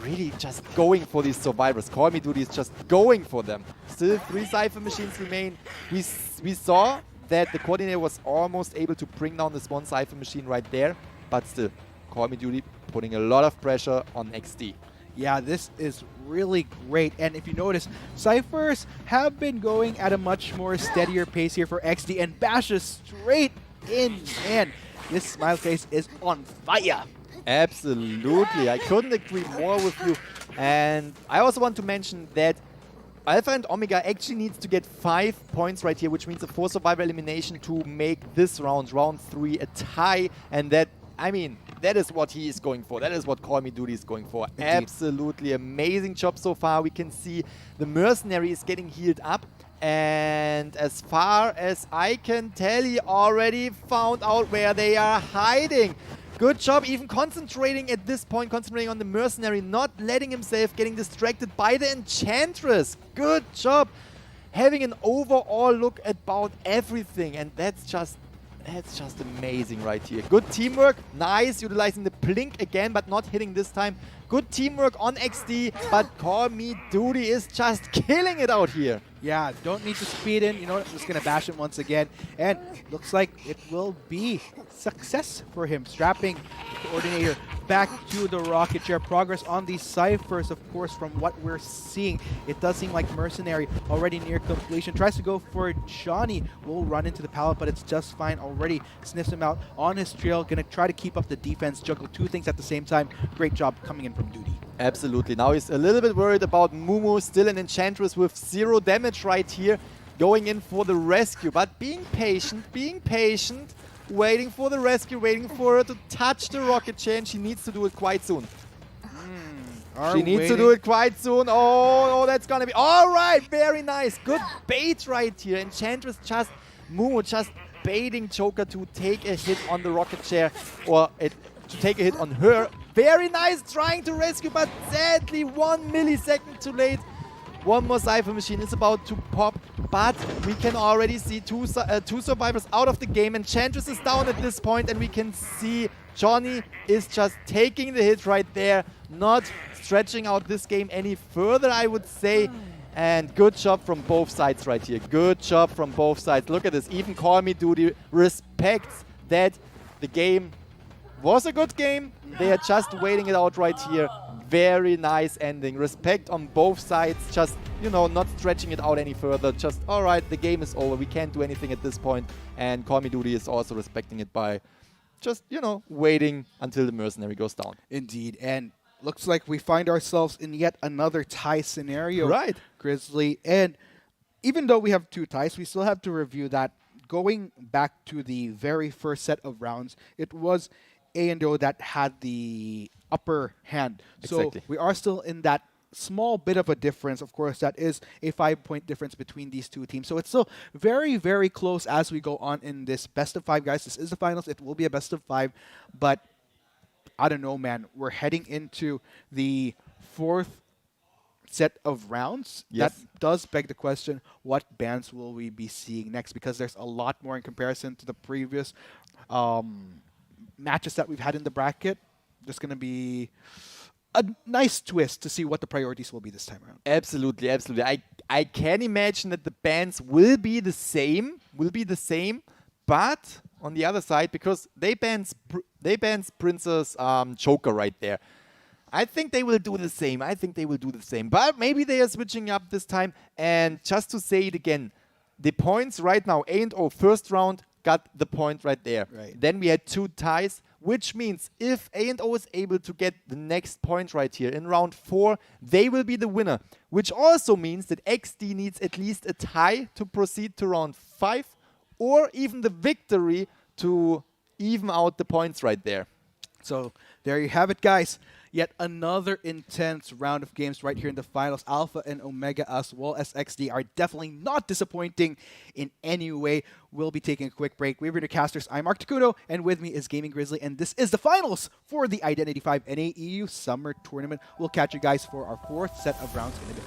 really just going for these survivors. Call Me Duty is just going for them. Still 3 Cypher machines remain. We saw that the Coordinator was almost able to bring down this one Cypher machine right there. But still, Call Me Duty putting a lot of pressure on XD. Yeah, this is really great. And if you notice, Cyphers have been going at a much more steadier pace here for XD and bashes straight in. Man, this smile face is on fire. Absolutely. I couldn't agree more with you. And I also want to mention that Alpha and Omega actually needs to get 5 points right here, which means a 4 survivor elimination to make this round 3, a tie. And that, I mean, that is what he is going for. That is what Call Me Duty is going for. Indeed. Absolutely amazing job so far. We can see the Mercenary is getting healed up. And as far as I can tell, he already found out where they are hiding. Good job, even concentrating at this point, concentrating on the Mercenary, not letting himself getting distracted by the Enchantress. Good job, having an overall look about everything, and that's just amazing right here. Good teamwork, nice, utilizing the blink again, but not hitting this time. Good teamwork on XD, but Call Me Duty is just killing it out here. Yeah, don't need to speed in. You know what? I'm just going to bash him once again. And looks like it will be success for him. Strapping the coordinator back to the rocket chair. Progress on these ciphers, of course, from what we're seeing. It does seem like Mercenary already near completion. Tries to go for Johnny. Will run into the pallet, but it's just fine. Already sniffs him out on his trail. Going to try to keep up the defense. Juggle 2 things at the same time. Great job coming in from Duty. Absolutely. Now he's a little bit worried about Mumu, still an Enchantress with 0 damage right here, going in for the rescue, but being patient, waiting for the rescue, waiting for her to touch the rocket chair, and she needs to do it quite soon. She needs to do it quite soon. Oh, that's gonna be all right. Very nice. Good bait right here. Enchantress Mumu just baiting Joker to take a hit on the rocket chair, or to take a hit on her. Very nice, trying to rescue, but sadly 1 millisecond too late. One more Cypher machine is about to pop, but we can already see two survivors out of the game. Enchantress is down at this point, and we can see Johnny is just taking the hit right there, not stretching out this game any further, I would say. And good job from both sides right here. Good job from both sides. Look at this. Even Call Me Duty respects that the game was a good game. They are just waiting it out right here. Very nice ending. Respect on both sides. Just, you know, not stretching it out any further. Just, all right, the game is over. We can't do anything at this point. And Call Me Duty is also respecting it by just, you know, waiting until the Mercenary goes down. Indeed. And looks like we find ourselves in yet another tie scenario. Right. Grizzly. And even though we have 2 ties, we still have to review that. Going back to the very first set of rounds, it was indo that had the upper hand. Exactly. So we are still in that small bit of a difference. Of course, that is a 5-point difference between these 2 teams. So it's still very, very close as we go on in this best of 5, guys. This is the finals. It will be a best of 5. But I don't know, man. We're heading into the 4th set of rounds. Yes. That does beg the question, what bans will we be seeing next? Because there's a lot more in comparison to the previous matches that we've had in the bracket. There's going to be a nice twist to see what the priorities will be this time around. Absolutely, absolutely. I can imagine that the bans will be the same, but on the other side, because they bans Princess Joker right there. I think they will do the same. But maybe they are switching up this time. And just to say it again, the points right now, A&O first round got the point right there. Right. Then we had 2 ties, which means if A&O is able to get the next point right here in round 4, they will be the winner. Which also means that XD needs at least a tie to proceed to round 5, or even the victory to even out the points right there. So there you have it, guys. Yet another intense round of games right here in the finals. Alpha and Omega as well as XD are definitely not disappointing in any way. We'll be taking a quick break. We're casters. I'm Mark Takuno, and with me is Gaming Grizzly, and this is the finals for the Identity 5 NAEU Summer Tournament. We'll catch you guys for our 4th set of rounds in a bit.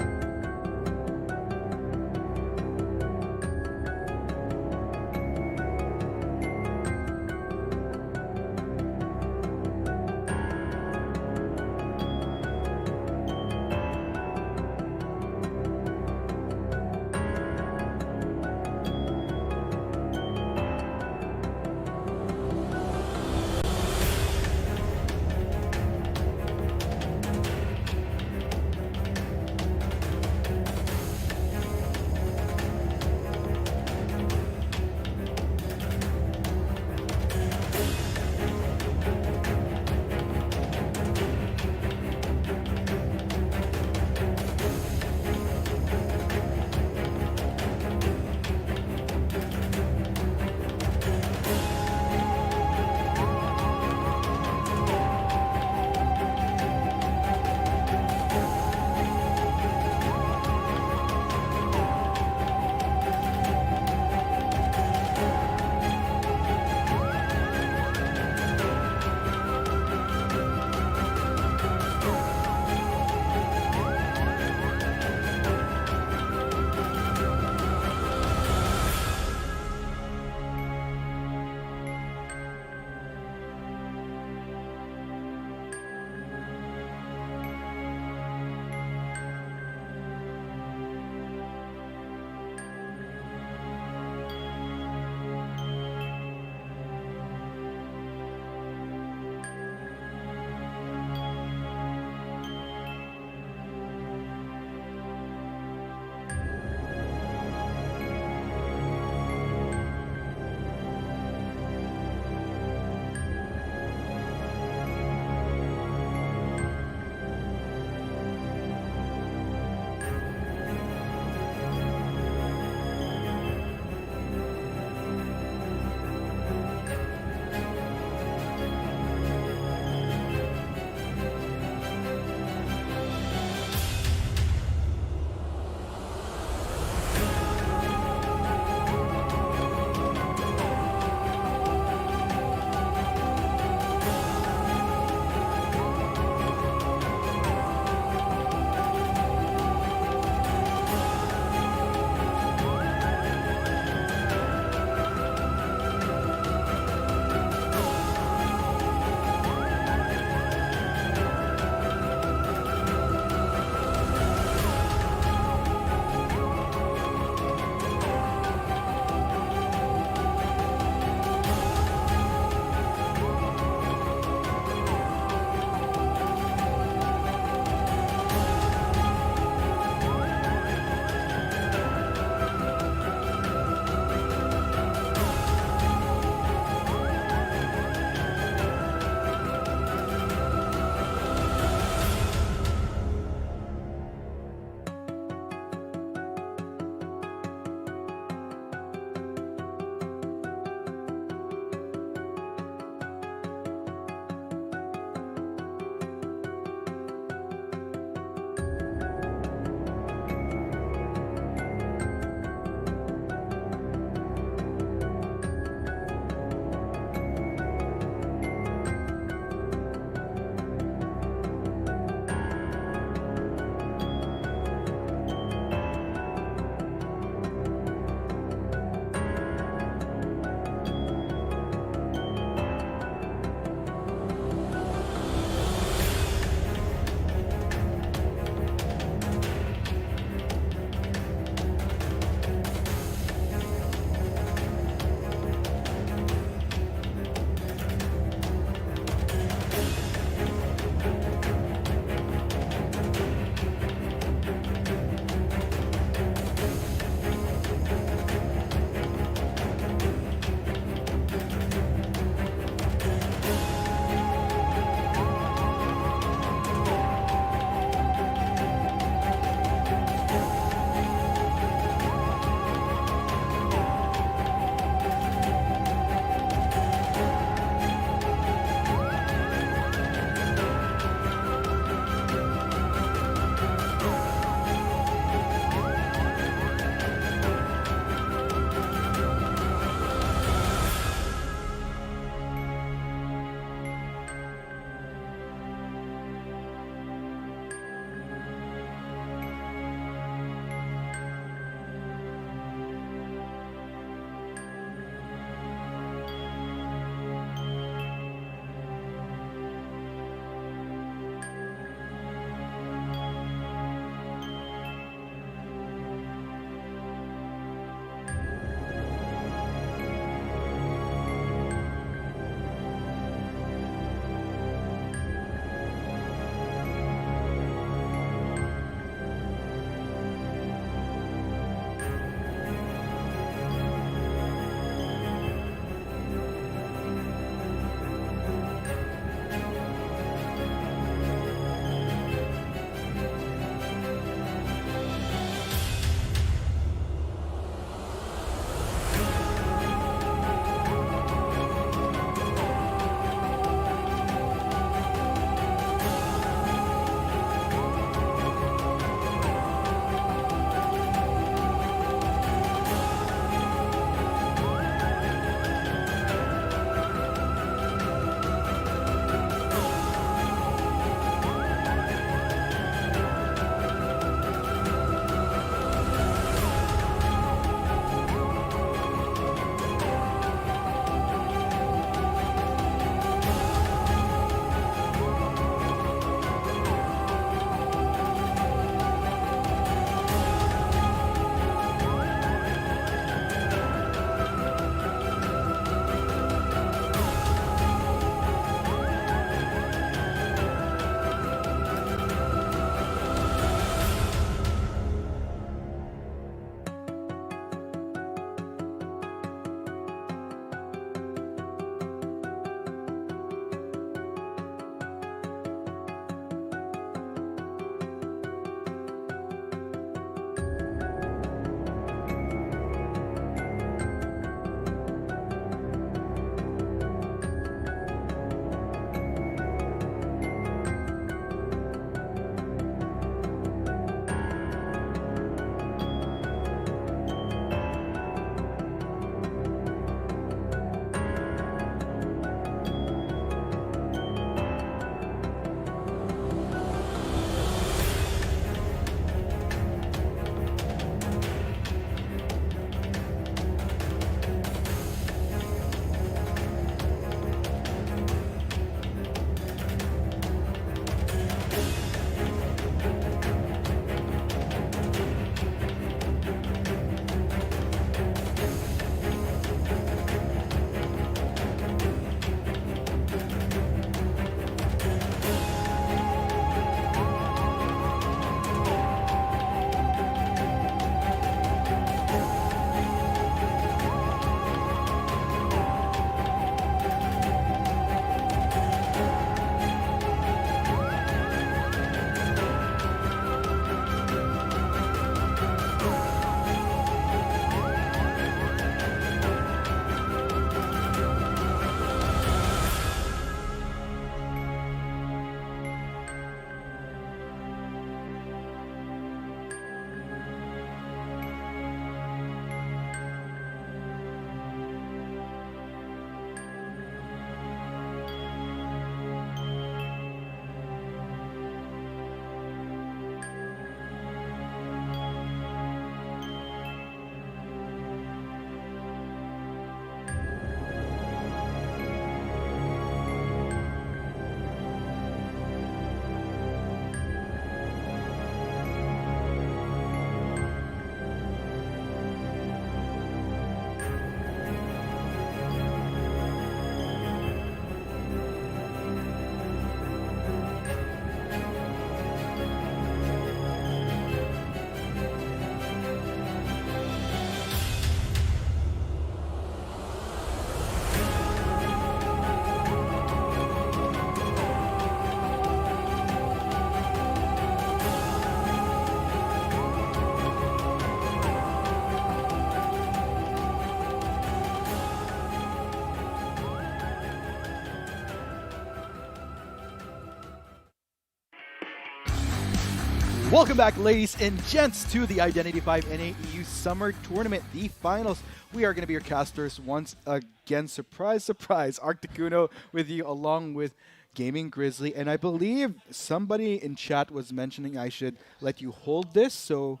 Welcome back, ladies and gents, to the Identity 5 NAEU Summer Tournament, the finals. We are going to be your casters once again. Surprise, surprise. Arcticuno with you along with Gaming Grizzly. And I believe somebody in chat was mentioning I should let you hold this, so...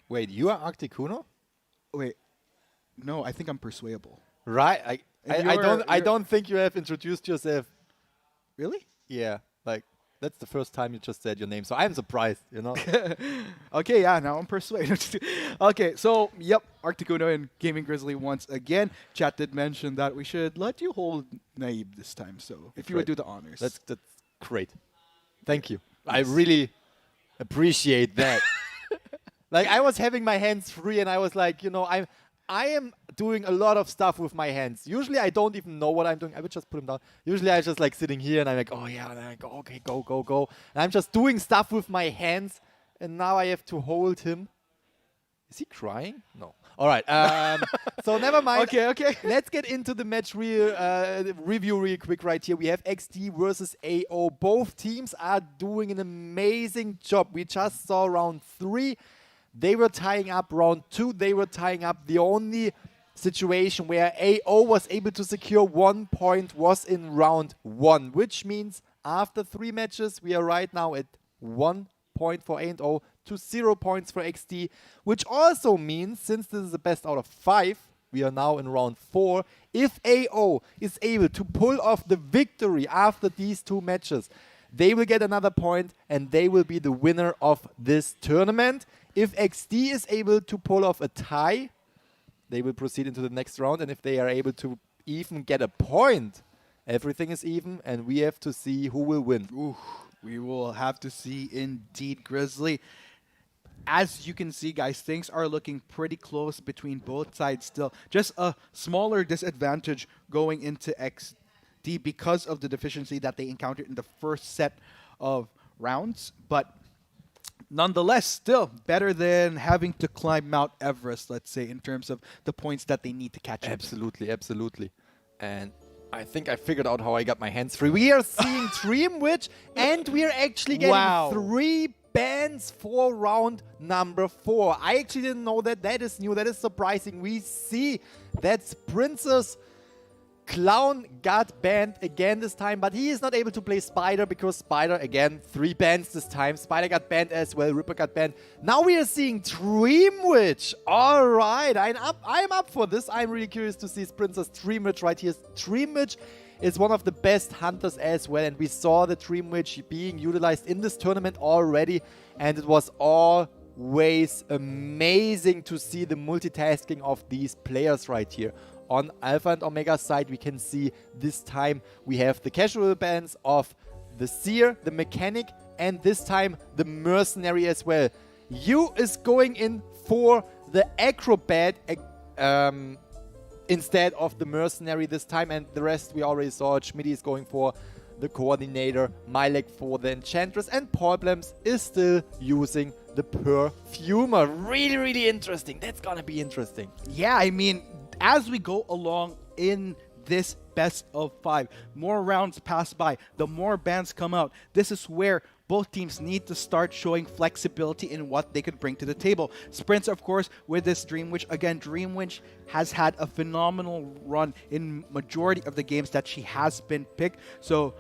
Wait, you are Arcticuno? Wait. No, I think I'm Persuadable. Right. I don't think you have introduced yourself. Really? Yeah, like... That's the first time you just said your name, so I'm surprised, you know? Okay, yeah, now I'm persuaded. Okay, so, yep, Arcticuno and Gaming Grizzly once again. Chat did mention that we should let you hold Naib this time, so if you would do the honors. That's great. Thank you. Yes. I really appreciate that. Like, I was having my hands free, and I was like, you know, I am doing a lot of stuff with my hands. Usually I don't even know what I'm doing. I would just put them down. Usually I just like sitting here and I'm like, oh yeah, and I go, okay, go. And I'm just doing stuff with my hands. And now I have to hold him. Is he crying? No. All right. So never mind. Okay. Let's get into the match review real quick right here. We have XD versus AO. Both teams are doing an amazing job. We just saw round 3. They were tying up round 2. They were tying up. The only situation where AO was able to secure 1 point was in round 1, which means after 3 matches, we are right now at 1 point for A&O to 0 points for XD, which also means, since this is the best out of 5, we are now in round 4. If AO is able to pull off the victory after these 2 matches, they will get another point and they will be the winner of this tournament. If XD is able to pull off a tie, they will proceed into the next round. And if they are able to even get a point, everything is even. And we have to see who will win. Ooh, we will have to see indeed, Grizzly. As you can see, guys, things are looking pretty close between both sides still. Just a smaller disadvantage going into XD because of the deficiency that they encountered in the first set of rounds. But nonetheless, still better than having to climb Mount Everest, let's say, in terms of the points that they need to catch up. Absolutely. And I think I figured out how I got my hands free. We are seeing Dream Witch, and we are actually getting 3 bans for round number 4. I actually didn't know that. That is new. That is surprising. We see that Princess Clown got banned again this time, but he is not able to play Spider because Spider, again, 3 bans this time. Spider got banned as well. Ripper got banned. Now we are seeing Dream Witch. All right, I'm up for this. I'm really curious to see Princess Dream Witch right here. Dream Witch is one of the best hunters as well, and we saw the Dream Witch being utilized in this tournament already, and it was always amazing to see the multitasking of these players right here. On Alpha and Omega side, we can see this time we have the casual bans of the Seer, the Mechanic, and this time the Mercenary as well. Yu is going in for the Acrobat instead of the Mercenary this time, and the rest we already saw. Schmitty is going for the Coordinator, Milek for the Enchantress, and Paulblems is still using the Perfumer. Really interesting. That's gonna be interesting. Yeah, I mean, as we go along in this best of 5, more rounds pass by, the more bans come out. This is where both teams need to start showing flexibility in what they could bring to the table. Sprints, of course, with this Dream Witch. Again, Dream Witch has had a phenomenal run in majority of the games that she has been picked. So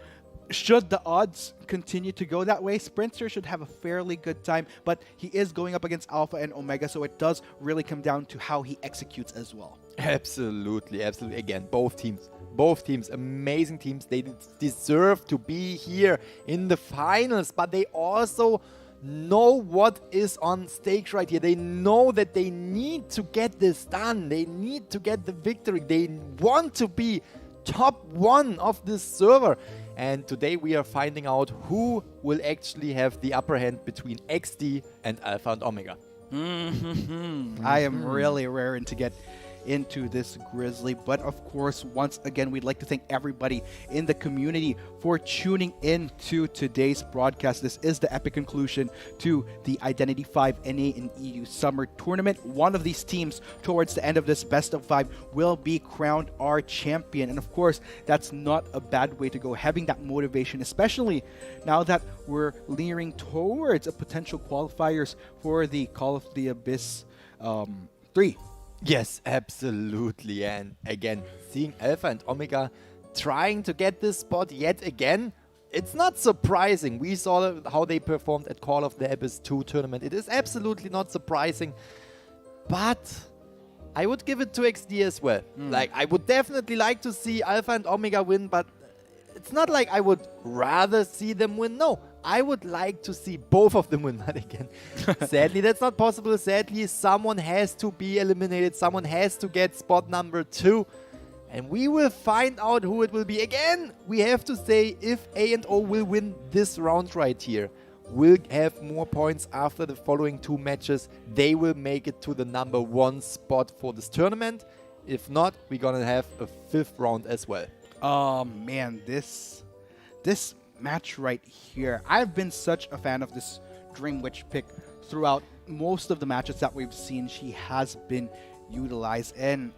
should the odds continue to go that way, Sprinter should have a fairly good time, but he is going up against Alpha and Omega, so it does really come down to how he executes as well. Absolutely. Again, both teams, amazing teams. They deserve to be here in the finals, but they also know what is on stake right here. They know that they need to get this done. They need to get the victory. They want to be top 1 of this server. And today we are finding out who will actually have the upper hand between XD and Alpha and Omega. I am really raring to get into this Grizzly. But of course, once again, we'd like to thank everybody in the community for tuning in to today's broadcast. This is the epic conclusion to the Identity 5 NA and EU Summer Tournament. One of these teams towards the end of this best of 5 will be crowned our champion. And of course, that's not a bad way to go, having that motivation, especially now that we're leering towards a potential qualifiers for the Call of the Abyss 3. Yes, absolutely. And again, seeing Alpha and Omega trying to get this spot yet again, it's not surprising. We saw how they performed at Call of the Abyss 2 tournament. It is absolutely not surprising. But I would give it to XD as well. Like, I would definitely like to see Alpha and Omega win, but it's not like I would rather see them win. No, I would like to see both of them win. But again, sadly, that's not possible. Sadly, someone has to be eliminated. Someone has to get spot number 2. And we will find out who it will be. Again, we have to say if A and O will win this round right here, will have more points after the following 2 matches, they will make it to the number 1 spot for this tournament. If not, we're gonna have a 5th round as well. Oh man, this match right here. I've been such a fan of this Dream Witch pick throughout most of the matches that we've seen. She has been utilized, and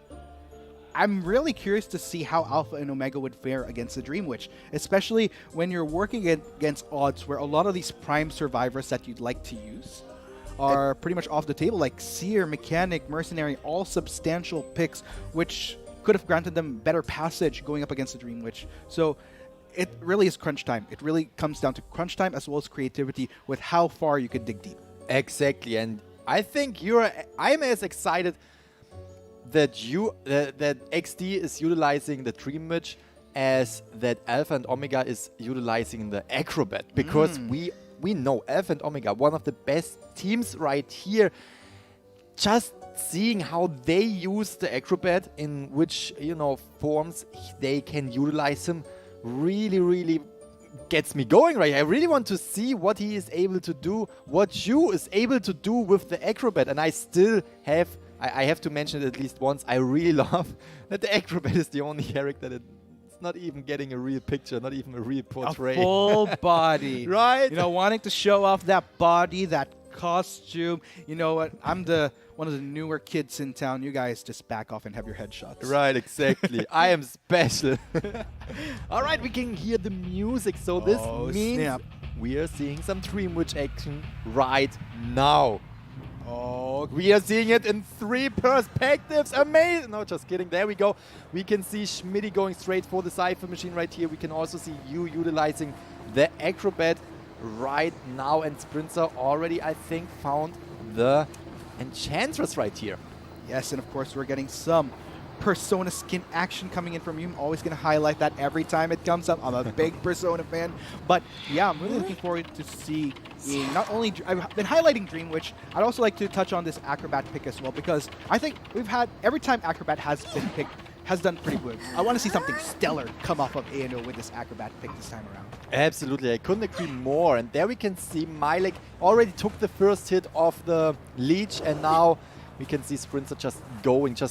I'm really curious to see how Alpha and Omega would fare against the Dream Witch, especially when you're working against odds where a lot of these prime survivors that you'd like to use are pretty much off the table, like Seer, Mechanic, Mercenary, all substantial picks, which could have granted them better passage going up against the Dream Witch. So it really is crunch time. It really comes down to crunch time as well as creativity with how far you can dig deep. Exactly, and I think I'm as excited that that XD is utilizing the Dream Witch as that Alpha and Omega is utilizing the Acrobat, because we know Alpha and Omega, one of the best teams right here. Just seeing how they use the Acrobat, in which, forms they can utilize him, really gets me going right here. I really want to see what he is able to do, what you is able to do with the Acrobat. And I still have, I have to mention it at least once, I really love that the Acrobat is the only character that it's not even getting a real picture, not even a real portrait. A full body. Right? Wanting to show off that body, that costume. You know what? I'm one of the newer kids in town. You guys just back off and have your headshots. Right, exactly. I am special. All right, we can hear the music. So this means we are seeing some Dream Witch action right now. Oh, we are seeing it in 3 perspectives. Amazing. No, just kidding. There we go. We can see Schmitty going straight for the Cypher machine right here. We can also see you utilizing the Acrobat right now. And Sprinter already, I think, found the Enchantress right here. Yes, and of course we're getting some Persona skin action coming in from you. I'm always going to highlight that every time it comes up. I'm a big Persona fan. But yeah, I'm really looking forward to see not only... I've been highlighting Dream Witch. I'd also like to touch on this Acrobat pick as well, because I think we've had... Every time Acrobat has been picked, has done pretty good. I want to see something stellar come off of A&O with this Acrobat pick this time around. Absolutely, I couldn't agree more. And there we can see Milek already took the first hit of the Leech, and now we can see Sprinter just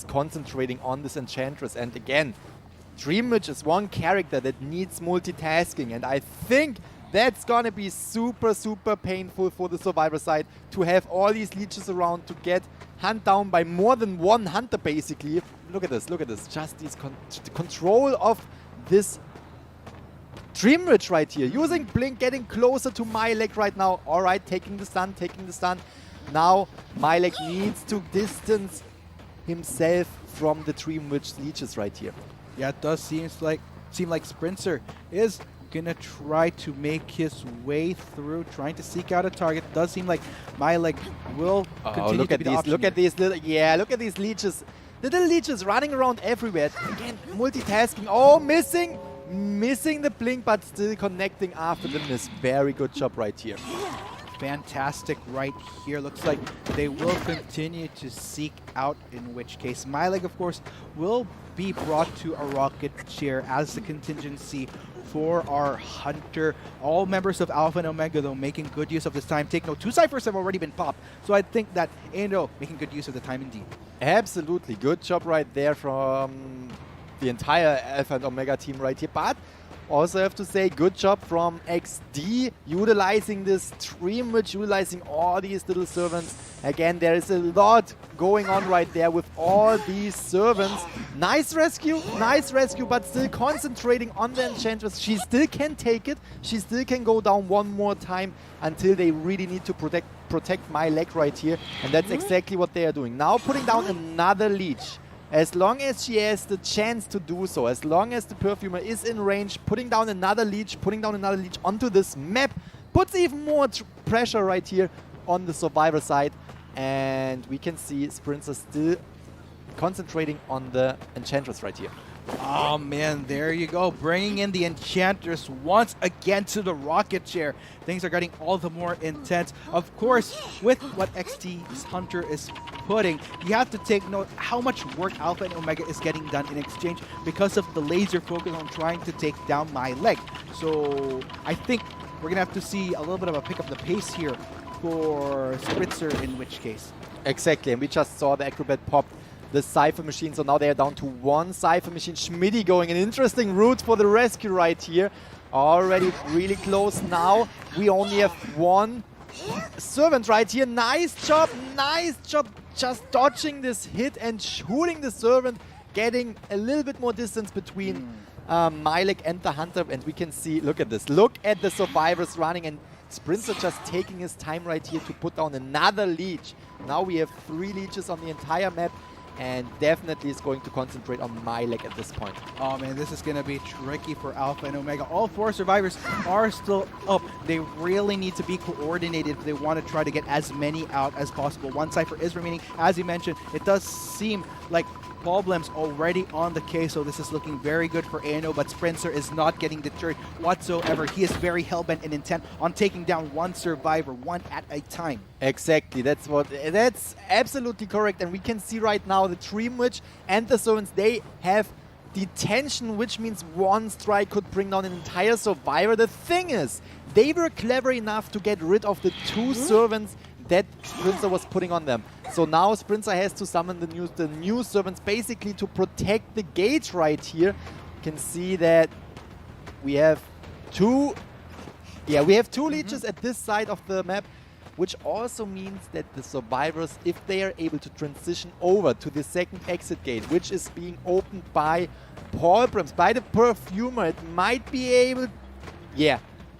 concentrating on this Enchantress. And again, Dream Witch is one character that needs multitasking, and I think that's gonna be super painful for the Survivor side to have all these leeches around to get hunt down by more than one hunter, basically. Look at this. Just the control of this Dream Witch right here. Using Blink, getting closer to Milek right now. All right, taking the stun. Now Milek needs to distance himself from the Dream Witch leeches right here. Yeah, it does seem like Sprinter is gonna try to make his way through, trying to seek out a target. It does seem like Milek will continue to be the option. Look at these leeches. Little leeches running around everywhere. Again, multitasking. Oh, missing the blink, but still connecting after the miss. Very good job right here. Fantastic right here. Looks like they will continue to seek out, in which case Milek, of course, will be brought to a rocket chair as the contingency for our Hunter. All members of Alpha and Omega, though, making good use of this time. Take note, 2 ciphers have already been popped. So I think that Indo making good use of the time indeed. Absolutely. Good job right there from the entire Alpha and Omega team right here. But also have to say, good job from XD utilizing this stream, which utilizing all these little servants. Again, there is a lot going on right there with all these servants. Nice rescue, but still concentrating on the Enchantress. She still can take it. She still can go down one more time until they really need to protect my leg right here. And that's exactly what they are doing. Now putting down another leech. As long as she has the chance to do so, as long as the Perfumer is in range, putting down another leech onto this map, puts even more pressure right here on the Survivor side. And we can see Sprinter still concentrating on the Enchantress right here. Oh man, there you go. Bringing in the Enchantress once again to the rocket chair. Things are getting all the more intense. Of course, with what XT's Hunter is putting, you have to take note how much work Alpha and Omega is getting done in exchange because of the laser focus on trying to take down my leg. So I think we're going to have to see a little bit of a pick up the pace here for Spritzer in which case. Exactly, and we just saw the Acrobat pop the Cypher machine, so now they are down to 1 Cypher machine. Schmidty going an interesting route for the rescue right here. Already really close now. We only have 1 servant right here. Nice job, just dodging this hit and shooting the servant, getting a little bit more distance between Milek and the Hunter. And we can see, look at this, look at the survivors running, and Sprinter just taking his time right here to put down another leech. Now we have 3 leeches on the entire map, and definitely is going to concentrate on my leg at this point. Oh man, this is going to be tricky for Alpha and Omega. All 4 survivors are still up. They really need to be coordinated if they want to try to get as many out as possible. 1 Cypher is remaining. As you mentioned, it does seem like Problem's already on the case, so this is looking very good for ANO, but Sprinter is not getting deterred whatsoever. He is very hellbent and intent on taking down 1 survivor, 1 at a time. Exactly, that's absolutely correct, and we can see right now the Dream Witch and the servants, they have detention, which means 1 strike could bring down an entire survivor. The thing is, they were clever enough to get rid of the 2 servants that Sprinter was putting on them. So now Sprinter has to summon the new servants basically to protect the gate right here. You can see that we have 2 leeches at this side of the map, which also means that the survivors, if they are able to transition over to the second exit gate, which is being opened by Paulbrams, by the Perfumer, it might be able,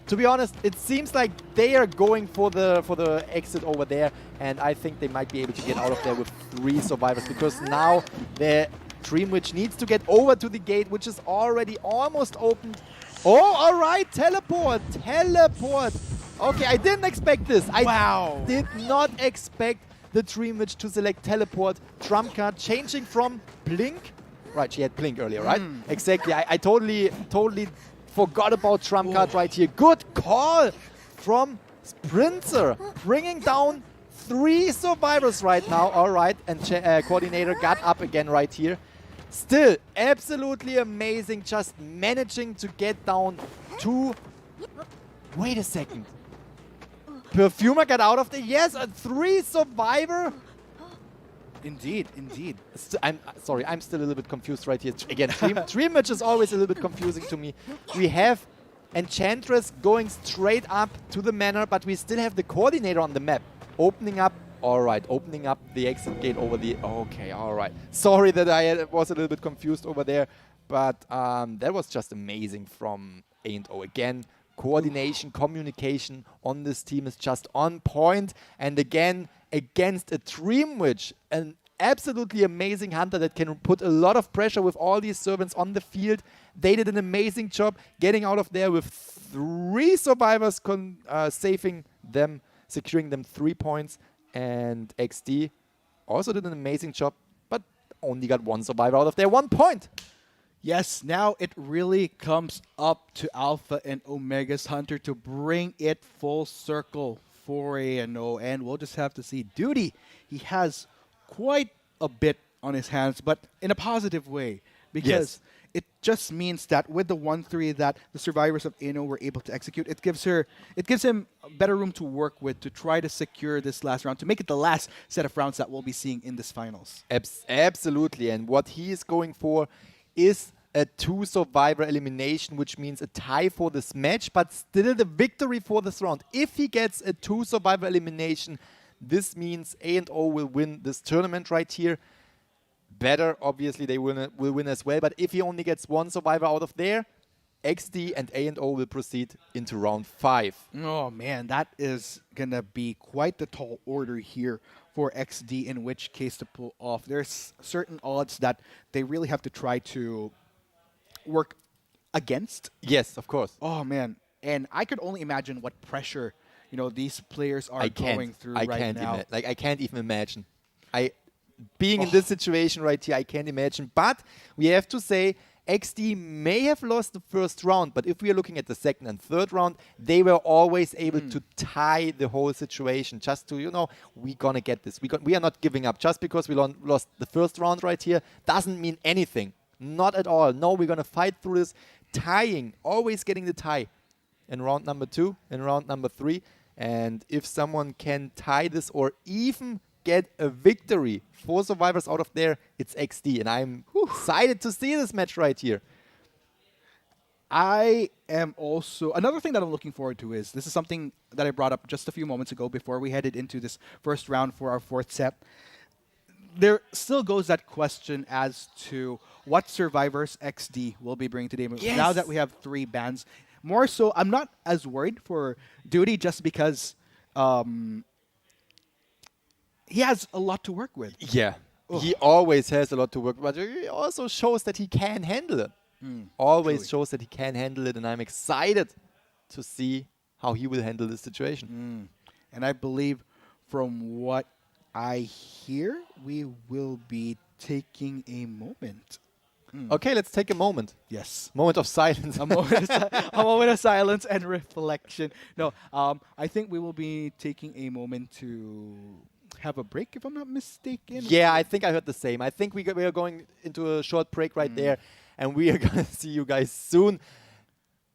to be honest, it seems like they are going for the exit over there, and I think they might be able to get out of there with 3 survivors, because now the Dream Witch needs to get over to the gate, which is already almost opened. Oh, all right, teleport. Okay, I didn't expect this. I did not expect the Dream Witch to select teleport. Trump card changing from Blink. Right, she had Blink earlier, right? Exactly. I totally forgot about Trump card right here. Good call from Sprinter, bringing down 3 survivors right now. All right, and Coordinator got up again right here. Still, absolutely amazing, just managing to get down 2. Wait a second. Perfumer got out of there. Yes, a 3 survivor. Indeed. I'm sorry, I'm still a little bit confused right here. Again, Dream Match is always a little bit confusing to me. We have Enchantress going straight up to the manor, but we still have the Coordinator on the map. Opening up, all right, opening up the exit gate over the... Okay, all right. Sorry that I was a little bit confused over there, but that was just amazing from A&O. Again, coordination, communication on this team is just on point. And again, against a Dream Witch, an absolutely amazing Hunter that can put a lot of pressure with all these servants on the field. They did an amazing job getting out of there with 3 survivors, saving them, securing them 3 points. And XD also did an amazing job, but only got 1 survivor out of there, 1 point. Yes, now it really comes up to Alpha and Omega's Hunter to bring it full circle for A&O, and we'll just have to see. Duty, he has quite a bit on his hands, but in a positive way, because it just means that with the 1-3 that the survivors of Inno were able to execute, it gives him better room to work with to try to secure this last round, to make it the last set of rounds that we'll be seeing in this finals. Absolutely, and what he is going for is a 2 survivor elimination, which means a tie for this match, but still the victory for this round. If he gets a 2 survivor elimination, this means A&O will win this tournament right here. Better, obviously, they will win as well. But if he only gets 1 survivor out of there, XD and A&O will proceed into round 5. Oh, man, that is going to be quite the tall order here for XD, in which case to pull off. There's certain odds that they really have to try to work against. Yes, of course. Oh, man. And I could only imagine what pressure, these players are going through right now. I can't even imagine. Being in this situation right here, I can't imagine. But we have to say, XD may have lost the first round, but if we are looking at the second and third round, they were always able to tie the whole situation. Just to, we're going to get this. We are not giving up. Just because we lost the first round right here doesn't mean anything. Not at all. No, we're going to fight through this. Tying, always getting the tie in round number 2, in round number 3. And if someone can tie this or even get a victory, 4 survivors out of there, it's XD. And I'm excited to see this match right here. I am also... Another thing that I'm looking forward to is, this is something that I brought up just a few moments ago before we headed into this first round for our 4th set. There still goes that question as to what survivors XD will be bringing today. Yes. Now that we have 3 bans. More so, I'm not as worried for Duty just because he has a lot to work with. Yeah. He always has a lot to work with, but he also shows that he can handle it. Always shows that he can handle it, and I'm excited to see how he will handle this situation. And I believe from what I hear, we will be taking a moment. Okay, let's take a moment. Yes. Moment of silence. A moment of silence and reflection. No, I think we will be taking a moment to have a break, if I'm not mistaken. Yeah, I think I heard the same. I think we are going into a short break right there, and we are going to see you guys soon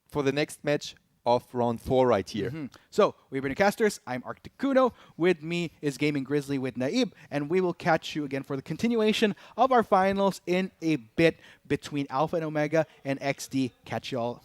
for the next match of round 4 right here. So, we've been casters. I'm Arctic Kuno. With me is Gaming Grizzly with Naib, and we will catch you again for the continuation of our finals in a bit between Alpha and Omega and XD. Catch y'all.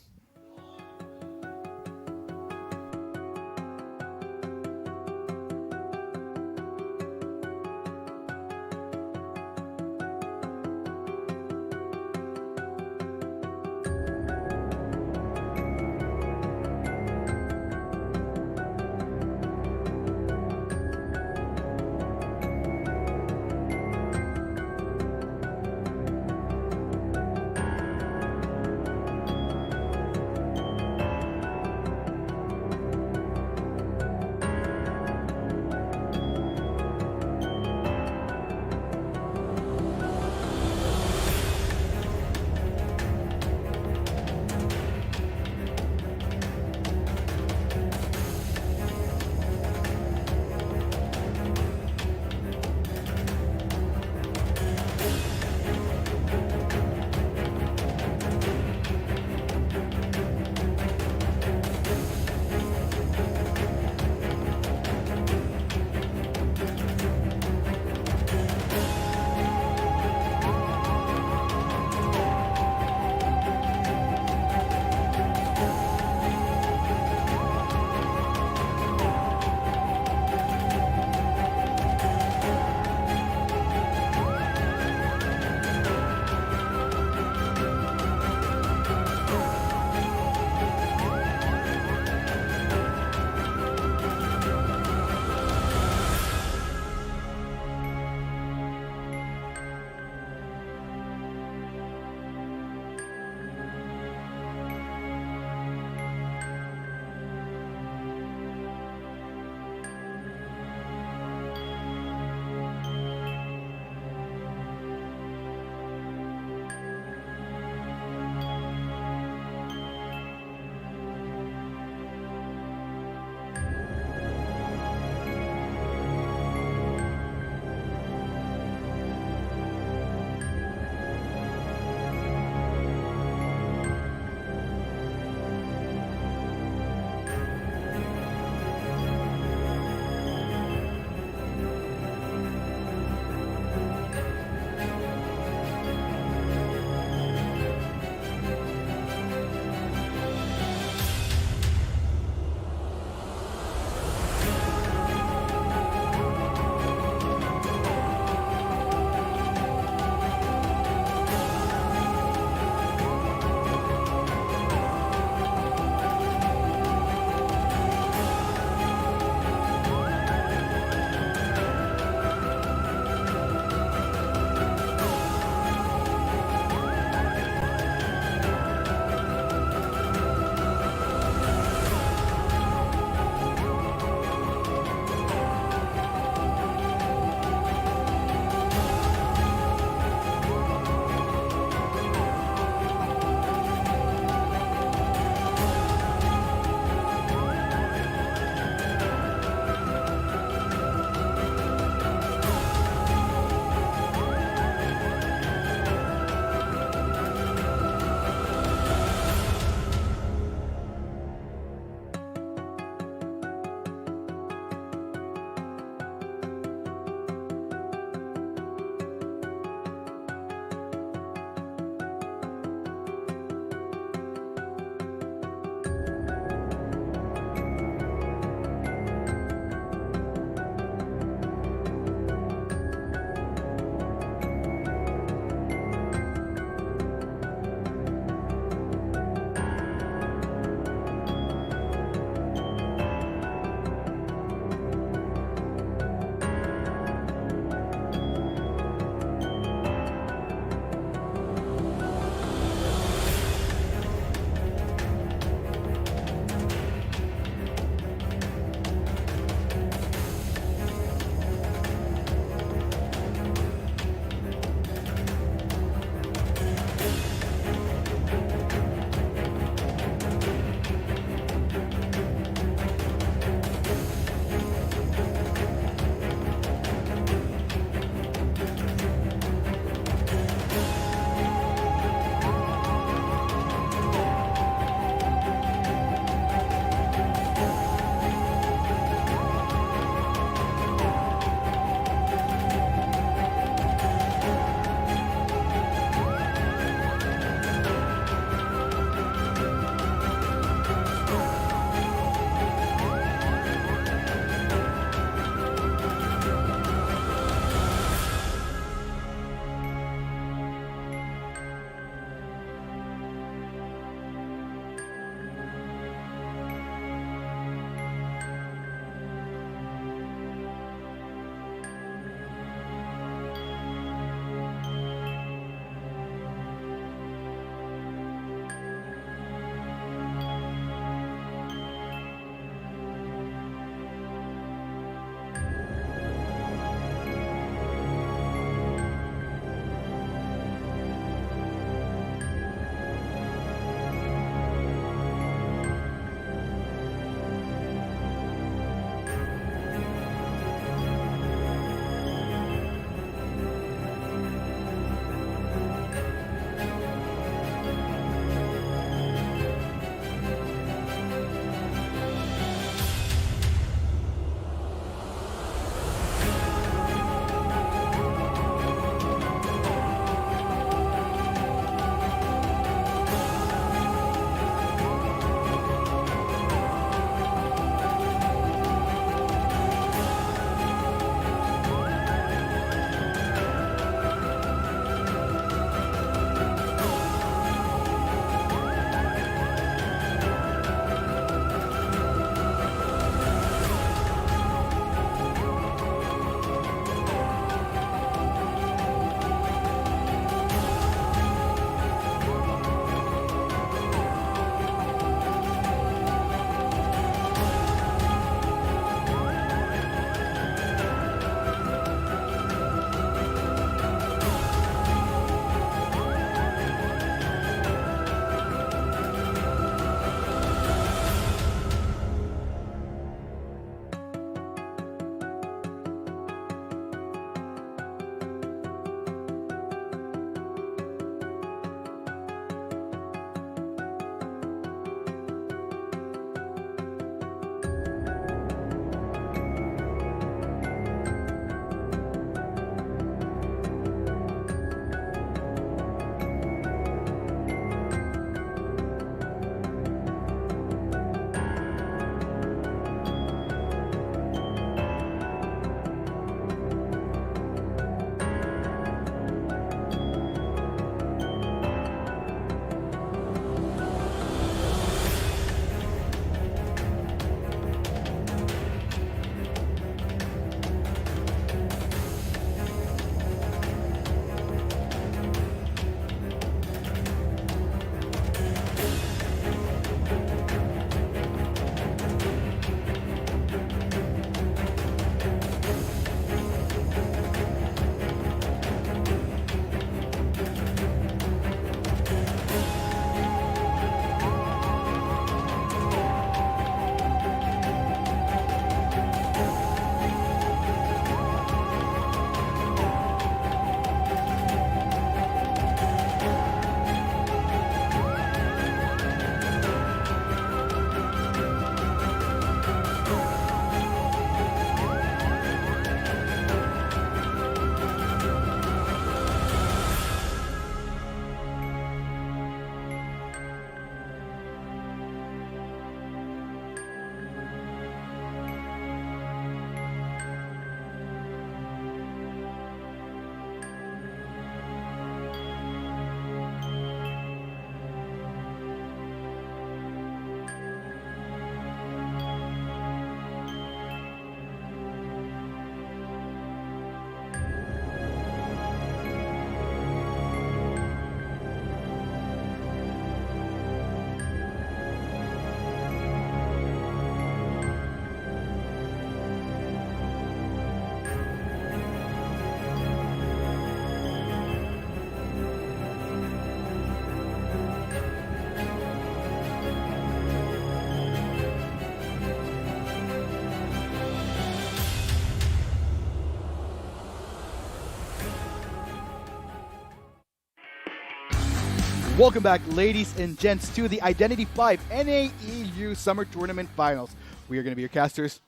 Welcome back, ladies and gents, to the Identity 5 NAEU Summer Tournament Finals. We are going to be your casters.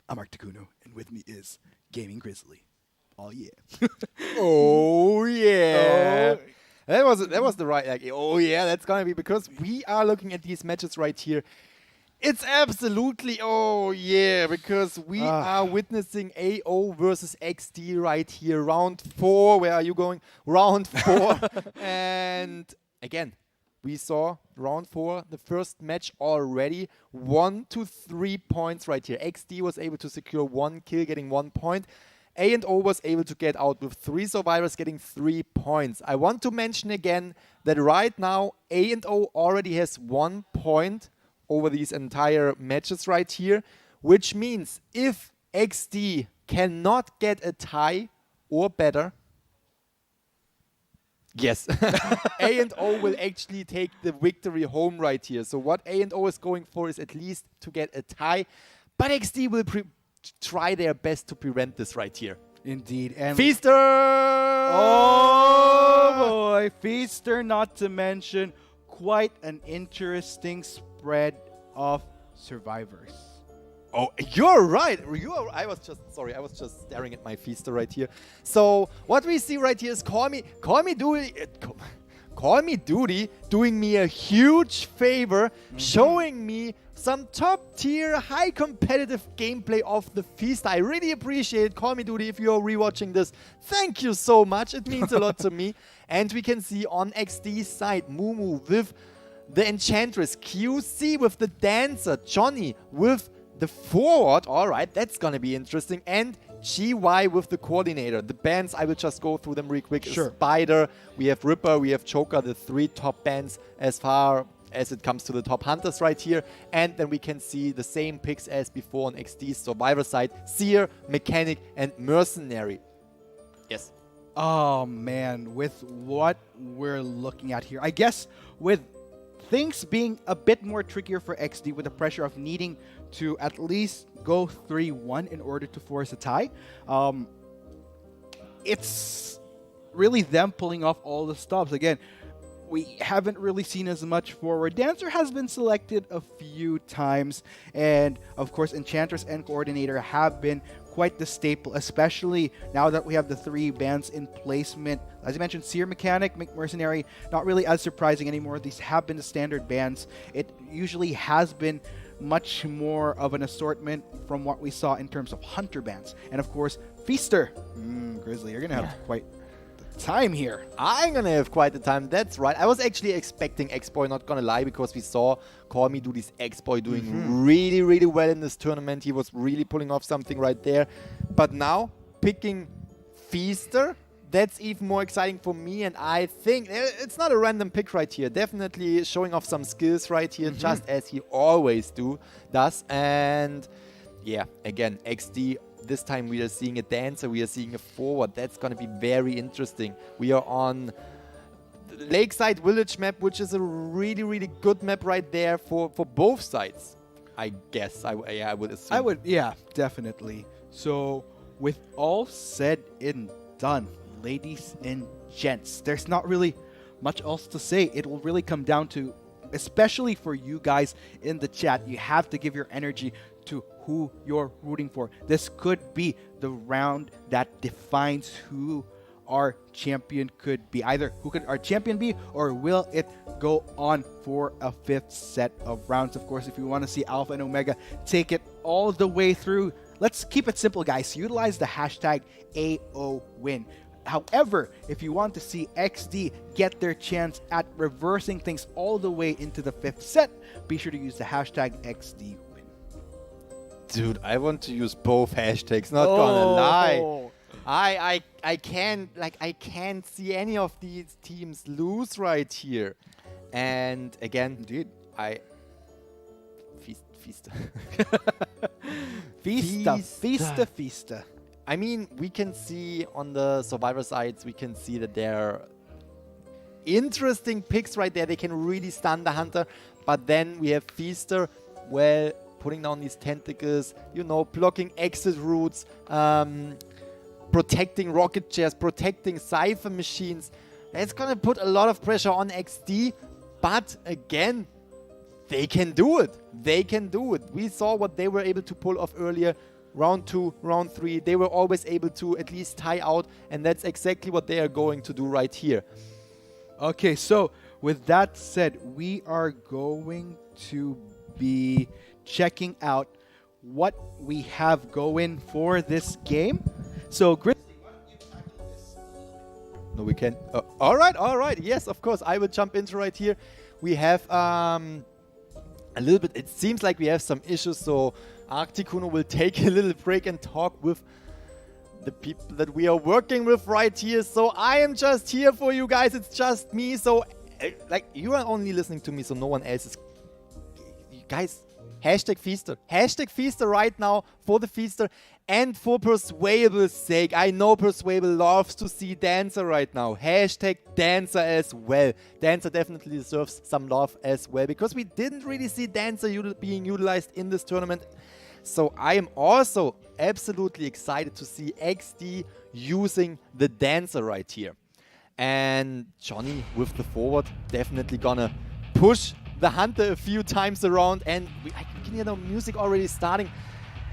I'm Mark Takuno, and with me is Gaming Grizzly. Oh, yeah. Oh, yeah. That was the right, like, oh, yeah, that's going to be, because we are looking at these matches right here. It's absolutely, oh, yeah, because we are witnessing AO versus XD right here. Round 4. Where are you going? Round 4. And again, we saw round 4, the first match already. 1 to 3 points right here. XD was able to secure 1 kill, getting 1 point. A&O was able to get out with 3 survivors, getting 3 points. I want to mention again that right now A&O already has 1 point over these entire matches right here, which means if XD cannot get a tie or better, yes, A&O will actually take the victory home right here. So what A&O is going for is at least to get a tie, but XD will try their best to prevent this right here. Indeed. And Feaster! Oh, boy. Feaster, not to mention quite an interesting spread of survivors. Oh, you're right. I was just staring at my Feaster right here. So what we see right here is Call Me Duty doing me a huge favor, showing me some top tier, high competitive gameplay of the Feaster. I really appreciate Call Me Duty. If you're rewatching this, thank you so much. It means a lot to me. And we can see on XD's side, Mumu with the Enchantress, QC with the Dancer, Johnny with the Forward. All right, that's going to be interesting. And GY with the Coordinator. The bands, I will just go through them real quick. Sure. Spider, we have Ripper, we have Joker, the 3 top bands as far as it comes to the top hunters right here. And then we can see the same picks as before on XD's Survivor side. Seer, Mechanic, and Mercenary. Yes. Oh, man, with what we're looking at here, I guess with things being a bit more trickier for XD with the pressure of needing to at least go 3-1 in order to force a tie, it's really them pulling off all the stops. Again, we haven't really seen as much forward. Dancer has been selected a few times, and of course Enchantress and Coordinator have been quite the staple, especially now that we have the 3 bands in placement. As I mentioned, Seer, Mechanic, Mercenary, not really as surprising anymore. These have been the standard bands. It usually has been much more of an assortment from what we saw in terms of Hunter bands. And of course, Feaster. Grizzly, you're going to have quite the time here. I'm going to have quite the time. That's right. I was actually expecting X-Boy, not going to lie, because we saw Call Me Duty's X-Boy doing really, really well in this tournament. He was really pulling off something right there. But now, picking Feaster, that's even more exciting for me, and I think it's not a random pick right here. Definitely showing off some skills right here, just as he always does. And yeah, again, XD, this time we are seeing a Dancer, we are seeing a Forward. That's going to be very interesting. We are on the Lakeside Village map, which is a really, really good map right there for both sides, I guess. I would assume. Yeah, definitely. So, with all said and done, ladies and gents, there's not really much else to say. It will really come down to, especially for you guys in the chat, you have to give your energy to who you're rooting for. This could be the round that defines who our champion could be. Either who could our champion be, or will it go on for a 5th set of rounds. Of course, if you want to see Alpha and Omega take it all the way through, let's keep it simple, guys. Utilize the hashtag AOWin. However, if you want to see XD get their chance at reversing things all the way into the 5th set, be sure to use the hashtag XDWin. Dude, I want to use both hashtags, not gonna lie. I can't see any of these teams lose right here. And again, indeed, Feaster. Feaster. I mean, we can see on the Survivor sides, we can see that there are interesting picks right there. They can really stun the Hunter. But then we have Feaster, well, putting down these tentacles, you know, blocking exit routes, protecting rocket chairs, protecting Cypher machines. That's gonna put a lot of pressure on XD, but again, they can do it. They can do it. We saw what they were able to pull off earlier. Round 2, round 3, they were always able to at least tie out, and that's exactly what they are going to do right here. Okay, so with that said, we are going to be checking out what we have going for this game. So, Grizzly, why don't you tackle this? No, we can. All right. Yes, of course. I will jump into right here. We have a little bit. It seems like we have some issues, so Arcticuno will take a little break and talk with the people that we are working with right here. So I am just here for you guys. It's just me. So, like, you are only listening to me, so no one else is. Guys, hashtag Feaster. Hashtag Feaster right now for the Feaster and for Persuable's sake. I know Persuable loves to see Dancer right now. Hashtag Dancer as well. Dancer definitely deserves some love as well because we didn't really see Dancer being utilized in this tournament. So I am also absolutely excited to see XD using the Dancer right here. And Johnny with the forward definitely gonna push the Hunter a few times around, and I can hear the music already starting.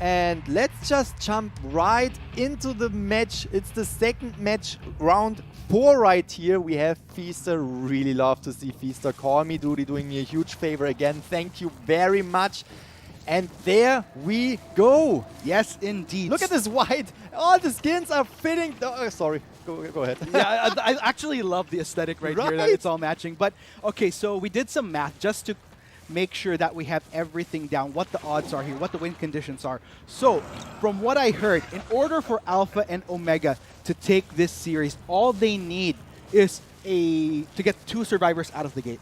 And let's just jump right into the match. It's the second match, round 4 right here. We have Feaster. Really love to see Feaster. Call me Duty doing me a huge favor again. Thank you very much. And there we go. Yes, indeed. Look at this white. All the skins are fitting. Oh, sorry. Go ahead. Yeah, I actually love the aesthetic right here that it's all matching. But, okay, so we did some math just to make sure that we have everything down, what the odds are here, what the win conditions are. So, from what I heard, in order for Alpha and Omega to take this series, all they need is to get 2 survivors out of the gate.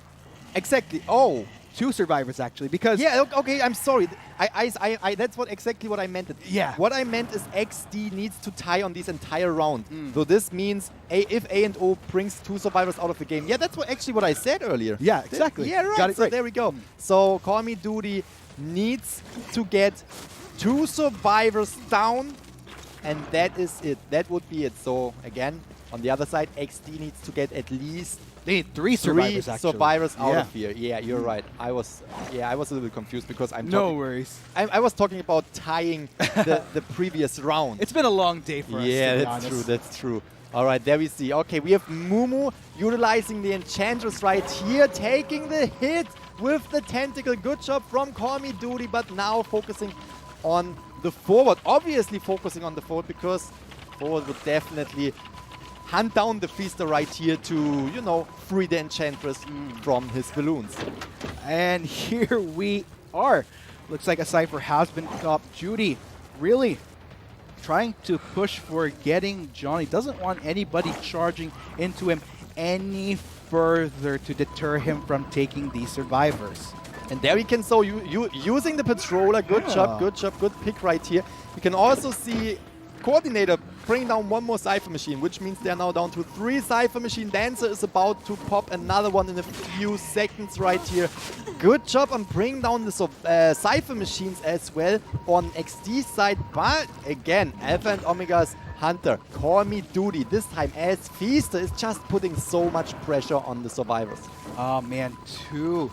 Exactly. Oh. 2 survivors, actually, because... Yeah, okay, I'm sorry. That's exactly what I meant. Yeah. What I meant is XD needs to tie on this entire round. So this means if A and O brings 2 survivors out of the game. Yeah, that's actually what I said earlier. Yeah, exactly. Yeah, right. Got it So right. there we go. So Call Me Duty needs to get 2 survivors down, and that is it. That would be it. So again, on the other side, XD needs to get at least... They need 3 survivors, actually. survivors out of here. Yeah, you're right. I was a little bit confused because I'm No talking, worries. I was talking about tying the previous round. It's been a long day for us, to Yeah, be that's honest. true. That's true. All right, there we see. Okay, we have Mumu utilizing the Enchantress right here, taking the hit with the Tentacle. Good job from Call Me Duty, but now focusing on the forward. Obviously focusing on the forward because forward would definitely hunt down the Feaster right here to, you know, free the Enchantress from his balloons. And here we are. Looks like a Cypher has been up. Judy really trying to push for getting Johnny. Doesn't want anybody charging into him any further to deter him from taking these survivors. And there we can so you using the Patroller. Good job, good pick right here. You can also see Coordinator bring down 1 more Cypher Machine, which means they're now down to 3 Cypher Machine. Dancer is about to pop another one in a few seconds right here. Good job on bringing down the Cypher Machines as well on XD's side. But again, Alpha and Omega's Hunter, Call Me Duty, this time as Feaster is just putting so much pressure on the survivors. Oh man, 2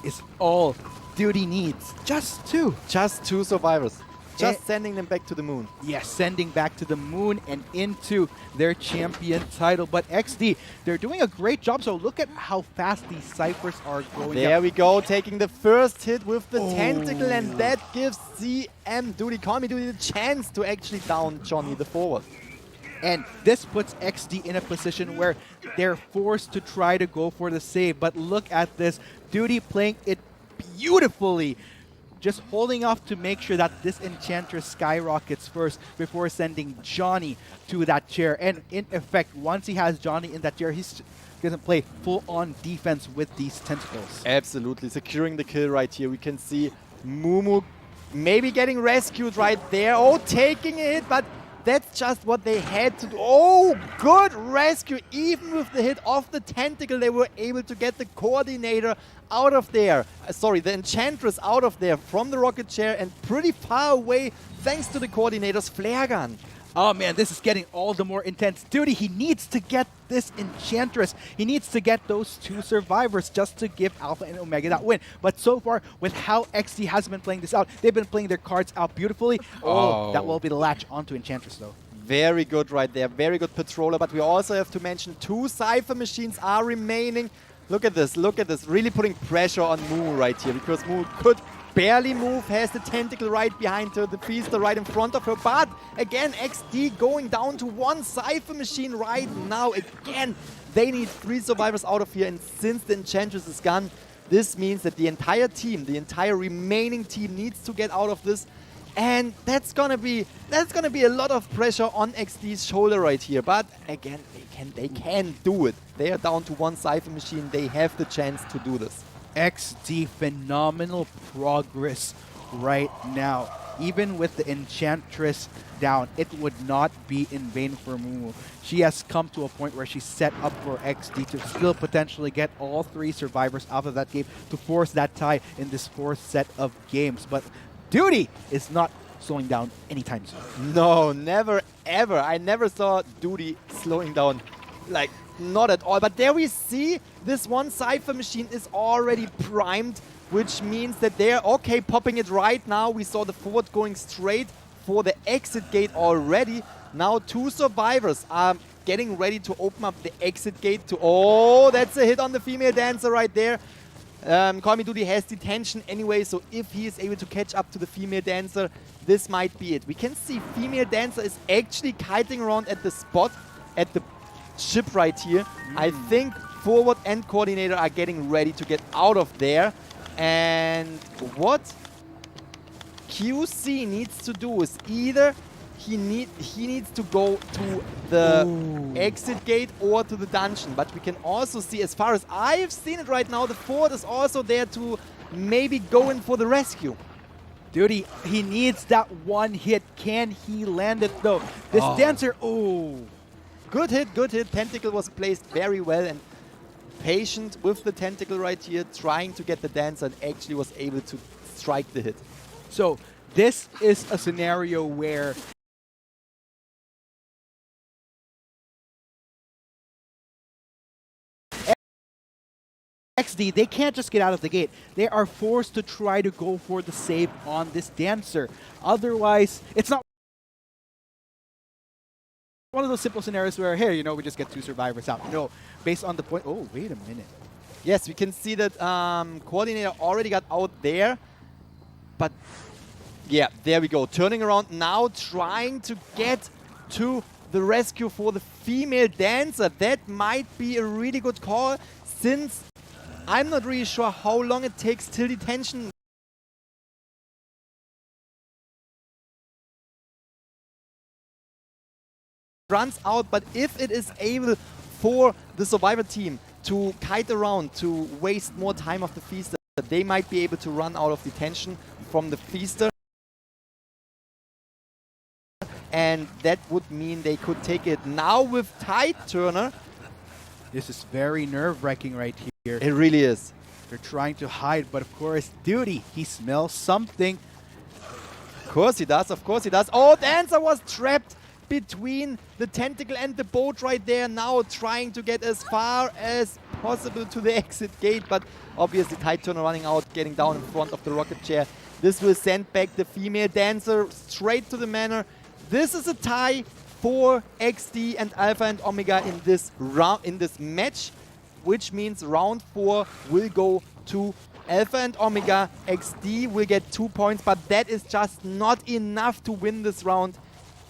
is all Duty needs. Just 2. Just 2 survivors. Just sending them back to the moon. Yes, sending back to the moon and into their champion title. But XD, they're doing a great job. So look at how fast these Cyphers are going. There we go, taking the first hit with the Tentacle, and that gives CM Duty, Call Me Duty, the chance to actually down Johnny the forward. And this puts XD in a position where they're forced to try to go for the save. But look at this, Duty playing it beautifully. Just holding off to make sure that this Enchantress skyrockets first before sending Johnny to that chair. And in effect, once he has Johnny in that chair, he's going to play full-on defense with these tentacles. Absolutely, securing the kill right here. We can see Mumu maybe getting rescued right there. Oh, taking a hit, but that's just what they had to do. Oh, good rescue. Even with the hit of the Tentacle, they were able to get the Coordinator out of there. Sorry, the Enchantress out of there from the rocket chair and pretty far away thanks to the Coordinator's flare gun. Oh man, this is getting all the more intense. Duty, he needs to get this Enchantress. He needs to get those 2 survivors just to give Alpha and Omega that win. But so far, with how XD has been playing this out, they've been playing their cards out beautifully. Oh, that will be the latch onto Enchantress though. Very good right there. Very good Patroller. But we also have to mention 2 Cypher machines are remaining. Look at this. Look at this. Really putting pressure on Moo right here, because Moo could barely move, has the tentacle right behind her, the Feaster right in front of her. But again, XD going down to 1 Cypher machine right now. Again, they need 3 survivors out of here. And since the Enchantress is gone, this means that the entire team, the entire remaining team needs to get out of this. And that's gonna be a lot of pressure on XD's shoulder right here. But again, they can do it. They are down to 1 Cypher machine. They have the chance to do this. XD, phenomenal progress right now. Even with the Enchantress down, it would not be in vain for Mumu. She has come to a point where she's set up for XD to still potentially get all 3 survivors out of that game to force that tie in this 4th set of games. But Duty is not slowing down anytime soon. No, never ever. I never saw Duty slowing down, like not at all. But there we see this 1 Cypher machine is already primed, which means that they're okay popping it right now. We saw the forward going straight for the exit gate already. Now 2 survivors are getting ready to open up the exit gate to... Oh, that's a hit on the female dancer right there. Call Me Duty has detention anyway, so if he is able to catch up to the female dancer, this might be it. We can see female dancer is actually kiting around at the spot, at the ship right here. I think forward and coordinator are getting ready to get out of there. And what QC needs to do is either he needs to go to the exit gate or to the dungeon. But we can also see, as far as I've seen it right now, the forward is also there to maybe go in for the rescue. Duty, he needs that 1 hit. Can he land it though? This dancer, good hit, good hit. Tentacle was placed very well and patient with the tentacle right here, trying to get the dancer, and actually was able to strike the hit. So this is a scenario where XD, they can't just get out of the gate. They are forced to try to go for the save on this dancer. Otherwise, it's not one of those simple scenarios where, hey, you know, we just get 2 survivors out. No, based on the point... Oh, wait a minute. Yes, we can see that coordinator already got out there. But yeah, there we go. Turning around now, trying to get to the rescue for the female dancer. That might be a really good call, since I'm not really sure how long it takes till detention runs out. But if it is able for the survivor team to kite around, to waste more time of the Feaster, they might be able to run out of detention from the Feaster. And that would mean they could take it. Now with Tide Turner, this is very nerve-wracking right here. It really is. They're trying to hide, but of course, Duty, he smells something. Of course he does, of course he does. Oh, Dancer was trapped between the tentacle and the boat right there. Now trying to get as far as possible to the exit gate, but obviously Tide Turner running out, getting down in front of the rocket chair. This will send back the female dancer straight to the manor. This is a tie for XD and Alpha and Omega in this round, in this match, which means round 4 will go to Alpha and Omega. XD will get 2 points, but that is just not enough to win this round,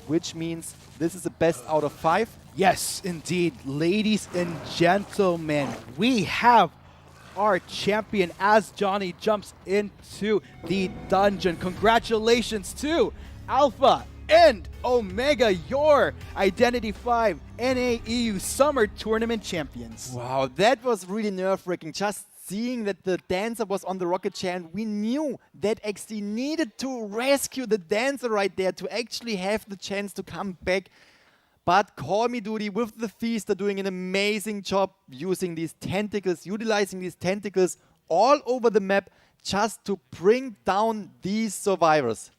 which means this is a best out of 5. Yes, indeed. Ladies and gentlemen, we have our champion as Johnny jumps into the dungeon. Congratulations to Alpha and Omega, your Identity 5 NAEU Summer Tournament champions. Wow, that was really nerve-wracking. Just seeing that the dancer was on the rocket chair, and we knew that XD needed to rescue the dancer right there to actually have the chance to come back. But Call Me Duty with the Feaster doing an amazing job using these tentacles, utilizing these tentacles all over the map just to bring down these survivors.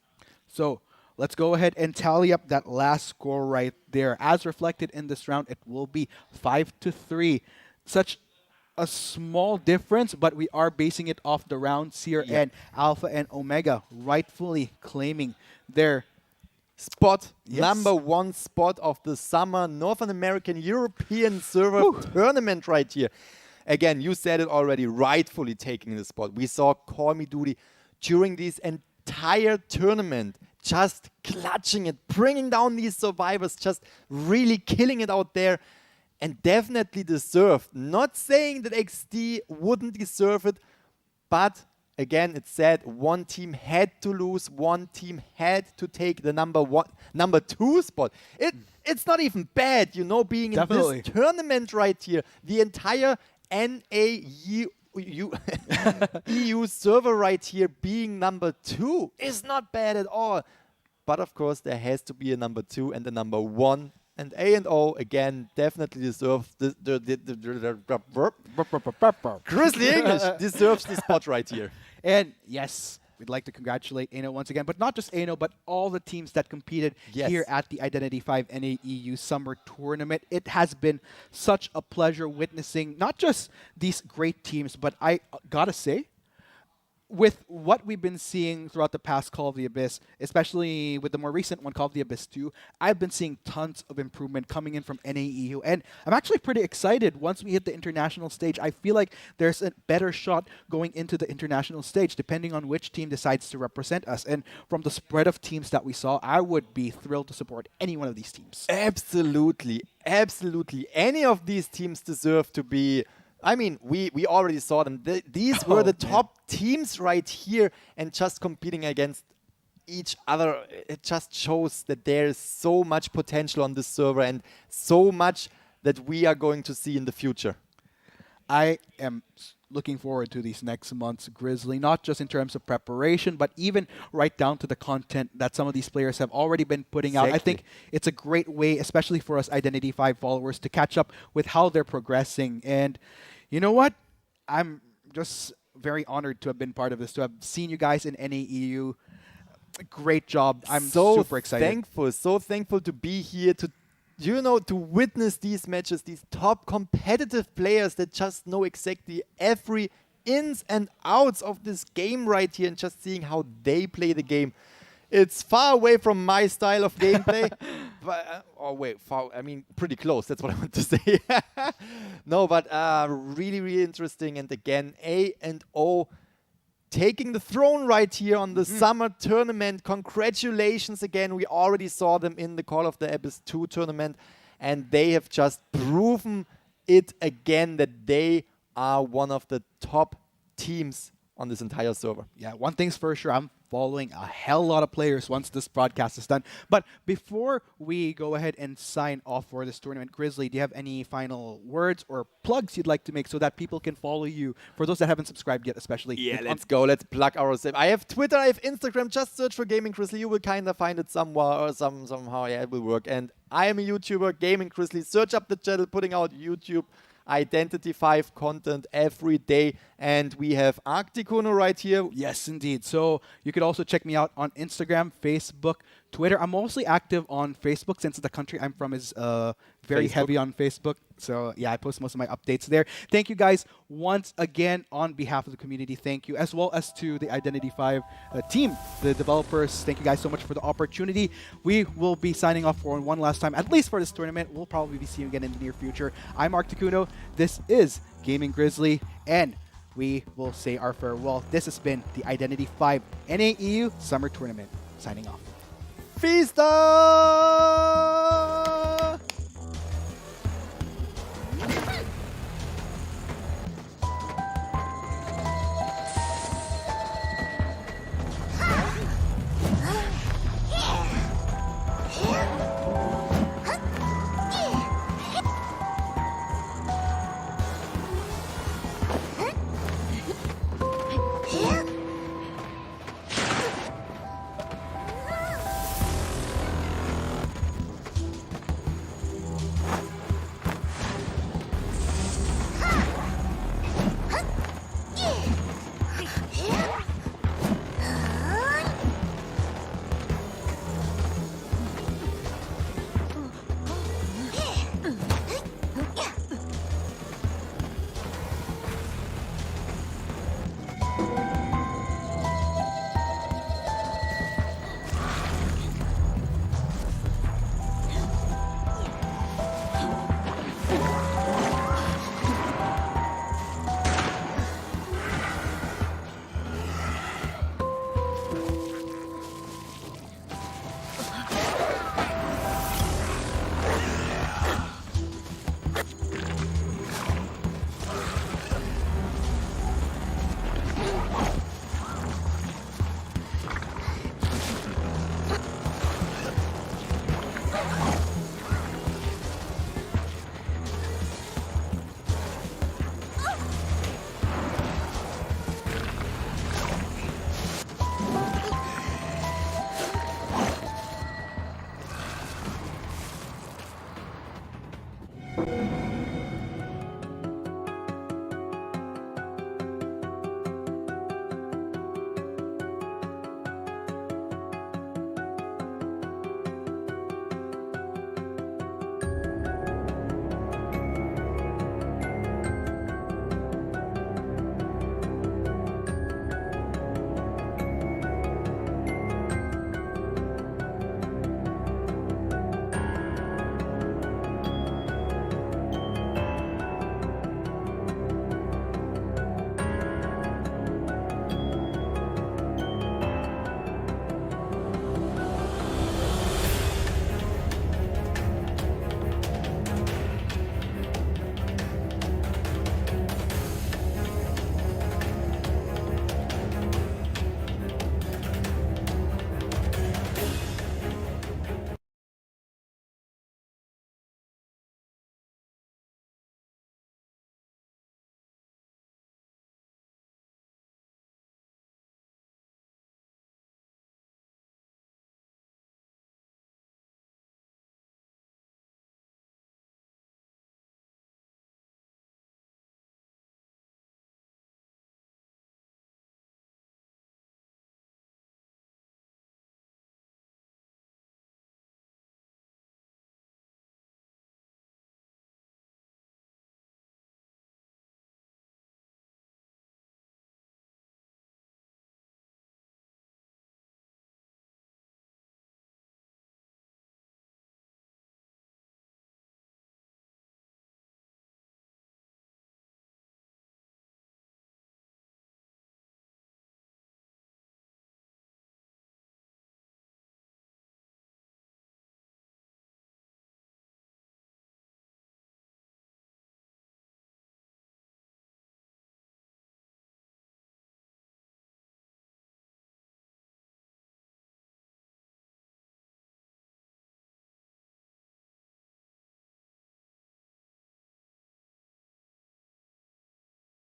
So let's go ahead and tally up that last score right there. As reflected in this round, it will be 5-3. Such a small difference, but we are basing it off the rounds here, and Alpha and Omega rightfully claiming their spot, number 1 spot of the summer Northern American European server tournament right here. Again, you said it already, rightfully taking the spot. We saw Call Me Duty during this entire tournament just clutching it, bringing down these survivors, just really killing it out there, and definitely deserved. Not saying that XD wouldn't deserve it, but again, it said one team had to lose, one team had to take the number 2 spot. It's not even bad, you know, being in this tournament right here. The entire NAU EU server right here being number 2 is not bad at all. But of course, there has to be a number 2 and a number 1. And A&O, again, definitely deserves Grizzly English deserves the spot right here. And yes, we'd like to congratulate A&O once again, but not just A&O, but all the teams that competed here at the Identity 5 NAEU Summer Tournament. It has been such a pleasure witnessing not just these great teams, but I gotta say, with what we've been seeing throughout the past Call of the Abyss, especially with the more recent one, Call of the Abyss 2, I've been seeing tons of improvement coming in from NAEU. And I'm actually pretty excited once we hit the international stage. I feel like there's a better shot going into the international stage, depending on which team decides to represent us. And from the spread of teams that we saw, I would be thrilled to support any one of these teams. Absolutely. Absolutely. Any of these teams deserve to be... I mean, we already saw them. These were the top teams right here, and just competing against each other, it just shows that there is so much potential on this server and so much that we are going to see in the future. I am looking forward to these next months, Grizzly, not just in terms of preparation, but even right down to the content that some of these players have already been putting out. I think it's a great way, especially for us Identity 5 followers, to catch up with how they're progressing. And you know what? I'm just very honored to have been part of this, to have seen you guys in NAEU. Great job. I'm super excited. So thankful to be here, to to witness these matches, these top competitive players that just know exactly every ins and outs of this game right here, and just seeing how they play the game. It's far away from my style of gameplay. But, I mean, pretty close. That's what I want to say. No, but really, really interesting. And again, A&O taking the throne right here on the summer tournament. Congratulations again. We already saw them in the Call of the Abyss 2 tournament, and they have just proven it again that they are one of the top teams on this entire server. Yeah, one thing's for sure, I'm following a hell lot of players once this broadcast is done. But before we go ahead and sign off for this tournament, Grizzly, do you have any final words or plugs you'd like to make so that people can follow you, for those that haven't subscribed yet especially? Yeah, let's go. Let's plug ourselves. I have Twitter, I have Instagram. Just search for Gaming Grizzly. You will kind of find it somewhere or somehow. Yeah, it will work. And I am a YouTuber, Gaming Grizzly. Search up the channel, putting out YouTube Identity 5 content every day. And we have Arcticuno right here. Yes, indeed. So you could also check me out on Instagram, Facebook, Twitter. I'm mostly active on Facebook since the country I'm from is very heavy on Facebook. So yeah, I post most of my updates there. Thank you guys once again on behalf of the community. Thank you, as well as to the Identity 5 team, the developers. Thank you guys so much for the opportunity. We will be signing off for one last time, at least for this tournament. We'll probably be seeing you again in the near future. I'm Arcticuno. This is Gaming Grizzly, and we will say our farewell. This has been the Identity 5 NAEU Summer Tournament. Signing off. Feast up!